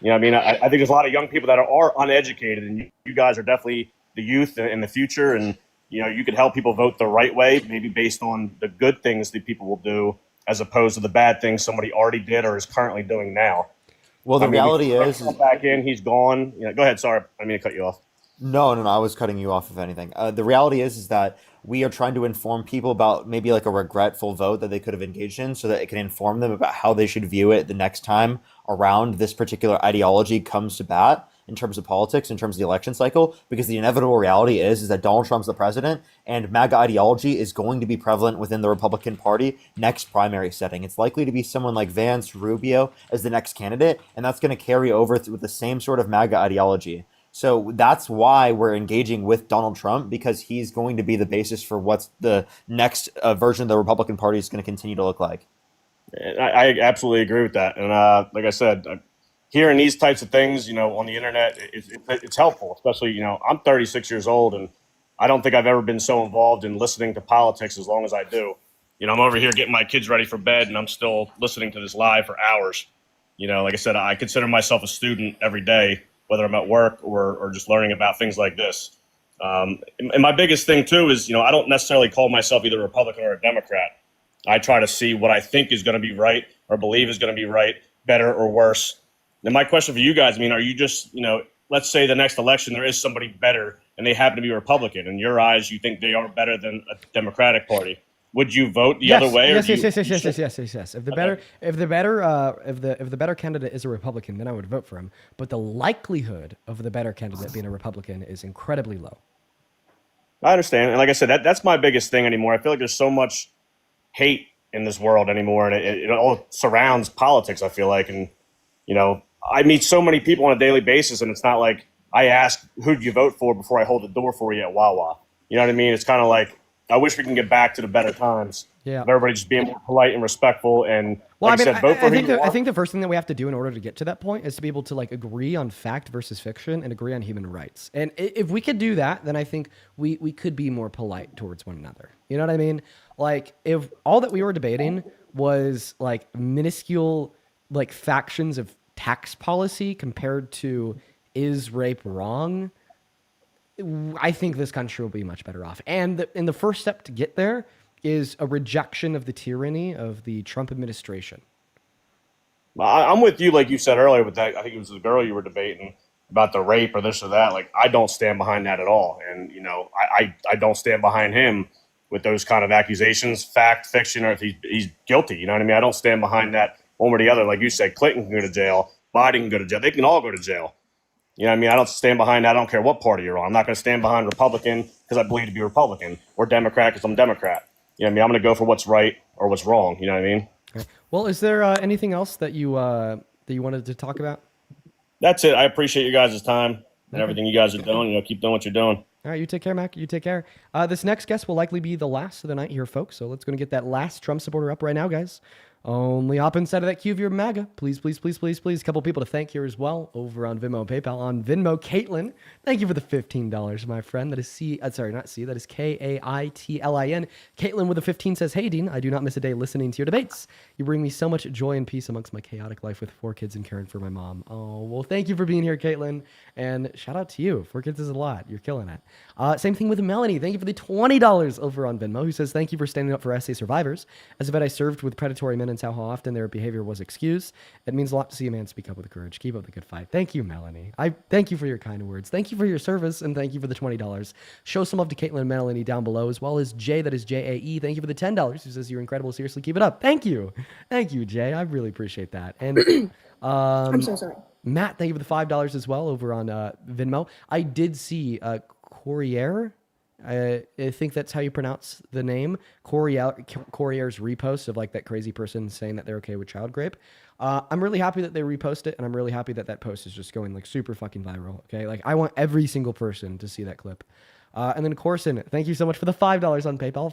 I mean, I think there's a lot of young people that are uneducated, and you guys are definitely the youth in the future, and you could help people vote the right way, maybe based on the good things that people will do as opposed to the bad things somebody already did or is currently doing now. Well, the reality is back in, he's gone. Go ahead. Sorry, I mean to cut you off. No, I was cutting you off, if anything. The reality is that we are trying to inform people about maybe like a regretful vote that they could have engaged in so that it can inform them about how they should view it the next time around this particular ideology comes to bat in terms of politics, in terms of the election cycle, because the inevitable reality is that Donald Trump's the president and MAGA ideology is going to be prevalent within the Republican Party next primary setting. It's likely to be someone like Vance, Rubio as the next candidate, and that's going to carry over with the same sort of MAGA ideology. So that's why we're engaging with Donald Trump, because he's going to be the basis for what's the next version of the Republican Party is going to continue to look like. I absolutely agree with that. And like I said, hearing these types of things, on the internet, it's helpful, especially, I'm 36 years old and I don't think I've ever been so involved in listening to politics as long as I do. I'm over here getting my kids ready for bed and I'm still listening to this live for hours. Like I said, I consider myself a student every day, whether I'm at work or just learning about things like this. And my biggest thing too is, I don't necessarily call myself either a Republican or a Democrat. I try to see what I think is going to be right or believe is going to be right, better or worse. And my question for you guys, are you just, let's say the next election, there is somebody better and they happen to be Republican. In your eyes, you think they are better than a Democratic Party. Would you vote the other way? Yes. If the better candidate is a Republican, then I would vote for him. But the likelihood of the better candidate being a Republican is incredibly low. I understand. And like I said, that's my biggest thing anymore. I feel like there's so much hate in this world anymore, and it all surrounds politics, I feel like. And, I meet so many people on a daily basis, and it's not like I ask, who do you vote for before I hold the door for you at Wawa? You know what I mean? It's kind of like, I wish we can get back to the better times. Yeah. Of everybody just being more polite and respectful. And like I said, vote for I think the first thing that we have to do in order to get to that point is to be able to agree on fact versus fiction and agree on human rights. And if we could do that, then I think we could be more polite towards one another. You know what I mean? If all that we were debating was minuscule factions of tax policy compared to is rape wrong, I think this country will be much better off. And the first step to get there is a rejection of the tyranny of the Trump administration. I'm with you, like you said earlier, with that. I think it was the girl you were debating about the rape or this or that. I don't stand behind that at all. And, I don't stand behind him with those kind of accusations, fact, fiction, or if he's guilty. You know what I mean? I don't stand behind that one or the other. Like you said, Clinton can go to jail, Biden can go to jail. They can all go to jail. You know what I mean? I don't stand behind that. I don't care what party you're on. I'm not going to stand behind Republican because I believe to be Republican, or Democrat because I'm Democrat. You know what I mean? I'm going to go for what's right or what's wrong. You know what I mean? Okay. Well, is there anything else that you wanted to talk about? That's it. I appreciate you guys' time and everything you guys are doing. Keep doing what you're doing. All right, you take care, Mac. You take care. This next guest will likely be the last of the night here, folks. So let's go and get that last Trump supporter up right now, guys. Only hop inside of that queue if you're MAGA. Please, please, please, please, please. A couple people to thank here as well over on Venmo and PayPal. On Venmo, Caitlin, thank you for the $15, my friend. That is that is Kaitlin. Caitlin with a 15 says, hey, Dean, I do not miss a day listening to your debates. You bring me so much joy and peace amongst my chaotic life with 4 kids and caring for my mom. Oh, well, thank you for being here, Caitlin. And shout out to you. 4 kids is a lot. You're killing it. Same thing with Melanie. Thank you for the $20 over on Venmo, who says, thank you for standing up for SA survivors. As a vet, I served with predatory men and saw how often their behavior was excused. It means a lot to see a man speak up with courage. Keep up the good fight. Thank you, Melanie. I thank you for your kind words. Thank you for your service, and thank you for the $20. Show some love to Caitlin and Melanie down below, as well as Jay, that is Jae. Thank you for the $10, who says you're incredible. Seriously, keep it up. Thank you. Thank you, Jay. I really appreciate that. And I'm so sorry. Matt, thank you for the $5 as well over on Venmo. I did see Courier. I think that's how you pronounce the name. Courier's repost of like that crazy person saying that they're okay with child rape. I'm really happy that they repost it, and I'm really happy that that post is just going like super fucking viral. Okay, like I want every single person to see that clip. And then Corson, thank you so much for the $5 on PayPal.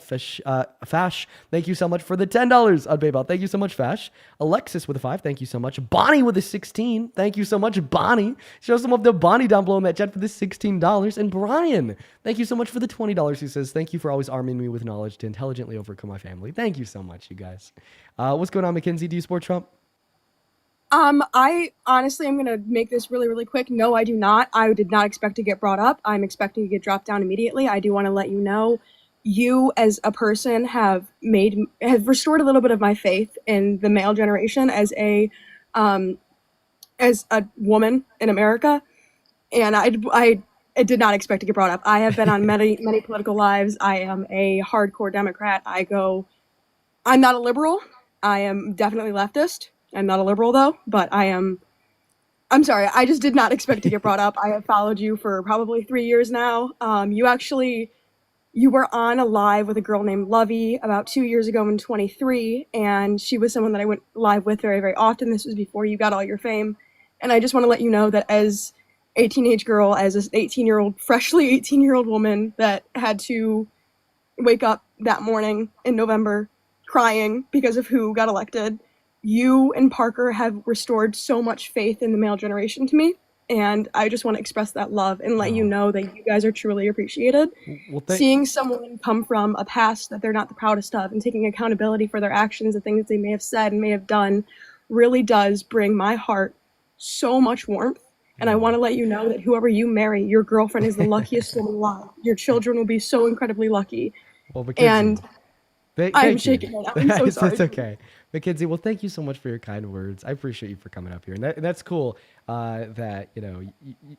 Fash, thank you so much for the $10 on PayPal. Thank you so much, Fash. Alexis with a 5, thank you so much. Bonnie with a 16, thank you so much, Bonnie. Show some of the Bonnie down below in that chat for the $16. And Brian, thank you so much for the $20. He says, thank you for always arming me with knowledge to intelligently overcome my family. Thank you so much, you guys. What's going on, Mackenzie? Do you support Trump? I honestly am gonna make this really, really quick. No, I do not. I did not expect to get brought up. I'm expecting to get dropped down immediately. I do want to let you know, you as a person have restored a little bit of my faith in the male generation as a woman in America, and I did not expect to get brought up. I have been on many political lives. I am a hardcore Democrat. I'm not a liberal. I am definitely leftist. I'm not a liberal though, but I'm sorry. I just did not expect to get brought up. I have followed you for probably 3 years now. You were on a live with a girl named Lovey about 2 years ago in 23, and she was someone that I went live with very, very often. This was before you got all your fame. And I just want to let you know that as a teenage girl, as an 18-year-old, freshly 18-year-old woman that had to wake up that morning in November crying because of who got elected, you and Parker have restored so much faith in the male generation to me, and I just want to express that love and let you know that you guys are truly appreciated. Well, seeing someone come from a past that they're not the proudest of and taking accountability for their actions and things they may have said and may have done really does bring my heart so much warmth. And I want to let you know that whoever you marry, your girlfriend is the luckiest woman alive. Your children will be so incredibly lucky. Well, Mackenzie, I'm shaking right now. I'm so sorry. It's okay. Mackenzie, well, thank you so much for your kind words. I appreciate you for coming up here. And that's cool that,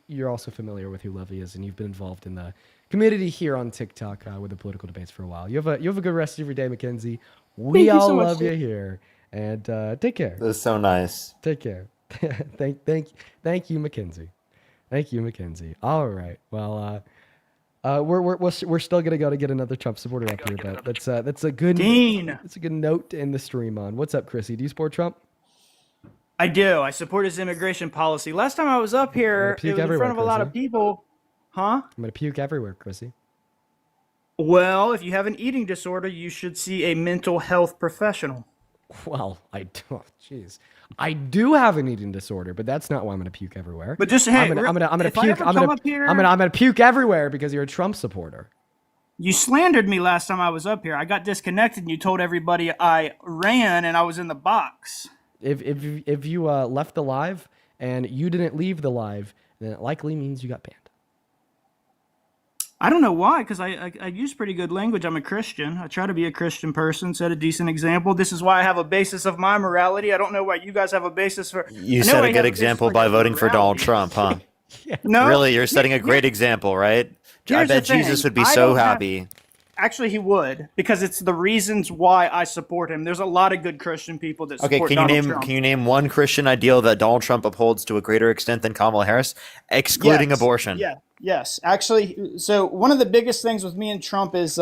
you're also familiar with who Lovey is, and you've been involved in the community here on TikTok with the political debates for a while. You have a good rest of your day, Mackenzie. We all love you here. And take care. That's so nice. Take care. Thank you, Mackenzie. Thank you, Mackenzie. All right. Well, we're still gonna go to get another Trump supporter up here, but that's a good Dean. It's a good note to end the stream on. What's up, Chrissy? Do you support Trump? I do. I support his immigration policy. Last time I was up here, it was in front of a lot of people. Huh? I'm gonna puke everywhere, Chrissy. Well, if you have an eating disorder, you should see a mental health professional. Well, jeez. I do have an eating disorder, but that's not why I'm gonna puke everywhere. But just hey, I'm gonna puke everywhere because you're a Trump supporter. You slandered me last time I was up here. I got disconnected, and you told everybody I ran and I was in the box. If you left the live and you didn't leave the live, then it likely means you got banned. I don't know why, because I use pretty good language. I'm a Christian. I try to be a Christian person, set a decent example. This is why I have a basis of my morality. I don't know why you guys have a basis for... You set a good example by voting for Donald Trump, huh? No, really, you're setting a great example, right? I bet Jesus would be so happy. Actually, he would, because it's the reasons why I support him. There's a lot of good Christian people that support Donald Trump. Can you name one Christian ideal that Donald Trump upholds to a greater extent than Kamala Harris, excluding abortion? Yes. Actually, so one of the biggest things with me and Trump is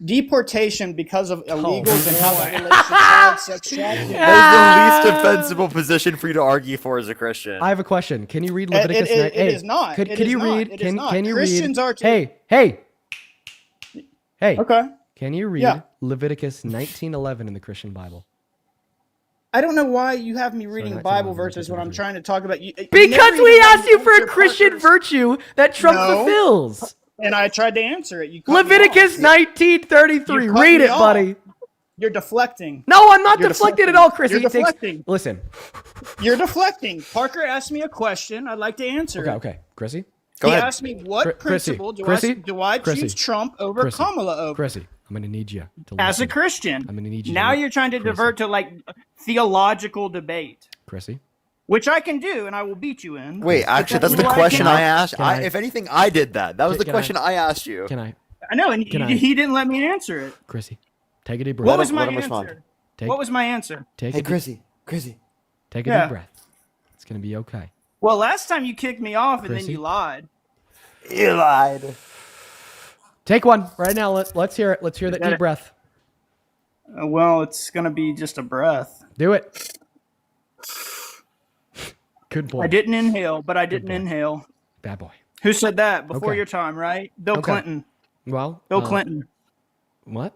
deportation because of illegals and how that relates to child sex trafficking. That is the least defensible position for you to argue for as a Christian. I have a question. Can you read Leviticus? It is not. Can you read? Can you Christians read? Are to... Hey. Okay. Can you read Leviticus 19:11 in the Christian Bible? I don't know why you have me reading not Bible too long, verses when I'm trying to talk about you. Because we asked you for a Christian virtue that Trump No. fulfills. And I tried to answer it. You cut me Leviticus off. 19:33. You cut Read me it, off. buddy. You're deflecting. No, I'm not You're deflected at deflecting. all, Chrissy. You're It takes. deflecting. Listen. You're deflecting. Parker asked me a question. I'd like to answer it. Okay. Chrissy? He asked me what Chrissy, principle do Chrissy, I Chrissy, choose Trump over Chrissy, Kamala over? Chrissy, I'm going to need you to As a listen. Christian. I'm going to need you Now to you're trying to divert to like theological debate. Chrissy? Which I can do, and I will beat you in. Wait, actually, that's the question I asked. If anything, I did that. That was the question I asked you. Can I? I know, and he didn't let me answer it. Chrissy, take a deep breath. What was my answer? Take- What was my answer? Take Hey, a deep- Chrissy. Take a Yeah. deep breath. It's going to be okay. Well, last time you kicked me off, and then Chrissy? you lied. You lied. Take one right now. Let's hear it. Let's hear that deep breath. Well, it's gonna be just a breath. Do it. Good boy. I didn't inhale, but I didn't inhale. Bad boy. Who said that before Okay. your time, right? Bill Okay. Clinton. Well, Bill Clinton. What?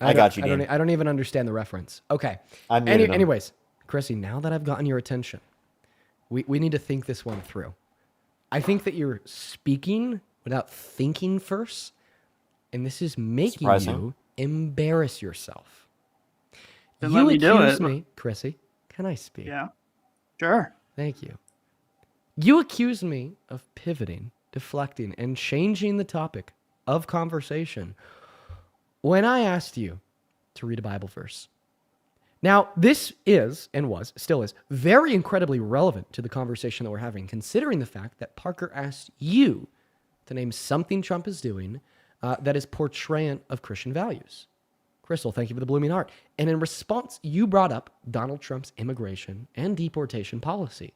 I got you, I don't, Dean. I don't even understand the reference. Okay. I muted him. Anyways, Chrissy, now that I've gotten your attention, we need to think this one through. I think that you're speaking without thinking first, and this is making Surprising. you embarrass yourself. Then You let me do accuse it. me, Chrissy. Can I speak? Yeah. Sure. Thank you. You accuse me of pivoting, deflecting, and changing the topic of conversation when I asked you to read a Bible verse. Now, this is, and was, still is, very incredibly relevant to the conversation that we're having, considering the fact that Parker asked you to name something Trump is doing that is portrayant of Christian values. Crystal, thank you for the blooming heart. And in response, you brought up Donald Trump's immigration and deportation policy.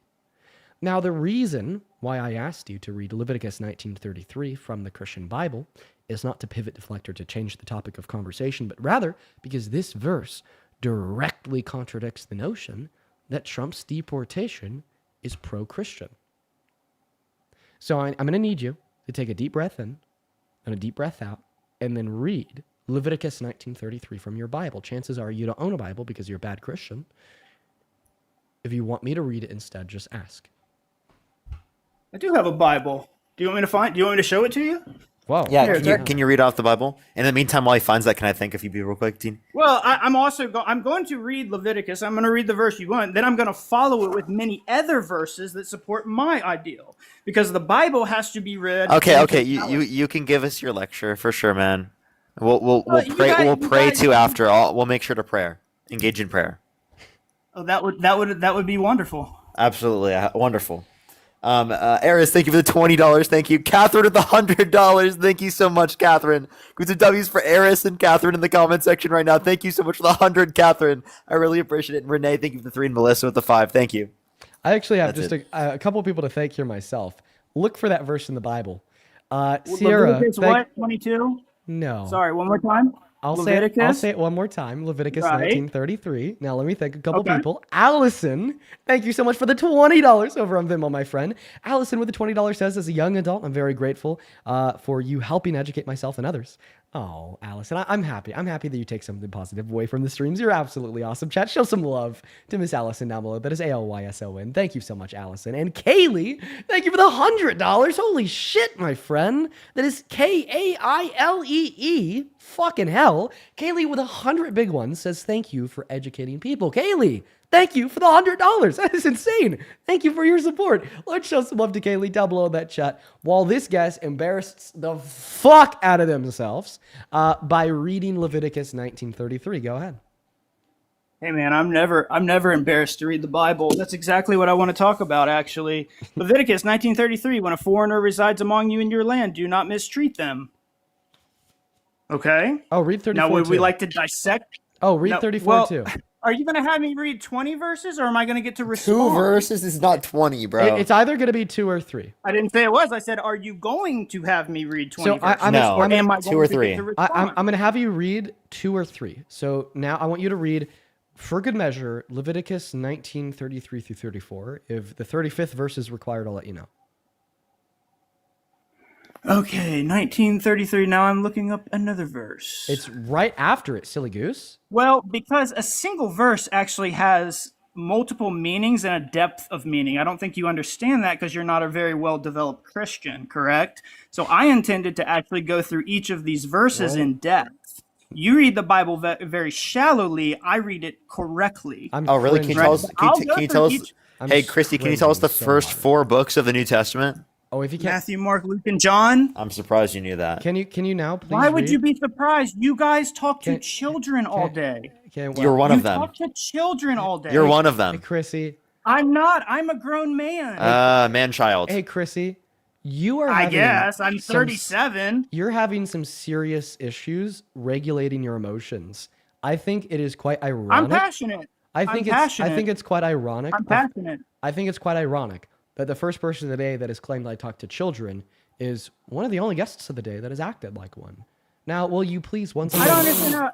Now, the reason why I asked you to read Leviticus 19:33 from the Christian Bible is not to pivot, deflect, or to change the topic of conversation, but rather because this verse directly contradicts the notion that Trump's deportation is pro-Christian. So I'm going to need you to take a deep breath in and a deep breath out and then read Leviticus 19:33 from your Bible. Chances are you don't own a Bible because you're a bad Christian. If you want me to read it instead, just ask. I do have a Bible. Do you want me to show it to you? Whoa. Yeah, Here, can you read off the Bible? In the meantime, while he finds that, can I think of you real quick, Dean? Well, I'm also I'm going to read Leviticus. I'm going to read the verse you want. Then I'm going to follow it with many other verses that support my ideal, because the Bible has to be read. Okay. You can give us your lecture for sure, man. We'll you pray. guys- We'll you pray guys- too after. We'll make sure to engage in prayer. Oh, that would be wonderful. Absolutely wonderful. Eris, thank you for the $20. Thank you, Catherine, with the $100. Thank you so much, Catherine. Give some W's for Eris and Catherine in the comment section right now. Thank you so much for the 100, Catherine. I really appreciate it. And Renee, thank you for the 3, and Melissa with the 5. Thank you. I actually have That's just a couple of people to thank here myself. Look for that verse in the Bible. Sierra, Leviticus what? 22? No. Sorry, one more time. I'll Leviticus? say it one more time. Leviticus Right. 19:33. Now let me thank a couple Okay. people. Allison, thank you so much for the $20 over on Venmo, my friend. Allison with the $20 says, as a young adult, I'm very grateful for you helping educate myself and others. Oh, Allison, I'm happy. I'm happy that you take something positive away from the streams. You're absolutely awesome. Chat, show some love to Miss Allison down below. That is ALYSON. Thank you so much, Allison. And Kaylee, thank you for the $100. Holy shit, my friend. That is KAILEE. Fucking hell. Kaylee with 100 big ones says, thank you for educating people. Kaylee, thank you for the $100. That is insane. Thank you for your support. Let's show some love to Kaylee down below in that chat while this guest embarrasses the fuck out of themselves by reading Leviticus 19:33. Go ahead. Hey man, I'm never embarrassed to read the Bible. That's exactly what I want to talk about, actually. Leviticus 19:33, when a foreigner resides among you in your land, do not mistreat them. Okay? Oh, read 34 Now, would we too. like to dissect? Oh, read No, 34 well, too. Are you going to have me read 20 verses, or am I going to get to respond? 2 verses is not 20, bro. It's either going to be 2 or 3. I didn't say it was. I said, are you going to have me read 20 So verses? I'm No, or am I 2 going or to get 3. to respond? I'm going to have you read 2 or 3. So now I want you to read, for good measure, Leviticus 19:33 through 34. If the 35th verse is required, I'll let you know. Okay, 1933. Now I'm looking up another verse. It's right after it, silly goose. Well, because a single verse actually has multiple meanings and a depth of meaning. I don't think you understand that because you're not a very well-developed Christian, correct? So I intended to actually go through each of these verses in depth. You read the Bible very shallowly. I read it correctly. Oh, really? Can you tell us? Can you tell us? Hey, Christy, can you tell us the first 4 books of the New Testament? Oh, if you can't. Matthew, Mark, Luke, and John. I'm surprised you knew that. Can you now please? Why would read? you be surprised? You guys talk to children all day. You're one of them. You talk to children all day. You're one of them. Hey, Chrissy. I'm not. I'm a grown man. Man-child. Hey, Chrissy. You are. I having guess I'm some 37. You're having some serious issues regulating your emotions. I think it is quite ironic. I'm passionate. I think it's quite ironic. I'm passionate. I think it's quite ironic that the first person of the day that has claimed I talk to children is one of the only guests of the day that has acted like one. Now, will you please once again... I don't understand.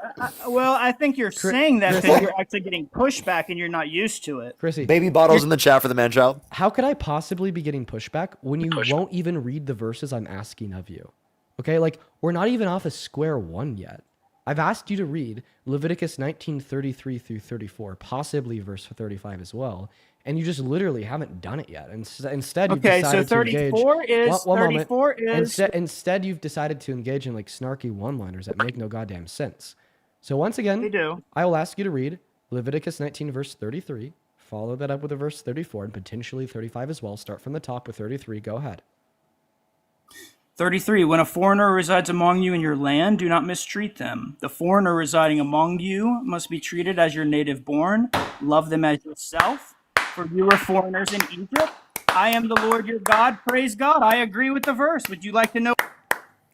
Well, I think you're saying that because you're actually getting pushback and you're not used to it. Chrissy, Baby bottles in the chat for the man-child. How could I possibly be getting pushback when you won't even read the verses I'm asking of you? Okay, like, we're not even off of square one yet. I've asked you to read Leviticus 19:33 through 34, possibly verse 35 as well, and you just literally haven't done it yet. Instead, you've decided to engage. Instead, you've decided to engage in like snarky one-liners that make no goddamn sense. So once again, I will ask you to read Leviticus 19 verse 33, follow that up with a verse 34 and potentially 35 as well. Start from the top with 33. Go ahead. 33. When a foreigner resides among you in your land, do not mistreat them. The foreigner residing among you must be treated as your native born. Love them as yourself. For you were foreigners in Egypt. I am the Lord your God. Praise God. I agree with the verse. Would you like to know?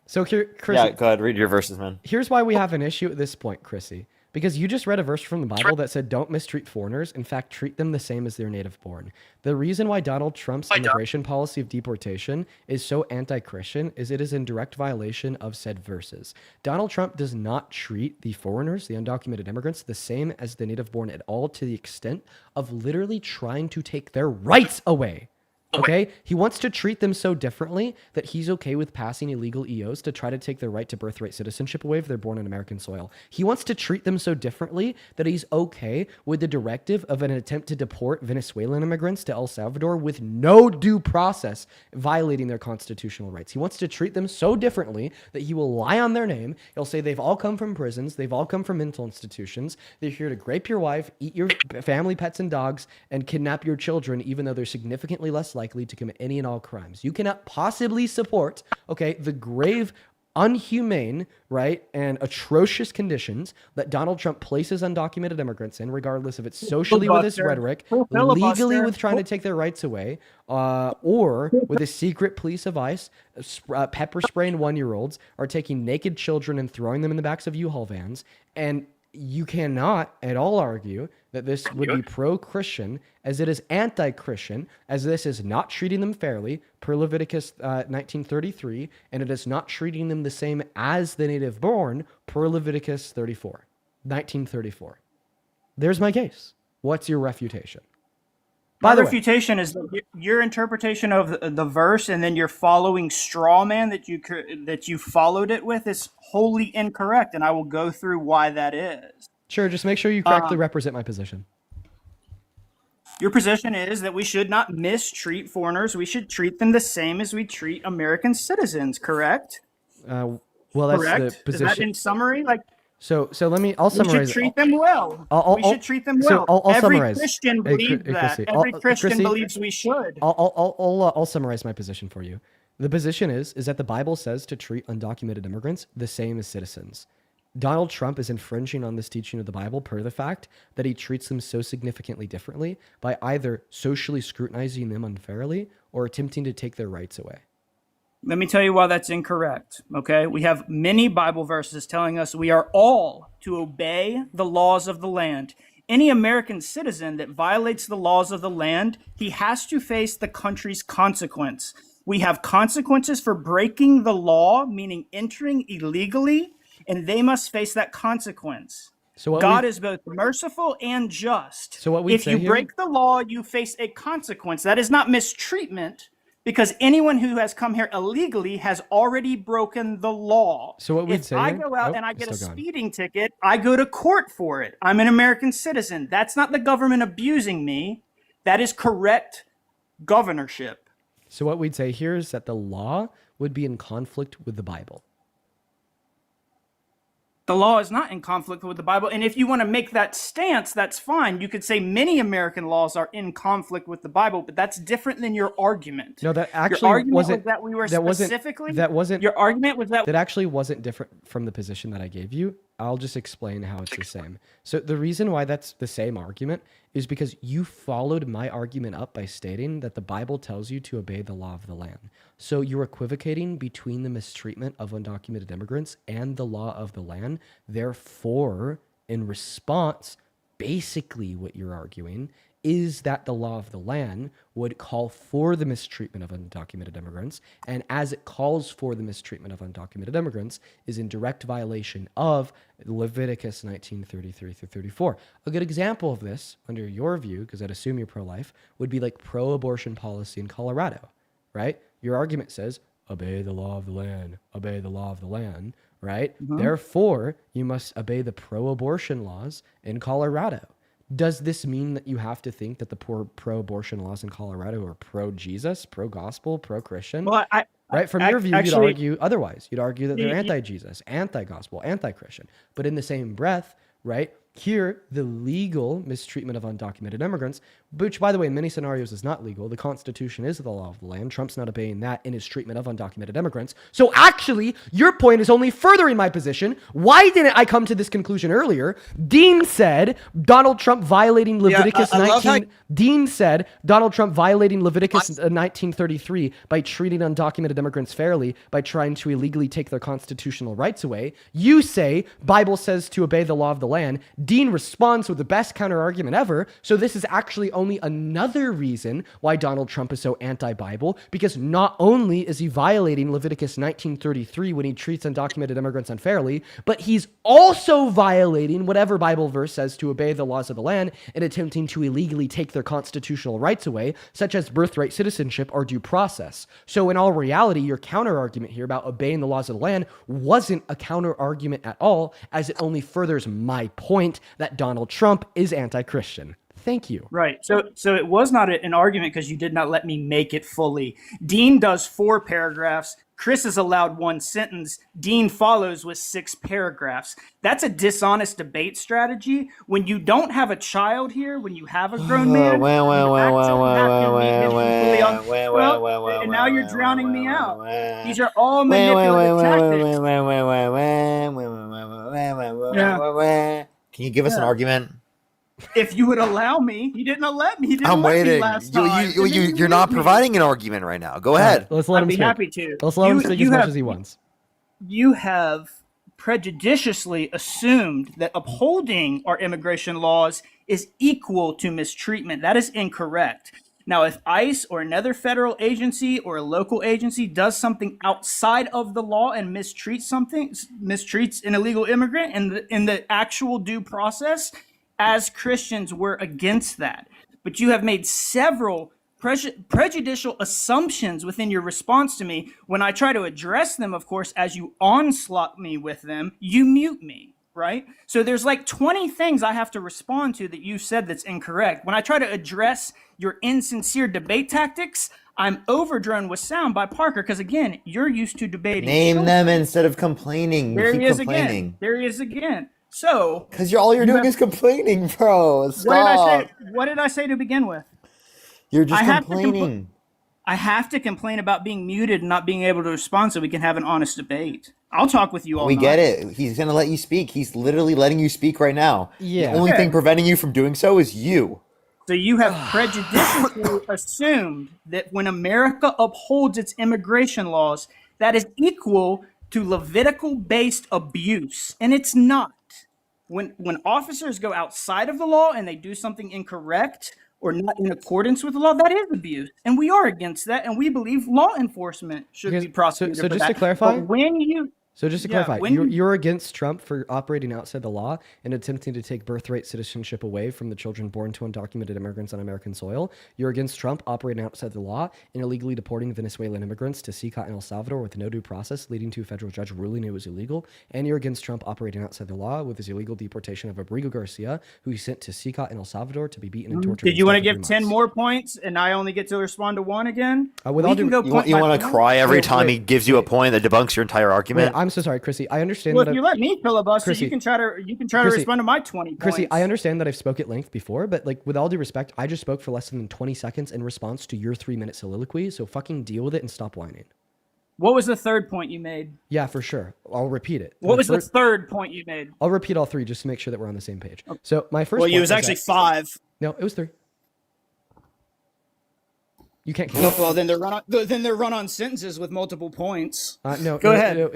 So here, Chrissy, yeah, go ahead. Read your verses, man. Here's why we have an issue at this point, Chrissy. Because you just read a verse from the Bible that said, don't mistreat foreigners. In fact, treat them the same as their native born. The reason why Donald Trump's immigration policy of deportation is so anti-Christian is it is in direct violation of said verses. Donald Trump does not treat the foreigners, the undocumented immigrants, the same as the native born at all, to the extent of literally trying to take their rights away. Okay? He wants to treat them so differently that he's okay with passing illegal EOs to try to take their right to birthright citizenship away if they're born on American soil. He wants to treat them so differently that he's okay with the directive of an attempt to deport Venezuelan immigrants to El Salvador with no due process, violating their constitutional rights. He wants to treat them so differently that he will lie on their name. He'll say they've all come from prisons, they've all come from mental institutions, they're here to grape your wife, eat your family, pets, and dogs, and kidnap your children, even though they're significantly less likely to commit any and all crimes. You cannot possibly support, okay, the grave, unhumane, right, and atrocious conditions that Donald Trump places undocumented immigrants in, regardless if it's socially with his rhetoric, legally with trying to take their rights away, or with a secret police of ICE, pepper spraying 1-year-olds, or taking naked children and throwing them in the backs of U-Haul vans. And you cannot at all argue that this would be pro-Christian as it is anti-Christian, as this is not treating them fairly per Leviticus 19:33, and it is not treating them the same as the native born per Leviticus 19:34. There's my case. What's your refutation? My refutation is that your interpretation of the verse and then your following straw man that you followed it with is wholly incorrect, and I will go through why that is. Sure, just make sure you correctly represent my position. Your position is that we should not mistreat foreigners. We should treat them the same as we treat American citizens, correct? Well, that's correct? the position. Is that in summary? So I'll summarize. We should treat them well. We should treat them well. So I'll Every summarize. Christian believes that. Every Christian believes we should. I'll summarize my position for you. The position is that the Bible says to treat undocumented immigrants the same as citizens. Donald Trump is infringing on this teaching of the Bible per the fact that he treats them so significantly differently by either socially scrutinizing them unfairly or attempting to take their rights away. Let me tell you why that's incorrect, okay? We have many Bible verses telling us we are all to obey the laws of the land. Any American citizen that violates the laws of the land, he has to face the country's consequence. We have consequences for breaking the law, meaning entering illegally, and they must face that consequence. So God is both merciful and just. So what we if you break the law, you face a consequence. That is not mistreatment. Because anyone who has come here illegally has already broken the law. So what we'd If say I here- go out oh, and I it's get a still going. speeding ticket, I go to court for it. I'm an American citizen. That's not the government abusing me. That is correct governorship. So what we'd say here is that the law would be in conflict with the Bible. The law is not in conflict with the Bible. And if you want to make that stance, that's fine. You could say many American laws are in conflict with the Bible, but that's different than your argument. No, that Your actually argument wasn't. was that we were that wasn't. specifically. That wasn't. Your argument was that. That actually wasn't different from the position that I gave you. I'll just explain how it's the same. So the reason why that's the same argument is because you followed my argument up by stating that the Bible tells you to obey the law of the land. So you're equivocating between the mistreatment of undocumented immigrants and the law of the land. Therefore, in response, basically what you're arguing is that the law of the land would call for the mistreatment of undocumented immigrants, and as it calls for the mistreatment of undocumented immigrants is in direct violation of Leviticus 19:33 through 34. A good example of this, under your view, because I'd assume you're pro-life, would be like pro-abortion policy in Colorado, right? Your argument says, obey the law of the land, obey the law of the land, right? Therefore, you must obey the pro-abortion laws in Colorado. Does this mean that you have to think that the pro-abortion laws in Colorado are pro-Jesus, pro-gospel, pro-Christian? Well, right? From your view, actually, you'd argue otherwise. You'd argue that they're you- anti-Jesus, anti-gospel, anti-Christian. But in the same breath, right, here, the legal mistreatment of undocumented immigrants, which, by the way, in many scenarios is not legal. The Constitution is the law of the land. Trump's not obeying that in his treatment of undocumented immigrants. So actually, your point is only furthering my position. Why didn't I come to this conclusion earlier? Dean said Donald Trump violating Leviticus I love 19... Dean said Donald Trump violating Leviticus 1933 by treating undocumented immigrants fairly by trying to illegally take their constitutional rights away. You say Bible says to obey the law of the land. Dean responds with the best counter argument ever. So this is actually only another reason why Donald Trump is so anti-Bible, because not only is he violating Leviticus 1933 when he treats undocumented immigrants unfairly, but he's also violating whatever Bible verse says to obey the laws of the land and attempting to illegally take their constitutional rights away, such as birthright citizenship or due process. So in all reality, your counter argument here about obeying the laws of the land wasn't a counter argument at all, as it only furthers my point that Donald Trump is anti-Christian. Thank you. Right. So it was not an argument because you did not let me make it fully. Dean does 4 paragraphs. Chris is allowed 1 sentence. Dean follows with 6 paragraphs. That's a dishonest debate strategy. When you don't have a child here, when you have a grown man, and now you're drowning me out. These are all manipulative tactics. Can you give us an argument? If you would allow me, you didn't let me. You didn't I'm let me waiting. last time. You're not providing an argument right now. Go ahead. Let's let I'd him be speak. happy to. Let's let him speak as much as he wants. You have prejudiciously assumed that upholding our immigration laws is equal to mistreatment. That is incorrect. Now, if ICE or another federal agency or a local agency does something outside of the law and mistreats an illegal immigrant in the actual due process, as Christians, we're against that. But you have made several prejudicial assumptions within your response to me. When I try to address them, of course, as you onslaught me with them, you mute me, right? So there's like 20 things I have to respond to that you said that's incorrect. When I try to address your insincere debate tactics, I'm overdrone with sound by Parker because, again, you're used to debating. Name them instead of complaining. There You he keep is complaining. again. There he is again. So, Because all you're doing is complaining, bro. Stop. What did I say to begin with? You're just I have to complaining. I have to complain about being muted and not being able to respond so we can have an honest debate. I'll talk with you all We night. get it. He's going to let you speak. He's literally letting you speak right now. Yeah. The only thing preventing you from doing so is you. So you have prejudiciously assumed that when America upholds its immigration laws, that is equal to Levitical-based abuse, and it's not. When officers go outside of the law and they do something incorrect or not in accordance with the law, that is abuse, and we are against that, and we believe law enforcement should be prosecuted so for just that. to clarify- But when you So just to Yeah, clarify, you're against Trump for operating outside the law and attempting to take birthright citizenship away from the children born to undocumented immigrants on American soil. You're against Trump operating outside the law and illegally deporting Venezuelan immigrants to CICA and El Salvador with no due process, leading to a federal judge ruling it was illegal. And you're against Trump operating outside the law with his illegal deportation of Abrigo Garcia, who he sent to CICA and El Salvador to be beaten and tortured. Did you want to give 10 more points and I only get to respond to one again? You want to cry every time he gives you a point that debunks your entire argument? I'm so sorry, Chrissy. I understand. Well, that if you let me filibuster, Chrissy, you can try to respond to my 20 points. Chrissy, I understand that I've spoke at length before, but like with all due respect, I just spoke for less than 20 seconds in response to your 3-minute soliloquy. So fucking deal with it and stop whining. What was the third point you made? Yeah, for sure. I'll repeat it. What was the third point you made? I'll repeat all 3 just to make sure that we're on the same page. So my first. Well, point it was actually 5. No, it was 3. You can't count. Well, then they're run-on sentences with multiple points. No, go ahead.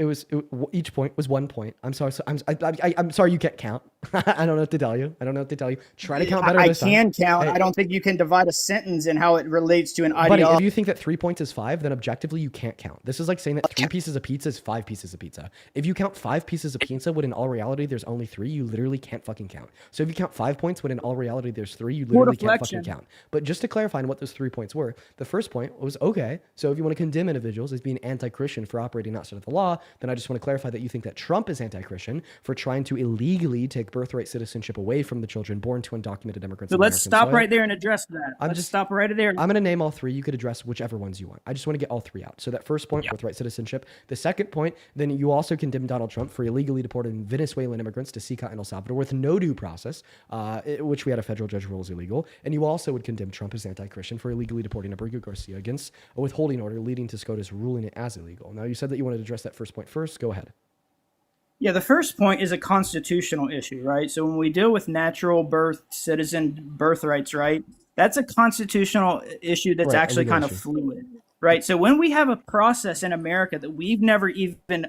Each point was 1 point. I'm sorry. I'm sorry you can't count. I don't know what to tell you. Try to count better this time. I can count. Hey, I don't think you can divide a sentence in how it relates to an ideology. Buddy, if you think that 3 points is 5, then objectively you can't count. This is like saying that 3 pieces of pizza is 5 pieces of pizza. If you count 5 pieces of pizza when in all reality there's only 3, you literally can't fucking count. So if you count 5 points when in all reality there's 3, you literally can't fucking count. But just to clarify on what those 3 points were, the first point was okay. So if you want to condemn individuals as being anti-Christian for operating outside of the law, then I just want to clarify that you think that Trump is anti-Christian for trying to illegally take birthright citizenship away from the children born to undocumented immigrants. So let's stop right there and address that. Stop right there. I'm going to name all 3. You could address whichever ones you want. I just want to get all 3 out. So that first point, birthright citizenship. The second point, then you also condemn Donald Trump for illegally deporting Venezuelan immigrants to CICA and El Salvador with no due process, which we had a federal judge rule is illegal. And you also would condemn Trump as anti-Christian for illegally deporting Abrigo Garcia against a withholding order, leading to SCOTUS ruling it as illegal. Now, you said that you wanted to address that first point first. Go ahead. Yeah, the first point is a constitutional issue, right? So when we deal with natural birth, citizen birthrights, right, that's a constitutional issue that's actually kind of fluid, right? So when we have a process in America that we've never even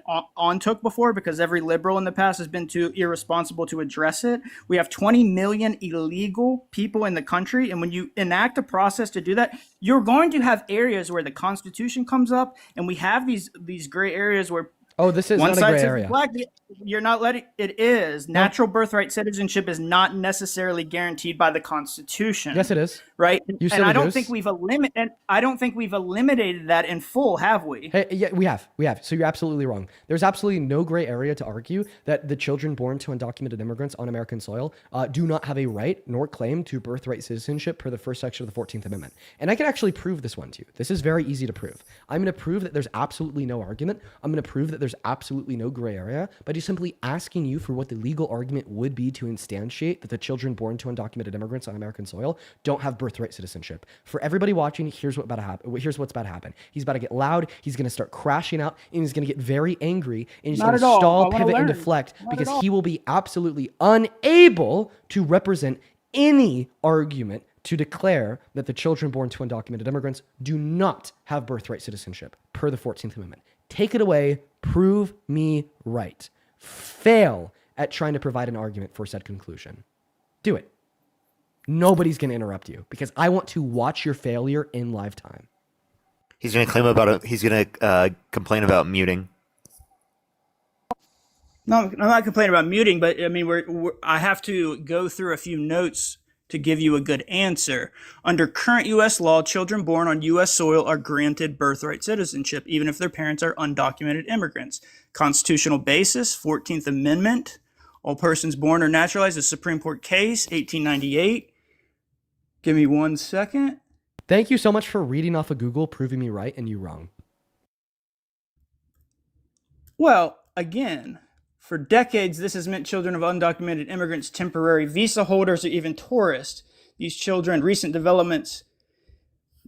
took before because every liberal in the past has been too irresponsible to address it, we have 20 million illegal people in the country. And when you enact a process to do that, you're going to have areas where the Constitution comes up and we have these gray areas where this is one not a side gray says area. black, you're not letting it is. Natural birthright citizenship is not necessarily guaranteed by the Constitution. Yes, it is. Right? You and I don't think we've eliminated that in full, have we? Hey, yeah, we have. So you're absolutely wrong. There's absolutely no gray area to argue that the children born to undocumented immigrants on American soil do not have a right nor claim to birthright citizenship per the first section of the 14th Amendment. And I can actually prove this one to you. This is very easy to prove. I'm going to prove that there's absolutely no argument. I'm going to prove that there's absolutely no gray area, but he's simply asking you for what the legal argument would be to instantiate that the children born to undocumented immigrants on American soil don't have birthright citizenship. For everybody watching, here's what's about to happen. He's about to get loud. He's going to start crashing out, and he's going to get very angry, and he's going to stall, pivot, and deflect because he will be absolutely unable to represent any argument to declare that the children born to undocumented immigrants do not have birthright citizenship per the 14th Amendment. Take it away. Prove me right. Fail at trying to provide an argument for said conclusion. Do it. Nobody's going to interrupt you because I want to watch your failure in live time. He's going to he's going to complain about muting. No, I'm not complaining about muting, but I mean, I have to go through a few notes to give you a good answer. Under current U.S. law, children born on U.S. soil are granted birthright citizenship, even if their parents are undocumented immigrants. Constitutional basis, 14th Amendment. All persons born or naturalized, a Supreme Court case, 1898. Give me 1 second. Thank you so much for reading off of Google, proving me right and you wrong. Well, again, for decades, this has meant children of undocumented immigrants, temporary visa holders, or even tourists. These children, recent developments.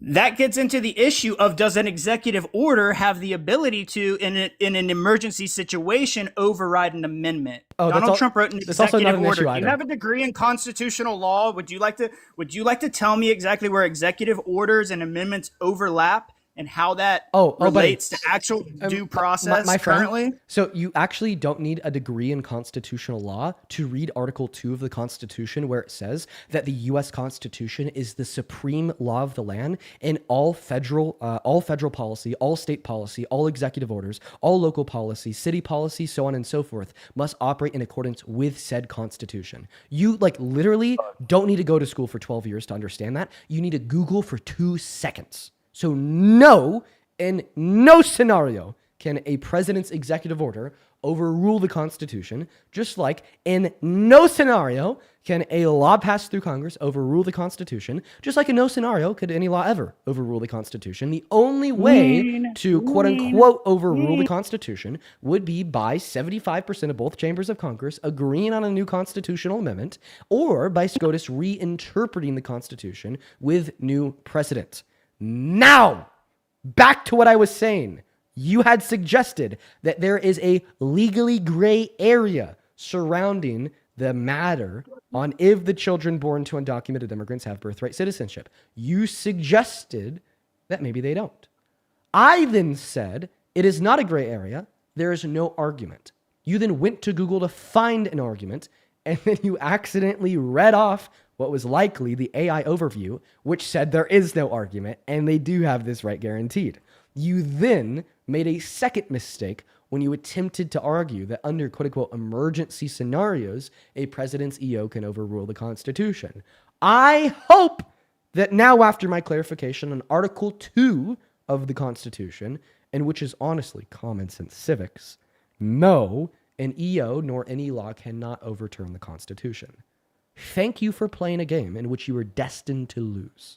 That gets into the issue of, does an executive order have the ability to, in an emergency situation, override an amendment? Donald Trump wrote an executive order. You have a degree in constitutional law. Would you like to tell me exactly where executive orders and amendments overlap and how that buddy. relates to actual due process my friend, currently? So you actually don't need a degree in constitutional law to read Article 2 of the Constitution, where it says that the U.S. Constitution is the supreme law of the land, and all federal policy, all state policy, all executive orders, all local policy, city policy, so on and so forth, must operate in accordance with said Constitution. You literally don't need to go to school for 12 years to understand that. You need to Google for 2 seconds. So no, in no scenario can a president's executive order overrule the Constitution, just like in no scenario can a law passed through Congress overrule the Constitution, just like in no scenario could any law ever overrule the Constitution. The only way to quote-unquote overrule the Constitution would be by 75% of both chambers of Congress agreeing on a new constitutional amendment, or by SCOTUS reinterpreting the Constitution with new precedent. Now, back to what I was saying. You had suggested that there is a legally gray area surrounding the matter on if the children born to undocumented immigrants have birthright citizenship. You suggested that maybe they don't. I then said it is not a gray area. There is no argument. You then went to Google to find an argument, and then you accidentally read off what was likely the AI overview, which said there is no argument, and they do have this right guaranteed. You then made a second mistake when you attempted to argue that under quote-unquote emergency scenarios, a president's EO can overrule the Constitution. I hope that now, after my clarification on Article 2 of the Constitution, and which is honestly common sense civics, no, an EO nor any law cannot overturn the Constitution. Thank you for playing a game in which you were destined to lose.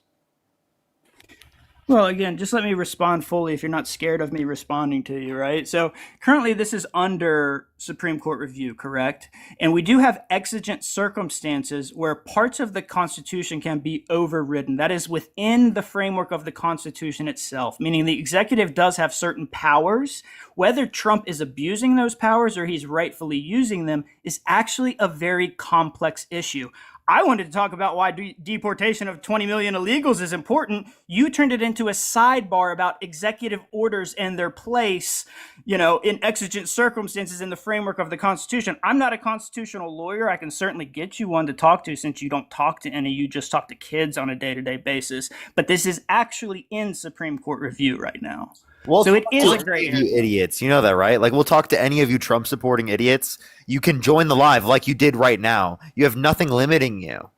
Well, again, just let me respond fully if you're not scared of me responding to you, right? So currently this is under Supreme Court review, correct? And we do have exigent circumstances where parts of the Constitution can be overridden. That is within the framework of the Constitution itself, meaning the executive does have certain powers. Whether Trump is abusing those powers or he's rightfully using them is actually a very complex issue. I wanted to talk about why deportation of 20 million illegals is important. You turned it into a sidebar about executive orders and their place, in exigent circumstances in the framework of the Constitution. I'm not a constitutional lawyer. I can certainly get you one to talk to since you don't talk to any. You just talk to kids on a day-to-day basis. But this is actually in Supreme Court review right now. Well, so it is a great you idiots. You know that, right? We'll talk to any of you Trump supporting idiots. You can join the live like you did right now. You have nothing limiting you.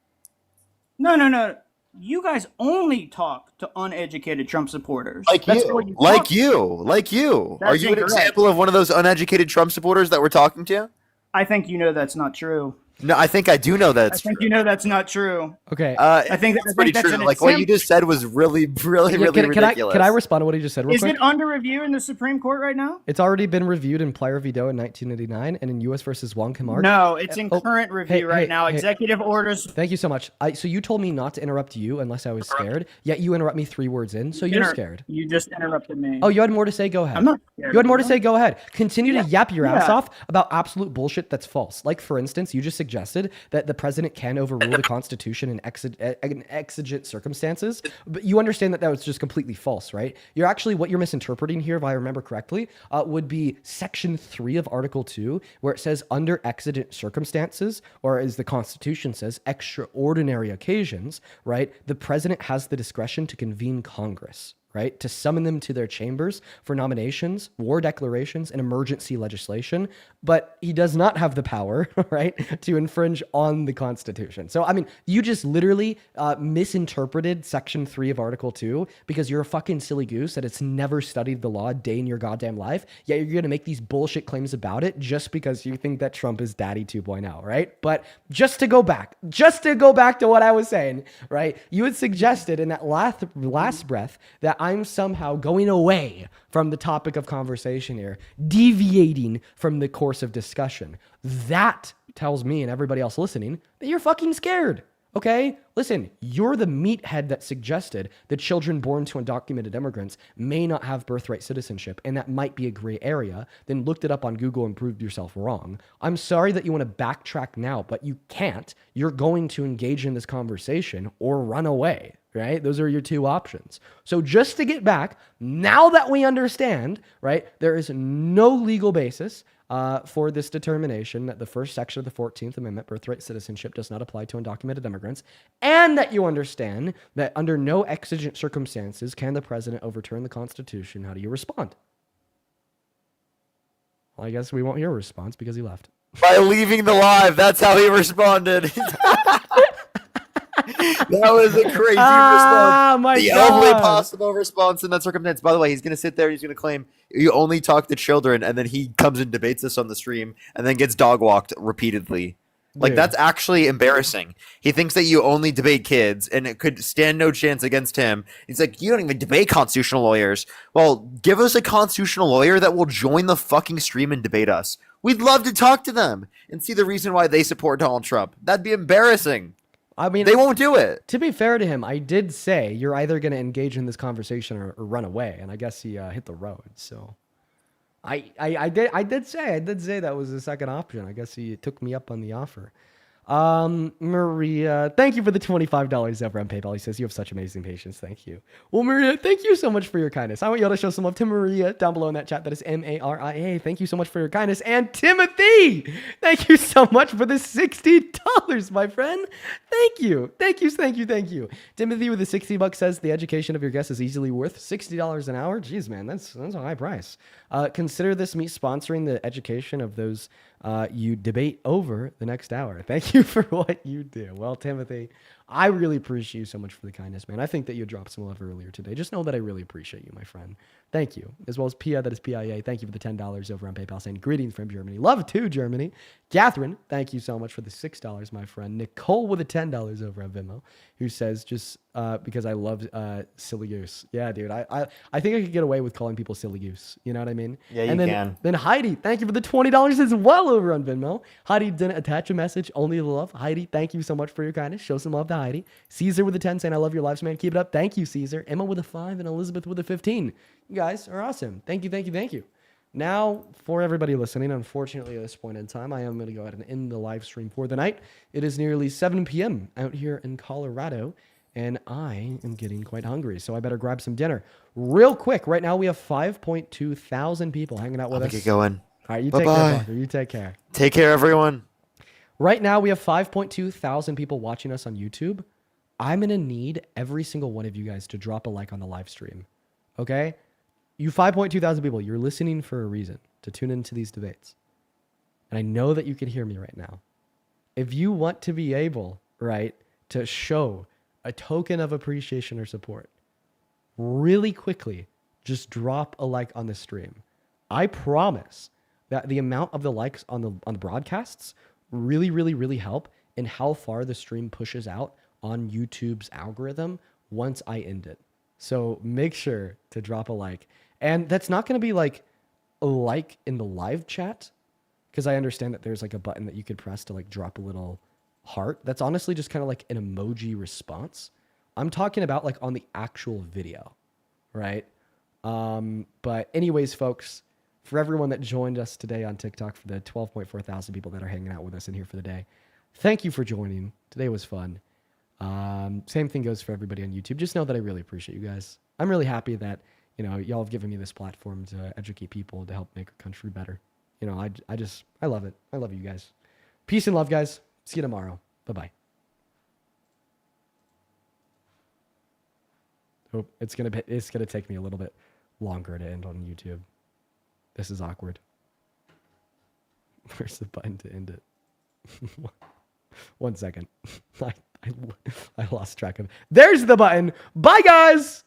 No. You guys only talk to uneducated Trump supporters. Like you. Are you an example of one of those uneducated Trump supporters that we're talking to? I think you know that's not true. No, I think I do know that's true. I think you know that's not true. Okay. I think that's pretty true. What you just said was really ridiculous. Can I respond to what he just said real quick? Is it under review in the Supreme Court right now? It's already been reviewed in Plyer v. Doe in 1989 and in U.S. versus Wong Kim Ark. No, it's in current review right now. Executive orders. Thank you so much. So you told me not to interrupt you unless I was scared, yet you interrupt me 3 words in, so you're scared. You just interrupted me. Oh, you had more to say? Go ahead. I'm not scared. You had more to say? Go ahead. Continue to yap your ass off about absolute bullshit that's false. Like, for instance, you just suggested that the president can overrule the Constitution in exigent circumstances, but you understand that was just completely false, right? What you're misinterpreting here, if I remember correctly, would be Section 3 of Article 2, where it says under exigent circumstances, or as the Constitution says, extraordinary occasions, right? The president has the discretion to convene Congress, right? To summon them to their chambers for nominations, war declarations, and emergency legislation. But he does not have the power, right, to infringe on the Constitution. So, you just literally misinterpreted Section 3 of Article 2 because you're a fucking silly goose that has never studied the law a day in your goddamn life. Yet you're going to make these bullshit claims about it just because you think that Trump is Daddy 2.0, right? But just to go back to what I was saying, right? You had suggested in that last breath that I'm somehow going away from the topic of conversation here, deviating from the course of discussion. That tells me and everybody else listening that you're fucking scared Okay? Listen, you're the meathead that suggested that children born to undocumented immigrants may not have birthright citizenship, and that might be a gray area, then looked it up on Google and proved yourself wrong. I'm sorry that you want to backtrack now, but you can't. You're going to engage in this conversation or run away, right? Those are your two options. So just to get back, now that we understand, right, there is no legal basis for this determination that the first section of the 14th Amendment, birthright citizenship, does not apply to undocumented immigrants, and that you understand that under no exigent circumstances can the president overturn the Constitution, how do you respond? Well, I guess we won't hear a response because he left. By leaving the live, that's how he responded. That was a crazy response. My the God. only possible response in that circumstance. By the way, he's going to sit there and he's going to claim you only talk to children, and then he comes and debates us on the stream and then gets dog walked repeatedly. Like, Dude. that's actually embarrassing. He thinks that you only debate kids, and it could stand no chance against him. He's like, you don't even debate constitutional lawyers. Well, give us a constitutional lawyer that will join the fucking stream and debate us. We'd love to talk to them and see the reason why they support Donald Trump. That'd be embarrassing. I mean, they won't do it. To be fair to him, I did say you're either going to engage in this conversation or run away, and I guess he hit the road. So, I did say that was the second option. I guess he took me up on the offer. Maria, thank you for the $25 over on PayPal. He says, you have such amazing patience. Thank you. Well, Maria, thank you so much for your kindness. I want y'all to show some love to Maria down below in that chat. That is Maria. Thank you so much for your kindness. And Timothy, thank you so much for the $60, my friend. Thank you. Timothy with the $60 says the education of your guest is easily worth $60 an hour. Jeez, man, that's a high price. Consider this me sponsoring the education of those you debate over the next hour. Thank you for what you do. Well, Timothy, I really appreciate you so much for the kindness, man. I think that you dropped some love earlier today. Just know that I really appreciate you, my friend. Thank you. As well as Pia, that is PIA. Thank you for the $10 over on PayPal saying greetings from Germany. Love to Germany. Catherine, thank you so much for the $6, my friend. Nicole with the $10 over on Venmo, who says just because I love silly goose. Yeah, dude. I think I could get away with calling people silly goose. You know what I mean? Yeah, and you then, can. Then Heidi, thank you for the $20 as well over on Venmo. Heidi didn't attach a message, only the love. Heidi, thank you so much for your kindness. Show some love to Heidi. Caesar with a 10 saying, I love your lives, man. Keep it up. Thank you, Caesar. Emma with a 5 and Elizabeth with a 15. You guys are awesome. Thank you. Now, for everybody listening, unfortunately at this point in time, I am going to go ahead and end the live stream for the night. It is nearly 7 p.m. out here in Colorado, and I am getting quite hungry, so I better grab some dinner. Real quick, right now we have 5.2 thousand people hanging out with us. Get going. All right, you Bye-bye. take care, Parker. You take care. Take care, everyone. Right now we have 5.2 thousand people watching us on YouTube. I'm going to need every single one of you guys to drop a like on the live stream, okay? You 5.2 thousand people, you're listening for a reason to tune into these debates. And I know that you can hear me right now. If you want to be able, right, to show a token of appreciation or support, really quickly, just drop a like on the stream. I promise that the amount of the likes on the broadcasts really help in how far the stream pushes out on YouTube's algorithm once I end it. So make sure to drop a like. And that's not going to be like a like in the live chat, because I understand that there's like a button that you could press to like drop a little heart. That's honestly just kind of like an emoji response. I'm talking about like on the actual video, right? But anyways, folks, for everyone that joined us today on TikTok, for the 12.4 thousand people that are hanging out with us in here for the day, thank you for joining. Today was fun. Same thing goes for everybody on YouTube. Just know that I really appreciate you guys. I'm really happy that, you know, y'all have given me this platform to educate people, to help make our country better. You know, I love it. I love you guys. Peace and love, guys. See you tomorrow. Bye-bye. Hope it's gonna take me a little bit longer to end on YouTube. This is awkward. Where's the button to end it? 1 second. I lost track of it. There's the button. Bye, guys.